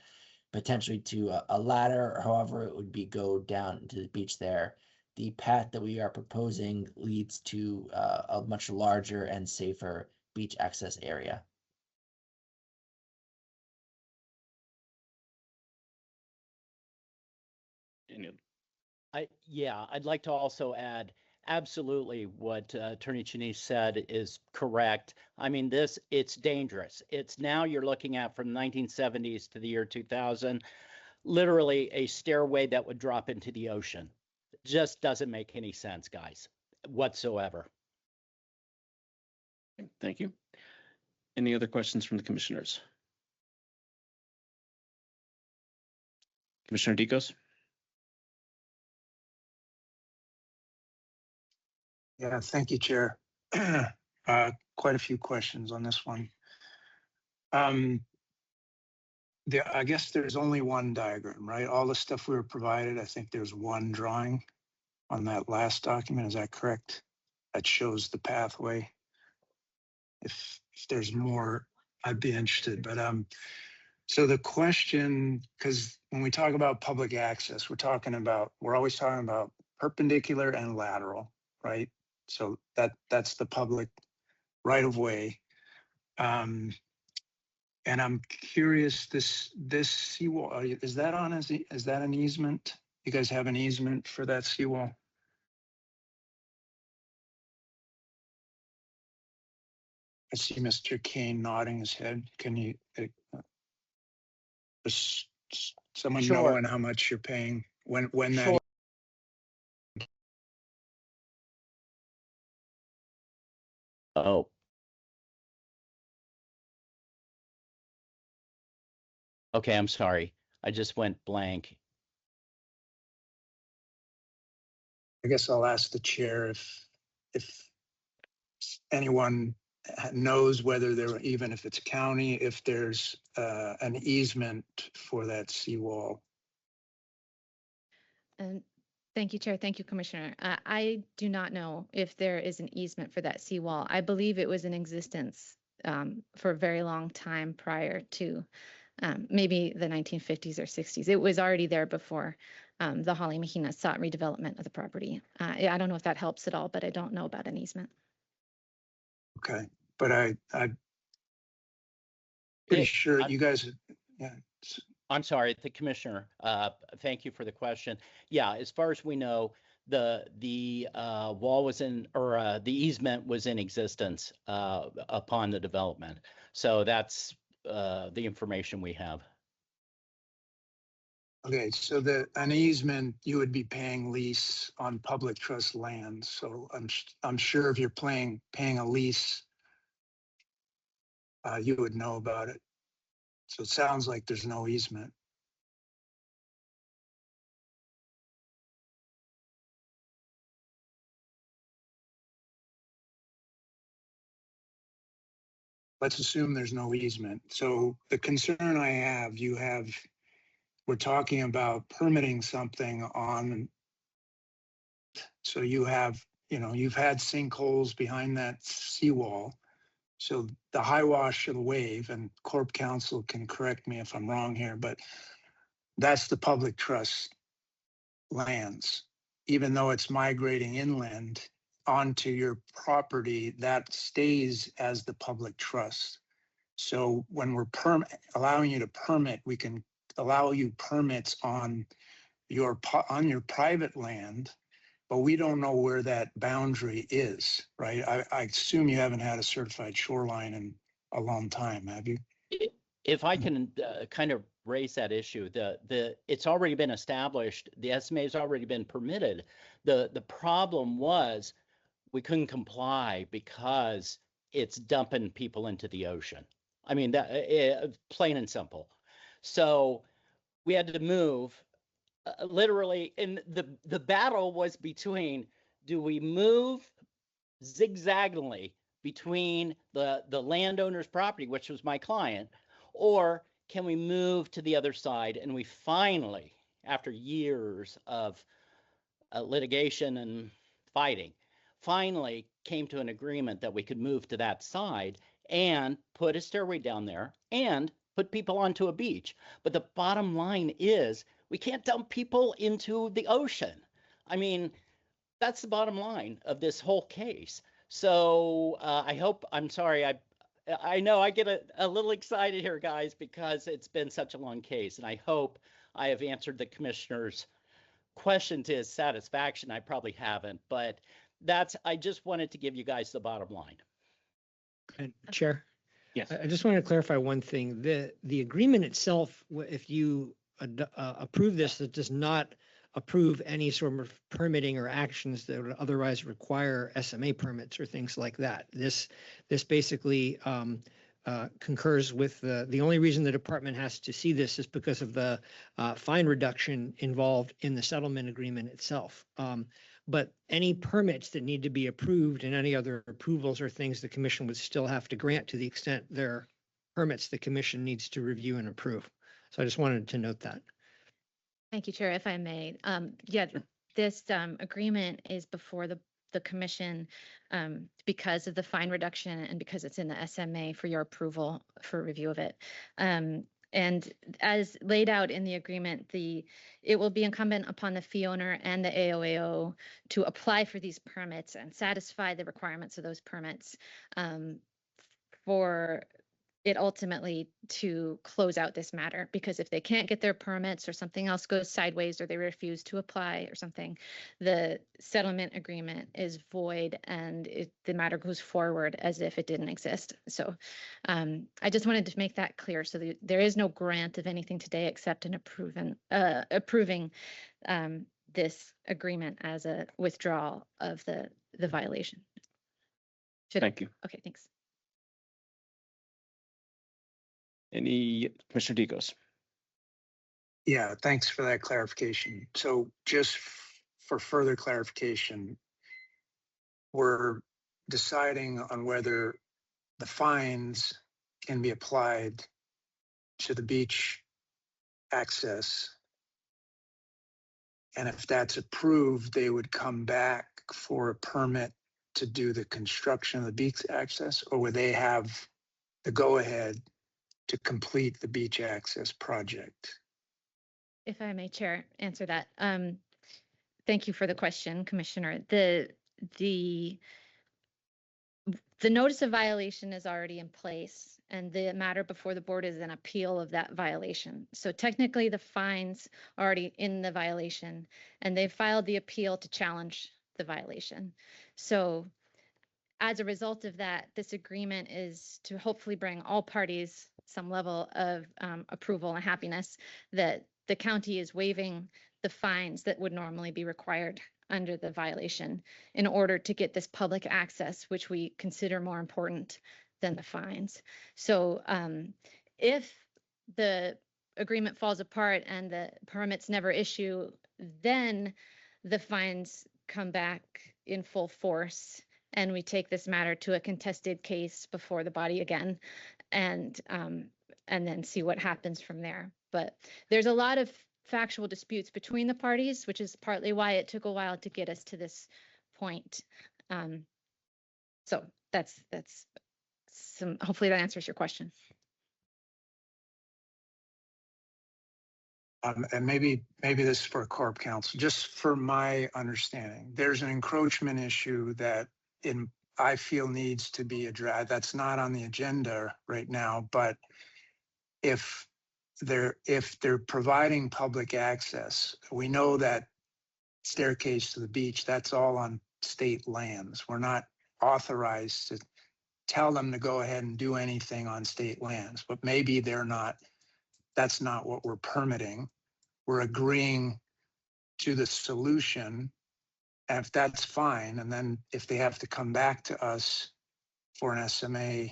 potentially to a ladder, or however it would be go down to the beach there. The path that we are proposing leads to a much larger and safer beach access area. I'd like to also add, absolutely what Attorney Chinese said is correct. I mean, it's dangerous. It's now you're looking at from the 1970s to the year 2000, literally a stairway that would drop into the ocean. Just doesn't make any sense, guys, whatsoever. Thank you. Any other questions from the commissioners? Commissioner Dicos? Yeah, thank you, Chair. Quite a few questions on this one. I guess there's only one diagram, right? All the stuff we were provided, I think there's one drawing on that last document. Is that correct? That shows the pathway. If there's more, I'd be interested. But so the question, because when we talk about public access, we're always talking about perpendicular and lateral, right? So that's the public right of way. And I'm curious, this seawall, is that an easement? You guys have an easement for that seawall? I see Mr. Kane nodding his head. Can you, does someone know Sure. and how much you're paying when that? Sure. Oh. Okay, I'm sorry. I just went blank. I guess I'll ask the chair if anyone knows whether there, even if it's county, if there's an easement for that seawall. And thank you, Chair. Thank you, Commissioner. I do not know if there is an easement for that seawall. I believe it was in existence for a very long time prior to maybe the 1950s or 60s. It was already there before the Holly Mahina sought redevelopment of the property. I don't know if that helps at all, but I don't know about an easement. Okay, but I'm pretty sure you guys, yeah. I'm sorry, the commissioner. Thank you for the question. Yeah, as far as we know, the wall was in, or the easement was in existence upon the development. So that's the information we have. Okay, so an easement, you would be paying lease on public trust land. So I'm sure if you're paying a lease, you would know about it. So it sounds like there's no easement. Let's assume there's no easement. So the concern I have, we're talking about permitting something on, so you've had sinkholes behind that seawall. So the high wash of the wave, and Corp Council can correct me if I'm wrong here, but that's the public trust lands. Even though it's migrating inland onto your property, that stays as the public trust. So when we're allowing you to permit, we can allow you permits on your private land, but we don't know where that boundary is, right? I assume you haven't had a certified shoreline in a long time, have you? If I can kind of raise that issue, it's already been established. The SMA has already been permitted. The problem was we couldn't comply because it's dumping people into the ocean. I mean, plain and simple. So we had to move literally, and the battle was between, do we move zigzaggingly between the landowner's property, which was my client, or can we move to the other side? And we finally, after years of litigation and fighting, finally came to an agreement that we could move to that side and put a stairway down there and put people onto a beach. But the bottom line is we can't dump people into the ocean. I mean, that's the bottom line of this whole case. So I'm sorry, I know I get a little excited here, guys, because it's been such a long case, and I hope I have answered the commissioner's question to his satisfaction. I probably haven't, but I just wanted to give you guys the bottom line. And Chair? Yes. I just want to clarify one thing. The agreement itself, if you approve this, it does not approve any sort of permitting or actions that would otherwise require SMA permits or things like that. This basically concurs with the only reason the department has to see this is because of the fine reduction involved in the settlement agreement itself. But any permits that need to be approved and any other approvals or things the commission would still have to grant to the extent there are permits the commission needs to review and approve. So I just wanted to note that. Thank you, Chair. If I may, this agreement is before the commission because of the fine reduction and because it's in the SMA for your approval for review of it. And as laid out in the agreement, it will be incumbent upon the fee owner and the AOAO to apply for these permits and satisfy the requirements of those permits for it ultimately to close out this matter. Because if they can't get their permits or something else goes sideways or they refuse to apply or something, the settlement agreement is void and the matter goes forward as if it didn't exist. So I just wanted to make that clear. So there is no grant of anything today except an approving this agreement as a withdrawal of the violation. Thank you. Okay, thanks. Any Commissioner Dicos? Yeah, thanks for that clarification. So just for further clarification, we're deciding on whether the fines can be applied to the beach access. And if that's approved, they would come back for a permit to do the construction of the beach access, or would they have the go-ahead to complete the beach access project? If I may, Chair, answer that. Thank you for the question, Commissioner. The notice of violation is already in place, and the matter before the board is an appeal of that violation. So technically, the fines are already in the violation, and they've filed the appeal to challenge the violation. So as a result of that, this agreement is to hopefully bring all parties some level of approval and happiness that the county is waiving the fines that would normally be required under the violation in order to get this public access, which we consider more important than the fines. So if the agreement falls apart and the permits never issue, then the fines come back in full force, and we take this matter to a contested case before the body again, and then see what happens from there. But there's a lot of factual disputes between the parties, which is partly why it took a while to get us to this point. So that's some, hopefully that answers your question. And maybe this is for Corp Counsel, just for my understanding, there's an encroachment issue that I feel needs to be addressed. That's not on the agenda right now, but if they're providing public access, we know that staircase to the beach, that's all on state lands. We're not authorized to tell them to go ahead and do anything on state lands, but maybe that's not what we're permitting. We're agreeing to the solution, and if that's fine, and then if they have to come back to us for an SMA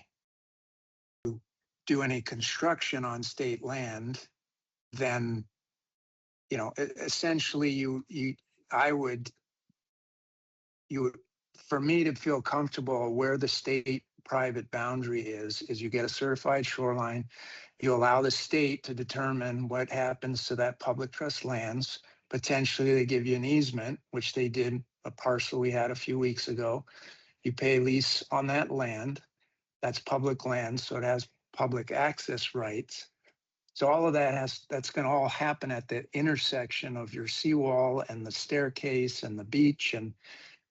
to do any construction on state land, then, you know, essentially for me to feel comfortable where the state private boundary is you get a certified shoreline. You allow the state to determine what happens to that public trust lands. Potentially they give you an easement, which they did a parcel we had a few weeks ago. You pay lease on that land. That's public land, so it has public access rights. So all of that's going to all happen at the intersection of your seawall and the staircase and the beach. And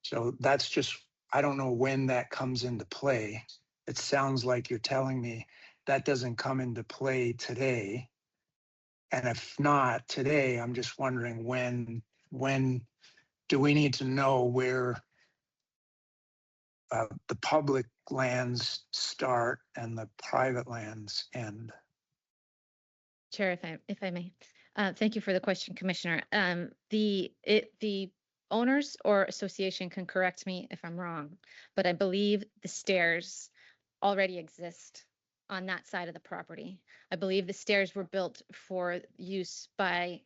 so that's just, I don't know when that comes into play. It sounds like you're telling me that doesn't come into play today. And if not today, I'm just wondering when do we need to know where the public lands start and the private lands end? Chair, if I may, thank you for the question, Commissioner. The owners or association can correct me if I'm wrong, but I believe the stairs already exist on that side of the property. I believe the stairs were built for use by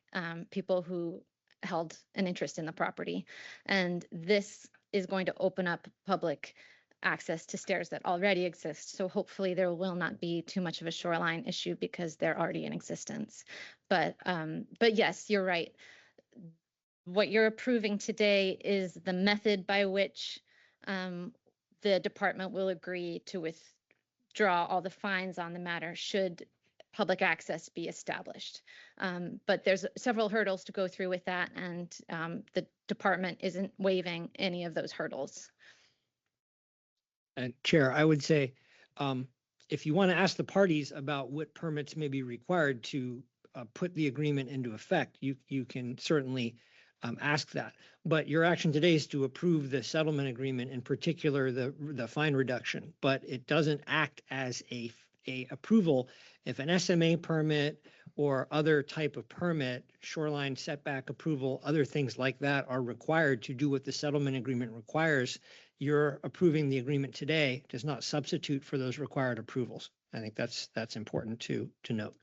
people who held an interest in the property, and this is going to open up public access to stairs that already exist. So hopefully there will not be too much of a shoreline issue because they're already in existence. But yes, you're right. What you're approving today is the method by which the department will agree to withdraw all the fines on the matter should public access be established. But there's several hurdles to go through with that, and the department isn't waiving any of those hurdles. And Chair, I would say, if you want to ask the parties about what permits may be required to put the agreement into effect, you can certainly ask that. But your action today is to approve the settlement agreement, in particular the fine reduction, but it doesn't act as a approval if an SMA permit or other type of permit, shoreline setback approval, other things like that are required to do what the settlement agreement requires. You're approving the agreement today does not substitute for those required approvals. I think that's important to note.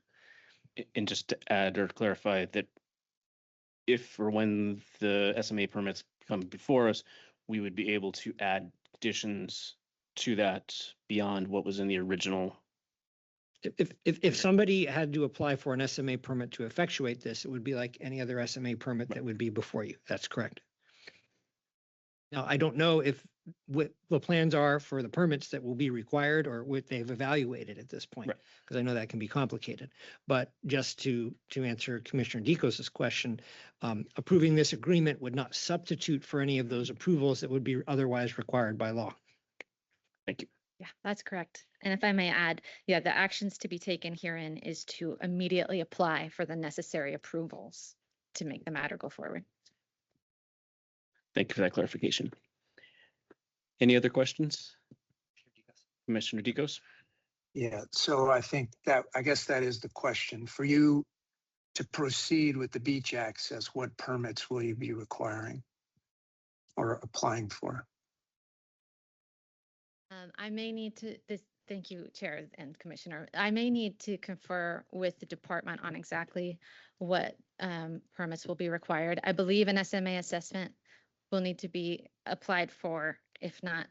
And just to add or clarify that if or when the SMA permits come before us, we would be able to add additions to that beyond what was in the original. If somebody had to apply for an SMA permit to effectuate this, it would be like any other SMA permit that would be before you. That's correct. Now, I don't know what the plans are for the permits that will be required or what they've evaluated at this point, because I know that can be complicated. But just to answer Commissioner Dicos's question, approving this agreement would not substitute for any of those approvals that would be otherwise required by law. Thank you. Yeah, that's correct. And if I may add, yeah, the actions to be taken herein is to immediately apply for the necessary approvals to make the matter go forward. Thank you for that clarification. Any other questions? Commissioner Dicos? Yeah, so I guess that is the question for you to proceed with the beach access, what permits will you be requiring or applying for? I may need to, thank you, Chair and Commissioner. I may need to confer with the department on exactly what permits will be required. I believe an SMA assessment will need to be applied for. If not,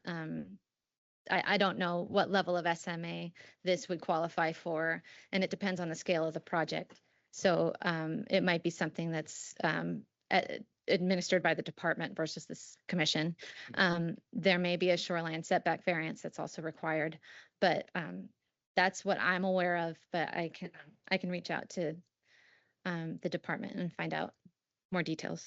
I don't know what level of SMA this would qualify for, and it depends on the scale of the project. So it might be something that's administered by the department versus this commission. There may be a shoreline setback variance that's also required, but that's what I'm aware of. But I can reach out to the department and find out more details.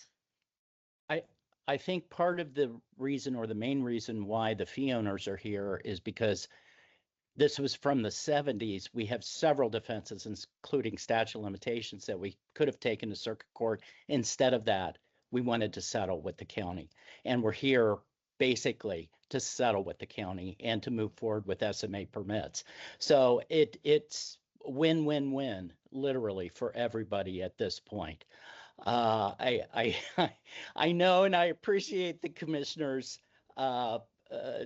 I think part of the reason, or the main reason, why the fee owners are here is because this was from the 70s. We have several defenses, including statute of limitations, that we could have taken to circuit court. Instead of that, we wanted to settle with the county. And we're here basically to settle with the county and to move forward with SMA permits. So it's win-win-win, literally, for everybody at this point. I know, and I appreciate the commissioner's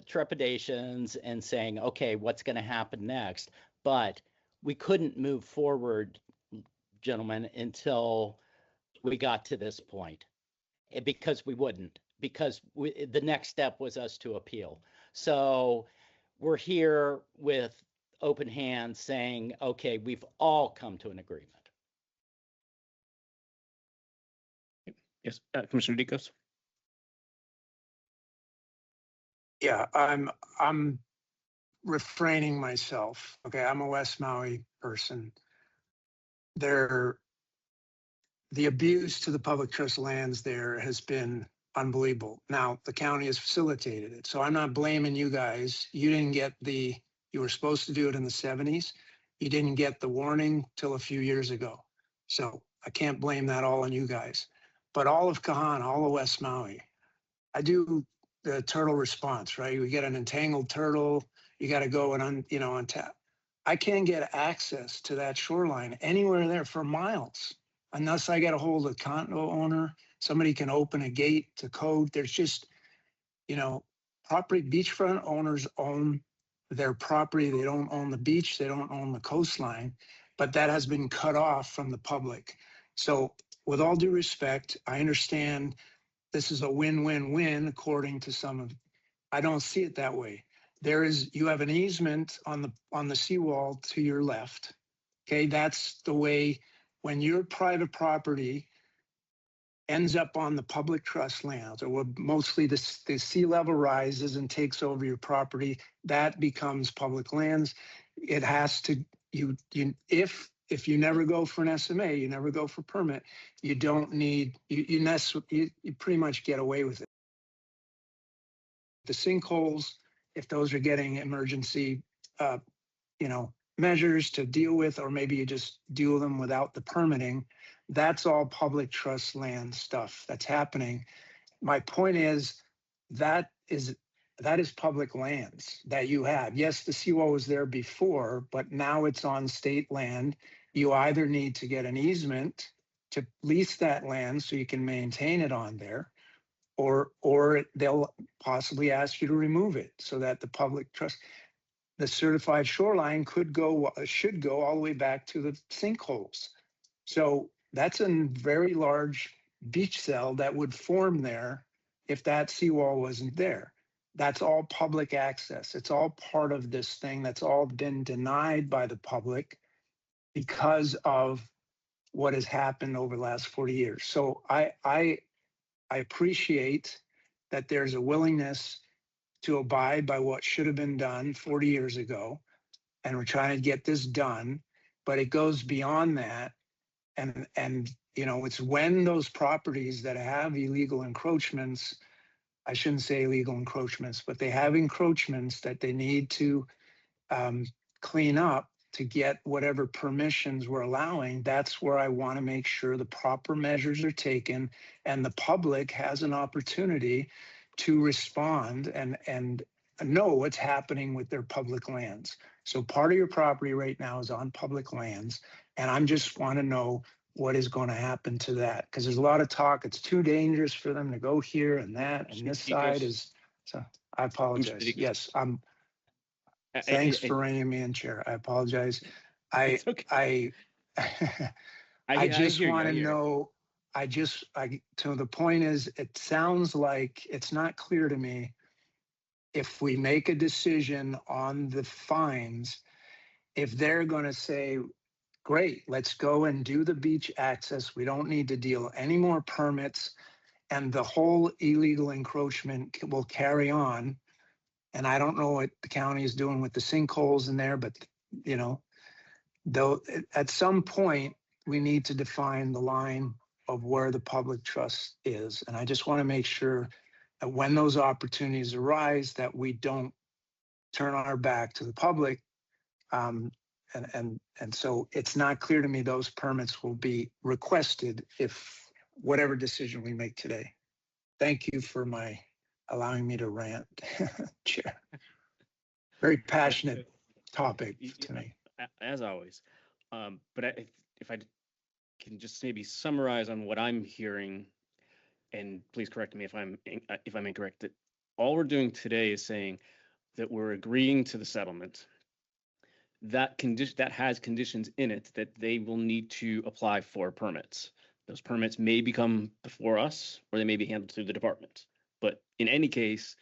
trepidations and saying, okay, what's going to happen next? But we couldn't move forward, gentlemen, until we got to this point, because we wouldn't, because the next step was us to appeal. So we're here with open hands saying, okay, we've all come to an agreement. Yes, Commissioner Dicos. Yeah, I'm refraining myself. Okay, I'm a West Maui person. The abuse to the public trust lands there has been unbelievable. Now, the county has facilitated it, so I'm not blaming you guys. You didn't get you were supposed to do it in the 70s. You didn't get the warning till a few years ago. So I can't blame that all on you guys. But all of Kahana, all of West Maui, I do the turtle response, right? We get an entangled turtle, you got to go and untap. I can't get access to that shoreline anywhere there for miles unless I get a hold of the condo owner. Somebody can open a gate to code. There's just, beachfront owners own their property. They don't own the beach. They don't own the coastline, but that has been cut off from the public. So with all due respect, I understand this is a win-win-win according to some of, I don't see it that way. You have an easement on the seawall to your left. Okay, that's the way when your private property ends up on the public trust lands, or where mostly the sea level rises and takes over your property, that becomes public lands. It has to, if you never go for an SMA, you never go for permit, you don't need, you pretty much get away with it. The sinkholes, if those are getting emergency, measures to deal with, or maybe you just deal with them without the permitting, that's all public trust land stuff that's happening. My point is that is public lands that you have. Yes, the seawall was there before, but now it's on state land. You either need to get an easement to lease that land so you can maintain it on there, or they'll possibly ask you to remove it so that the public trust, the certified shoreline should go all the way back to the sinkholes. So that's a very large beach cell that would form there if that seawall wasn't there. That's all public access. It's all part of this thing that's all been denied by the public because of what has happened over the last 40 years. So I appreciate that there's a willingness to abide by what should have been done 40 years ago, and we're trying to get this done, but it goes beyond that. And it's when those properties that have illegal encroachments, I shouldn't say illegal encroachments, but they have encroachments that they need to clean up to get whatever permissions we're allowing. That's where I want to make sure the proper measures are taken and the public has an opportunity to respond and know what's happening with their public lands. So part of your property right now is on public lands, and I just want to know what is going to happen to that? Because there's a lot of talk, it's too dangerous for them to go here and that, and this side is, so I apologize. Dicos. Yes, I- thanks for reining me in, Chair. I apologize. I, It's okay. I, I I just hear you, want I to hear you. know, so the point is, it sounds like it's not clear to me if we make a decision on the fines, if they're going to say, great, let's go and do the beach access. We don't need to deal any more permits, and the whole illegal encroachment will carry on. And I don't know what the county is doing with the sinkholes in there, but you know, though at some point we need to define the line of where the public trust is. And I just want to make sure that when those opportunities arise, that we don't turn our back to the public. And so it's not clear to me those permits will be requested if whatever decision we make today. Thank you for allowing me to rant, Chair. Very passionate topic to me. As always. But if I can just maybe summarize on what I'm hearing, and please correct me if I'm incorrect, that all we're doing today is saying that we're agreeing to the settlement. That has conditions in it that they will need to apply for permits. Those permits may become before us, or they may be handled through the department. But in any case,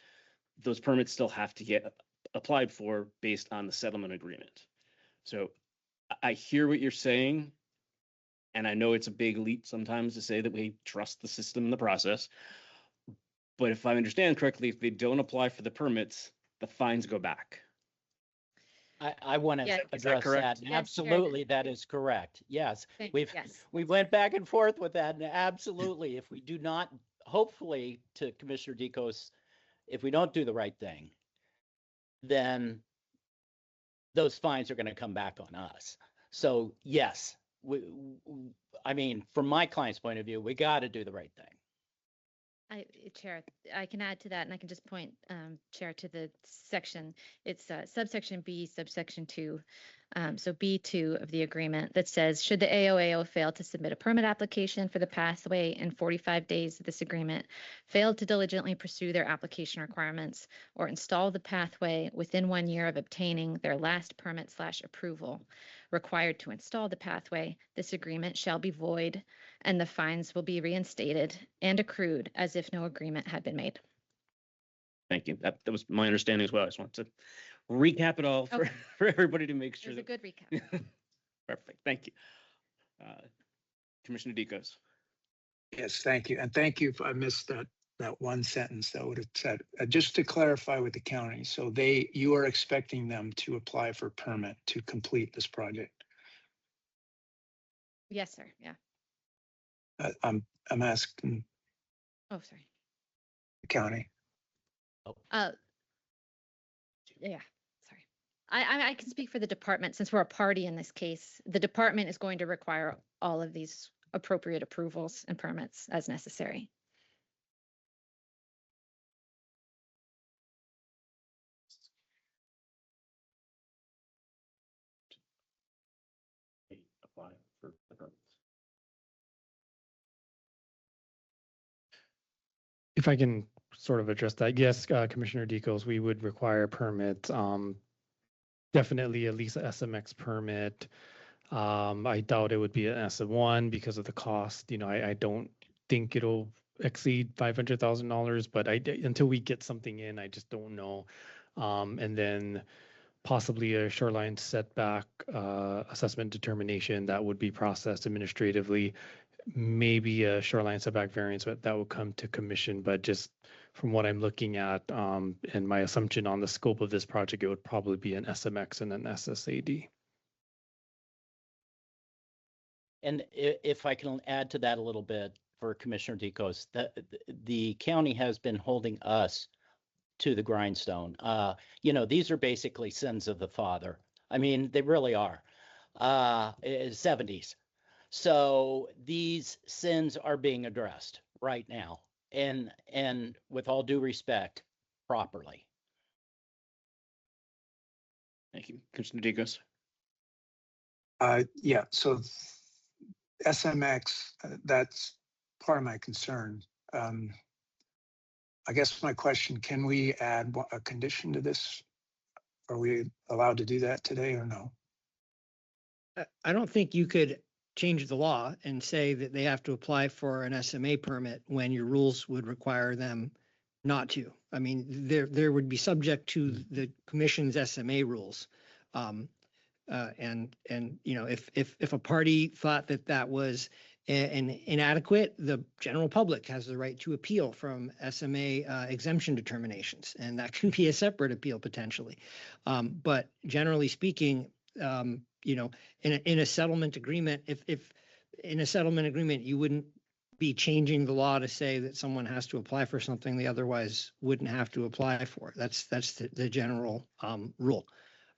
those permits still have to get applied for based on the settlement agreement. So I hear what you're saying, and I know it's a big leap sometimes to say that we trust the system and the process. But if I understand correctly, if they don't apply for the permits, the fines go back. I want to Yeah. Is that address correct? that. And Yes, absolutely, that is correct. Yes, Yes. we went back and forth with that, and absolutely, if we do not, hopefully, to Commissioner Deco's, if we don't do the right thing, then those fines are going to come back on us. So yes, I mean, from my client's point of view, we got to do the right thing. Chair, I can add to that, and I can just point, Chair, to the section. It's subsection B, subsection 2. So B2 of the agreement that says, should the AOAO fail to submit a permit application for the pathway in 45 days of this agreement, fail to diligently pursue their application requirements, or install the pathway within 1 year of obtaining their last permit/approval required to install the pathway, this agreement shall be void, and the fines will be reinstated and accrued as if no agreement had been made. Thank you. That was my understanding as well. I just want to recap it all for, Okay. for everybody to make It sure was a that. good recap. Perfect. Thank you. Commissioner Deco's. Yes, thank you. And thank you if I missed that one sentence that would have said, just to clarify with the county. So you are expecting them to apply for permit to complete this project. Yes, sir. Yeah. I'm asking Oh, sorry. the county. Yeah, sorry. I can speak for the department since we're a party in this case. The department is going to require all of these appropriate approvals and permits as necessary. Apply for the permits. If I can sort of address that, yes, Commissioner Deco's, we would require a permit. Definitely at least an SMX permit. I doubt it would be an SM1 because of the cost. You know, I don't think it'll exceed $500,000, but until we get something in, I just don't know. And then possibly a shoreline setback assessment determination that would be processed administratively. Maybe a shoreline setback variance, but that will come to commission. But just from what I'm looking at and my assumption on the scope of this project, it would probably be an SMX and an SSAD. And if I can add to that a little bit for Commissioner Deco's, the county has been holding us to the grindstone. You know, these are basically sins of the father. I mean, they really are. 70s. So these sins are being addressed right now, and with all due respect, properly. Thank you. Commissioner Deco's. Yeah, so SMX, that's part of my concern. I guess my question, can we add a condition to this? Are we allowed to do that today or no? I don't think you could change the law and say that they have to apply for an SMA permit when your rules would require them not to. I mean, there would be subject to the commission's SMA rules. And you know, if a party thought that that was inadequate, the general public has the right to appeal from SMA exemption determinations, and that can be a separate appeal potentially. But generally speaking, you know, in a settlement agreement, if in a settlement agreement you wouldn't be changing the law to say that someone has to apply for something they otherwise wouldn't have to apply for. That's the general rule.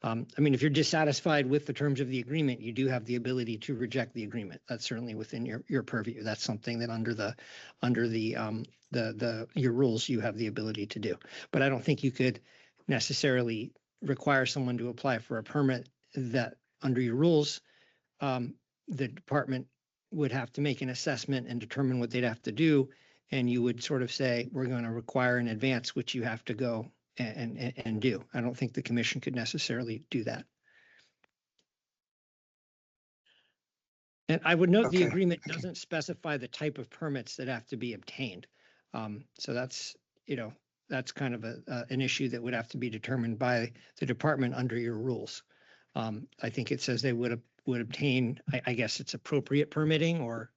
I mean, if you're dissatisfied with the terms of the agreement, you do have the ability to reject the agreement. That's certainly within your purview. That's something that under your rules you have the ability to do. But I don't think you could necessarily require someone to apply for a permit that under your rules, the department would have to make an assessment and determine what they'd have to do. And you would sort of say, we're going to require in advance, which you have to go and do. I don't think the commission could necessarily do that. And I would note the agreement doesn't specify the type of permits that have to be obtained. So that's, you know, that's kind of an issue that would have to be determined by the department under your rules. I think it says they would obtain, I guess it's appropriate permitting, or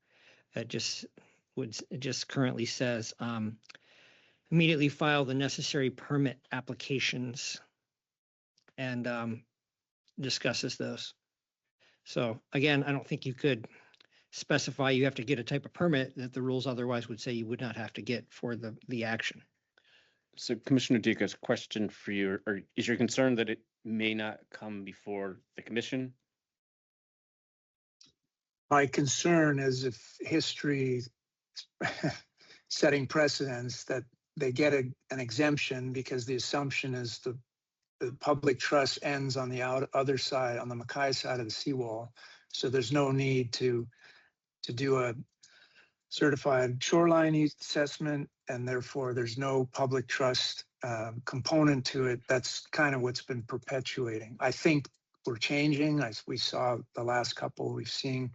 it just currently says immediately file the necessary permit applications and discusses those. So again, I don't think you could specify you have to get a type of permit that the rules otherwise would say you would not have to get for the action. So Commissioner Dicos, question for you, or is your concern that it may not come before the commission? My concern is if history setting precedents that they get an exemption because the assumption is the public trust ends on the other side, on the Mackay side of the seawall. So there's no need to do a certified shoreline assessment, and therefore there's no public trust component to it. That's kind of what's been perpetuating. I think we're changing. As we saw the last couple, we've seen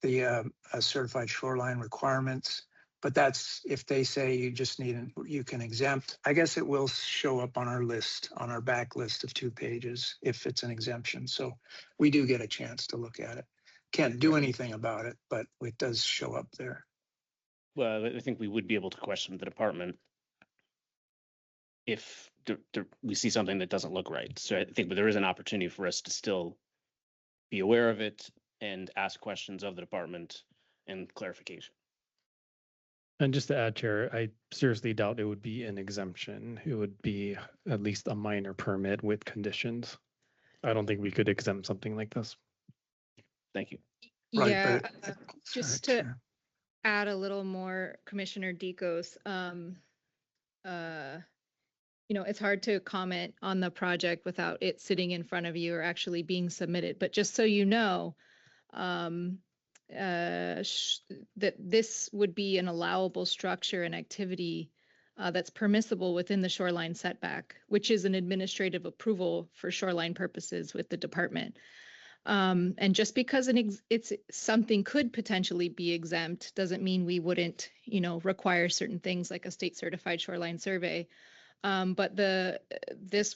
the certified shoreline requirements. But that's if they say you just need, you can exempt. I guess it will show up on our list, on our back list of 2 pages, if it's an exemption. So we do get a chance to look at it. Can't do anything about it, but it does show up there. Well, I think we would be able to question the department if we see something that doesn't look right. So I think there is an opportunity for us to still be aware of it and ask questions of the department and clarification. And just to add, Chair, I seriously doubt it would be an exemption. It would be at least a minor permit with conditions. I don't think we could exempt something like this. Thank you. Right, Yeah, but just to add a little more, Commissioner Dicos, you know, it's hard to comment on the project without it sitting in front of you or actually being submitted. But just so you know, that this would be an allowable structure and activity that's permissible within the shoreline setback, which is an administrative approval for shoreline purposes with the department. And just because it's something could potentially be exempt doesn't mean we wouldn't, you know, require certain things like a state certified shoreline survey. But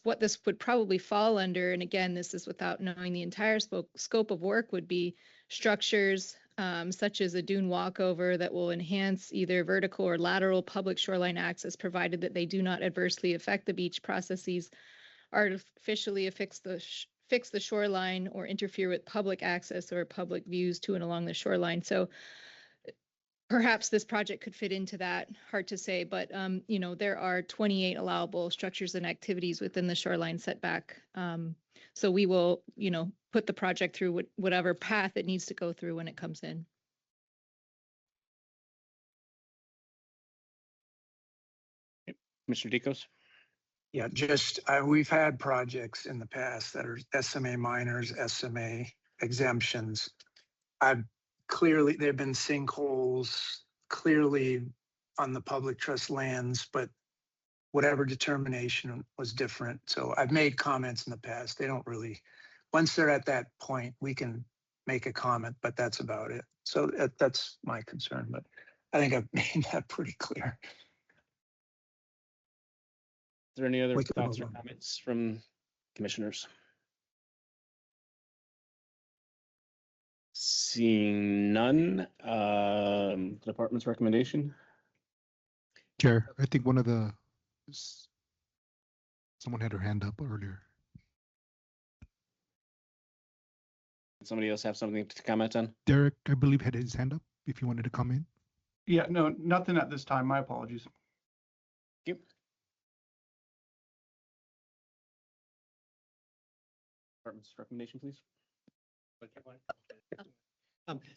what this would probably fall under, and again, this is without knowing the entire scope of work, would be structures such as a dune walkover that will enhance either vertical or lateral public shoreline access, provided that they do not adversely affect the beach processes, artificially fix the shoreline, or interfere with public access or public views to and along the shoreline. So perhaps this project could fit into that, hard to say, but you know, there are 28 allowable structures and activities within the shoreline setback. So we will, you know, put the project through whatever path it needs to go through when it comes in. Mr. Dicos? Yeah, just we've had projects in the past that are SMA minors, SMA exemptions. clearly there've been sinkholes clearly on the public trust lands, but whatever determination was different. So I've made comments in the past. They don't really, once they're at that point, we can make a comment, but that's about it. So that's my concern, but I think I've made that pretty clear. Is there any other We can thoughts move or on. comments from commissioners? Seeing none, department's recommendation? Chair, I think one of the, someone had her hand up earlier. Somebody else have something to comment on? Derek, I believe, had his hand up if you wanted to comment. Yeah, no, nothing at this time. My apologies. Yep. Department's recommendation, please.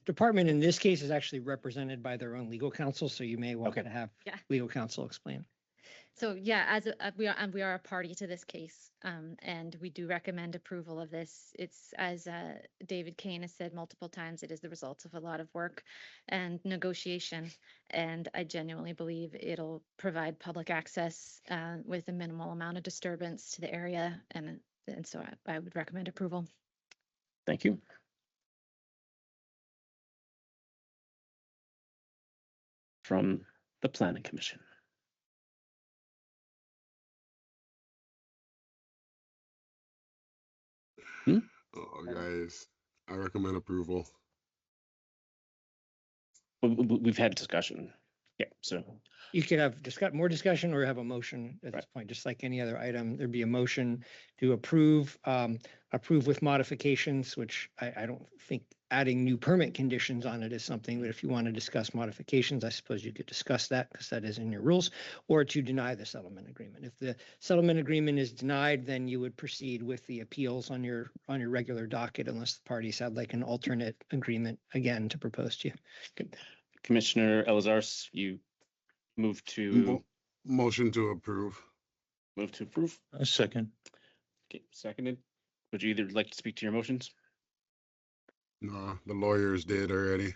Department in this case is actually represented by their own legal counsel, so you may want to have legal counsel explain. So yeah, as we are a party to this case, and we do recommend approval of this. It's as David Kane has said multiple times, it is the result of a lot of work and negotiation, and I genuinely believe it'll provide public access with a minimal amount of disturbance to the area, and so I would recommend approval. Thank you. From the Planning Commission. Oh, guys, I recommend approval. We've had discussion. Yeah, so You could have more discussion or have a motion at this point, just like any other item. There'd be a motion to approve with modifications, which I don't think adding new permit conditions on it is something, but if you want to discuss modifications, I suppose you could discuss that because that is in your rules, or to deny the settlement agreement. If the settlement agreement is denied, then you would proceed with the appeals on your regular docket unless the parties had like an alternate agreement again to propose to you. Good. Commissioner Elazars, you move to motion to approve. Move to approve. A second. Okay, seconded. Would you either like to speak to your motions? No, the lawyers did already.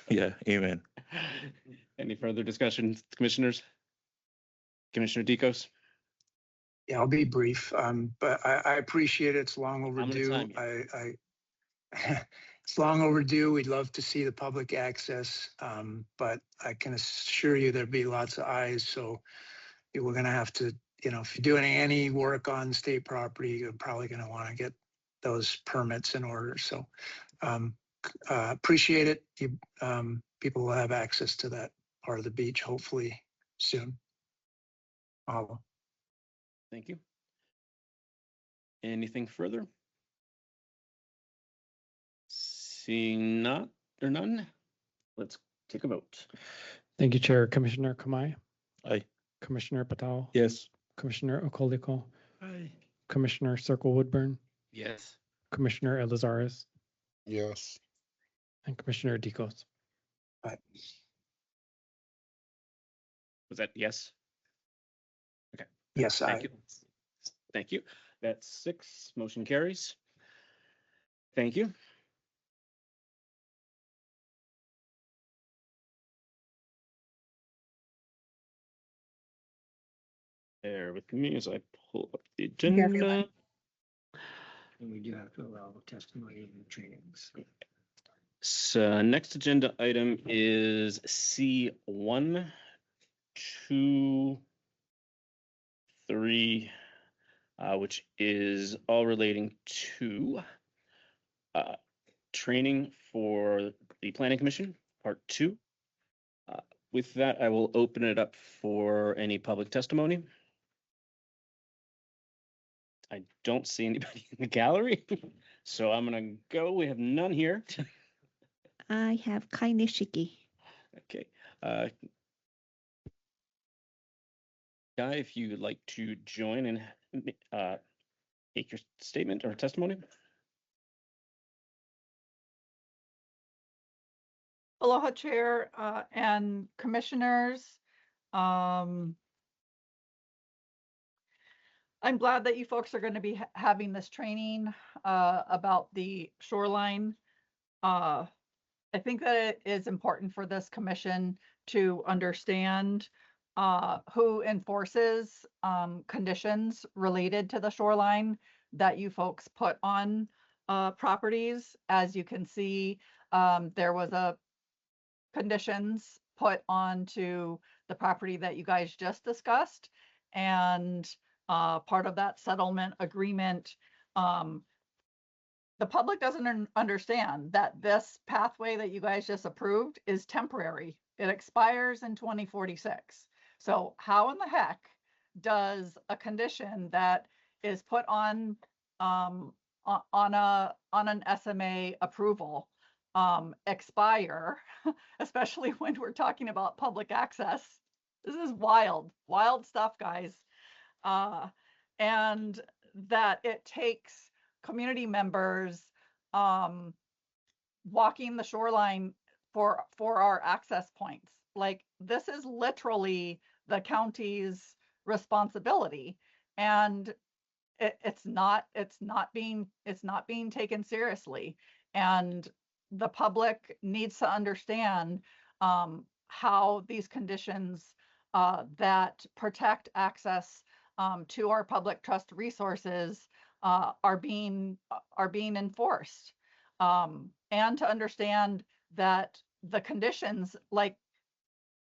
Yeah, amen. Any further discussion, commissioners? Commissioner Dikos? Yeah, I'll be brief, but I appreciate it. It's long overdue. time It's long overdue. We'd love to see the public access, but I can assure you there'd be lots of eyes. So we're going to have to, if you're doing any work on state property, you're probably going to want to get those permits in order. So appreciate it. People will have access to that part of the beach, hopefully soon. Thank you. Anything further? Seeing none, let's take a vote. Thank you, Chair. Commissioner Kamai? Aye. Commissioner Patel? Yes. Commissioner Okoliko? Aye. Commissioner Circle Woodburn? Yes. Commissioner Elizares? Yes. And Commissioner Dikos? Aye. Was that yes? Okay. Yes, Thank you. Thank you. That's 6. Motion carries. Thank you. Bear with me as I pull up the agenda. And we do have to allow testimony and trainings. So next agenda item is C1, 2, 3, which is all relating to training for the Planning Commission, Part 2. With that, I will open it up for any public testimony. I don't see anybody in the gallery, so I'm gonna go. We have none here. I have Kai Nishiki. Okay. Guy, if you would like to join and make your statement or testimony. Aloha, Chair and Commissioners. I'm glad that you folks are going to be having this training about the shoreline I think that it is important for this commission to understand who enforces conditions related to the shoreline that you folks put on properties. As you can see, there was a conditions put onto the property that you guys just discussed. And part of that settlement agreement, the public doesn't understand that this pathway that you guys just approved is temporary. It expires in 2046. So how in the heck does a condition that is put on an SMA approval expire, especially when we're talking about public access? This is wild, wild stuff, guys. And that it takes community members walking the shoreline for our access points. Like, this is literally the county's responsibility, and it's not being taken seriously. And the public needs to understand how these conditions that protect access to our public trust resources are being enforced, and to understand that the conditions, like,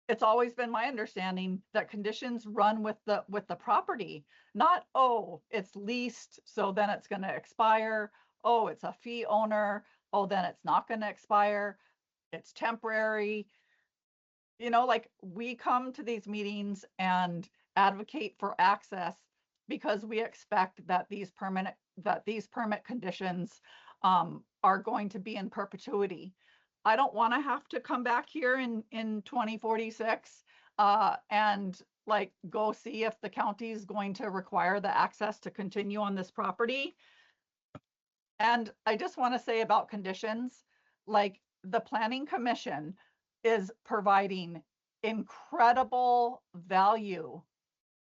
it's always been my understanding that conditions run with the property, not, oh, it's leased, so then it's going to expire. Oh, it's a fee owner. Oh, then it's not going to expire. It's temporary. You know, like, we come to these meetings and advocate for access because we expect that these permit conditions are going to be in perpetuity. I don't want to have to come back here in 2046 and like go see if the county is going to require the access to continue on this property. And I just want to say about conditions, like, the Planning Commission is providing incredible value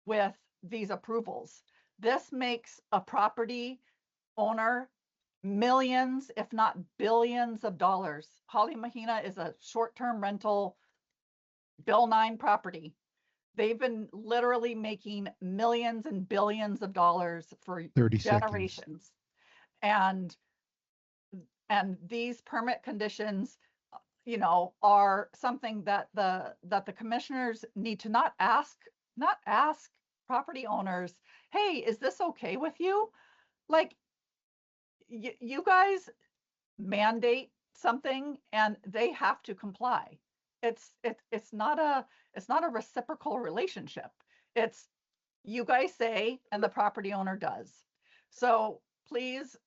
with these approvals. This makes a property owner millions, if not billions of dollars. Holly Mahina is a short-term rental Bill 9 property. They've been literally making millions and billions of dollars for 30 generations. seconds. And these permit conditions, you know, are something that the commissioners need to not ask property owners, hey, is this okay with you? Like, you guys mandate something and they have to comply. It's not a reciprocal relationship. It's you guys say and the property owner does. So please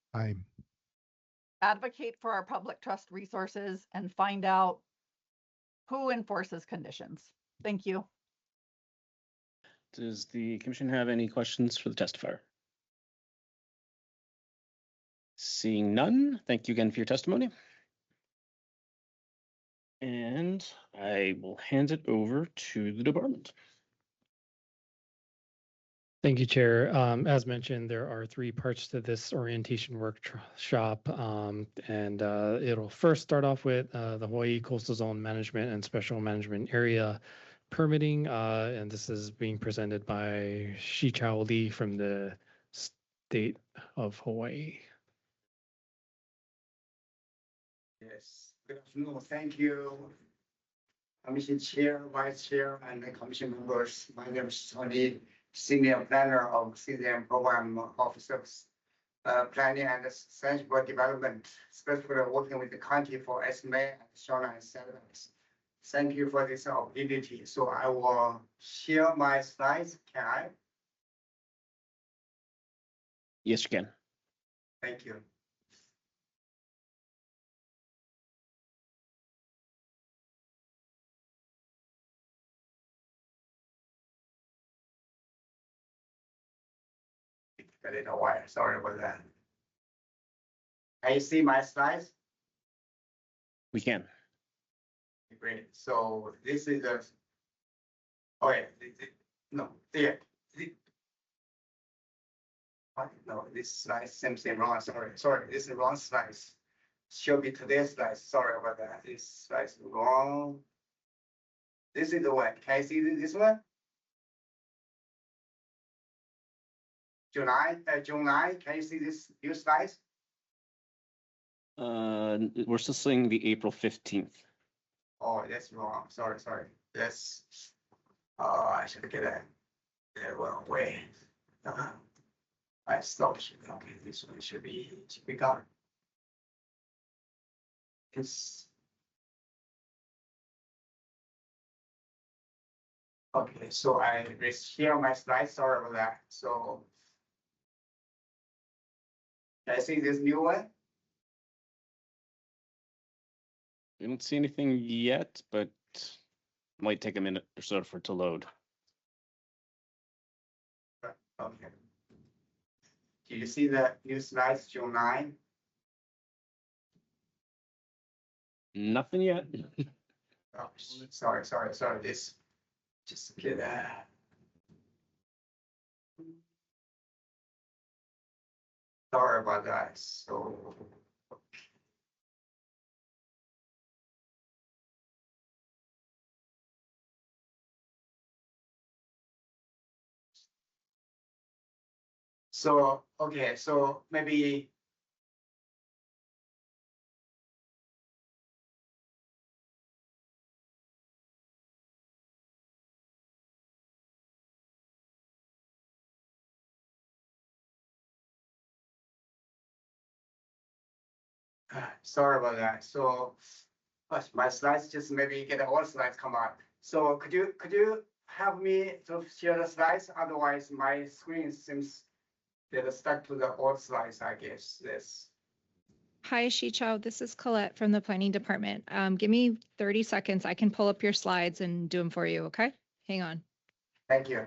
advocate for our public trust resources and find out who enforces conditions. Thank you. Does the commission have any questions for the testifier? Seeing none, thank you again for your testimony. And I will hand it over to the department. Thank you, Chair. As mentioned, there are 3 parts to this orientation workshop, and it'll first start off with the Hawaii Coastal Zone Management and Special Management Area permitting, and this is being presented by Shichao Lee from the state of Hawaii. Yes, good afternoon. Thank you, Commission Chair, Vice Chair, and the Commission members. My name is Tony, Senior Planner of CDM Program Officers, Planning and Sustainable Development, especially working with the county for SMA and shoreline settlements. Thank you for this opportunity. So I will share my slides. Can I? Yes, you can. Thank you. I didn't know why. Sorry about that. Can you see my slides? We can. Great. So this is a. Oh yeah. No. There. No, this slide same wrong. Sorry. This is wrong slides. should be today's slide. Sorry about that. This slide's wrong. This is the one. Can you see this one? June 9. Can you see this new slides? We're still seeing the April 15th. Oh, that's wrong. Sorry. That's, oh, I should get that the wrong way. I stopped. Okay, this one should be gone. It's okay. So I share my slides. Sorry about that. So can I see this new one? We don't see anything yet, but might take a minute or so for it to load. Okay. Do you see the new slides, June 9? Nothing yet. Oh, sorry. This just get that. Sorry about that. So okay, so maybe sorry about that. So my slides just maybe get all slides come out. So could you help me to share the slides? Otherwise, my screen seems they're stuck to the old slides, I guess. This. Hi, Shichao. This is Colette from the planning department. Give me 30 seconds. I can pull up your slides and do them for you, okay? Hang on. Thank you.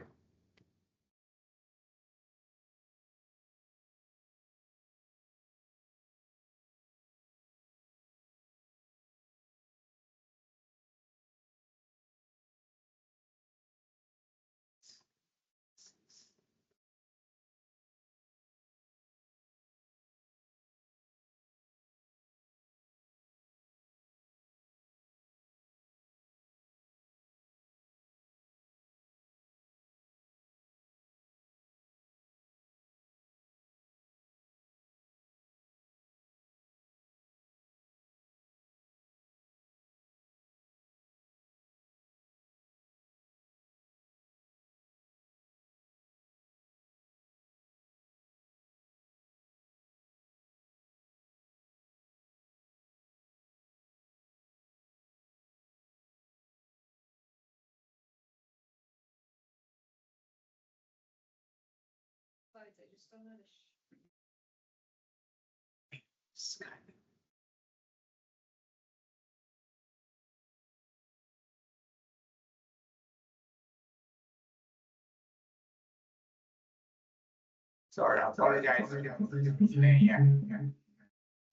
Sorry, I apologize. Yeah.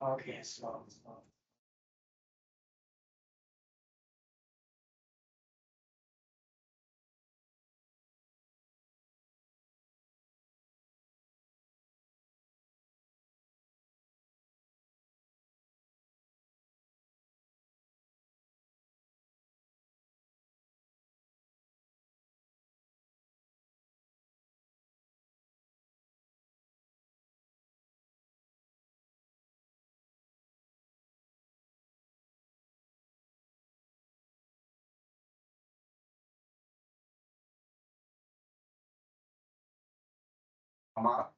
Okay, so. Come up.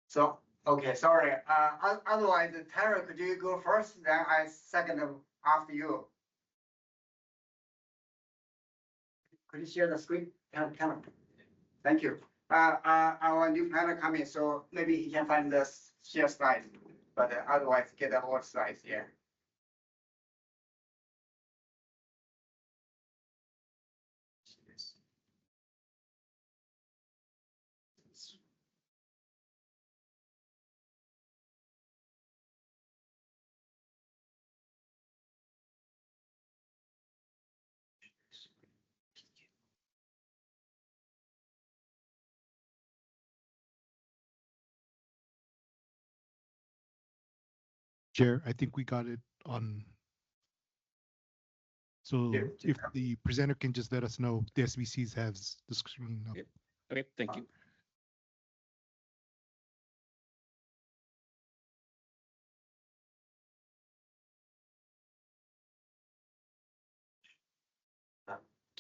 So, okay, sorry. Otherwise, Tara, could you go first? Then I second after you. Could you share the screen? Thank you. Our new planner coming, so maybe he can find the share slides, but otherwise get the old slides here. Chair, I think we got it on. So if the presenter can just let us know, the SBCs has the screen up. Yep. Okay, thank you.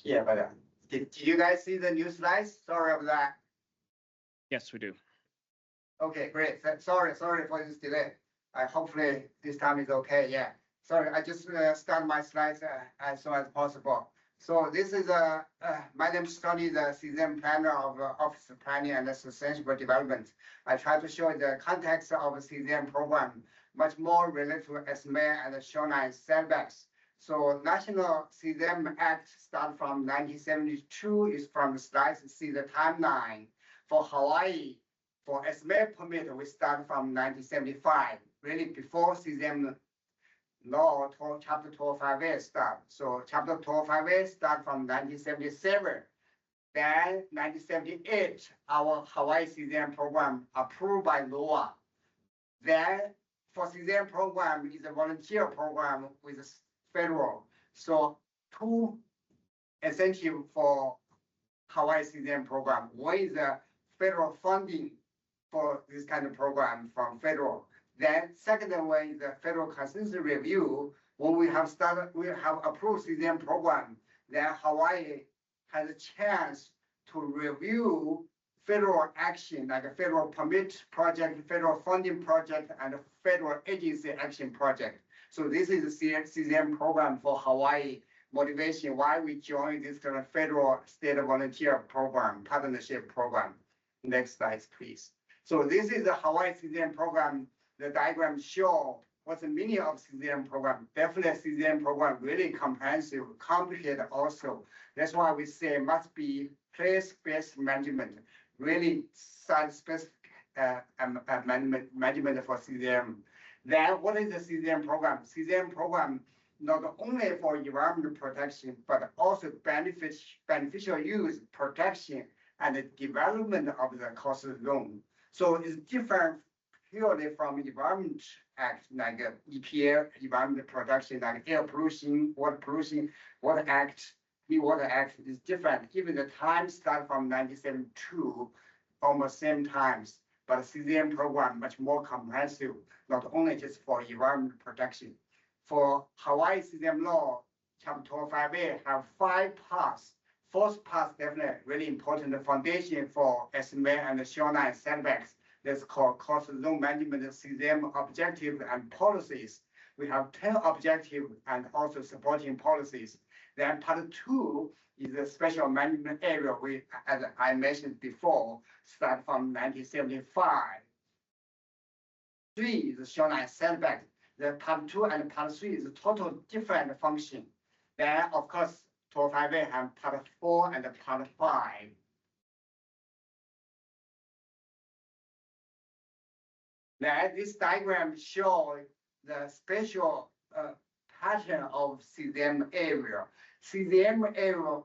Yeah, but did you guys see the new slides? Sorry about that. Yes, we do. Okay, great. Sorry for this delay. Hopefully this time is okay. Yeah. Sorry, I just start my slides as soon as possible. So this is my name is Tony, the CZM planner of Office of Planning and Sustainable Development. I try to show the context of the CZM program, much more related to SMA and shoreline setbacks. So National CZM Act start from 1972 is from the slides. See the timeline. For Hawaii, for SMA permit, we start from 1975, really before CZM law, chapter 1258 start. So chapter 1258 start from 1977. Then 1978, our Hawaii CZM program approved by law. Then for CZM program is a volunteer program with federal. So two incentive for Hawaii CZM program. One is the federal funding for this kind of program from federal. Then second one is the federal consensus review. When we have approved CZM program, then Hawaii has a chance to review federal action, like a federal permit project, federal funding project, and a federal agency action project. So this is the CZM program for Hawaii. Motivation why we joined this kind of federal state volunteer program, partnership program. Next slide, please. So this is the Hawaii CZM program. The diagram show what's the meaning of CZM program. Definitely CZM program really comprehensive, complicated also. That's why we say must be place-based management, really site-specific management for CZM. Then what is the CZM program? CZM program not only for environmental protection, but also beneficial use, protection, and the development of the coastal zone. So it's different purely from Environment Act, like EPA, environmental protection, like air pollution, water act, the water act is different. Even the time start from 1972, almost same times. But CZM program much more comprehensive, not only just for environmental protection. For Hawaii CZM law, chapter 1258 have 5 parts. Fourth part definitely really important. The foundation for SMA and the shoreline setbacks. That's called coastal zone management CZM objectives and policies. We have 10 objectives and also supporting policies. Then part 2 is the special management area. As I mentioned before, start from 1975. 3 is the shoreline setback. The part 2 and part 3 is a total different function. Then, of course, 1258 have part 4 and part 5. Then this diagram shows the special pattern of CZM area. CZM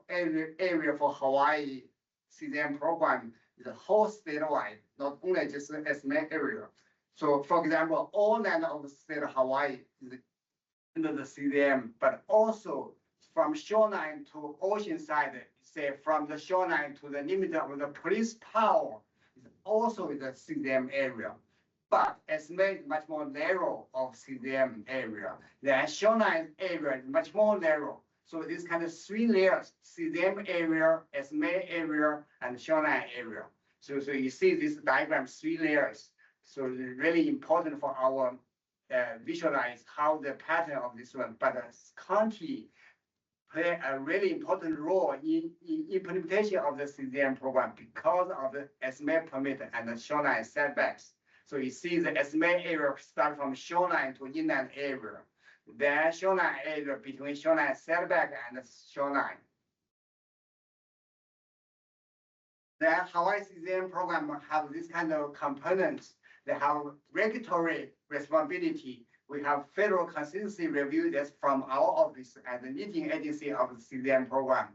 area for Hawaii CZM program is a whole statewide, not only just the SMA area. So, for example, all land of the state of Hawaii is under the CZM, but also from shoreline to ocean side, say from the shoreline to the limit of the police power, is also the CZM area. But SMA is much more narrow of CZM area. The shoreline area is much more narrow. So this kind of 3 layers, CZM area, SMA area, and shoreline area. So you see this diagram, 3 layers. So it's really important for our visualize how the pattern of this one. But the county play a really important role in implementation of the CZM program because of the SMA permit and the shoreline setbacks. So you see the SMA area start from shoreline to inland area. Then shoreline area between shoreline setback and the shoreline. The Hawaii CZM program have this kind of components. They have regulatory responsibility. We have federal consistency review that's from our office as the leading agency of the CZM program.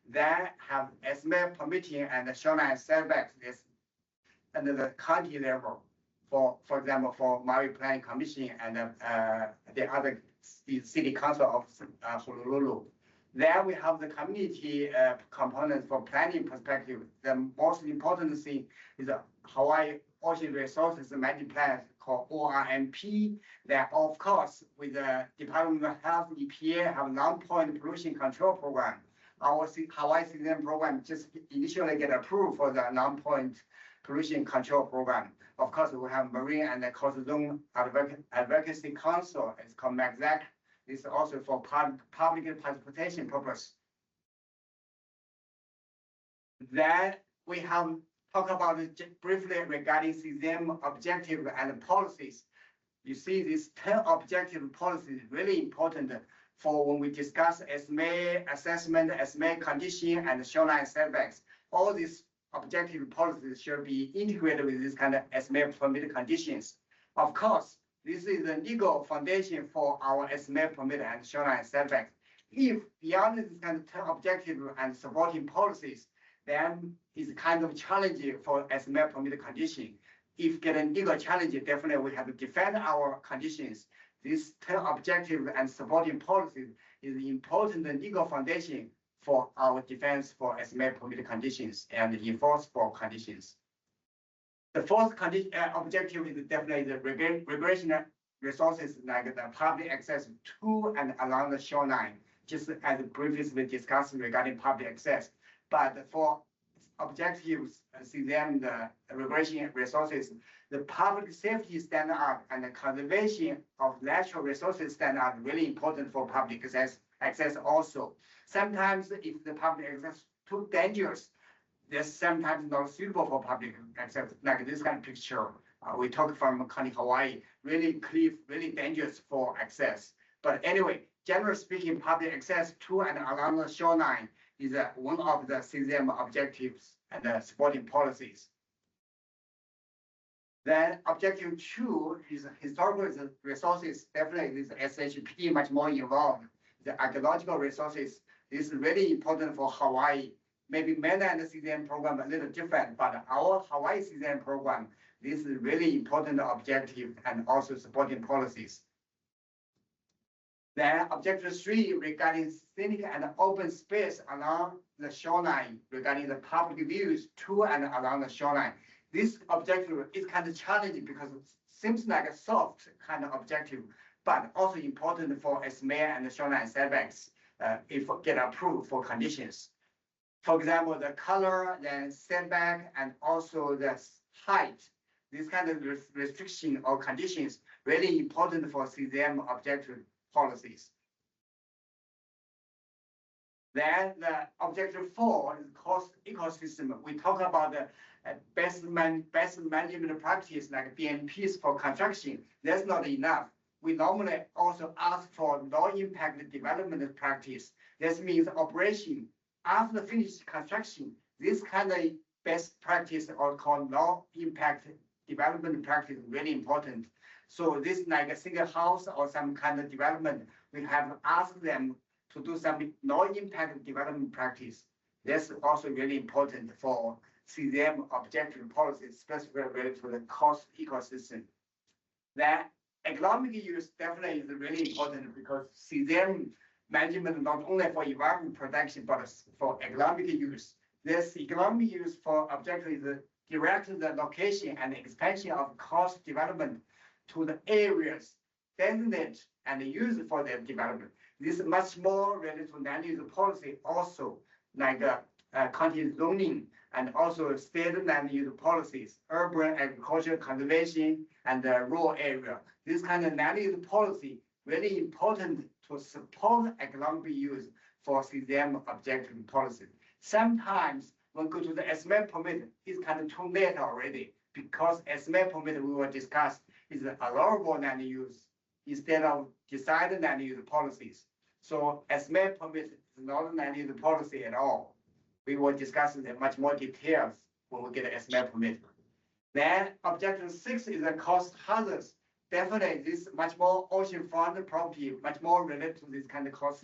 Then have SMA permitting and the shoreline setbacks is under the county level. for example, for Maui Planning Commission and the other city council of Honolulu. Then we have the community component for planning perspective. The most important thing is the Hawaii Ocean Resources Management Plan called ORMP. That of course with the Department of Health, EPA have non-point pollution control program. Our Hawaii CDM program just initially get approved for the non-point pollution control program. Of course, we have Marine and the Coastal Zone Advocacy Council. It's called MACZAC. It's also for public transportation purpose. Then we have talked about it briefly regarding CZM objective and policies. You see, these 10 objective policies really important for when we discuss SMA assessment, SMA condition, and shoreline setbacks. All these objective policies should be integrated with this kind of SMA permitted conditions. Of course, this is the legal foundation for our SMA permitted and shoreline setbacks. If beyond this kind of 10 objective and supporting policies, then it's kind of challenging for SMA permitted condition. If getting legal challenge, definitely we have to defend our conditions. This 10 objective and supporting policies is important legal foundation for our defense for SMA permitted conditions and enforceable conditions. The fourth objective is definitely the recreation resources like the public access to and along the shoreline, just as previously discussed regarding public access. But for objectives, see them the recreation resources, the public safety standard and the conservation of natural resources standard really important for public access also. Sometimes if the public access too dangerous, they're sometimes not suitable for public access, like this kind of picture. We talk from County Hawaii, really cliff, really dangerous for access. But anyway, generally speaking, public access to and along the shoreline is one of the CZM objectives and the supporting policies. Then objective 2 is historical resources. Definitely this SHP much more involved. The archaeological resources is really important for Hawaii. Maybe mainland CZM program a little different, but our Hawaii CZM program, this is really important objective and also supporting policies. Then objective 3 regarding scenic and open space along the shoreline, regarding the public views to and along the shoreline. This objective is kind of challenging because it seems like a soft kind of objective, but also important for SMA and the shoreline setbacks if get approved for conditions. For example, the color, then setback, and also the height. This kind of restriction or conditions really important for CZM objective policies. Then the objective 4 is cost ecosystem. We talk about the best management practice like BMPs for construction. That's not enough. We normally also ask for low impact development practice. This means operation after finished construction. This kind of best practice or called low impact development practice is really important. So this like a single house or some kind of development, we have asked them to do some low impact development practice. That's also really important for CZM objective policies, specifically related to the cost ecosystem. That economic use definitely is really important because CZM management not only for environment protection, but for economic use. This economic use for objective is direct the location and expansion of cost development to the areas designated and used for their development. This is much more related to land use policy also, like county zoning and also state land use policies, urban agriculture conservation, and the rural area. This kind of land use policy really important to support economic use for CZM objective policy. Sometimes when go to the SMA permit, it's kind of too late already because SMA permit we will discuss is allowable land use instead of decided land use policies. So SMA permit is not land use policy at all. We will discuss in much more details when we get an SMA permit. Then objective 6 is the cost hazards. Definitely this much more oceanfront property, much more related to this kind of cost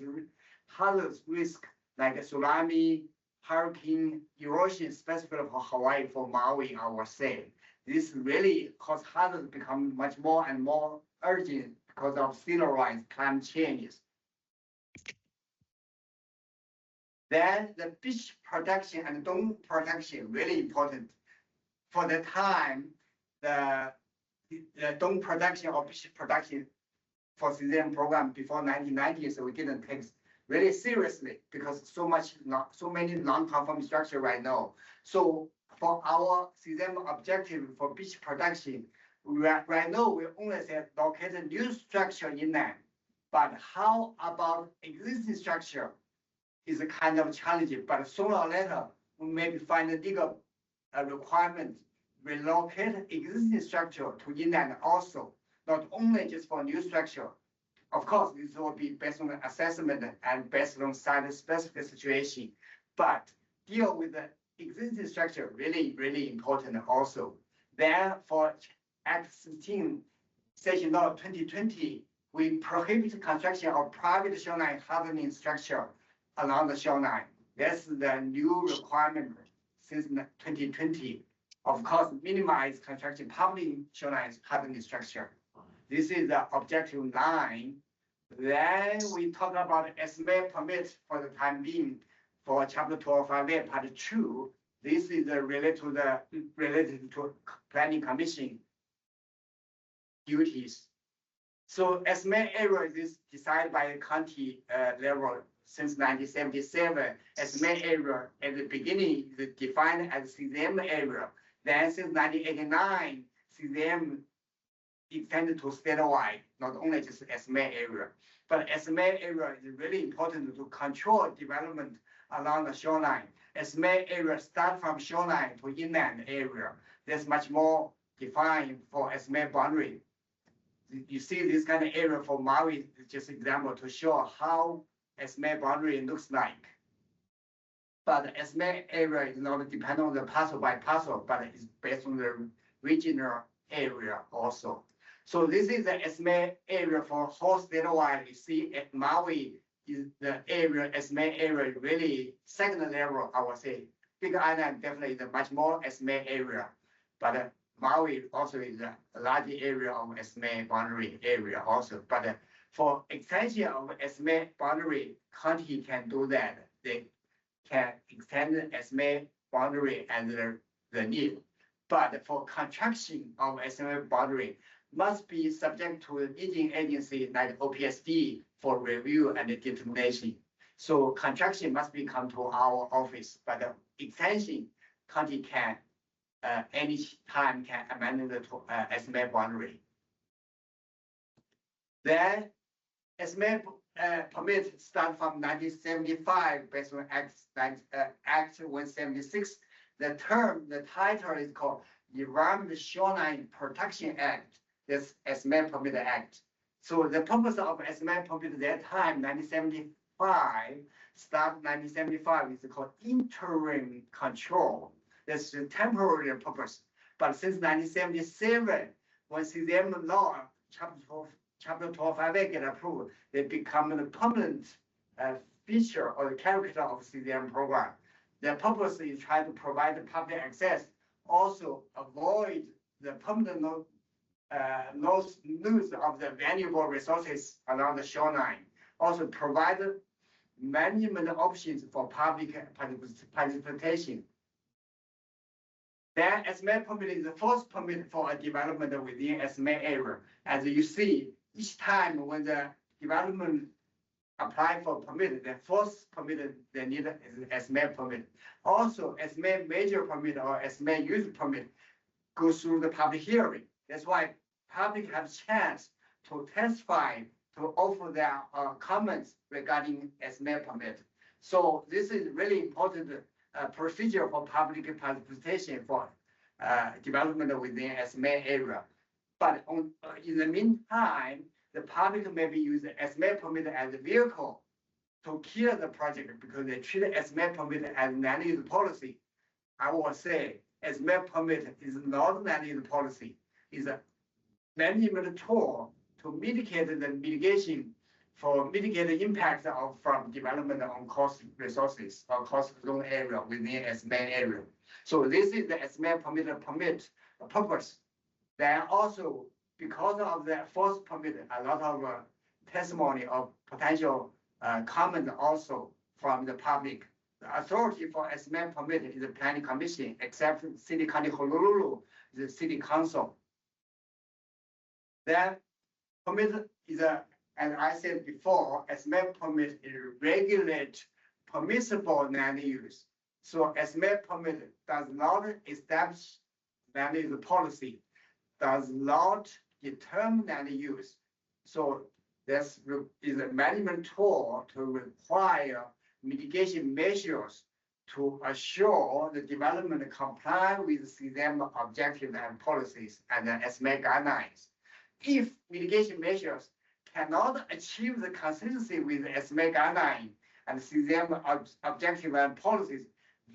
hazards risk like tsunami, hurricane erosion specifically for Hawaii, for Maui, I would say. This really cause hazards become much more and more urgent because of sea level rise, climate changes. Then the beach protection and dome protection really important. For the time, the dome protection or beach protection for CZM program before 1990s, we didn't take really seriously because so many non-conforming structure right now. So for our CZM objective for beach protection, right now we only say locate a new structure inland, but how about existing structure is a kind of challenging, but sooner or later we maybe find a legal requirement, relocate existing structure to inland also, not only just for new structure. Of course, this will be based on the assessment and based on site-specific situation, but deal with the existing structure really, really important also. Therefore, Act 16, Section Law 2020, we prohibit construction of private shoreline hardening structure along the shoreline. That's the new requirement since 2020. Of course, minimize construction public shoreline hardening structure. This is the objective 9. Then we talk about estimate permit for the time being for Chapter 205A Part 2. This is related to Planning Commission duties. So estimate area is decided by the county level since 1977. Estimate area at the beginning is defined as CZM area. Then since 1989, CZM extended to statewide, not only just estimate area. But estimate area is really important to control development along the shoreline. Estimate area start from shoreline to inland area. There's much more defined for estimate boundary. You see this kind of area for Maui is just example to show how estimate boundary looks like. But the estimate area is not dependent on the parcel by parcel, but it's based on the regional area also. So this is the estimate area for whole statewide. You see at Maui is the area, estimate area really second level, I would say. Big Island definitely is a much more estimate area, but Maui also is a large area of estimate boundary area also. But for extension of estimate boundary, county can do that. They can extend the estimate boundary as the need. But for construction of estimate boundary, must be subject to a leading agency like OPSD for review and determination. So construction must be come to our office, but the extension county can any time can amend the estimate boundary. Then estimate permit start from 1975 based on Act 176. The title is called Environment Shoreline Protection Act. This estimate permit act. So the purpose of estimate permit at that time, 1975, start 1975 is called interim control. That's the temporary purpose. But since 1977, when CZM law, Chapter 205A get approved, they become a permanent feature or the character of CZM program. The purpose is try to provide public access, also avoid the permanent lose of the valuable resources along the shoreline. Also provide management options for public participation. Then estimate permit is the first permit for a development within estimate area. As you see, each time when the development apply for permit, the first permit they need is estimate permit. Also, estimate major permit or estimate use permit goes through the public hearing. That's why public has chance to testify, to offer their comments regarding estimate permit. So this is really important procedure for public participation for development within estimate area. But in the meantime, the public maybe use the estimate permit as a vehicle to kill the project because they treat the estimate permit as land use policy. I will say estimate permit is not land use policy. It's a management tool to mitigate the mitigation for mitigating the impact of from development on cost resources or cost zone area within SMA area. So this is the SMA permit purpose. Then also because of the force permit, a lot of testimony of potential comment also from the public. The authority for SMA permit is the planning commission, except City County Honolulu, the city council. Then permit is a, as I said before, SMA permit is regulate permissible land use. So SMA permit does not establish land use policy, does not determine land use. So this is a management tool to require mitigation measures to assure the development comply with CZM objectives and policies and the SMA guidelines. If mitigation measures cannot achieve the consistency with the SMA guideline and CZM objective and policies,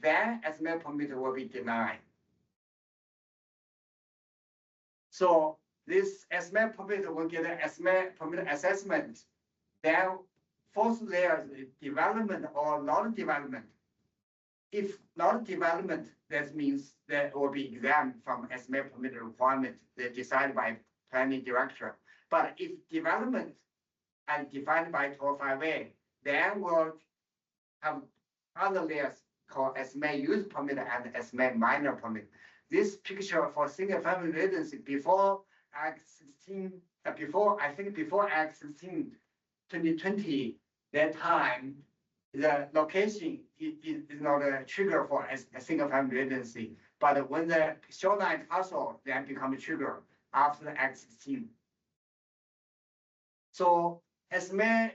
then SMA permit will be denied. So this SMA permit will get an SMA permit assessment. Then fourth layer is development or not development. If not development, that means that will be exempt from SMA permit requirement. They decided by planning director. But if development and defined by 1258, then we'll have other layers called SMA use permit and SMA minor permit. This picture for single family residency before Act 16, before Act 16, 2020, that time, the location is not a trigger for a single family residency. But when the shoreline parcel then become a trigger after the Act 16. So SMA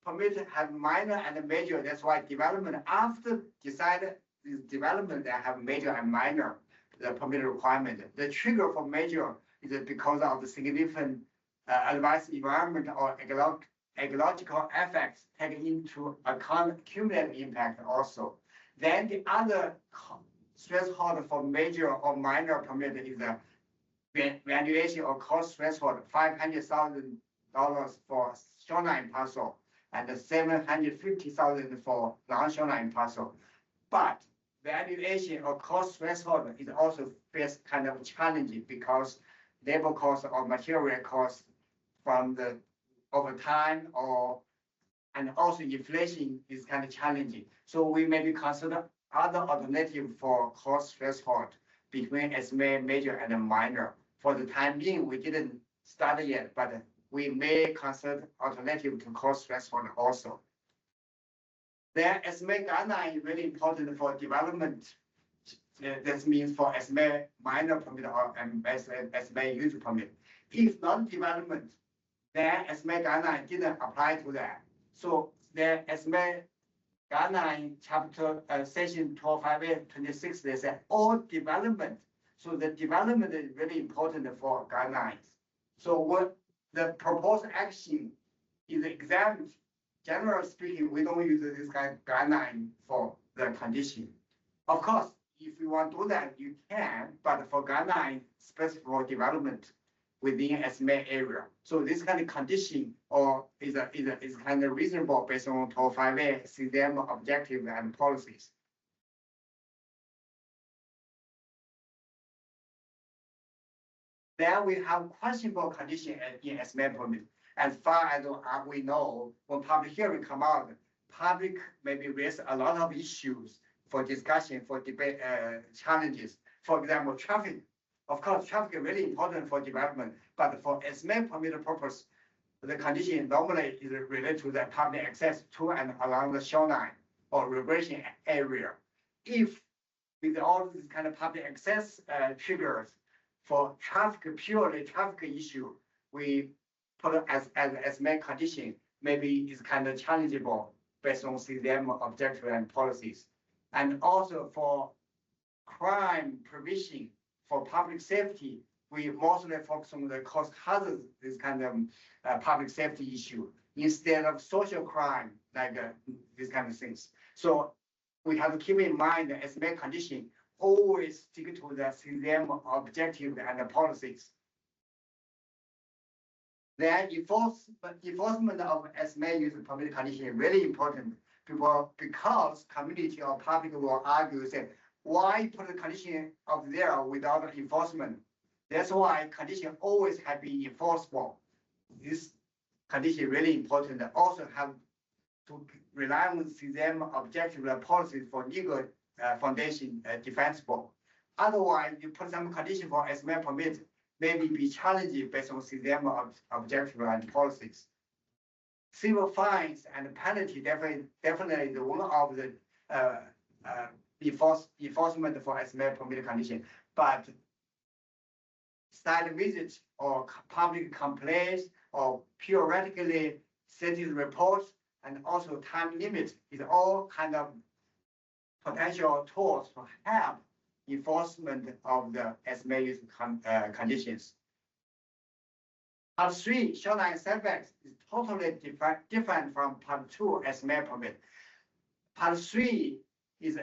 permit have minor and major. That's why development after decided this development they have major and minor the permit requirement. The trigger for major is because of the significant adverse environment or ecological effects taken into account cumulative impact also. Then the other threshold for major or minor permit is the valuation or cost threshold, $500,000 for shoreline parcel and $750,000 for non-shoreline parcel. But valuation or cost threshold is also face kind of challenging because labor cost or material cost from the over time and also inflation is kind of challenging. So we maybe consider other alternative for cost threshold between SMA major and minor. For the time being, we didn't study yet, but we may consider alternative to cost threshold also. The SMA guideline is really important for development. That means for SMA minor permit or SMA use permit. If not development, then SMA guideline didn't apply to that. So the SMA guideline chapter section 1258-26, they say all development. So the development is really important for guidelines. So what the proposed action is exempt. Generally speaking, we don't use this kind of guideline for the condition. Of course, if you want to do that, you can, but for guideline specific for development within SMA area. So this kind of condition or is kind of reasonable based on 1258 CZM objective and policies. Then we have questionable condition in SMA permit. As far as we know, when public hearing come out, public maybe raise a lot of issues for discussion, for debate, challenges. For example, traffic. Of course, traffic is really important for development, but for SMA permit purpose, the condition normally is related to the public access to and along the shoreline or recreation area. If with all this kind of public access triggers for traffic, purely traffic issue, we put it as main condition, maybe it's kind of challengeable based on CZM objective and policies. And also for crime prevention, for public safety, we mostly focus on the cost hazards, this kind of public safety issue, instead of social crime, like these kind of things. So we have to keep in mind that as main condition, always stick to the CZM objective and the policies. Then enforcement of SMA use permit condition is really important because community or public will argue say, why put the condition of there without enforcement? That's why condition always have been enforceable. This condition really important. Also have to rely on them objective policies for legal foundation defensible. Otherwise, you put some condition for SMA permit, maybe be challenging based on them objective and policies. Civil fines and penalty definitely is one of the enforcement for SMA permit condition, but site visits or public complaints or periodically citizen reports and also time limit is all kind of potential tools to help enforcement of the SMA use conditions. Part 3, shoreline setbacks is totally different from Part 2 SMA permit. Part 3 is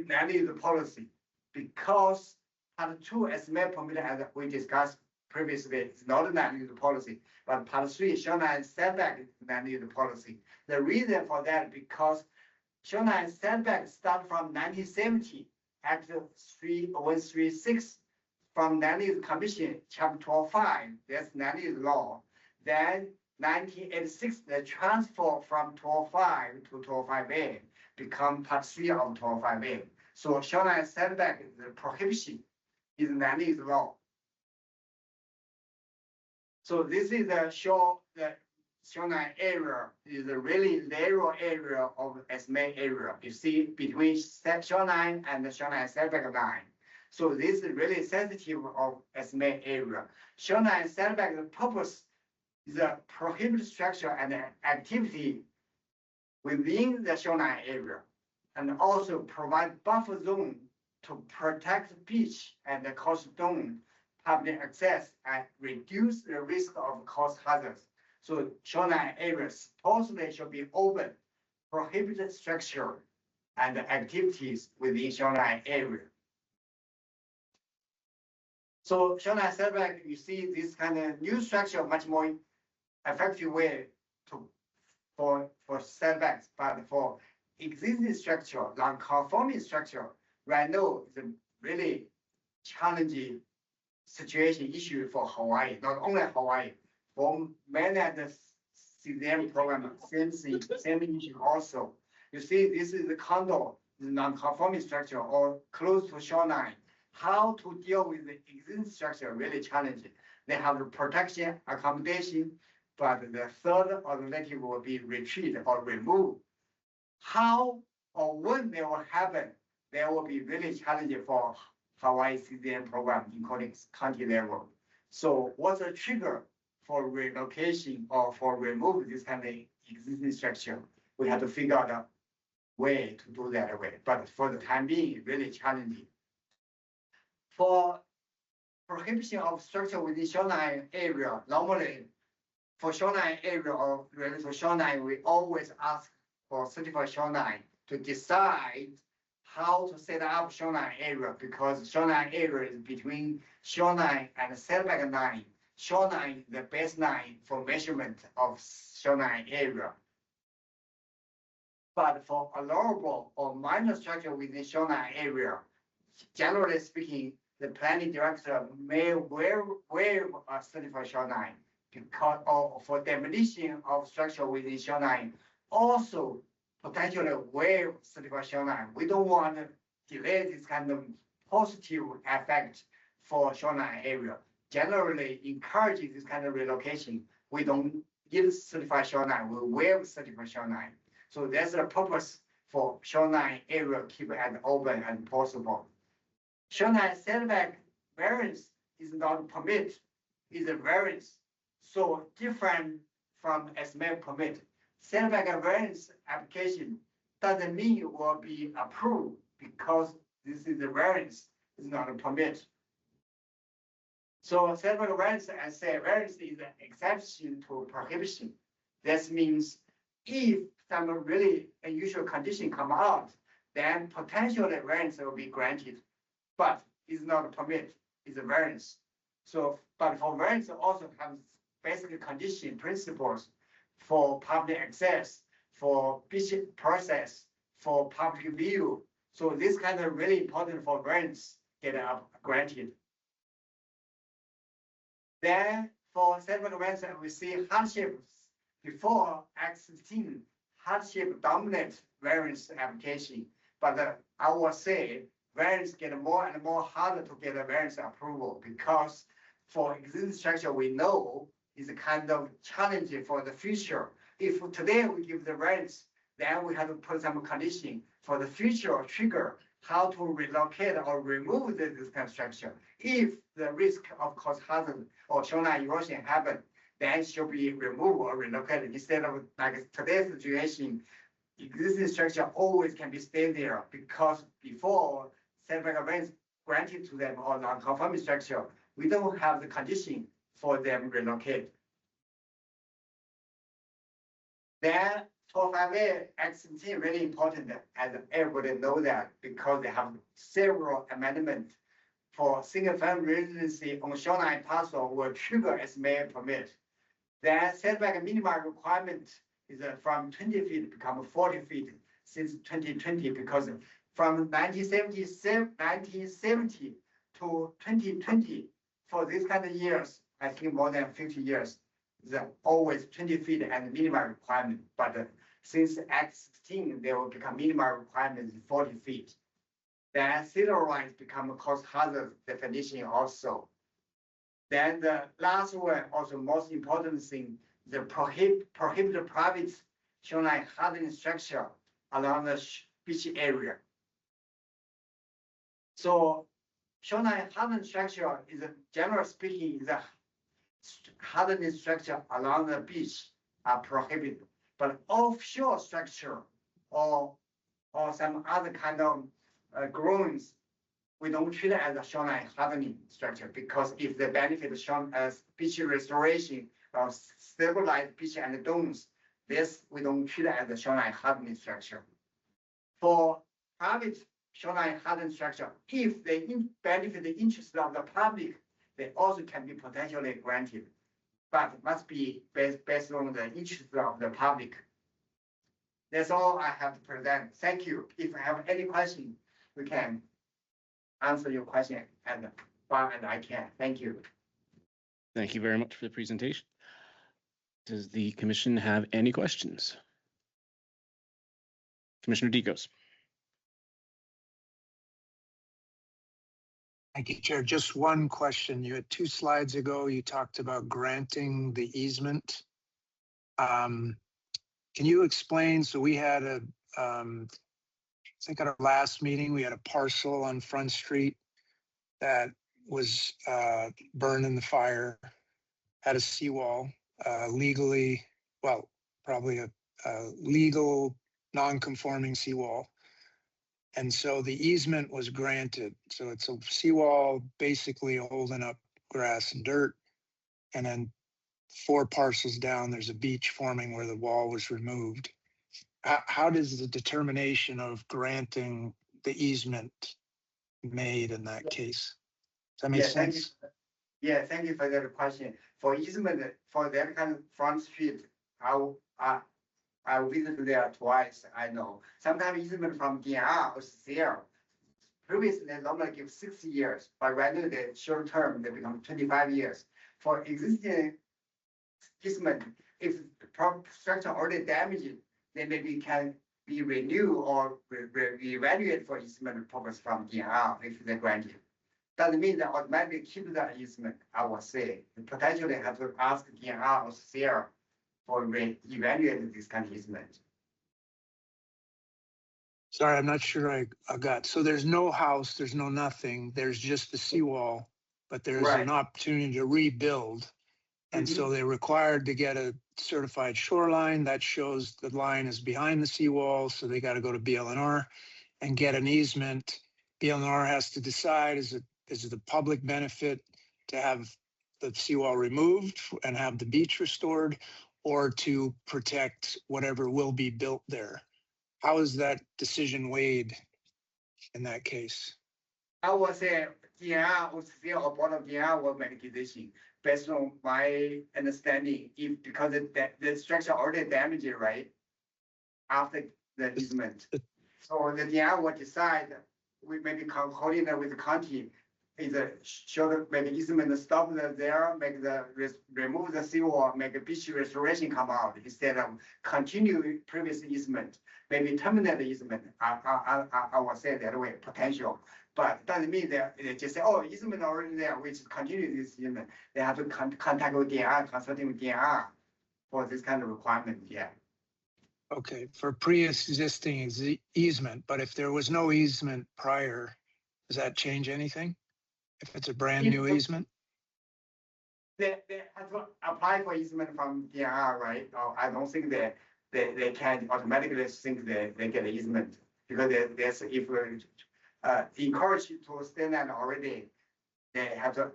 land use policy because Part 2 SMA permit, as we discussed previously, is not land use policy, but Part 3 shoreline setback is land use policy. The reason for that because shoreline setback start from 1970, Act 3136 from Land Use Commission, Chapter 12.5, that's Land Use Law. Then 1986, the transfer from 12.5 to 12.5A become Part 3 of 12.5A. So shoreline setback is the prohibition is Land Use Law. So this is the shoreline area is a really narrow area of SMA area. You see between shoreline and the shoreline setback line. So this is really sensitive of SMA area. Shoreline setback purpose is a prohibited structure and activity within the shoreline area, and also provide buffer zone to protect beach and the coast zone public access and reduce the risk of coast hazards. So shoreline areas supposedly should be open, prohibited structure and activities within shoreline area. So shoreline setback, you see this kind of new structure much more effective way for setbacks, but for existing structure, non-conforming structure, right now is a really challenging situation issue for Hawaii, not only Hawaii, for many of the CDM program, same issue also. You see, this is the condo, the non-conforming structure or close to shoreline. How to deal with the existing structure really challenging. They have the protection, accommodation, but the third alternative will be retreat or remove. How or when they will happen, they will be really challenging for Hawaii CDM program, including county level. So what's the trigger for relocation or for remove this kind of existing structure? We have to figure out a way to do that way. But for the time being, really challenging. For prohibition of structure within shoreline area, normally for shoreline area or related to shoreline, we always ask for certified shoreline to decide how to set up shoreline area because shoreline area is between shoreline and setback line. Shoreline is the baseline for measurement of shoreline area. But for allowable or minor structure within shoreline area, generally speaking, the planning director may waive a certified shoreline because for demolition of structure within shoreline, also potentially waive certified shoreline. We don't want to delay this kind of positive effect for shoreline area. Generally encouraging this kind of relocation. We don't give certified shoreline, we waive certified shoreline. So that's the purpose for shoreline area keep as open as possible. Shoreline setback variance is not permit, is a variance. So different from SMA permit. Setback variance application doesn't mean it will be approved because this is a variance, it's not a permit. So setback variance, I say variance is an exception to prohibition. That means if some really unusual condition come out, then potentially variance will be granted. But it's not a permit, it's a variance. So, but for variance also comes basic condition principles for public access, for beach process, for public view. So this kind of really important for variance get granted. Then for setback variance, we see hardships before Act 16, hardship dominant variance application. But I will say variance get more and more harder to get a variance approval because for existing structure we know is a kind of challenge for the future. If today we give the variance, then we have to put some condition for the future trigger how to relocate or remove this kind of structure. If the risk of coast hazard or shoreline erosion happen, then it should be removed or relocated instead of like today's situation. Existing structure always can be stay there because before setback variance granted to them or non-conforming structure, we don't have the condition for them relocate. Then 458 Act 17 really important, and everybody know that because they have several amendments for single family residency on shoreline parcel will trigger SMA permit. Then setback minimum requirement is from 20 feet become 40 feet since 2020 because from 1970 to 2020 for this kind of years, I think more than 50 years, is always 20 feet and minimum requirement. But since Act 16, there will become minimum requirement 40 feet. Then civil rights become a coast hazard definition also. Then the last one, also most important thing, the prohibit private shoreline hardening structure along the beach area. So shoreline hardening structure is generally speaking, the hardening structure along the beach are prohibited, but offshore structure or some other kind of growings, we don't treat it as a shoreline hardening structure because if the benefit shown as beach restoration or stabilize beach and domes, this we don't treat it as a shoreline hardening structure. For private shoreline hardening structure, if they benefit the interest of the public, they also can be potentially granted, but must be based on the interest of the public. That's all I have to present. Thank you. If I have any question, we can answer your question and far as I can. Thank you. Thank you very much for the presentation. Does the commission have any questions? Commissioner Dicos. Thank you, Chair. Just one question. You had 2 slides ago, you talked about granting the easement. Can you explain? So we had I think at our last meeting, we had a parcel on Front Street that was burned in the fire, had a seawall, legally, well, probably a legal non-conforming seawall. And so the easement was granted. So it's a seawall basically holding up grass and dirt. And then 4 parcels down, there's a beach forming where the wall was removed. How does the determination of granting the easement made in that case? Does that make sense? Yeah, thank you for that question. For easement, for that kind of Front Street, I visited there twice, I know. Sometimes easement from DNR was there. Previously, they normally give 60 years, but right now, the short term, they become 25 years. For existing easement, if the structure already damaged, then maybe can be renewed or re-evaluated for easement purpose from DNR if they grant it. Doesn't mean that automatically keep the easement, I would say. Potentially have to ask DNR or CR for re-evaluating this kind of easement. Sorry, I'm not sure I got. So there's no house, there's no nothing, there's just the seawall, but there's an opportunity to rebuild. And so they're required to get a certified shoreline that shows the line is behind the seawall. So they got to go to BLNR and get an easement. BLNR has to decide, is it the public benefit to have the seawall removed and have the beach restored, or to protect whatever will be built there? How is that decision weighed in that case? I would say DNR was still a board of DNR will make a decision based on my understanding, if because the structure already damaged, right? After the easement. So the DNR will decide, we maybe coordinate with the county, either should make easement stop there, make remove the seawall, make a beach restoration come out instead of continue previous easement, maybe terminate the easement. I will say that way, potential. But doesn't mean that they just say, oh, easement already there, we just continue this easement. They have to contact with DNR, consulting with DNR for this kind of requirement, yeah. Okay, for pre-existing easement, but if there was no easement prior, does that change anything? If it's a brand new easement? They have to apply for easement from DNR, right? I don't think they can automatically think they get an easement because there's if encourage to stand that already, they have to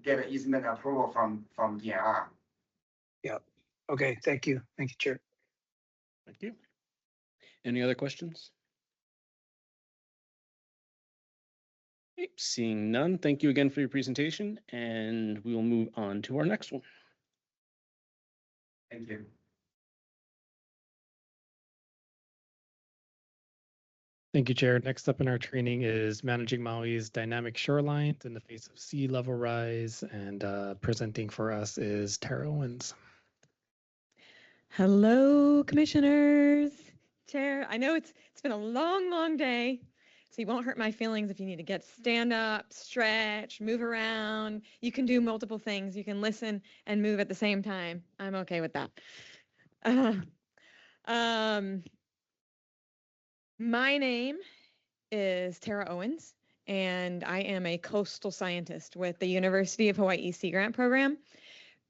get an easement approval from DNR. Yeah. Okay. Thank you. Thank you, Chair. Thank you. Any other questions? Okay, seeing none, thank you again for your presentation, and we will move on to our next one. Thank you. Thank you, Chair. Next up in our training is managing Maui's dynamic shorelines in the face of sea level rise, and presenting for us is Tara Owens. Hello, commissioners, chair. I know it's been a long day, so you won't hurt my feelings if you need to stand up, stretch, move around. You can do multiple things. You can listen and move at the same time. I'm okay with that. My name is Tara Owens, and I am a coastal scientist with the University of Hawaii Sea Grant Program.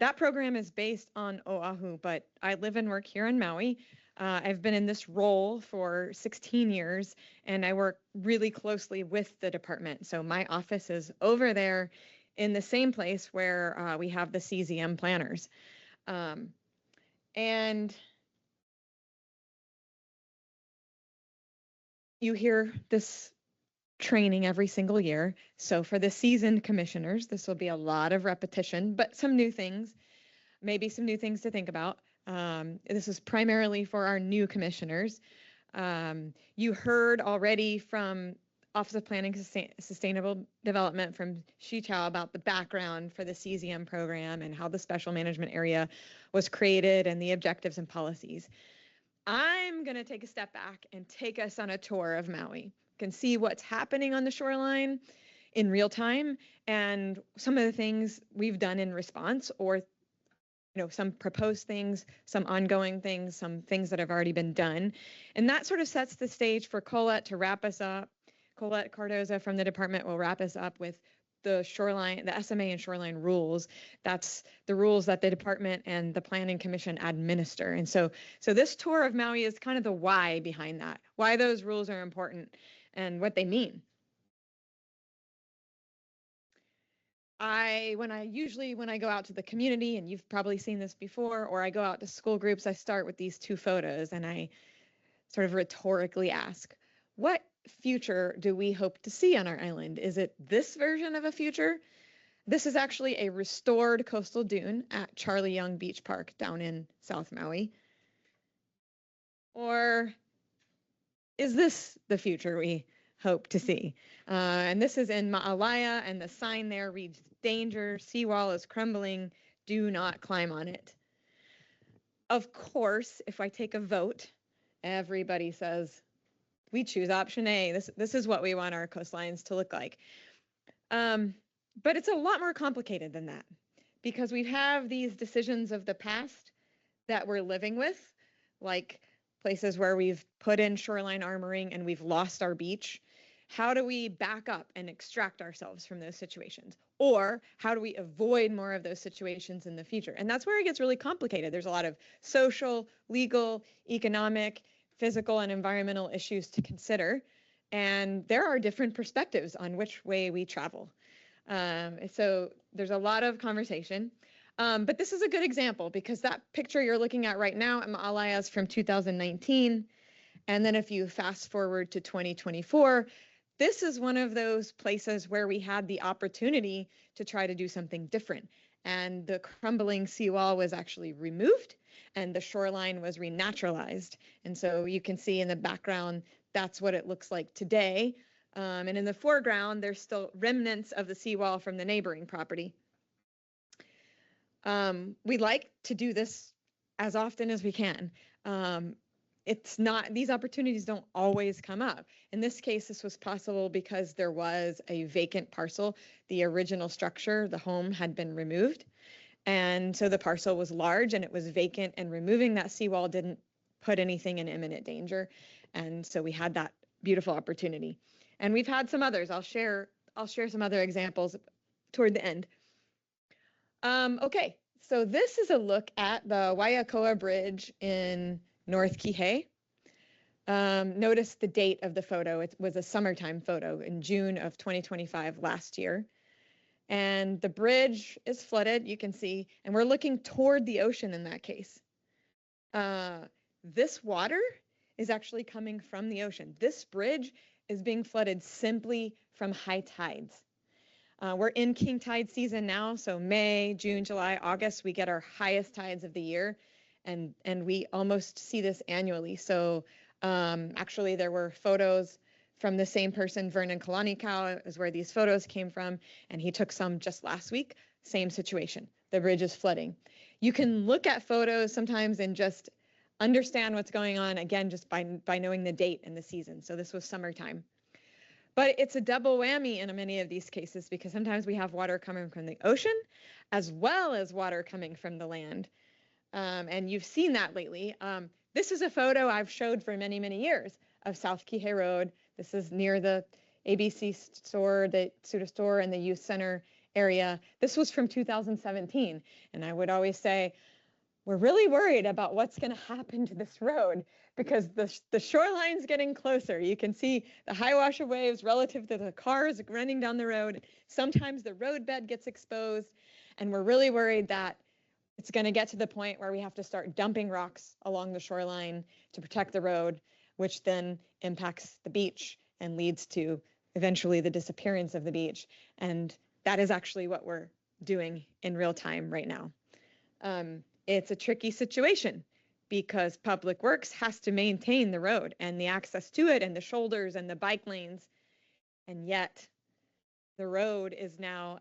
That program is based on Oahu, but I live and work here in Maui. I've been in this role for 16 years, and I work really closely with the department. So my office is over there in the same place where we have the CZM planners. And you hear this training every single year. So for the seasoned commissioners, this will be a lot of repetition, but some new things, maybe some new things to think about. This is primarily for our new commissioners. You heard already from Office of Planning Sustainable Development from Shi Chao about the background for the CZM program and how the special management area was created and the objectives and policies. I'm going to take a step back and take us on a tour of Maui. You can see what's happening on the shoreline in real time and some of the things we've done in response, or some proposed things, some ongoing things, some things that have already been done. And that sort of sets the stage for Colette to wrap us up. Colette Cardoza from the department will wrap us up with the shoreline, the SMA and shoreline rules. That's the rules that the department and the Planning Commission administer. And so this tour of Maui is kind of the why behind that, why those rules are important and what they mean. When I go out to the community, and you've probably seen this before, or I go out to school groups, I start with these two photos and I sort of rhetorically ask, what future do we hope to see on our island? Is it this version of a future? This is actually a restored coastal dune at Charlie Young Beach Park down in South Maui. Or is this the future we hope to see? And this is in Ma'alaya, and the sign there reads, "Danger, seawall is crumbling, do not climb on it." Of course, if I take a vote, everybody says, we choose option A. This is what we want our coastlines to look like. But it's a lot more complicated than that, because we have these decisions of the past that we're living with, like places where we've put in shoreline armoring and we've lost our beach. How do we back up and extract ourselves from those situations? Or how do we avoid more of those situations in the future? And that's where it gets really complicated. There's a lot of social, legal, economic, physical, and environmental issues to consider. And there are different perspectives on which way we travel. So there's a lot of conversation. But this is a good example, because that picture you're looking at right now at Ma'alaya is from 2019. And then if you fast forward to 2024, this is one of those places where we had the opportunity to try to do something different. And the crumbling seawall was actually removed and the shoreline was renaturalized. And so you can see in the background, that's what it looks like today. And in the foreground, there's still remnants of the seawall from the neighboring property. We like to do this as often as we can. It's not, these opportunities don't always come up. In this case, this was possible because there was a vacant parcel. The original structure, the home, had been removed. And so the parcel was large and it was vacant, and removing that seawall didn't put anything in imminent danger. And so we had that beautiful opportunity. And we've had some others. I'll share some other examples toward the end. Okay, so this is a look at the Waiakoa Bridge in North Kihei. Notice the date of the photo. It was a summertime photo in June of 2025 last year. And the bridge is flooded, you can see, and we're looking toward the ocean in that case. This water is actually coming from the ocean. This bridge is being flooded simply from high tides. We're in king tide season now, so May, June, July, August, we get our highest tides of the year, and we almost see this annually. So actually there were photos from the same person, Vernon Kalanikau, is where these photos came from, and he took some just last week. Same situation, the bridge is flooding. You can look at photos sometimes and just understand what's going on, again, just by knowing the date and the season. So this was summertime. But it's a double whammy in many of these cases, because sometimes we have water coming from the ocean as well as water coming from the land. And you've seen that lately. This is a photo I've showed for many, many years of South Kihei Road. This is near the ABC store, the Suda store, and the youth center area. This was from 2017. And I would always say, we're really worried about what's going to happen to this road, because the shoreline's getting closer. You can see the high wash of waves relative to the cars running down the road. Sometimes the roadbed gets exposed, and we're really worried that it's going to get to the point where we have to start dumping rocks along the shoreline to protect the road, which then impacts the beach and leads to eventually the disappearance of the beach. And that is actually what we're doing in real time right now. It's a tricky situation because Public Works has to maintain the road and the access to it and the shoulders and the bike lanes. And yet the road is now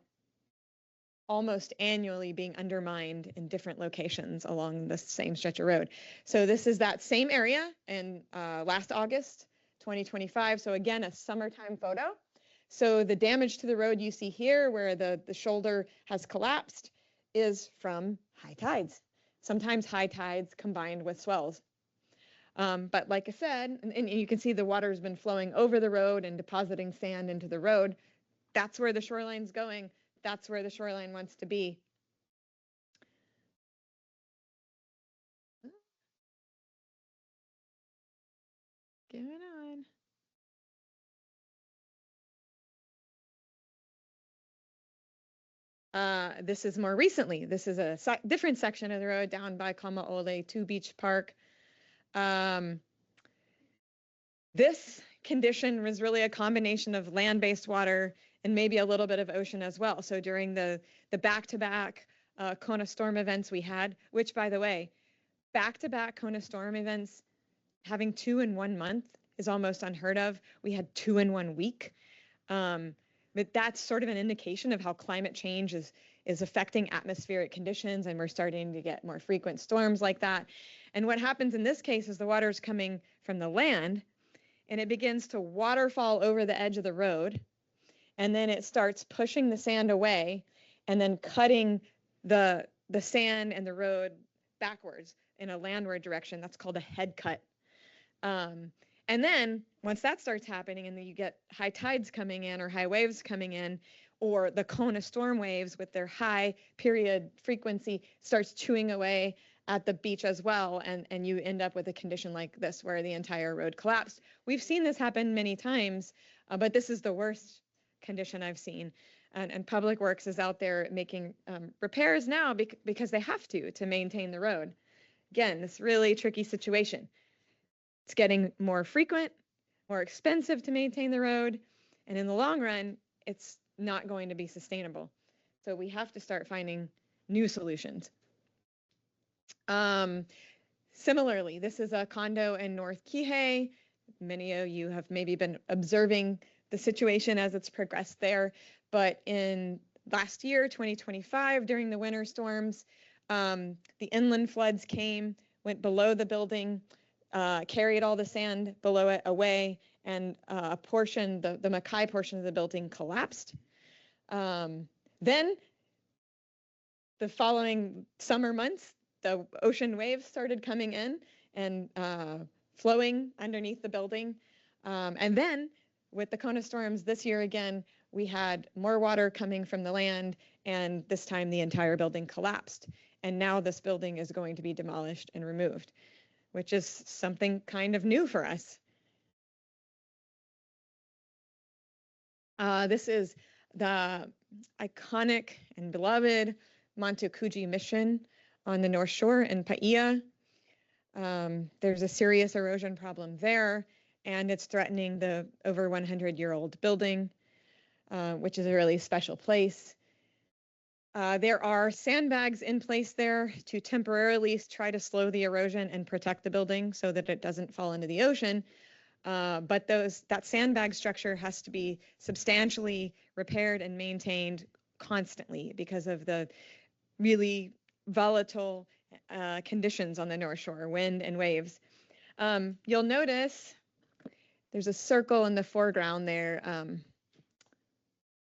almost annually being undermined in different locations along the same stretch of road. So this is that same area in last August, 2025. So again, a summertime photo. So the damage to the road you see here, where the shoulder has collapsed, is from high tides. Sometimes high tides combined with swells. But like I said, and you can see the water has been flowing over the road and depositing sand into the road. That's where the shoreline's going. That's where the shoreline wants to be. Give it on. This is more recently. This is a different section of the road down by Kamaole to Beach Park. This condition was really a combination of land-based water and maybe a little bit of ocean as well. So during the back-to-back Kona storm events we had, which by the way, back-to-back Kona storm events, having 2 in 1 month is almost unheard of. We had 2 in 1 week. But that's sort of an indication of how climate change is affecting atmospheric conditions, and we're starting to get more frequent storms like that. And what happens in this case is the water is coming from the land, and it begins to waterfall over the edge of the road, and then it starts pushing the sand away and then cutting the sand and the road backwards in a landward direction. That's called a head cut. And then once that starts happening, and then you get high tides coming in or high waves coming in, or the Kona storm waves with their high period frequency starts chewing away at the beach as well, and you end up with a condition like this where the entire road collapsed. We've seen this happen many times, but this is the worst condition I've seen. And Public Works is out there making repairs now because they have to maintain the road. Again, this really tricky situation. It's getting more frequent, more expensive to maintain the road, And in the long run, it's not going to be sustainable. So we have to start finding new solutions. Similarly, this is a condo in North Kihei. Many of you have maybe been observing the situation as it's progressed there. But in last year, 2025, during the winter storms, the inland floods came, went below the building, carried all the sand below it away, and a portion, the Makai portion of the building collapsed. Then the following summer months, the ocean waves started coming in and flowing underneath the building. And then with the Kona storms this year again, we had more water coming from the land, and this time the entire building collapsed. And now this building is going to be demolished and removed, which is something kind of new for us. This is the iconic and beloved Montokuji Mission on the North Shore in Paia. There's a serious erosion problem there, and it's threatening the over 100-year-old building, which is a really special place. There are sandbags in place there to temporarily try to slow the erosion and protect the building so that it doesn't fall into the ocean. But that sandbag structure has to be substantially repaired and maintained constantly because of the really volatile conditions on the North Shore, wind and waves. You'll notice there's a circle in the foreground there. I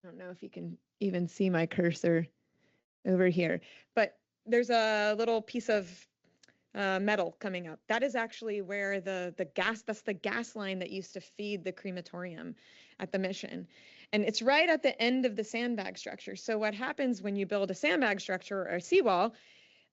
don't know if you can even see my cursor over here, but there's a little piece of metal coming up. That is actually where the gas line that used to feed the crematorium at the mission. And it's right at the end of the sandbag structure. So what happens when you build a sandbag structure or a seawall,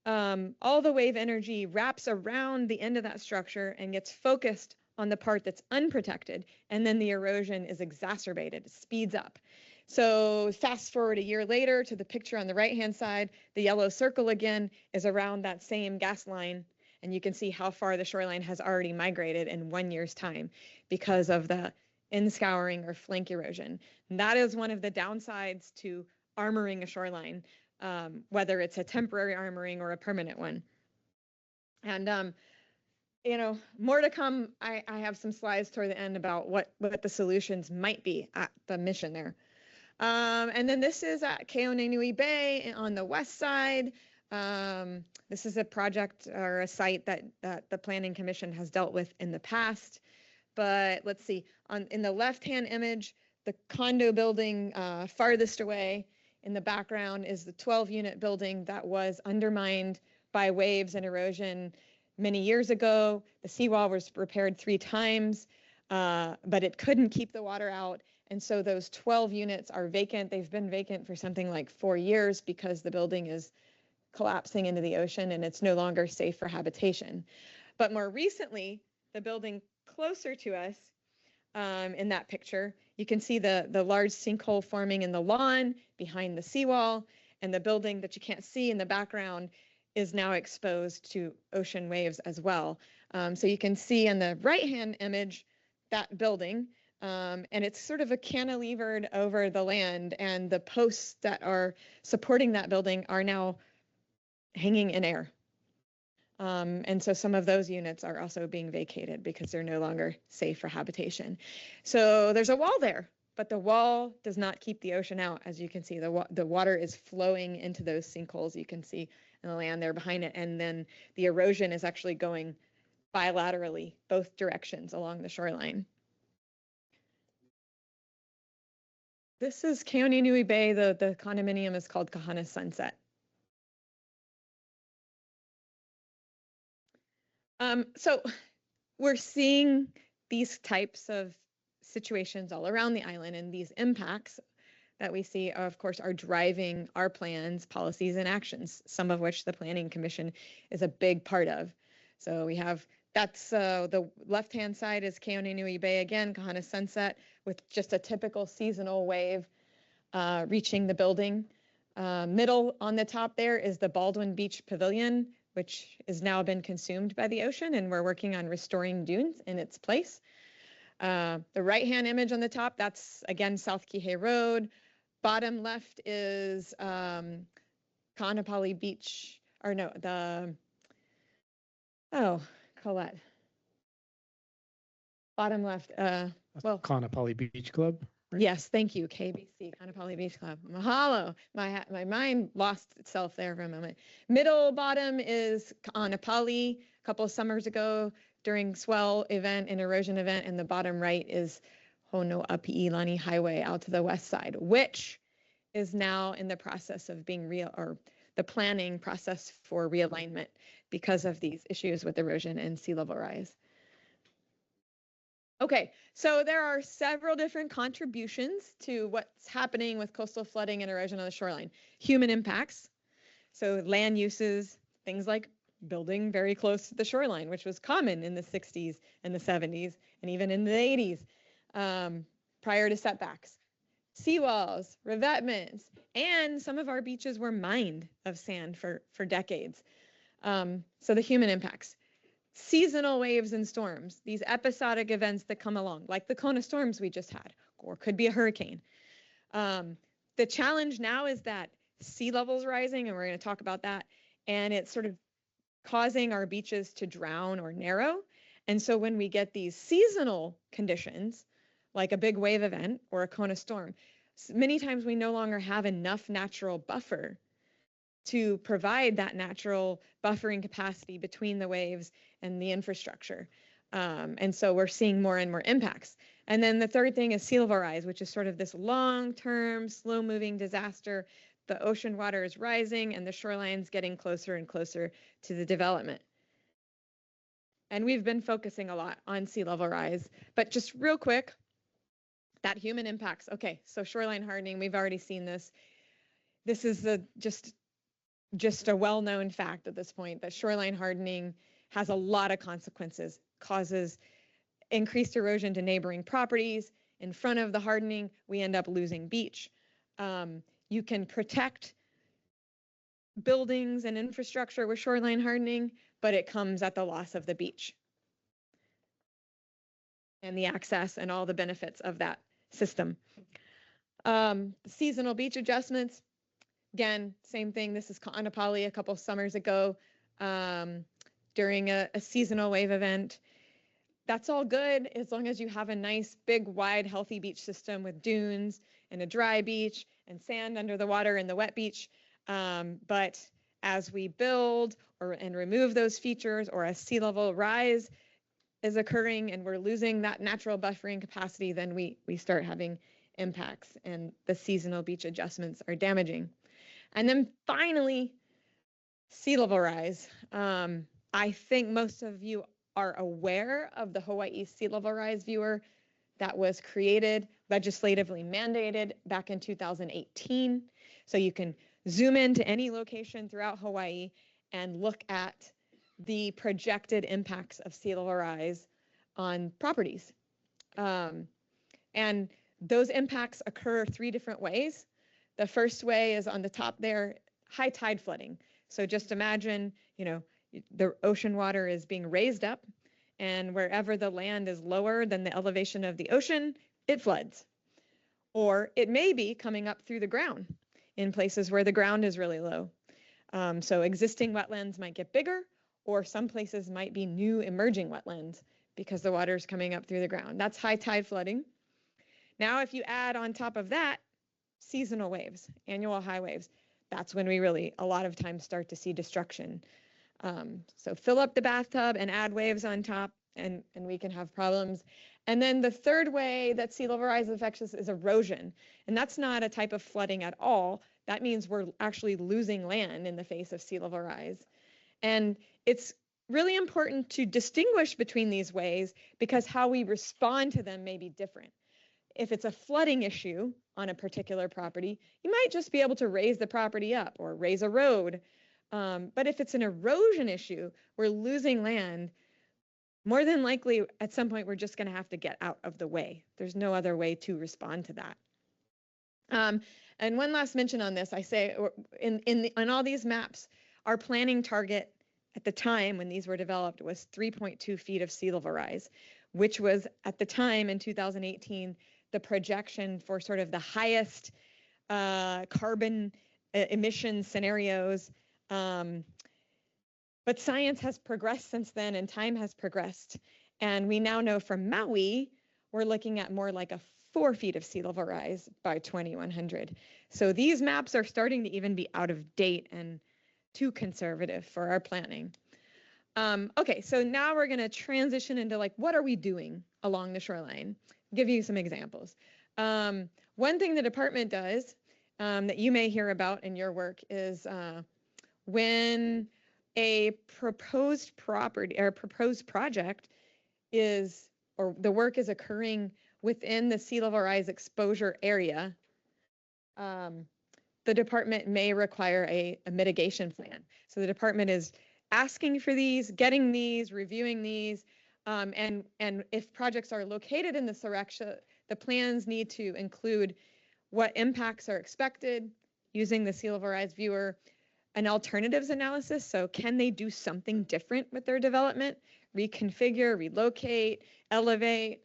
all the wave energy wraps around the end of that structure and gets focused on the part that's unprotected. And then the erosion is exacerbated, it speeds up. So fast forward a year later to the picture on the right-hand side, the yellow circle again is around that same gas line. And you can see how far the shoreline has already migrated in 1 year's time because of the in-scouring or flank erosion. And that is one of the downsides to armoring a shoreline, whether it's a temporary armoring or a permanent one. And you know, more to come. I have some slides toward the end about what the solutions might be at the mission there. And then this is at Keonenui Bay on the west side. This is a project or a site that the Planning Commission has dealt with in the past. But let's see, in the left-hand image, the condo building farthest away in the background is the 12-unit building that was undermined by waves and erosion many years ago. The seawall was repaired 3 times, but it couldn't keep the water out. And so those 12 units are vacant. They've been vacant for something like 4 years because the building is collapsing into the ocean and it's no longer safe for habitation. But more recently, the building closer to us in that picture, you can see the large sinkhole forming in the lawn behind the seawall, and the building that you can't see in the background is now exposed to ocean waves as well. So you can see in the right-hand image that building, and it's sort of a cantilevered over the land, and the posts that are supporting that building are now hanging in air. And so some of those units are also being vacated because they're no longer safe for habitation. So there's a wall there, but the wall does not keep the ocean out. As you can see, the water is flowing into those sinkholes you can see in the land there behind it. And then the erosion is actually going bilaterally, both directions along the shoreline. This is Keonenui Bay. The condominium is called Kahana Sunset. So we're seeing these types of situations all around the island, and these impacts that we see, of course, are driving our plans, policies, and actions, some of which the Planning Commission is a big part of. So we have, that's the left-hand side is Keonenui Bay again, Kahana Sunset, with just a typical seasonal wave reaching the building. Middle on the top there is the Baldwin Beach Pavilion, which has now been consumed by the ocean, and we're working on restoring dunes in its place. The right-hand image on the top, that's again South Kihei Road. Bottom left is Kaanapali Beach, or no, Colette. Bottom left, well, Kaanapali Beach Club. Right? yes, thank you, KBC, Kaanapali Beach Club. Mahalo. My mind lost itself there for a moment. Middle bottom is Kaanapali, a couple of summers ago during swell event and erosion event, and the bottom right is Honoapi'ilani Highway out to the west side, which is now in the process of being the planning process for realignment because of these issues with erosion and sea level rise. Okay, so there are several different contributions to what's happening with coastal flooding and erosion on the shoreline. Human impacts, so land uses, things like building very close to the shoreline, which was common in the 60s and the 70s, and even in the 80s, prior to setbacks. Seawalls, revetments, and some of our beaches were mined of sand for decades. So the human impacts. Seasonal waves and storms, these episodic events that come along, like the Kona storms we just had, or could be a hurricane. The challenge now is that sea levels rising, and we're going to talk about that, and it's sort of causing our beaches to drown or narrow. And so when we get these seasonal conditions, like a big wave event or a Kona storm, many times we no longer have enough natural buffer to provide that natural buffering capacity between the waves and the infrastructure. And so we're seeing more and more impacts. And then the third thing is sea level rise, which is sort of this long-term, slow-moving disaster. The ocean water is rising and the shoreline's getting closer and closer to the development. And we've been focusing a lot on sea level rise, but just real quick, that human impacts. Okay, so shoreline hardening, we've already seen this. This is just a well-known fact at this point that shoreline hardening has a lot of consequences, causes increased erosion to neighboring properties. In front of the hardening, we end up losing beach. You can protect buildings and infrastructure with shoreline hardening, but it comes at the loss of the beach and the access and all the benefits of that system. Seasonal beach adjustments, again, same thing. This is Kaanapali a couple summers ago during a seasonal wave event. That's all good as long as you have a nice, big, wide, healthy beach system with dunes and a dry beach and sand under the water in the wet beach. But as we build and remove those features, or as sea level rise is occurring and we're losing that natural buffering capacity, then we start having impacts, and the seasonal beach adjustments are damaging. And then finally, sea level rise. I think most of you are aware of the Hawaii Sea Level Rise Viewer that was created, legislatively mandated back in 2018. So you can zoom into any location throughout Hawaii and look at the projected impacts of sea level rise on properties. And those impacts occur 3 different ways. The first way is on the top there, high tide flooding. So just imagine, the ocean water is being raised up, and wherever the land is lower than the elevation of the ocean, it floods. Or it may be coming up through the ground in places where the ground is really low. So existing wetlands might get bigger, or some places might be new emerging wetlands because the water is coming up through the ground. That's high tide flooding. Now, if you add on top of that seasonal waves, annual high waves, that's when we really, a lot of times, start to see destruction. So fill up the bathtub and add waves on top, and we can have problems. And then the third way that sea level rise affects us is erosion. And that's not a type of flooding at all. That means we're actually losing land in the face of sea level rise. And it's really important to distinguish between these ways because how we respond to them may be different. If it's a flooding issue on a particular property, you might just be able to raise the property up or raise a road. But if it's an erosion issue, we're losing land. More than likely, at some point, we're just going to have to get out of the way. There's no other way to respond to that. And one last mention on this, I say, on all these maps, our planning target at the time when these were developed was 3.2 feet of sea level rise. which was at the time in 2018, the projection for sort of the highest carbon emission scenarios. But science has progressed since then and time has progressed. And we now know from Maui, we're looking at more like a 4 feet of sea level rise by 2100. So these maps are starting to even be out of date and too conservative for our planning. Okay, so now we're going to transition into like, what are we doing along the shoreline? Give you some examples. One thing the department does that you may hear about in your work is when a proposed property or proposed project is, or the work is occurring within the sea level rise exposure area, the department may require a mitigation plan. So the department is asking for these, getting these, reviewing these, and if projects are located in this direction, the plans need to include what impacts are expected using the sea level rise viewer, an alternatives analysis. So can they do something different with their development? Reconfigure, relocate, elevate.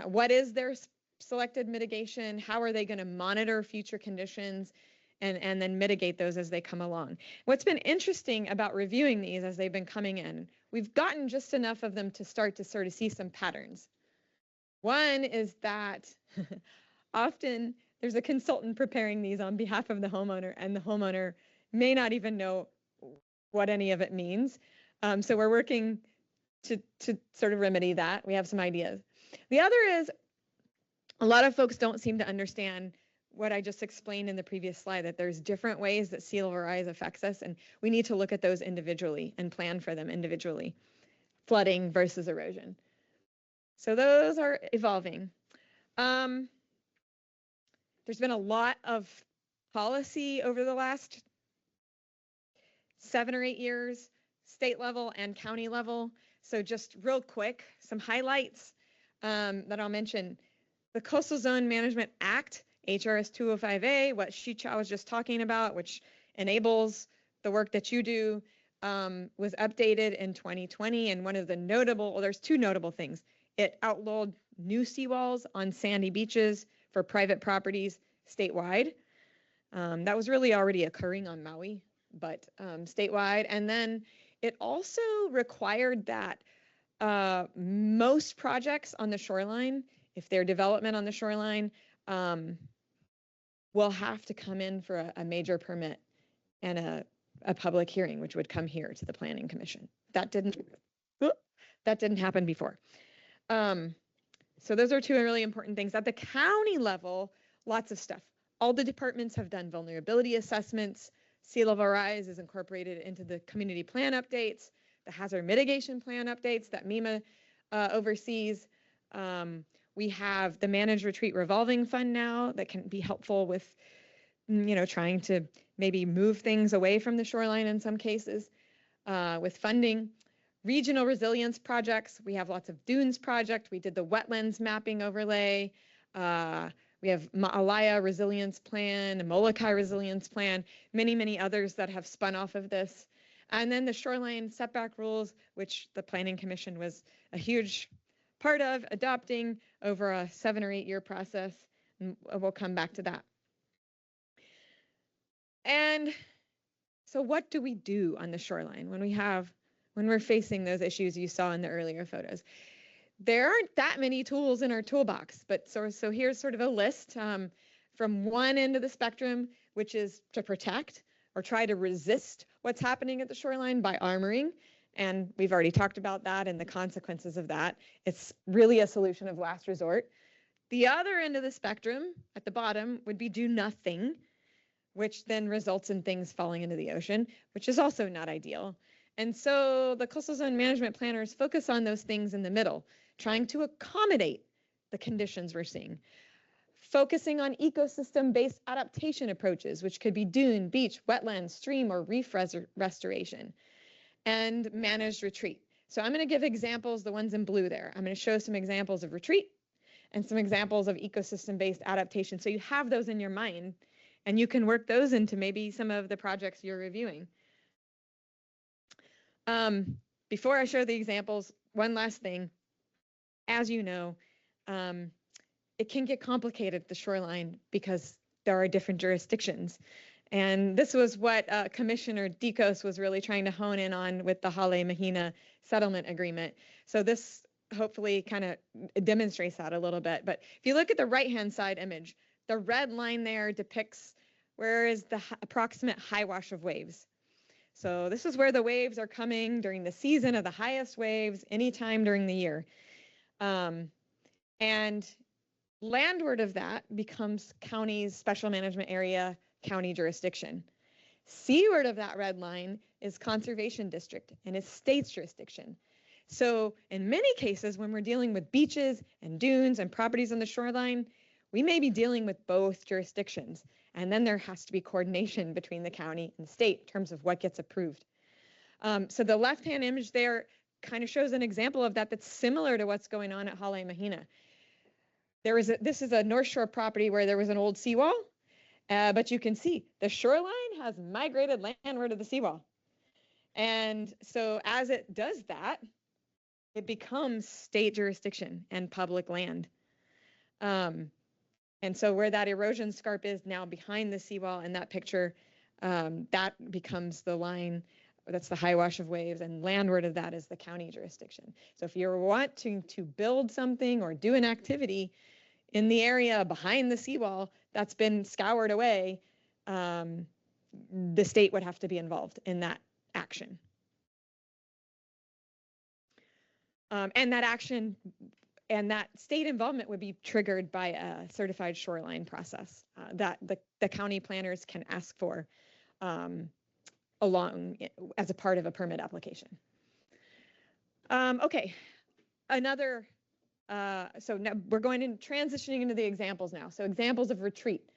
What is their selected mitigation? How are they going to monitor future conditions and then mitigate those as they come along? What's been interesting about reviewing these as they've been coming in, we've gotten just enough of them to start to sort of see some patterns. One is that often there's a consultant preparing these on behalf of the homeowner, and the homeowner may not even know what any of it means. So we're working to sort of remedy that. We have some ideas. The other is a lot of folks don't seem to understand what I just explained in the previous slide, that there's different ways that sea level rise affects us, and we need to look at those individually and plan for them individually. Flooding versus erosion. So those are evolving. There's been a lot of policy over the last 7 or 8 years, state level and county level. So just real quick, some highlights that I'll mention. The Coastal Zone Management Act, HRS 205A, what Shichao was just talking about, which enables the work that you do, was updated in 2020. And one of the notable, well, there's 2 notable things. It outlawed new seawalls on sandy beaches for private properties statewide. That was really already occurring on Maui, but statewide. And then it also required that most projects on the shoreline, if they're development on the shoreline, will have to come in for a major permit and a public hearing, which would come here to the Planning Commission. That didn't happen before. So those are 2 really important things. At the county level, lots of stuff. All the departments have done vulnerability assessments. Sea level rise is incorporated into the community plan updates, the hazard mitigation plan updates that MEMA oversees. We have the Managed Retreat Revolving Fund now that can be helpful with, trying to maybe move things away from the shoreline in some cases with funding. Regional resilience projects. We have lots of dunes project. We did the wetlands mapping overlay. We have Ma'alaya resilience plan, Molokai resilience plan, many, many others that have spun off of this. And then the shoreline setback rules, which the Planning Commission was a huge part of adopting over a 7 or 8 year process. And we'll come back to that. And so what do we do on the shoreline when we're facing those issues you saw in the earlier photos? There aren't that many tools in our toolbox, but so here's sort of a list from one end of the spectrum, which is to protect or try to resist what's happening at the shoreline by armoring. And we've already talked about that and the consequences of that. It's really a solution of last resort. The other end of the spectrum at the bottom would be do nothing, which then results in things falling into the ocean, which is also not ideal. And so the coastal zone management planners focus on those things in the middle, trying to accommodate the conditions we're seeing. Focusing on ecosystem-based adaptation approaches, which could be dune, beach, wetland, stream, or reef restoration, and managed retreat. So I'm going to give examples, the ones in blue there. I'm going to show some examples of retreat and some examples of ecosystem-based adaptation. So you have those in your mind, and you can work those into maybe some of the projects you're reviewing. before I show the examples, one last thing. As you know, it can get complicated at the shoreline because there are different jurisdictions. And this was what Commissioner Dikos was really trying to hone in on with the Hale Mahina settlement agreement. So this hopefully kind of demonstrates that a little bit. But if you look at the right-hand side image, the red line there depicts where is the approximate high wash of waves. So this is where the waves are coming during the season of the highest waves anytime during the year. And landward of that becomes county's special management area, county jurisdiction. Seaward of that red line is conservation district and is state's jurisdiction. So in many cases, when we're dealing with beaches and dunes and properties on the shoreline, we may be dealing with both jurisdictions. And then there has to be coordination between the county and the state in terms of what gets approved. So the left-hand image there kind of shows an example of that that's similar to what's going on at Hale Mahina. This is a North Shore property where there was an old seawall, but you can see the shoreline has migrated landward of the seawall. And so as it does that, it becomes state jurisdiction and public land. And so where that erosion scarp is now behind the seawall in that picture, that becomes the line, that's the high wash of waves, and landward of that is the county jurisdiction. So if you're wanting to build something or do an activity in the area behind the seawall that's been scoured away, the state would have to be involved in that action. And that action and that state involvement would be triggered by a certified shoreline process that the county planners can ask for along as a part of a permit application. Okay, so now we're going in transitioning into the examples now. So examples of retreat.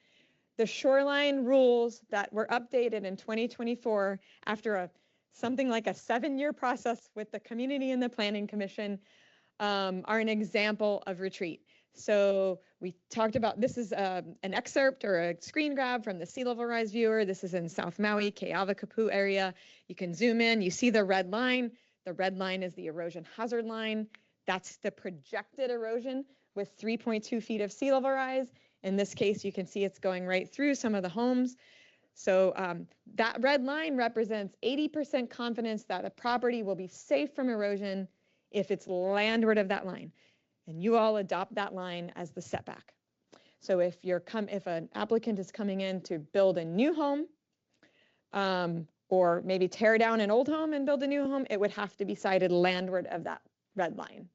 The shoreline rules that were updated in 2024 after something like a 7-year process with the community and the planning commission are an example of retreat. So we talked about, this is an excerpt or a screen grab from the sea level rise viewer. This is in South Maui, Akakū area. You can zoom in, you see the red line. The red line is the erosion hazard line. That's the projected erosion with 3.2 feet of sea level rise. In this case, you can see it's going right through some of the homes. So that red line represents 80% confidence that a property will be safe from erosion if it's landward of that line. And you all adopt that line as the setback. So if an applicant is coming in to build a new home, or maybe tear down an old home and build a new home, it would have to be sited landward of that red line.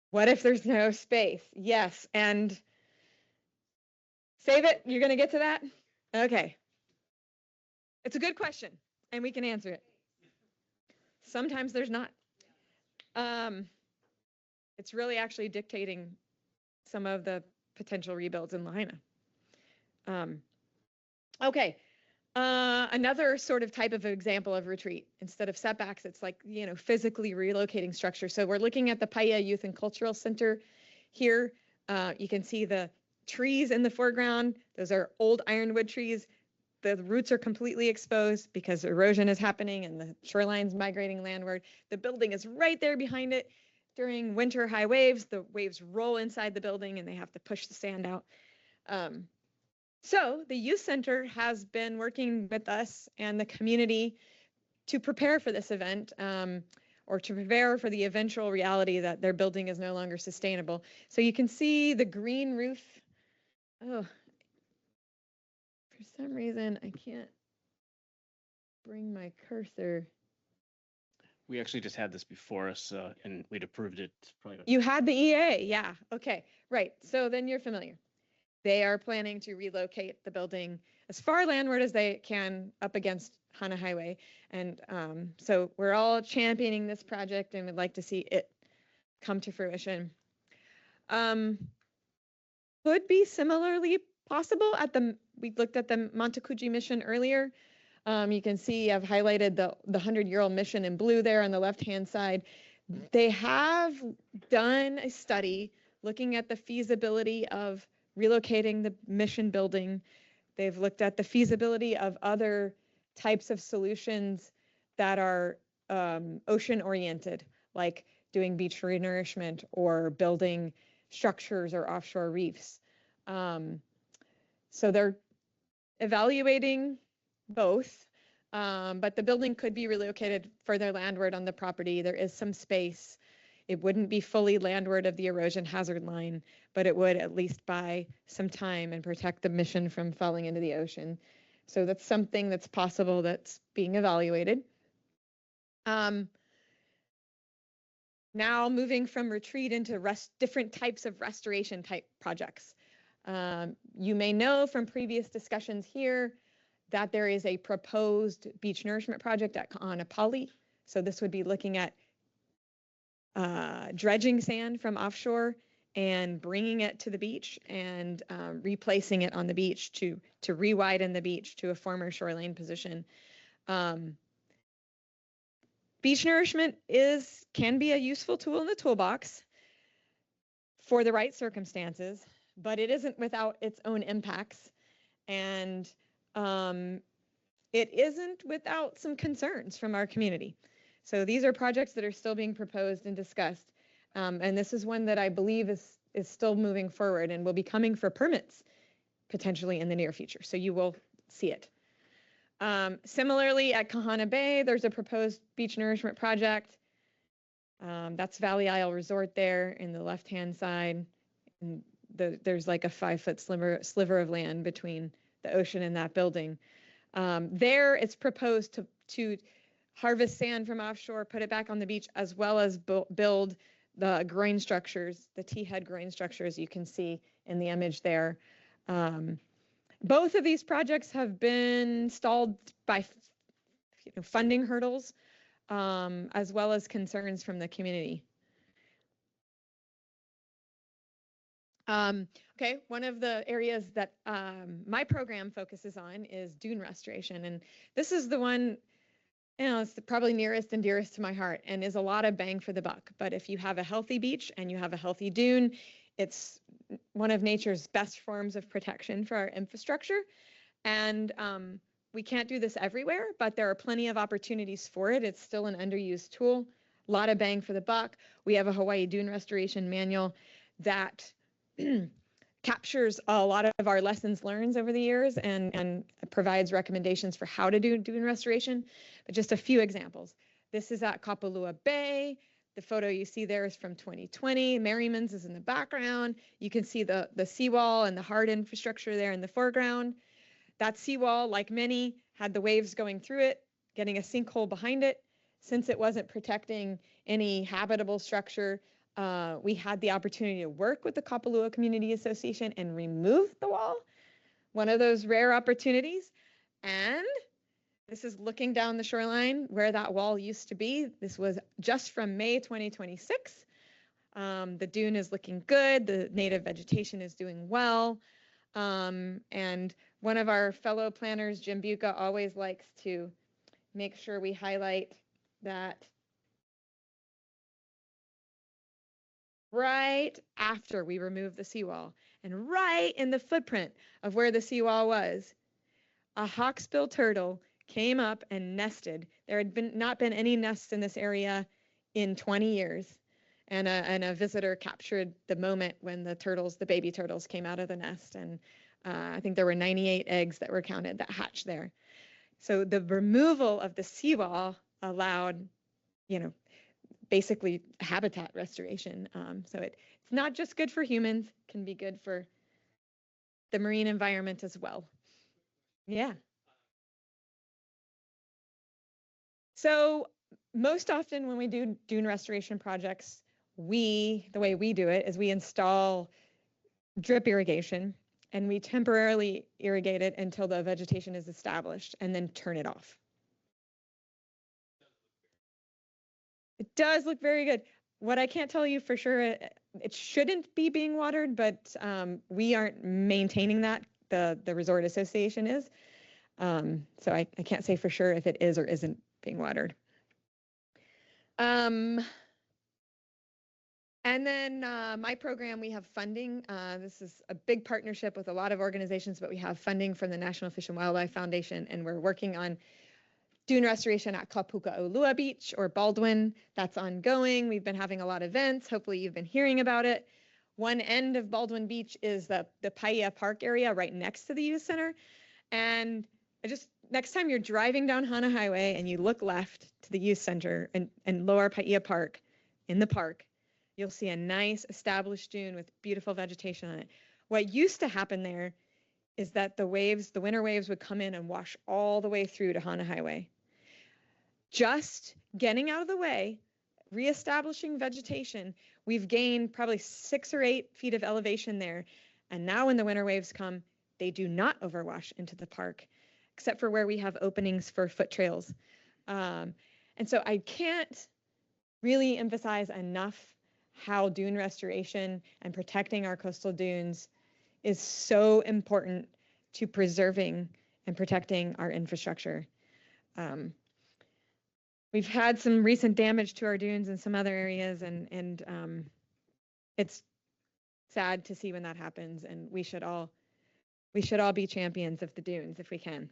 What if there's no space? Yes, and save it, you're gonna get to that? Okay. It's a good question, and we can answer it. Sometimes there's not. It's really actually dictating some of the potential rebuilds in Lahaina. Okay, another sort of type of example of retreat. Instead of setbacks, it's like, physically relocating structure. So we're looking at the Paia Youth and Cultural Center here. You can see the trees in the foreground. Those are old ironwood trees. The roots are completely exposed because erosion is happening and the shoreline's migrating landward. The building is right there behind it. During winter high waves, the waves roll inside the building and they have to push the sand out. So the youth center has been working with us and the community to prepare for this event, or to prepare for the eventual reality that their building is no longer sustainable. So you can see the green roof. Oh, for some reason, I can't bring my cursor. We actually just had this before us, and we'd approved it. Probably You had the EA, yeah. Okay, right. So then you're familiar. They are planning to relocate the building as far landward as they can up against Hana Highway. And so we're all championing this project and would like to see it come to fruition. Could be similarly possible we looked at the Montecuji mission earlier. You can see I've highlighted the 100-year-old mission in blue there on the left-hand side. They have done a study looking at the feasibility of relocating the mission building They've looked at the feasibility of other types of solutions that are ocean oriented, like doing beach renourishment or building structures or offshore reefs. So they're evaluating both, but the building could be relocated further landward on the property. There is some space. It wouldn't be fully landward of the erosion hazard line, but it would at least buy some time and protect the mission from falling into the ocean. So that's something that's possible that's being evaluated. Now moving from retreat into different types of restoration type projects. You may know from previous discussions here that there is a proposed beach nourishment project at Ka'anapali. So this would be looking at dredging sand from offshore and bringing it to the beach and replacing it on the beach to re-widen the beach to a former shoreline position. Beach nourishment can be a useful tool in the toolbox for the right circumstances, but it isn't without its own impacts, and it isn't without some concerns from our community. So these are projects that are still being proposed and discussed, and this is one that I believe is still moving forward and will be coming for permits potentially in the near future. So you will see it. Similarly, at Kahana Bay, there's a proposed beach nourishment project. That's Valley Isle Resort there in the left-hand side. And there's like a 5-foot sliver of land between the ocean and that building. There, it's proposed to harvest sand from offshore, put it back on the beach, as well as build the groin structures, the T-head groin structures you can see in the image there. Both of these projects have been stalled by funding hurdles, as well as concerns from the community. Okay, one of the areas that my program focuses on is dune restoration, and this is the one, it's probably nearest and dearest to my heart and is a lot of bang for the buck. But if you have a healthy beach and you have a healthy dune, it's one of nature's best forms of protection for our infrastructure. And we can't do this everywhere, but there are plenty of opportunities for it. It's still an underused tool, a lot of bang for the buck. We have a Hawaii Dune Restoration Manual that captures a lot of our lessons learned over the years and provides recommendations for how to do dune restoration. But just a few examples. This is at Kapalua Bay. The photo you see there is from 2020. Merriman's is in the background. You can see the seawall and the hard infrastructure there in the foreground. That seawall, like many, had the waves going through it, getting a sinkhole behind it. Since it wasn't protecting any habitable structure, we had the opportunity to work with the Kapalua Community Association and remove the wall. One of those rare opportunities. And this is looking down the shoreline where that wall used to be. This was just from May 2026. The dune is looking good. The native vegetation is doing well. And one of our fellow planners, Jim Buca, always likes to make sure we highlight that right after we removed the seawall and right in the footprint of where the seawall was, a hawksbill turtle came up and nested. There had not been any nests in this area in 20 years. And a visitor captured the moment when the baby turtles came out of the nest. And I think there were 98 eggs that were counted that hatched there. So the removal of the seawall allowed, basically habitat restoration. So it's not just good for humans, it can be good for the marine environment as well. Yeah. So most often when we do dune restoration projects, the way we do it is we install drip irrigation and we temporarily irrigate it until the vegetation is established and then turn it off. It does look very good. What I can't tell you for sure, it shouldn't be being watered, but we aren't maintaining that. The resort association is. So I can't say for sure if it is or isn't being watered. And then my program, we have funding. This is a big partnership with a lot of organizations, but we have funding from the National Fish and Wildlife Foundation, and we're working on dune restoration at Kapuka'olua Beach or Baldwin. That's ongoing. We've been having a lot of events. Hopefully you've been hearing about it. One end of Baldwin Beach is the Paia Park area right next to the youth center. And next time you're driving down Hana Highway and you look left to the youth center and lower Paia Park, in the park, you'll see a nice established dune with beautiful vegetation on it. What used to happen there is that the winter waves would come in and wash all the way through to Hana Highway. Just getting out of the way, reestablishing vegetation, we've gained probably 6 or 8 feet of elevation there. And now when the winter waves come, they do not overwash into the park, except for where we have openings for foot trails. And so I can't really emphasize enough how dune restoration and protecting our coastal dunes is so important to preserving and protecting our infrastructure. We've had some recent damage to our dunes in some other areas, and it's sad to see when that happens. And we should all be champions of the dunes if we can.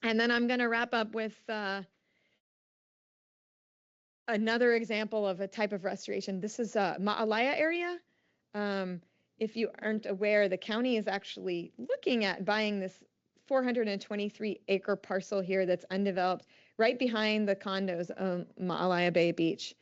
And then I'm going to wrap up with another example of a type of restoration. This is a Ma'alaya area. If you aren't aware, the county is actually looking at buying this 423-acre parcel here that's undeveloped right behind the condos of Ma'alaya Bay Beach.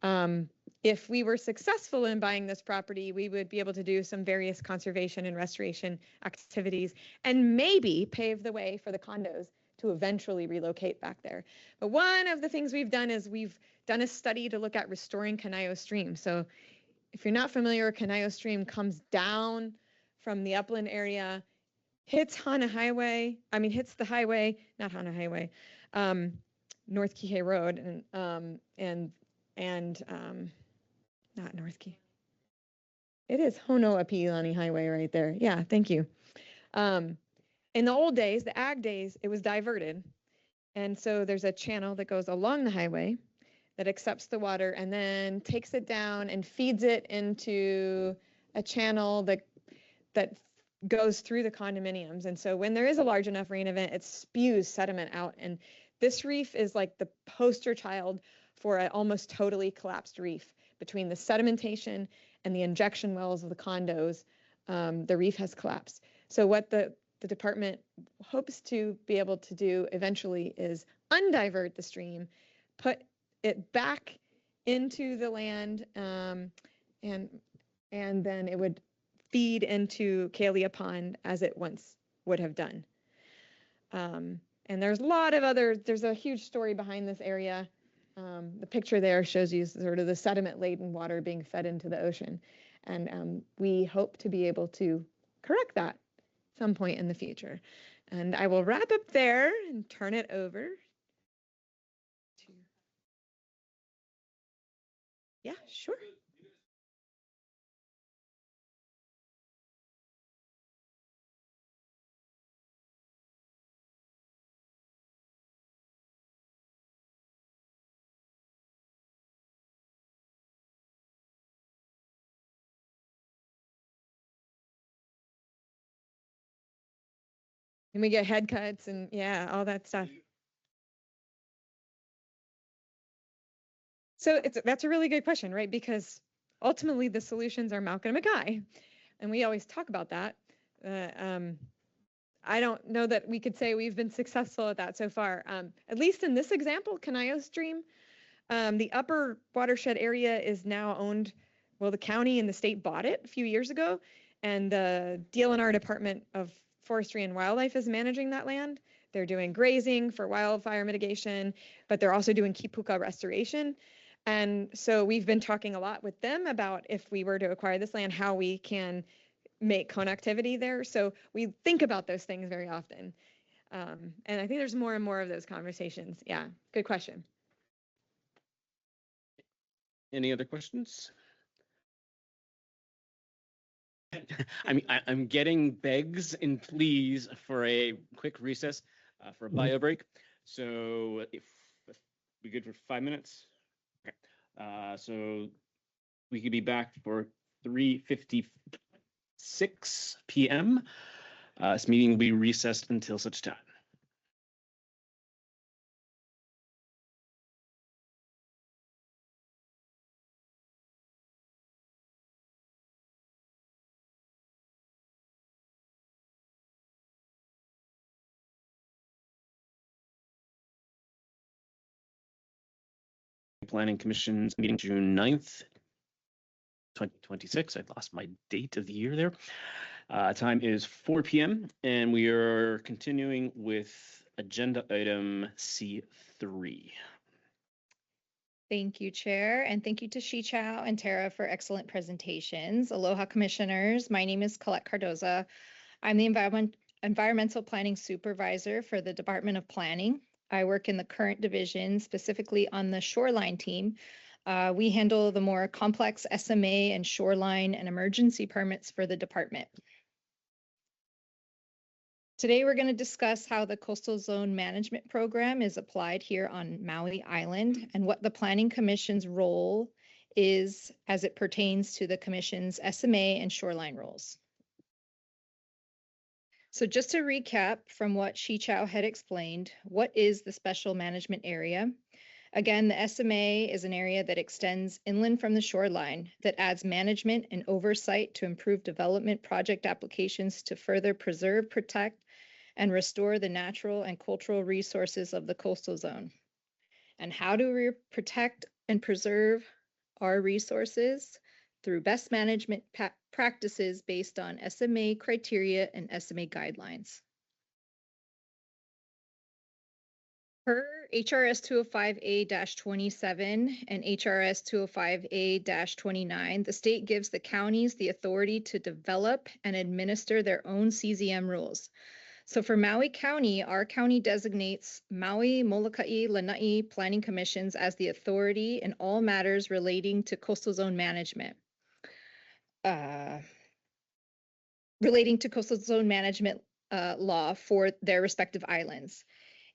If we were successful in buying this property, we would be able to do some various conservation and restoration activities and maybe pave the way for the condos to eventually relocate back there. But one of the things we've done is we've done a study to look at restoring Kanayo Stream. So if you're not familiar, Kanayo Stream comes down from the upland area, hits the highway, not Hana Highway, North Kihei Road, and not North Kihei. It is Honoapiilani Highway right there. Yeah, thank you. In the old days, the ag days, it was diverted. And so there's a channel that goes along the highway that accepts the water and then takes it down and feeds it into a channel that goes through the condominiums. And so when there is a large enough rain event, it spews sediment out. And this reef is like the poster child for an almost totally collapsed reef. Between the sedimentation and the injection wells of the condos, the reef has collapsed. So what the department hopes to be able to do eventually is undivert the stream, put it back into the land, and then it would feed into Kalia Pond as it once would have done. And there's a huge story behind this area. The picture there shows you sort of the sediment-laden water being fed into the ocean. And we hope to be able to correct that some point in the future. And I will wrap up there and turn it over to... Yeah, sure. And we get head cuts and yeah, all that stuff. So that's a really good question, right? Because ultimately the solutions are Malcolm and Mackay, and we always talk about that. I don't know that we could say we've been successful at that so far. At least in this example, Kanayo Stream, the upper watershed area is now owned. Well, the county and the state bought it a few years ago, and the DLNR Department of Forestry and Wildlife is managing that land. They're doing grazing for wildfire mitigation, but they're also doing kipuka restoration. And so we've been talking a lot with them about if we were to acquire this land, how we can make connectivity there. So we think about those things very often. And I think there's more and more of those conversations. Yeah, good question. Any other questions? I'm getting begs and pleas for a quick recess for a bio break. So if we good for 5 minutes? Okay. So we could be back for 3:56 p.m. This meeting will be recessed until such time. Planning Commission's meeting June 9th, 2026. I lost my date of the year there. Time is 4 p.m. and we are continuing with agenda item C3. Thank you, Chair, and thank you to Shichao and Tara for excellent presentations. Aloha, Commissioners. My name is Colette Cardoza. I'm the Environmental Planning Supervisor for the Department of Planning. I work in the current division, specifically on the shoreline team. We handle the more complex SMA and shoreline and emergency permits for the department. Today, we're going to discuss how the Coastal Zone Management Program is applied here on Maui Island and what the Planning Commission's role is as it pertains to the Commission's SMA and shoreline rules. So just to recap from what Shichao had explained, what is the Special Management Area? Again, the SMA is an area that extends inland from the shoreline that adds management and oversight to improve development project applications to further preserve, protect, and restore the natural and cultural resources of the coastal zone. And how do we protect and preserve our resources? Through best management practices based on SMA criteria and SMA guidelines. Per HRS 205A-27 and HRS 205A-29, the state gives the counties the authority to develop and administer their own CZM rules. So for Maui County, our county designates Maui, Molokai, Lanai Planning Commissions as the authority in all matters relating to coastal zone management. Law for their respective islands.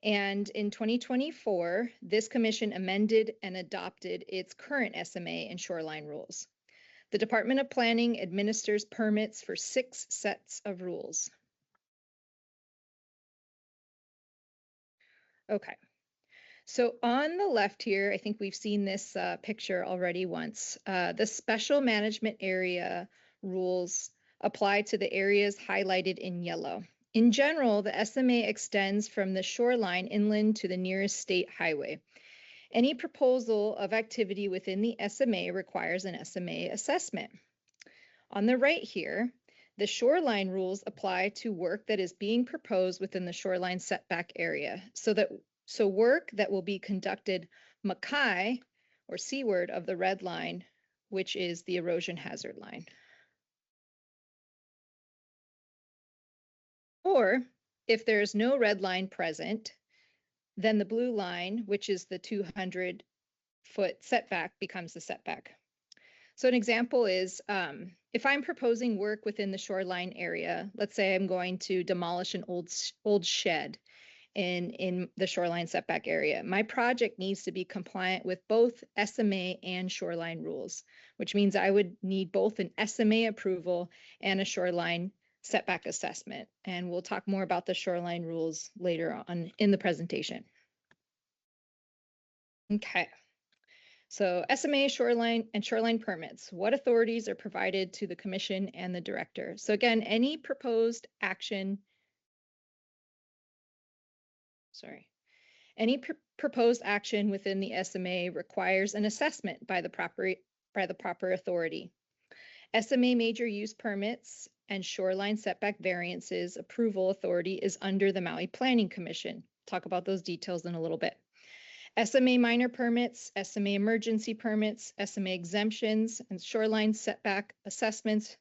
And in 2024, this commission amended and adopted its current SMA and shoreline rules. The Department of Planning administers permits for 6 sets of rules. Okay, so on the left here, I think we've seen this picture already once. The special management area rules apply to the areas highlighted in yellow. In general, the SMA extends from the shoreline inland to the nearest state highway. Any proposal of activity within the SMA requires an SMA assessment. On the right here, the shoreline rules apply to work that is being proposed within the shoreline setback area. So work that will be conducted makai or seaward of the red line, which is the erosion hazard line. Or if there's no red line present, then the blue line, which is the 200-foot setback, becomes the setback. So an example is if I'm proposing work within the shoreline area, let's say I'm going to demolish an old shed in the shoreline setback area, my project needs to be compliant with both SMA and shoreline rules, which means I would need both an SMA approval and a shoreline setback assessment. And we'll talk more about the shoreline rules later on in the presentation. Okay. So SMA, shoreline, and shoreline permits. What authorities are provided to the commission and the director? So again, any proposed action, proposed action within the SMA requires an assessment by the proper authority. SMA major use permits and shoreline setback variances approval authority is under the Maui Planning Commission. Talk about those details in a little bit. SMA minor permits, SMA emergency permits, SMA exemptions, and shoreline setback assessments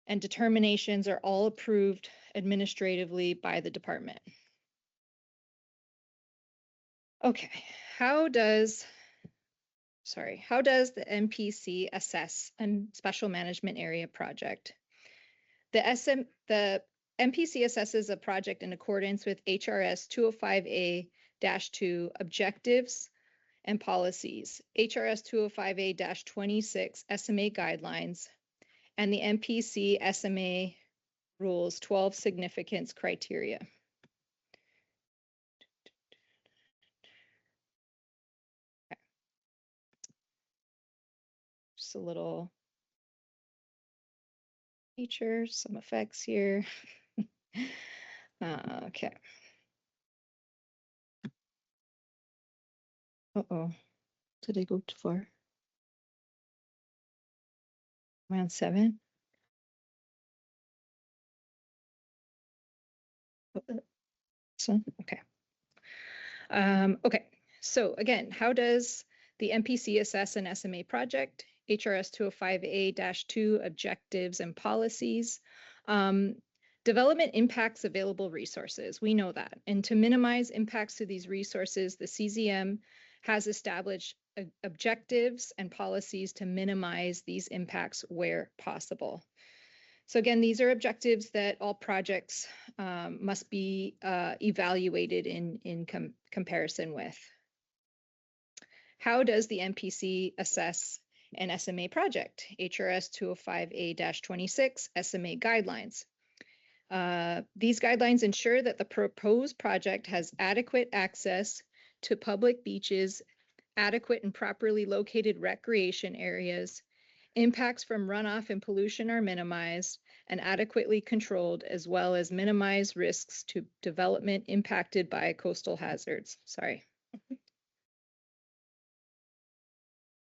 and determinations are all approved administratively by the department. Okay, how does the MPC assess a special management area project? The MPC assesses a project in accordance with HRS 205A-2 objectives and policies, HRS 205A-26 SMA guidelines, and the MPC SMA rules 12 significance criteria. Okay. Just a little features, some effects here. Okay. Uh-oh, did I go too far? Round 7. So, okay. Okay, so again, how does the MPC assess an SMA project? HRS 205A-2 objectives and policies. Development impacts available resources. We know that. And to minimize impacts to these resources, the CZM has established objectives and policies to minimize these impacts where possible. So again, these are objectives that all projects must be evaluated in comparison with. How does the MPC assess an SMA project? HRS 205A-26 SMA guidelines. These guidelines ensure that the proposed project has adequate access to public beaches, adequate and properly located recreation areas, impacts from runoff and pollution are minimized and adequately controlled, as well as minimize risks to development impacted by coastal hazards. Sorry.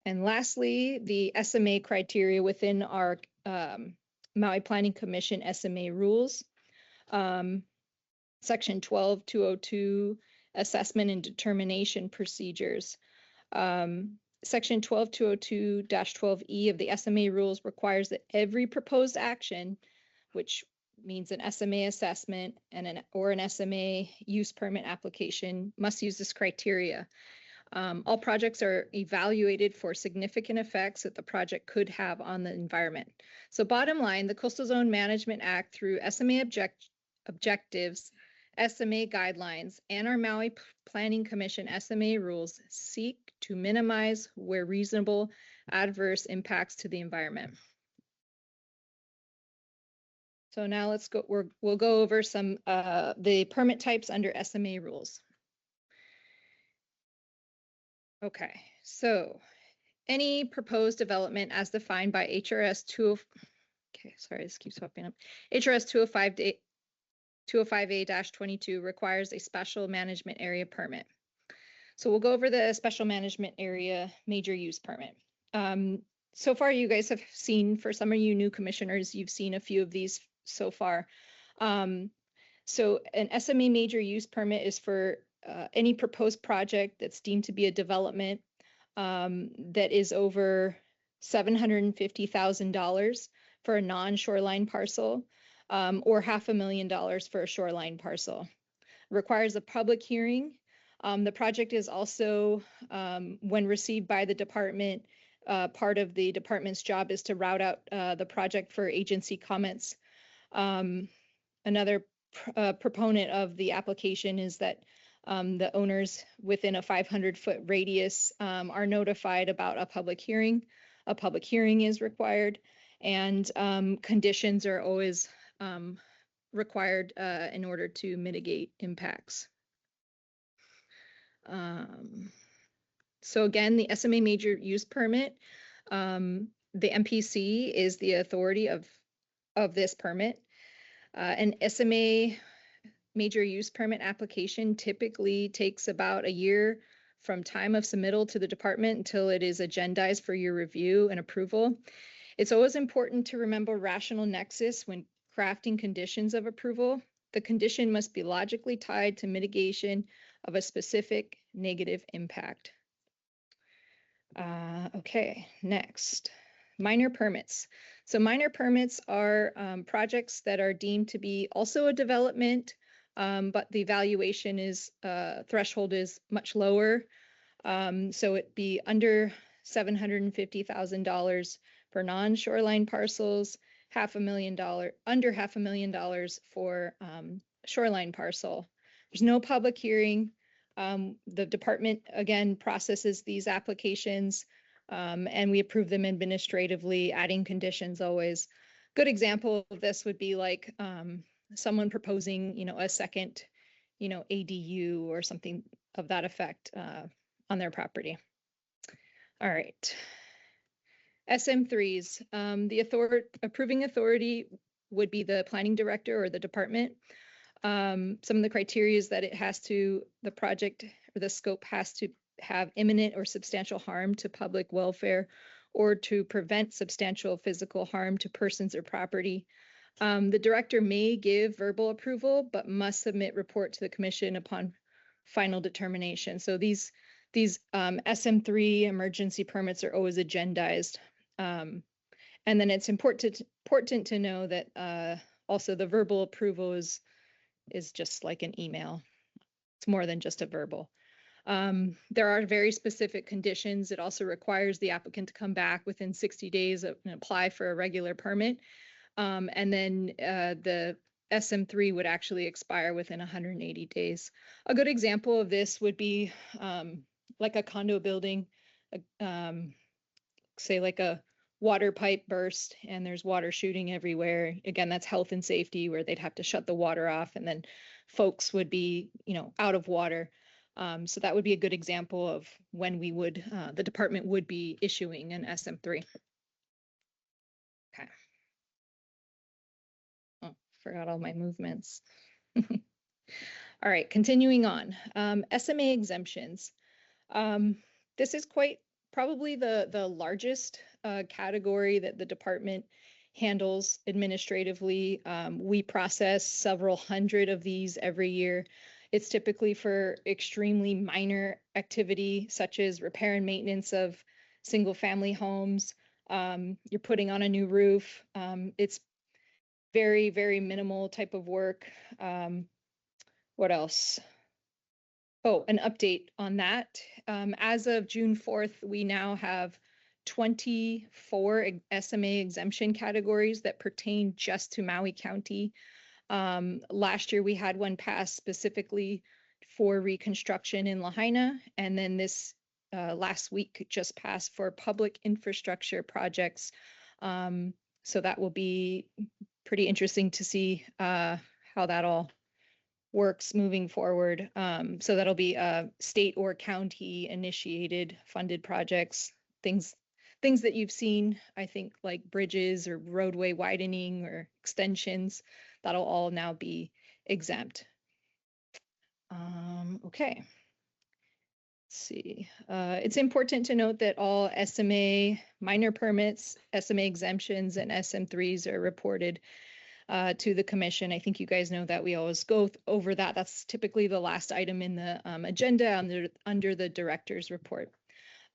And lastly, the SMA criteria within our Maui Planning Commission SMA rules. Section 12-202, assessment and determination procedures. Section 12202-12E of the SMA rules requires that every proposed action, which means an SMA assessment and an SMA use permit application, must use this criteria. All projects are evaluated for significant effects that the project could have on the environment. So bottom line, the Coastal Zone Management Act through SMA objectives, SMA guidelines, and our Maui Planning Commission SMA rules seek to minimize where reasonable adverse impacts to the environment. So now let's go, we'll go over some the permit types under SMA rules. Okay, so any proposed development as defined by HRS 20, okay, sorry, this keeps popping up. HRS 205A-22 requires a special management area permit. So we'll go over the special management area major use permit. So far, you guys have seen, for some of you new commissioners, you've seen a few of these so far. So an SMA major use permit is for any proposed project that's deemed to be a development that is over $750,000 for a non-shoreline parcel, or $500,000 for a shoreline parcel. Requires a public hearing. The project is also, when received by the department, part of the department's job is to route out the project for agency comments. Another proponent of the application is that the owners within a 500-foot radius are notified about a public hearing. A public hearing is required, and conditions are always required in order to mitigate impacts. So again, the SMA major use permit, the MPC is the authority of this permit. An SMA major use permit application typically takes about a year from time of submittal to the department until it is agendized for your review and approval. It's always important to remember rational nexus when crafting conditions of approval. The condition must be logically tied to mitigation of a specific negative impact. Okay, next, minor permits. So minor permits are projects that are deemed to be also a development, but the valuation is threshold is much lower. So it'd be under $750,000 for non-shoreline parcels, under $500,000 for shoreline parcel. There's no public hearing. The department, again, processes these applications, and we approve them administratively, adding conditions always. Good example of this would be like someone proposing, a second, ADU or something of that effect on their property. All right. SM3s, the approving authority would be the planning director or the department. Some of the criteria is that the project or the scope has to have imminent or substantial harm to public welfare or to prevent substantial physical harm to persons or property. The director may give verbal approval, but must submit report to the commission upon final determination. So these SM3 emergency permits are always agendized. And then it's important to know that also the verbal approval is just like an email. It's more than just a verbal. There are very specific conditions. It also requires the applicant to come back within 60 days and apply for a regular permit. And then the SM3 would actually expire within 180 days. A good example of this would be like a condo building, say like a water pipe burst and there's water shooting everywhere. Again, that's health and safety where they'd have to shut the water off and then folks would be, out of water. So that would be a good example of when the department would be issuing an SM3. Okay. Oh, forgot all my movements. All right, continuing on. SMA exemptions. This is probably the largest category that the department handles administratively. We process several hundred of these every year. It's typically for extremely minor activity, such as repair and maintenance of single family homes. You're putting on a new roof. It's very, very minimal type of work. What else? Oh, an update on that. As of June 4th, we now have 24 SMA exemption categories that pertain just to Maui County. Last year, we had one passed specifically for reconstruction in Lahaina, and then this last week just passed for public infrastructure projects. So that will be pretty interesting to see how that all works moving forward. So that'll be state or county initiated funded projects, things that you've seen, I think, like bridges or roadway widening or extensions. That'll all now be exempt. Okay. Let's see. It's important to note that all SMA minor permits, SMA exemptions, and SM3s are reported to the commission. I think you guys know that we always go over that. That's typically the last item in the agenda under the director's report.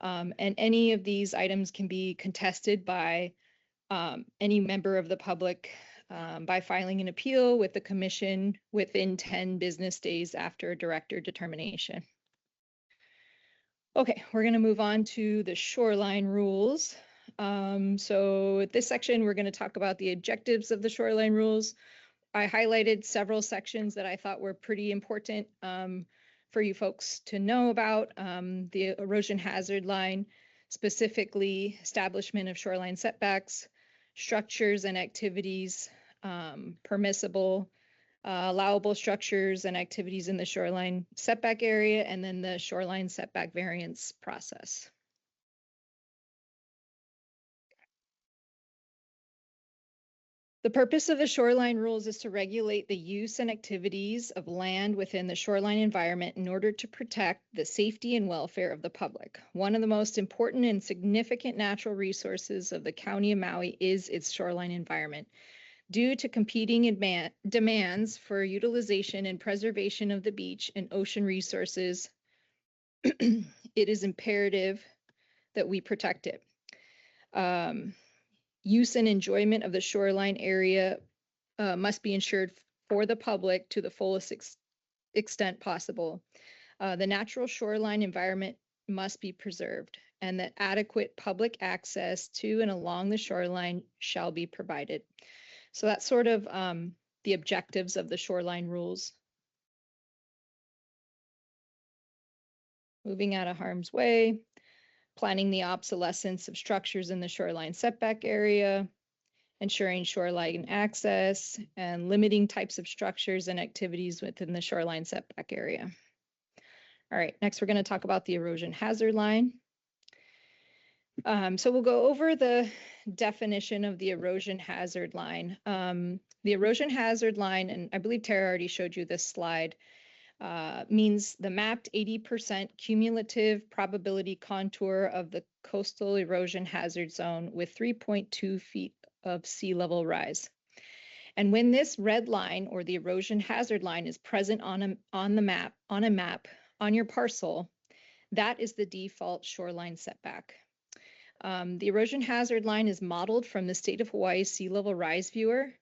And any of these items can be contested by any member of the public by filing an appeal with the commission within 10 business days after director determination. Okay, we're going to move on to the shoreline rules. So this section, we're going to talk about the objectives of the shoreline rules. I highlighted several sections that I thought were pretty important for you folks to know about. The erosion hazard line, specifically establishment of shoreline setbacks, structures and activities permissible, allowable structures and activities in the shoreline setback area, and then the shoreline setback variance process. The purpose of the shoreline rules is to regulate the use and activities of land within the shoreline environment in order to protect the safety and welfare of the public. One of the most important and significant natural resources of the County of Maui is its shoreline environment. Due to competing demands for utilization and preservation of the beach and ocean resources, it is imperative that we protect it. Use and enjoyment of the shoreline area must be ensured for the public to the fullest extent possible. The natural shoreline environment must be preserved, and that adequate public access to and along the shoreline shall be provided. So that's sort of the objectives of the shoreline rules. moving out of harm's way, planning the obsolescence of structures in the shoreline setback area, ensuring shoreline access, and limiting types of structures and activities within the shoreline setback area. All right, next we're going to talk about the erosion hazard line. So we'll go over the definition of the erosion hazard line. The erosion hazard line, and I believe Tara already showed you this slide, means the mapped 80% cumulative probability contour of the coastal erosion hazard zone with 3.2 feet of sea level rise. And when this red line or the erosion hazard line is present on a map on your parcel, that is the default shoreline setback. The erosion hazard line is modeled from the state of Hawaii's sea level rise viewer.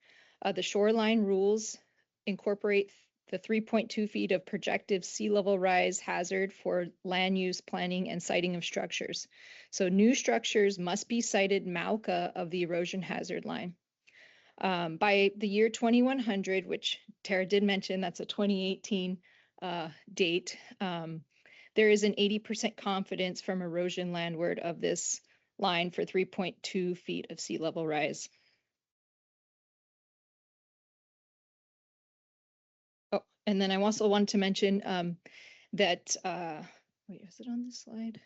The shoreline rules incorporate the 3.2 feet of projected sea level rise hazard for land use planning and siting of structures. So new structures must be sited Mauka of the erosion hazard line. By the year 2100, which Tara did mention, that's a 2018 date, there is an 80% confidence from erosion landward of this line for 3.2 feet of sea level rise. Oh, and then I also wanted to mention that, wait, is it on this slide?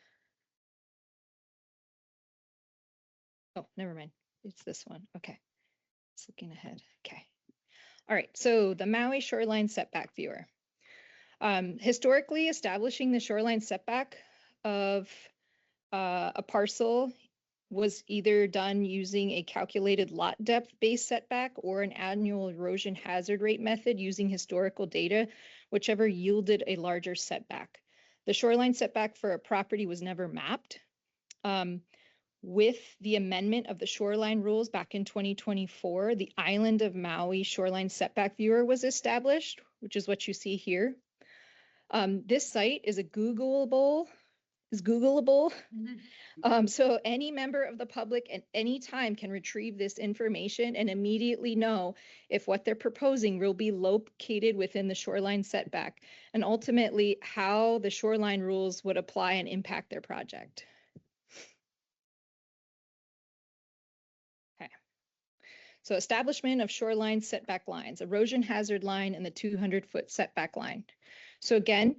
Oh, never mind. It's this one. Okay. It's looking ahead. Okay. All right. So the Maui shoreline setback viewer. Historically, establishing the shoreline setback of a parcel was either done using a calculated lot depth based setback or an annual erosion hazard rate method using historical data, whichever yielded a larger setback. The shoreline setback for a property was never mapped. With the amendment of the shoreline rules back in 2024, the Island of Maui shoreline setback viewer was established, which is what you see here. This site is Googleable. So any member of the public at any time can retrieve this information and immediately know if what they're proposing will be located within the shoreline setback, and ultimately how the shoreline rules would apply and impact their project. Okay. So establishment of shoreline setback lines, erosion hazard line, and the 200-foot setback line. So again,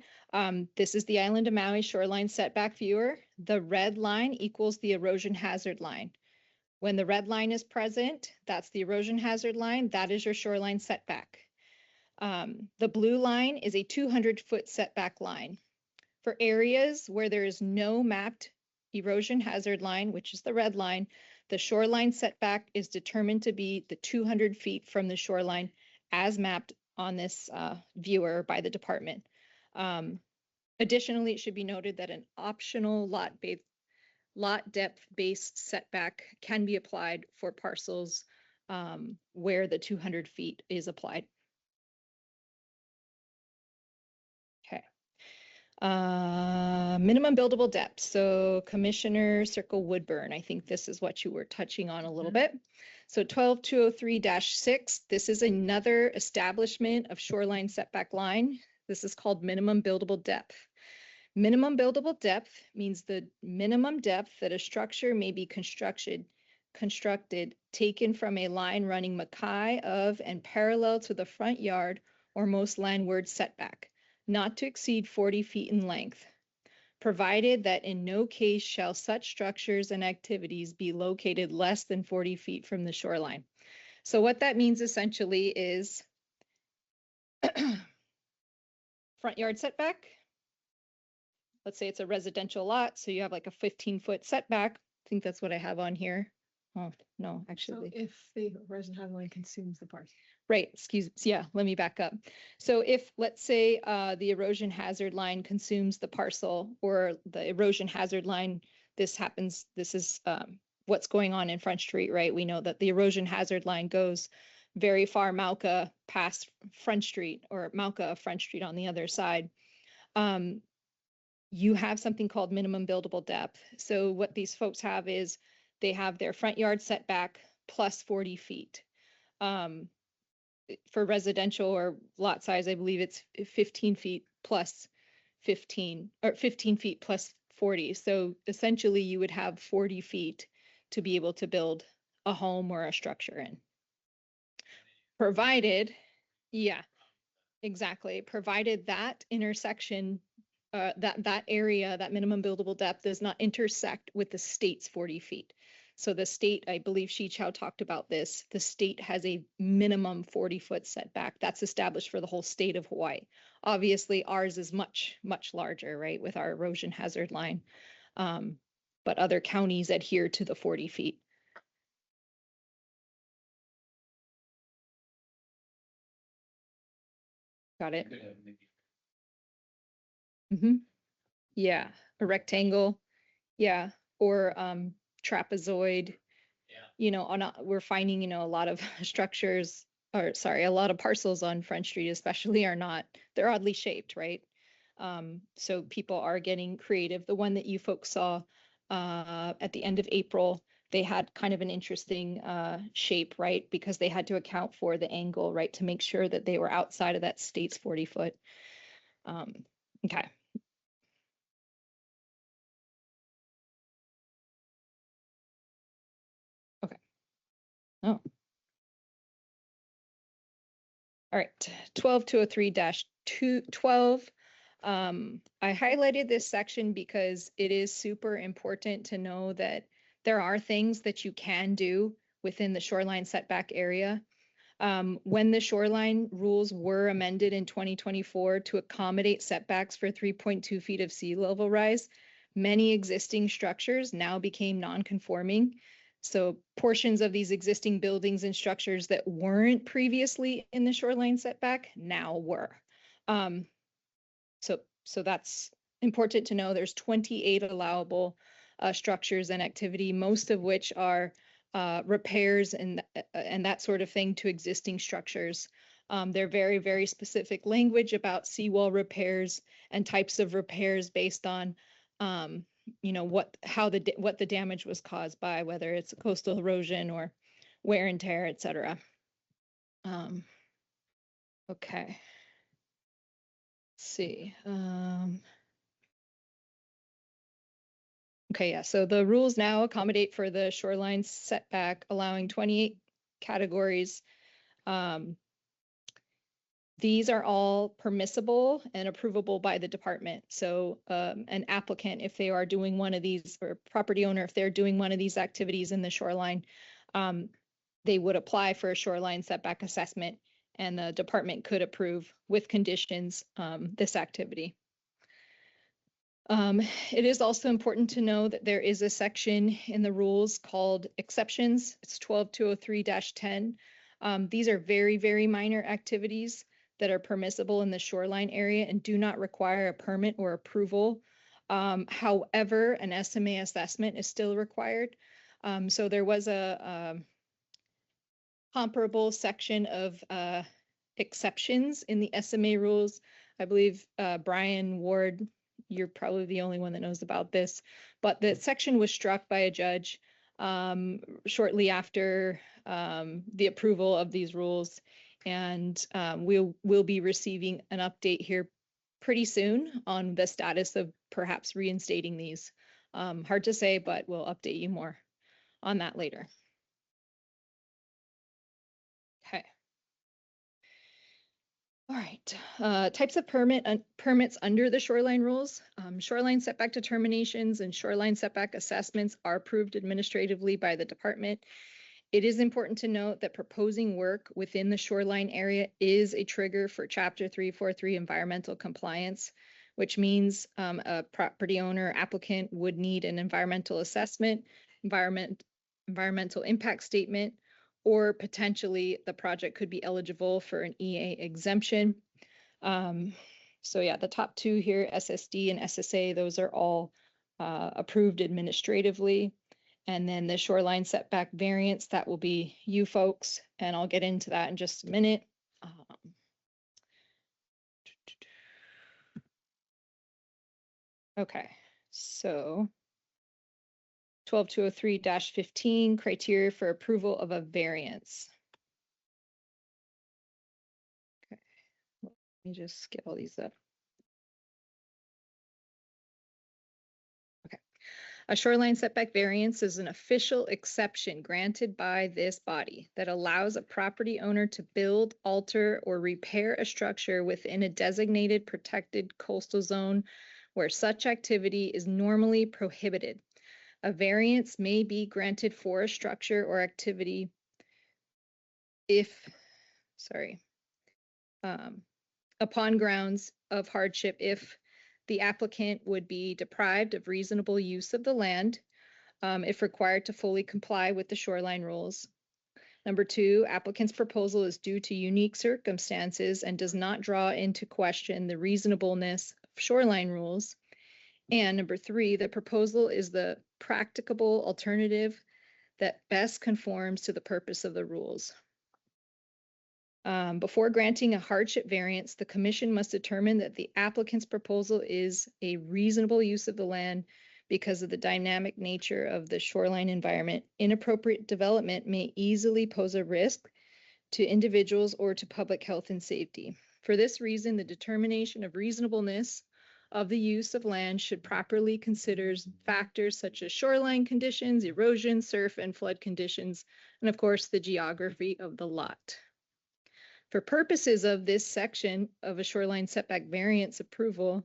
this is the Island of Maui shoreline setback viewer. The red line equals the erosion hazard line. When the red line is present, that's the erosion hazard line. That is your shoreline setback. The blue line is a 200-foot setback line. For areas where there is no mapped erosion hazard line, which is the red line, the shoreline setback is determined to be the 200 feet from the shoreline as mapped on this viewer by the department. Additionally, it should be noted that an optional lot depth-based setback can be applied for parcels where the 200 feet is applied. Okay. Minimum buildable depth. So Commissioner Circle Woodburn, I think this is what you were touching on a little bit. So 12203-6, this is another establishment of shoreline setback line. This is called minimum buildable depth. Minimum buildable depth means the minimum depth that a structure may be constructed taken from a line running makai of and parallel to the front yard or most landward setback, not to exceed 40 feet in length, provided that in no case shall such structures and activities be located less than 40 feet from the shoreline. So what that means essentially is front yard setback. Let's say it's a residential lot, so you have like a 15-foot setback. I think that's what I have on here. Oh, no, actually. So if the erosion hazard line consumes the parcel. Right, yeah, let me back up. So if, let's say, the erosion hazard line consumes the parcel, or the erosion hazard line, this is what's going on in Front Street, right? We know that the erosion hazard line goes very far Mauka past Front Street, or Mauka of Front Street on the other side. You have something called minimum buildable depth. So what these folks have is they have their front yard setback plus 40 feet. For residential or lot size, I believe it's 15 feet plus 15 or 15 feet plus 40. So essentially you would have 40 feet to be able to build a home or a structure in. Provided, yeah, exactly. Provided that intersection, that area, that minimum buildable depth does not intersect with the state's 40 feet. So the state, I believe Shi Chow talked about this, the state has a minimum 40-foot setback that's established for the whole state of Hawaii. Obviously, ours is much, much larger, right, with our erosion hazard line. But other counties adhere to the 40 feet. Got it? Mm-hmm. Yeah, a rectangle. Yeah, or trapezoid. You know, we're finding, you know, a lot of structures, or sorry, a lot of parcels on Front Street especially are not, they're oddly shaped, right? So people are getting creative. The one that you folks saw at the end of April, they had kind of an interesting shape, right? Because they had to account for the angle, right? To make sure that they were outside of that state's 40-foot. Okay. Okay. Oh. All right, 12203-12. I highlighted this section because it is super important to know that there are things that you can do within the shoreline setback area. When the shoreline rules were amended in 2024 to accommodate setbacks for 3.2 feet of sea level rise, many existing structures now became non-conforming. So portions of these existing buildings and structures that weren't previously in the shoreline setback now were. So that's important to know. There's 28 allowable structures and activity, most of which are repairs and that sort of thing to existing structures. They're very, very specific language about seawall repairs and types of repairs based on you know, what the damage was caused by, whether it's coastal erosion or wear and tear, et cetera. Okay. Let's see. Okay, yeah, so the rules now accommodate for the shoreline setback, allowing 28 categories. These are all permissible and approvable by the department. So an applicant, if they are doing one of these, or property owner, if they're doing one of these activities in the shoreline, they would apply for a shoreline setback assessment, and the department could approve with conditions this activity. It is also important to know that there is a section in the rules called exceptions. It's 12203-10. These are very, very minor activities that are permissible in the shoreline area and do not require a permit or approval. However, an SMA assessment is still required. So there was a comparable section of exceptions in the SMA rules. I believe Brian Ward, you're probably the only one that knows about this, but the section was struck by a judge shortly after the approval of these rules. And we'll be receiving an update here pretty soon on the status of perhaps reinstating these. Hard to say, but we'll update you more on that later. Okay. All right, types of permits under the shoreline rules. Shoreline setback determinations and shoreline setback assessments are approved administratively by the department. It is important to note that proposing work within the shoreline area is a trigger for Chapter 343 environmental compliance, which means a property owner applicant would need an environmental assessment, environmental impact statement, or potentially the project could be eligible for an EA exemption. So yeah, the top two here, SSD and SSA, those are all approved administratively. And then the shoreline setback variance, that will be you folks, and I'll get into that in just a minute. Okay, so 12203-15, criteria for approval of a variance. Okay, let me just get all these up. A shoreline setback variance is an official exception granted by this body that allows a property owner to build, alter, or repair a structure within a designated protected coastal zone where such activity is normally prohibited. A variance may be granted for a structure or activity upon grounds of hardship if the applicant would be deprived of reasonable use of the land, if required to fully comply with the shoreline rules. Number two, applicant's proposal is due to unique circumstances and does not draw into question the reasonableness of shoreline rules. And number three, the proposal is the practicable alternative that best conforms to the purpose of the rules. Before granting a hardship variance, the commission must determine that the applicant's proposal is a reasonable use of the land because of the dynamic nature of the shoreline environment. Inappropriate development may easily pose a risk to individuals or to public health and safety. For this reason, the determination of reasonableness of the use of land should properly consider factors such as shoreline conditions, erosion, surf, and flood conditions, and of course, the geography of the lot. For purposes of this section of a shoreline setback variance approval,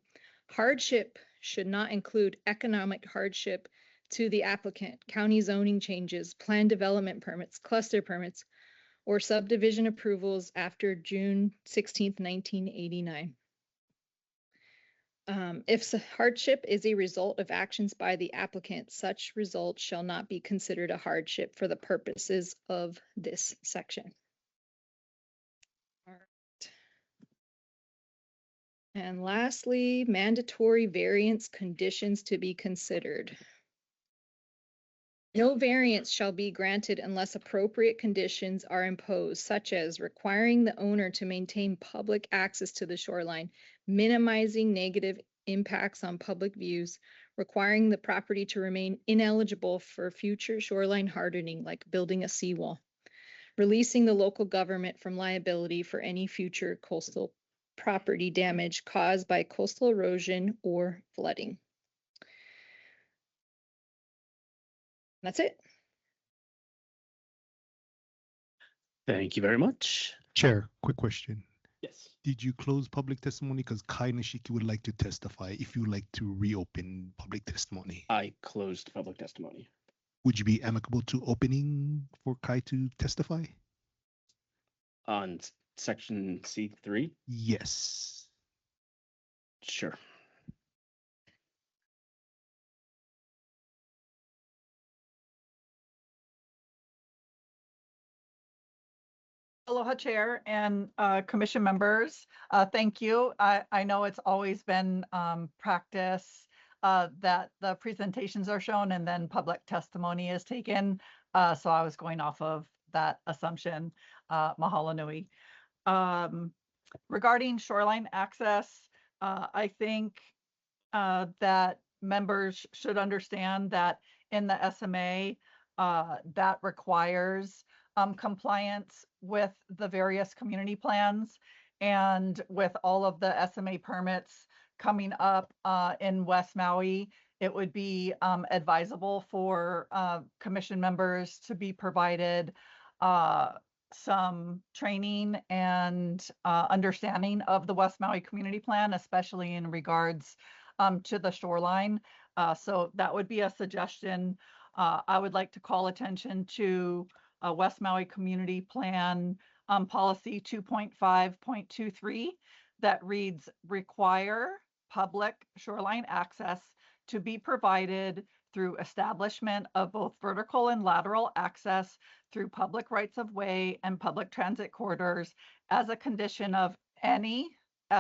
hardship should not include economic hardship to the applicant, county zoning changes, planned development permits, cluster permits, or subdivision approvals after June 16th, 1989. If hardship is a result of actions by the applicant, such result shall not be considered a hardship for the purposes of this section. And lastly, mandatory variance conditions to be considered. No variance shall be granted unless appropriate conditions are imposed, such as requiring the owner to maintain public access to the shoreline, minimizing negative impacts on public views, requiring the property to remain ineligible for future shoreline hardening, like building a seawall, releasing the local government from liability for any future coastal property damage caused by coastal erosion or flooding. That's it. Thank you very much. Chair, quick question. Yes. Did you close public testimony? Because Kai Nishiki would like to testify. If you would like to reopen public testimony, I closed public testimony. would you be amicable to opening for Kai to testify? On section C3? Yes. Sure. Aloha, Chair and Commission members. Thank you. I know it's always been practice that the presentations are shown and then public testimony is taken. So I was going off of that assumption. Mahalo nui. Regarding shoreline access, I think that members should understand that in the SMA, that requires compliance with the various community plans and with all of the SMA permits coming up in West Maui. It would be advisable for commission members to be provided some training and understanding of the West Maui Community Plan, especially in regards to the shoreline. So that would be a suggestion. I would like to call attention to West Maui Community Plan Policy 2.5.23 that reads, require public shoreline access to be provided through establishment of both vertical and lateral access through public rights of way and public transit corridors as a condition of any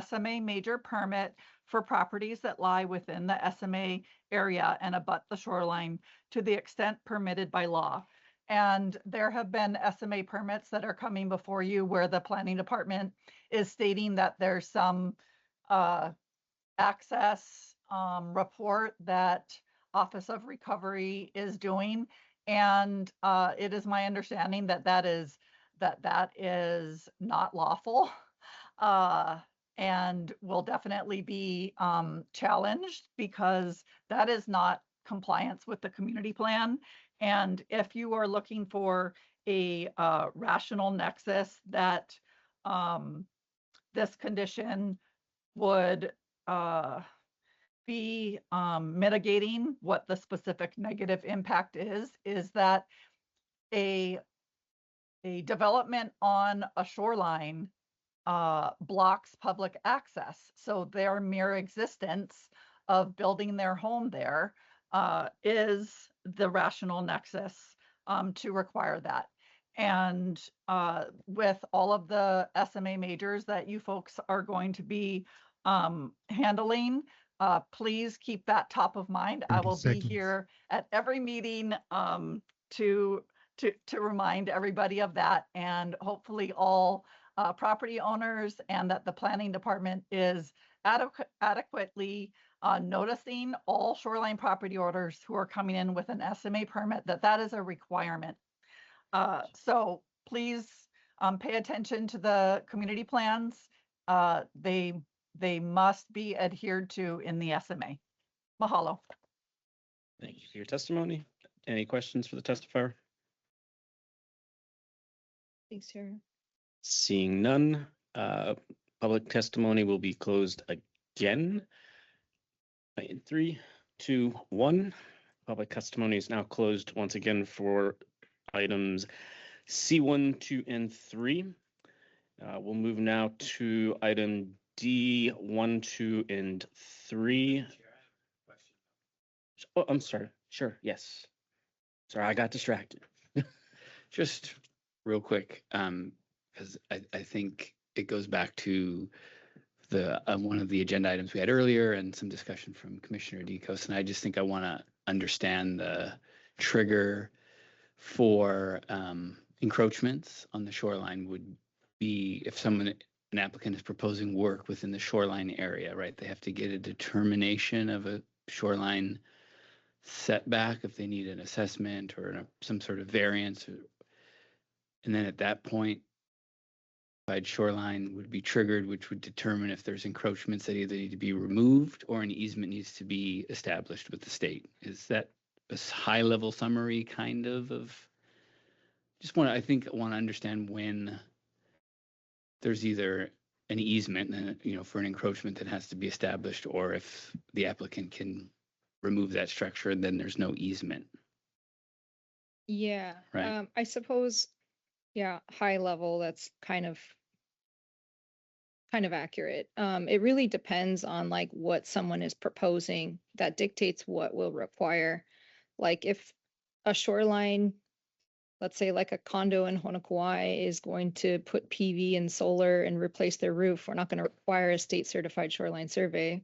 SMA major permit for properties that lie within the SMA area and abut the shoreline to the extent permitted by law. And there have been SMA permits that are coming before you where the planning department is stating that there's some access report that Office of Recovery is doing. And it is my understanding that that is not lawful and will definitely be challenged because that is not compliance with the community plan. And if you are looking for a rational nexus that this condition would be mitigating, what the specific negative impact is that a development on a shoreline blocks public access. So their mere existence of building their home there is the rational nexus to require that. And with all of the SMA majors that you folks are going to be handling, please keep that top of mind. I 30 will seconds. be here at every meeting to remind everybody of that, and hopefully all property owners, and that the planning department is adequately noticing all shoreline property owners who are coming in with an SMA permit, that is a requirement. So please pay attention to the community plans. They must be adhered to in the SMA. Mahalo. Thank you for your testimony. Any questions for the testifier? Thanks, Sarah. Seeing none, public testimony will be closed again. In 3, 2, 1. Public testimony is now closed once again for items C1, 2, and 3. We'll move now to item D1, 2, and 3. Oh, I'm sorry. Sure. Yes. Sorry, I got distracted. Just real quick, because I think it goes back to the one of the agenda items we had earlier and some discussion from Commissioner Dicos, and I just think I want to understand the trigger for encroachments on the shoreline would be if an applicant is proposing work within the shoreline area, right? They have to get a determination of a shoreline setback if they need an assessment or some sort of variance, and then at that point shoreline would be triggered, which would determine if there's encroachments that either need to be removed or an easement needs to be established with the state. Is that a high level summary kind of just want to understand when there's either an easement and for an encroachment that has to be established, or if the applicant can remove that structure and then there's no easement. Yeah. Right. I suppose, yeah, high level, that's kind of accurate. It really depends on like what someone is proposing that dictates what will require. Like if a shoreline, let's say like a condo in Honokawai is going to put PV and solar and replace their roof, we're not going to require a state certified shoreline survey.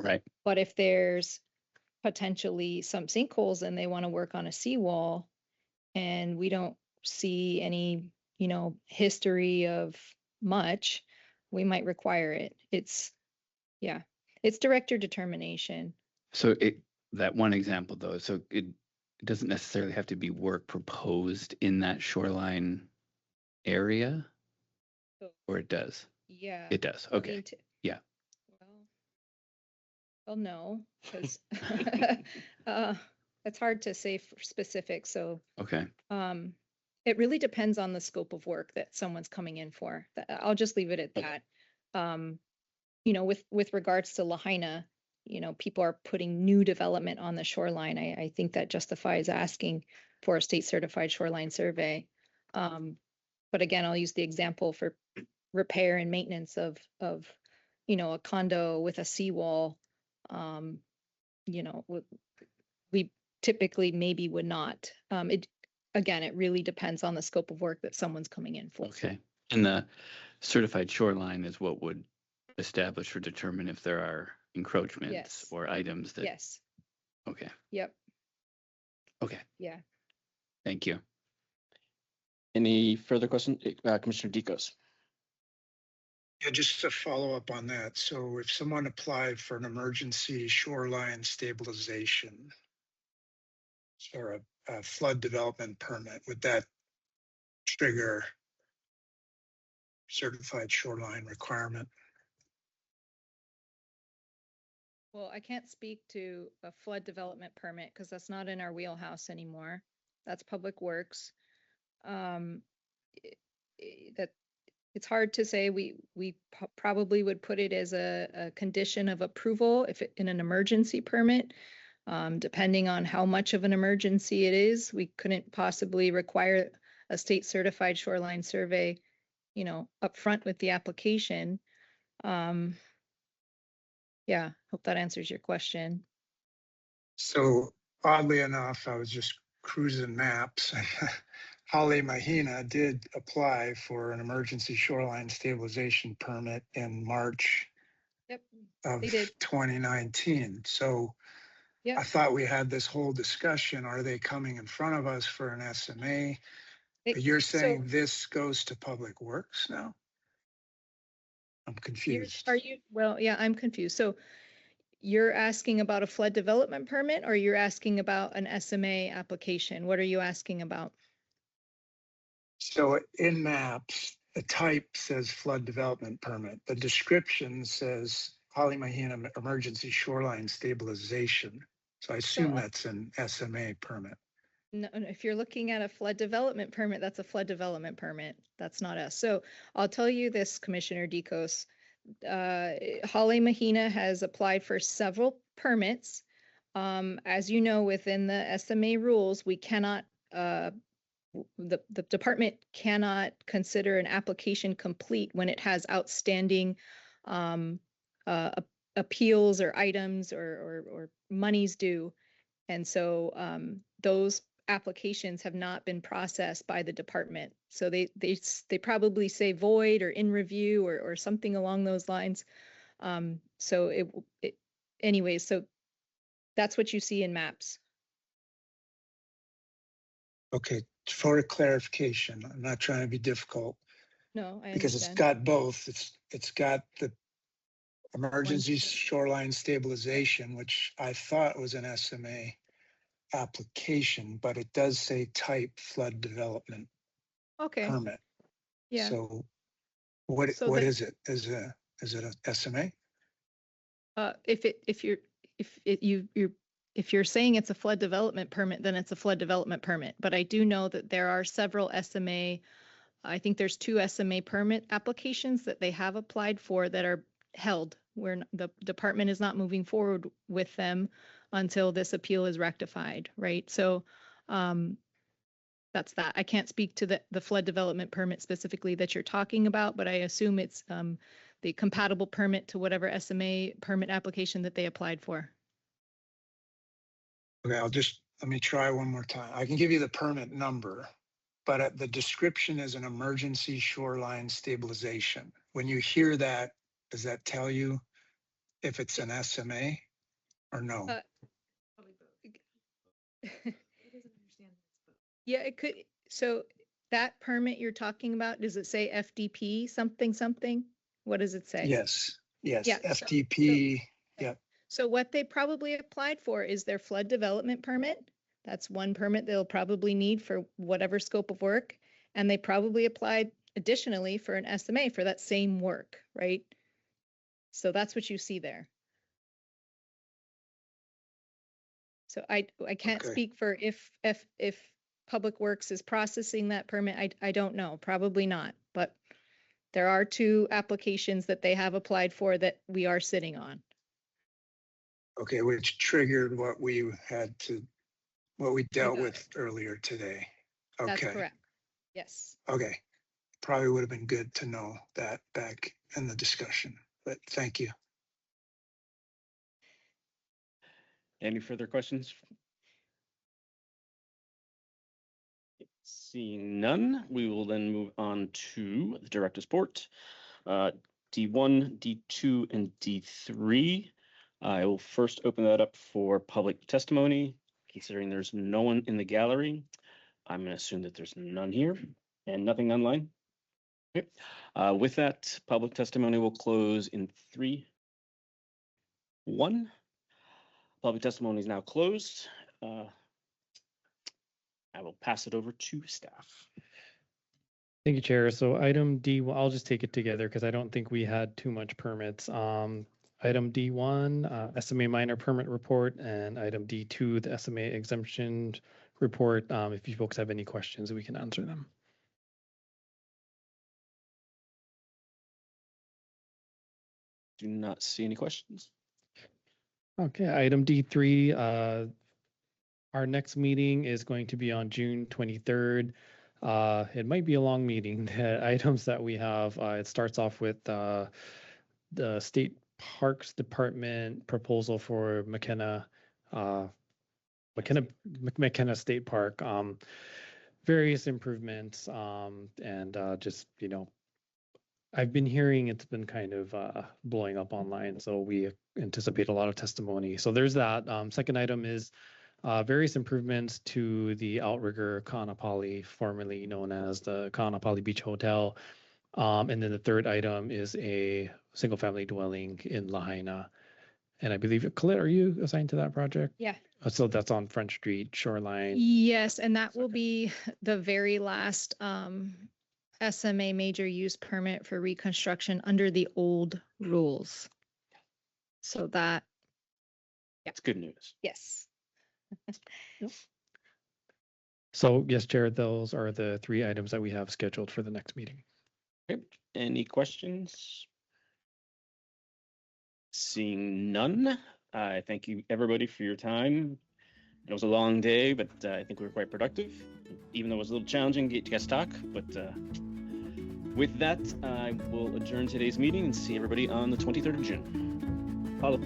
Right. But if there's potentially some sinkholes and they want to work on a seawall and we don't see any, history of much, we might require it. It's director determination. So that one example though, so it doesn't necessarily have to be work proposed in that shoreline area, or it does? Yeah. It does. I Okay. mean, Yeah. Well, no, because it's hard to say for specific. So Okay. it really depends on the scope of work that someone's coming in for. I'll just leave it at that. With regards to Lahaina, people are putting new development on the shoreline. I think that justifies asking for a state certified shoreline survey. But again, I'll use the example for repair and maintenance of a condo with a seawall. We typically maybe would not. It really depends on the scope of work that someone's coming in for. Okay. And the certified shoreline is what would establish or determine if there are encroachments Yes. or items that. Yes. Okay. Yep. Okay. Yeah. Thank you. Any further questions? Commissioner Dicos. Yeah, just to follow up on that. So if someone applied for an emergency shoreline stabilization or a flood development permit, would that trigger certified shoreline requirement? Well, I can't speak to a flood development permit because that's not in our wheelhouse anymore. That's Public Works. That it's hard to say. We probably would put it as a condition of approval if in an emergency permit. Depending on how much of an emergency it is, we couldn't possibly require a state certified shoreline survey, up front with the application. Yeah, hope that answers your question. So oddly enough, I was just cruising maps. Holly Mahina did apply for an emergency shoreline stabilization permit in March Yep, of they did. 2019. So Yep. I thought we had this whole discussion. Are they coming in front of us for an SMA? But you're saying this goes to Public Works now? I'm confused. Well, yeah, I'm confused. So you're asking about a flood development permit or you're asking about an SMA application? What are you asking about? So in maps, the type says flood development permit. The description says Holly Mahina emergency shoreline stabilization. So I assume that's an SMA permit. No, if you're looking at a flood development permit, that's a flood development permit. That's not us. So I'll tell you this, Commissioner Decos. Holly Mahina has applied for several permits. As you know, within the SMA rules, we cannot, the department cannot consider an application complete when it has outstanding appeals or items or monies due. And so those applications have not been processed by the department. So they probably say void or in review or something along those lines. So anyways, so that's what you see in maps. Okay, for a clarification, I'm not trying to be difficult. No, I because understand. it's got both. It's got the emergency shoreline stabilization, which I thought was an SMA application, but it does say type flood development permit. Yeah. So what is it? Is it a SMA? If you're saying it's a flood development permit, then it's a flood development permit. But I do know that there are several SMA. I think there's 2 SMA permit applications that they have applied for that are held, where the department is not moving forward with them until this appeal is rectified, right? So that's that. I can't speak to the flood development permit specifically that you're talking about, but I assume it's the compatible permit to whatever SMA permit application that they applied for. Okay, let me try one more time. I can give you the permit number, but the description is an emergency shoreline stabilization. When you hear that, does that tell you if it's an SMA or no? Yeah, it could. So that permit you're talking about, does it say FDP something something? What does it say? Yes, Yeah, FTP, yeah. So what they probably applied for is their flood development permit. That's one permit they'll probably need for whatever scope of work. And they probably applied additionally for an SMA for that same work, right? So that's what you see there. So I can't speak for if Public Works is processing that permit. I don't know, probably not. But there are 2 applications that they have applied for that we are sitting on. Okay, which triggered what we dealt with earlier today. Okay. That's correct. Yes. Okay. Probably would have been good to know that back in the discussion, but thank you. Any further questions? Seeing none, we will then move on to the director's report. D1, D2, and D3. I will first open that up for public testimony, considering there's no one in the gallery. I'm going to assume that there's none here and nothing online. Okay. With that, public testimony will close in 3, 1. Public testimony is now closed. I will pass it over to staff. Thank you, Chair. So item D, well, I'll just take it together because I don't think we had too much permits. item D1, SMA minor permit report, and item D2, the SMA exemption report. If you folks have any questions, we can answer them. Do not see any questions. Okay, item D3, our next meeting is going to be on June 23rd. It might be a long meeting. The items that we have, it starts off with the State Parks Department proposal for McKenna State Park, various improvements, and just, you know, I've been hearing it's been kind of blowing up online, so we anticipate a lot of testimony. So there's that. Second item is various improvements to the Outrigger Kaanapali, formerly known as the Kaanapali Beach Hotel. And then the third item is a single-family dwelling in Lahaina. And I believe, Colette, are you assigned to that project? Yeah. So that's on Front Street, Shoreline. Yes, and that will be the very last SMA major use permit for reconstruction under the old rules. So that, That's good news. yes. So yes, Jared, those are the three items that we have scheduled for the next meeting. Okay. Any questions? Seeing none, I thank you everybody for your time. It was a long day, but I think we were quite productive, even though it was a little challenging to get to talk. But with that, I will adjourn today's meeting and see everybody on the 23rd of June. Follow.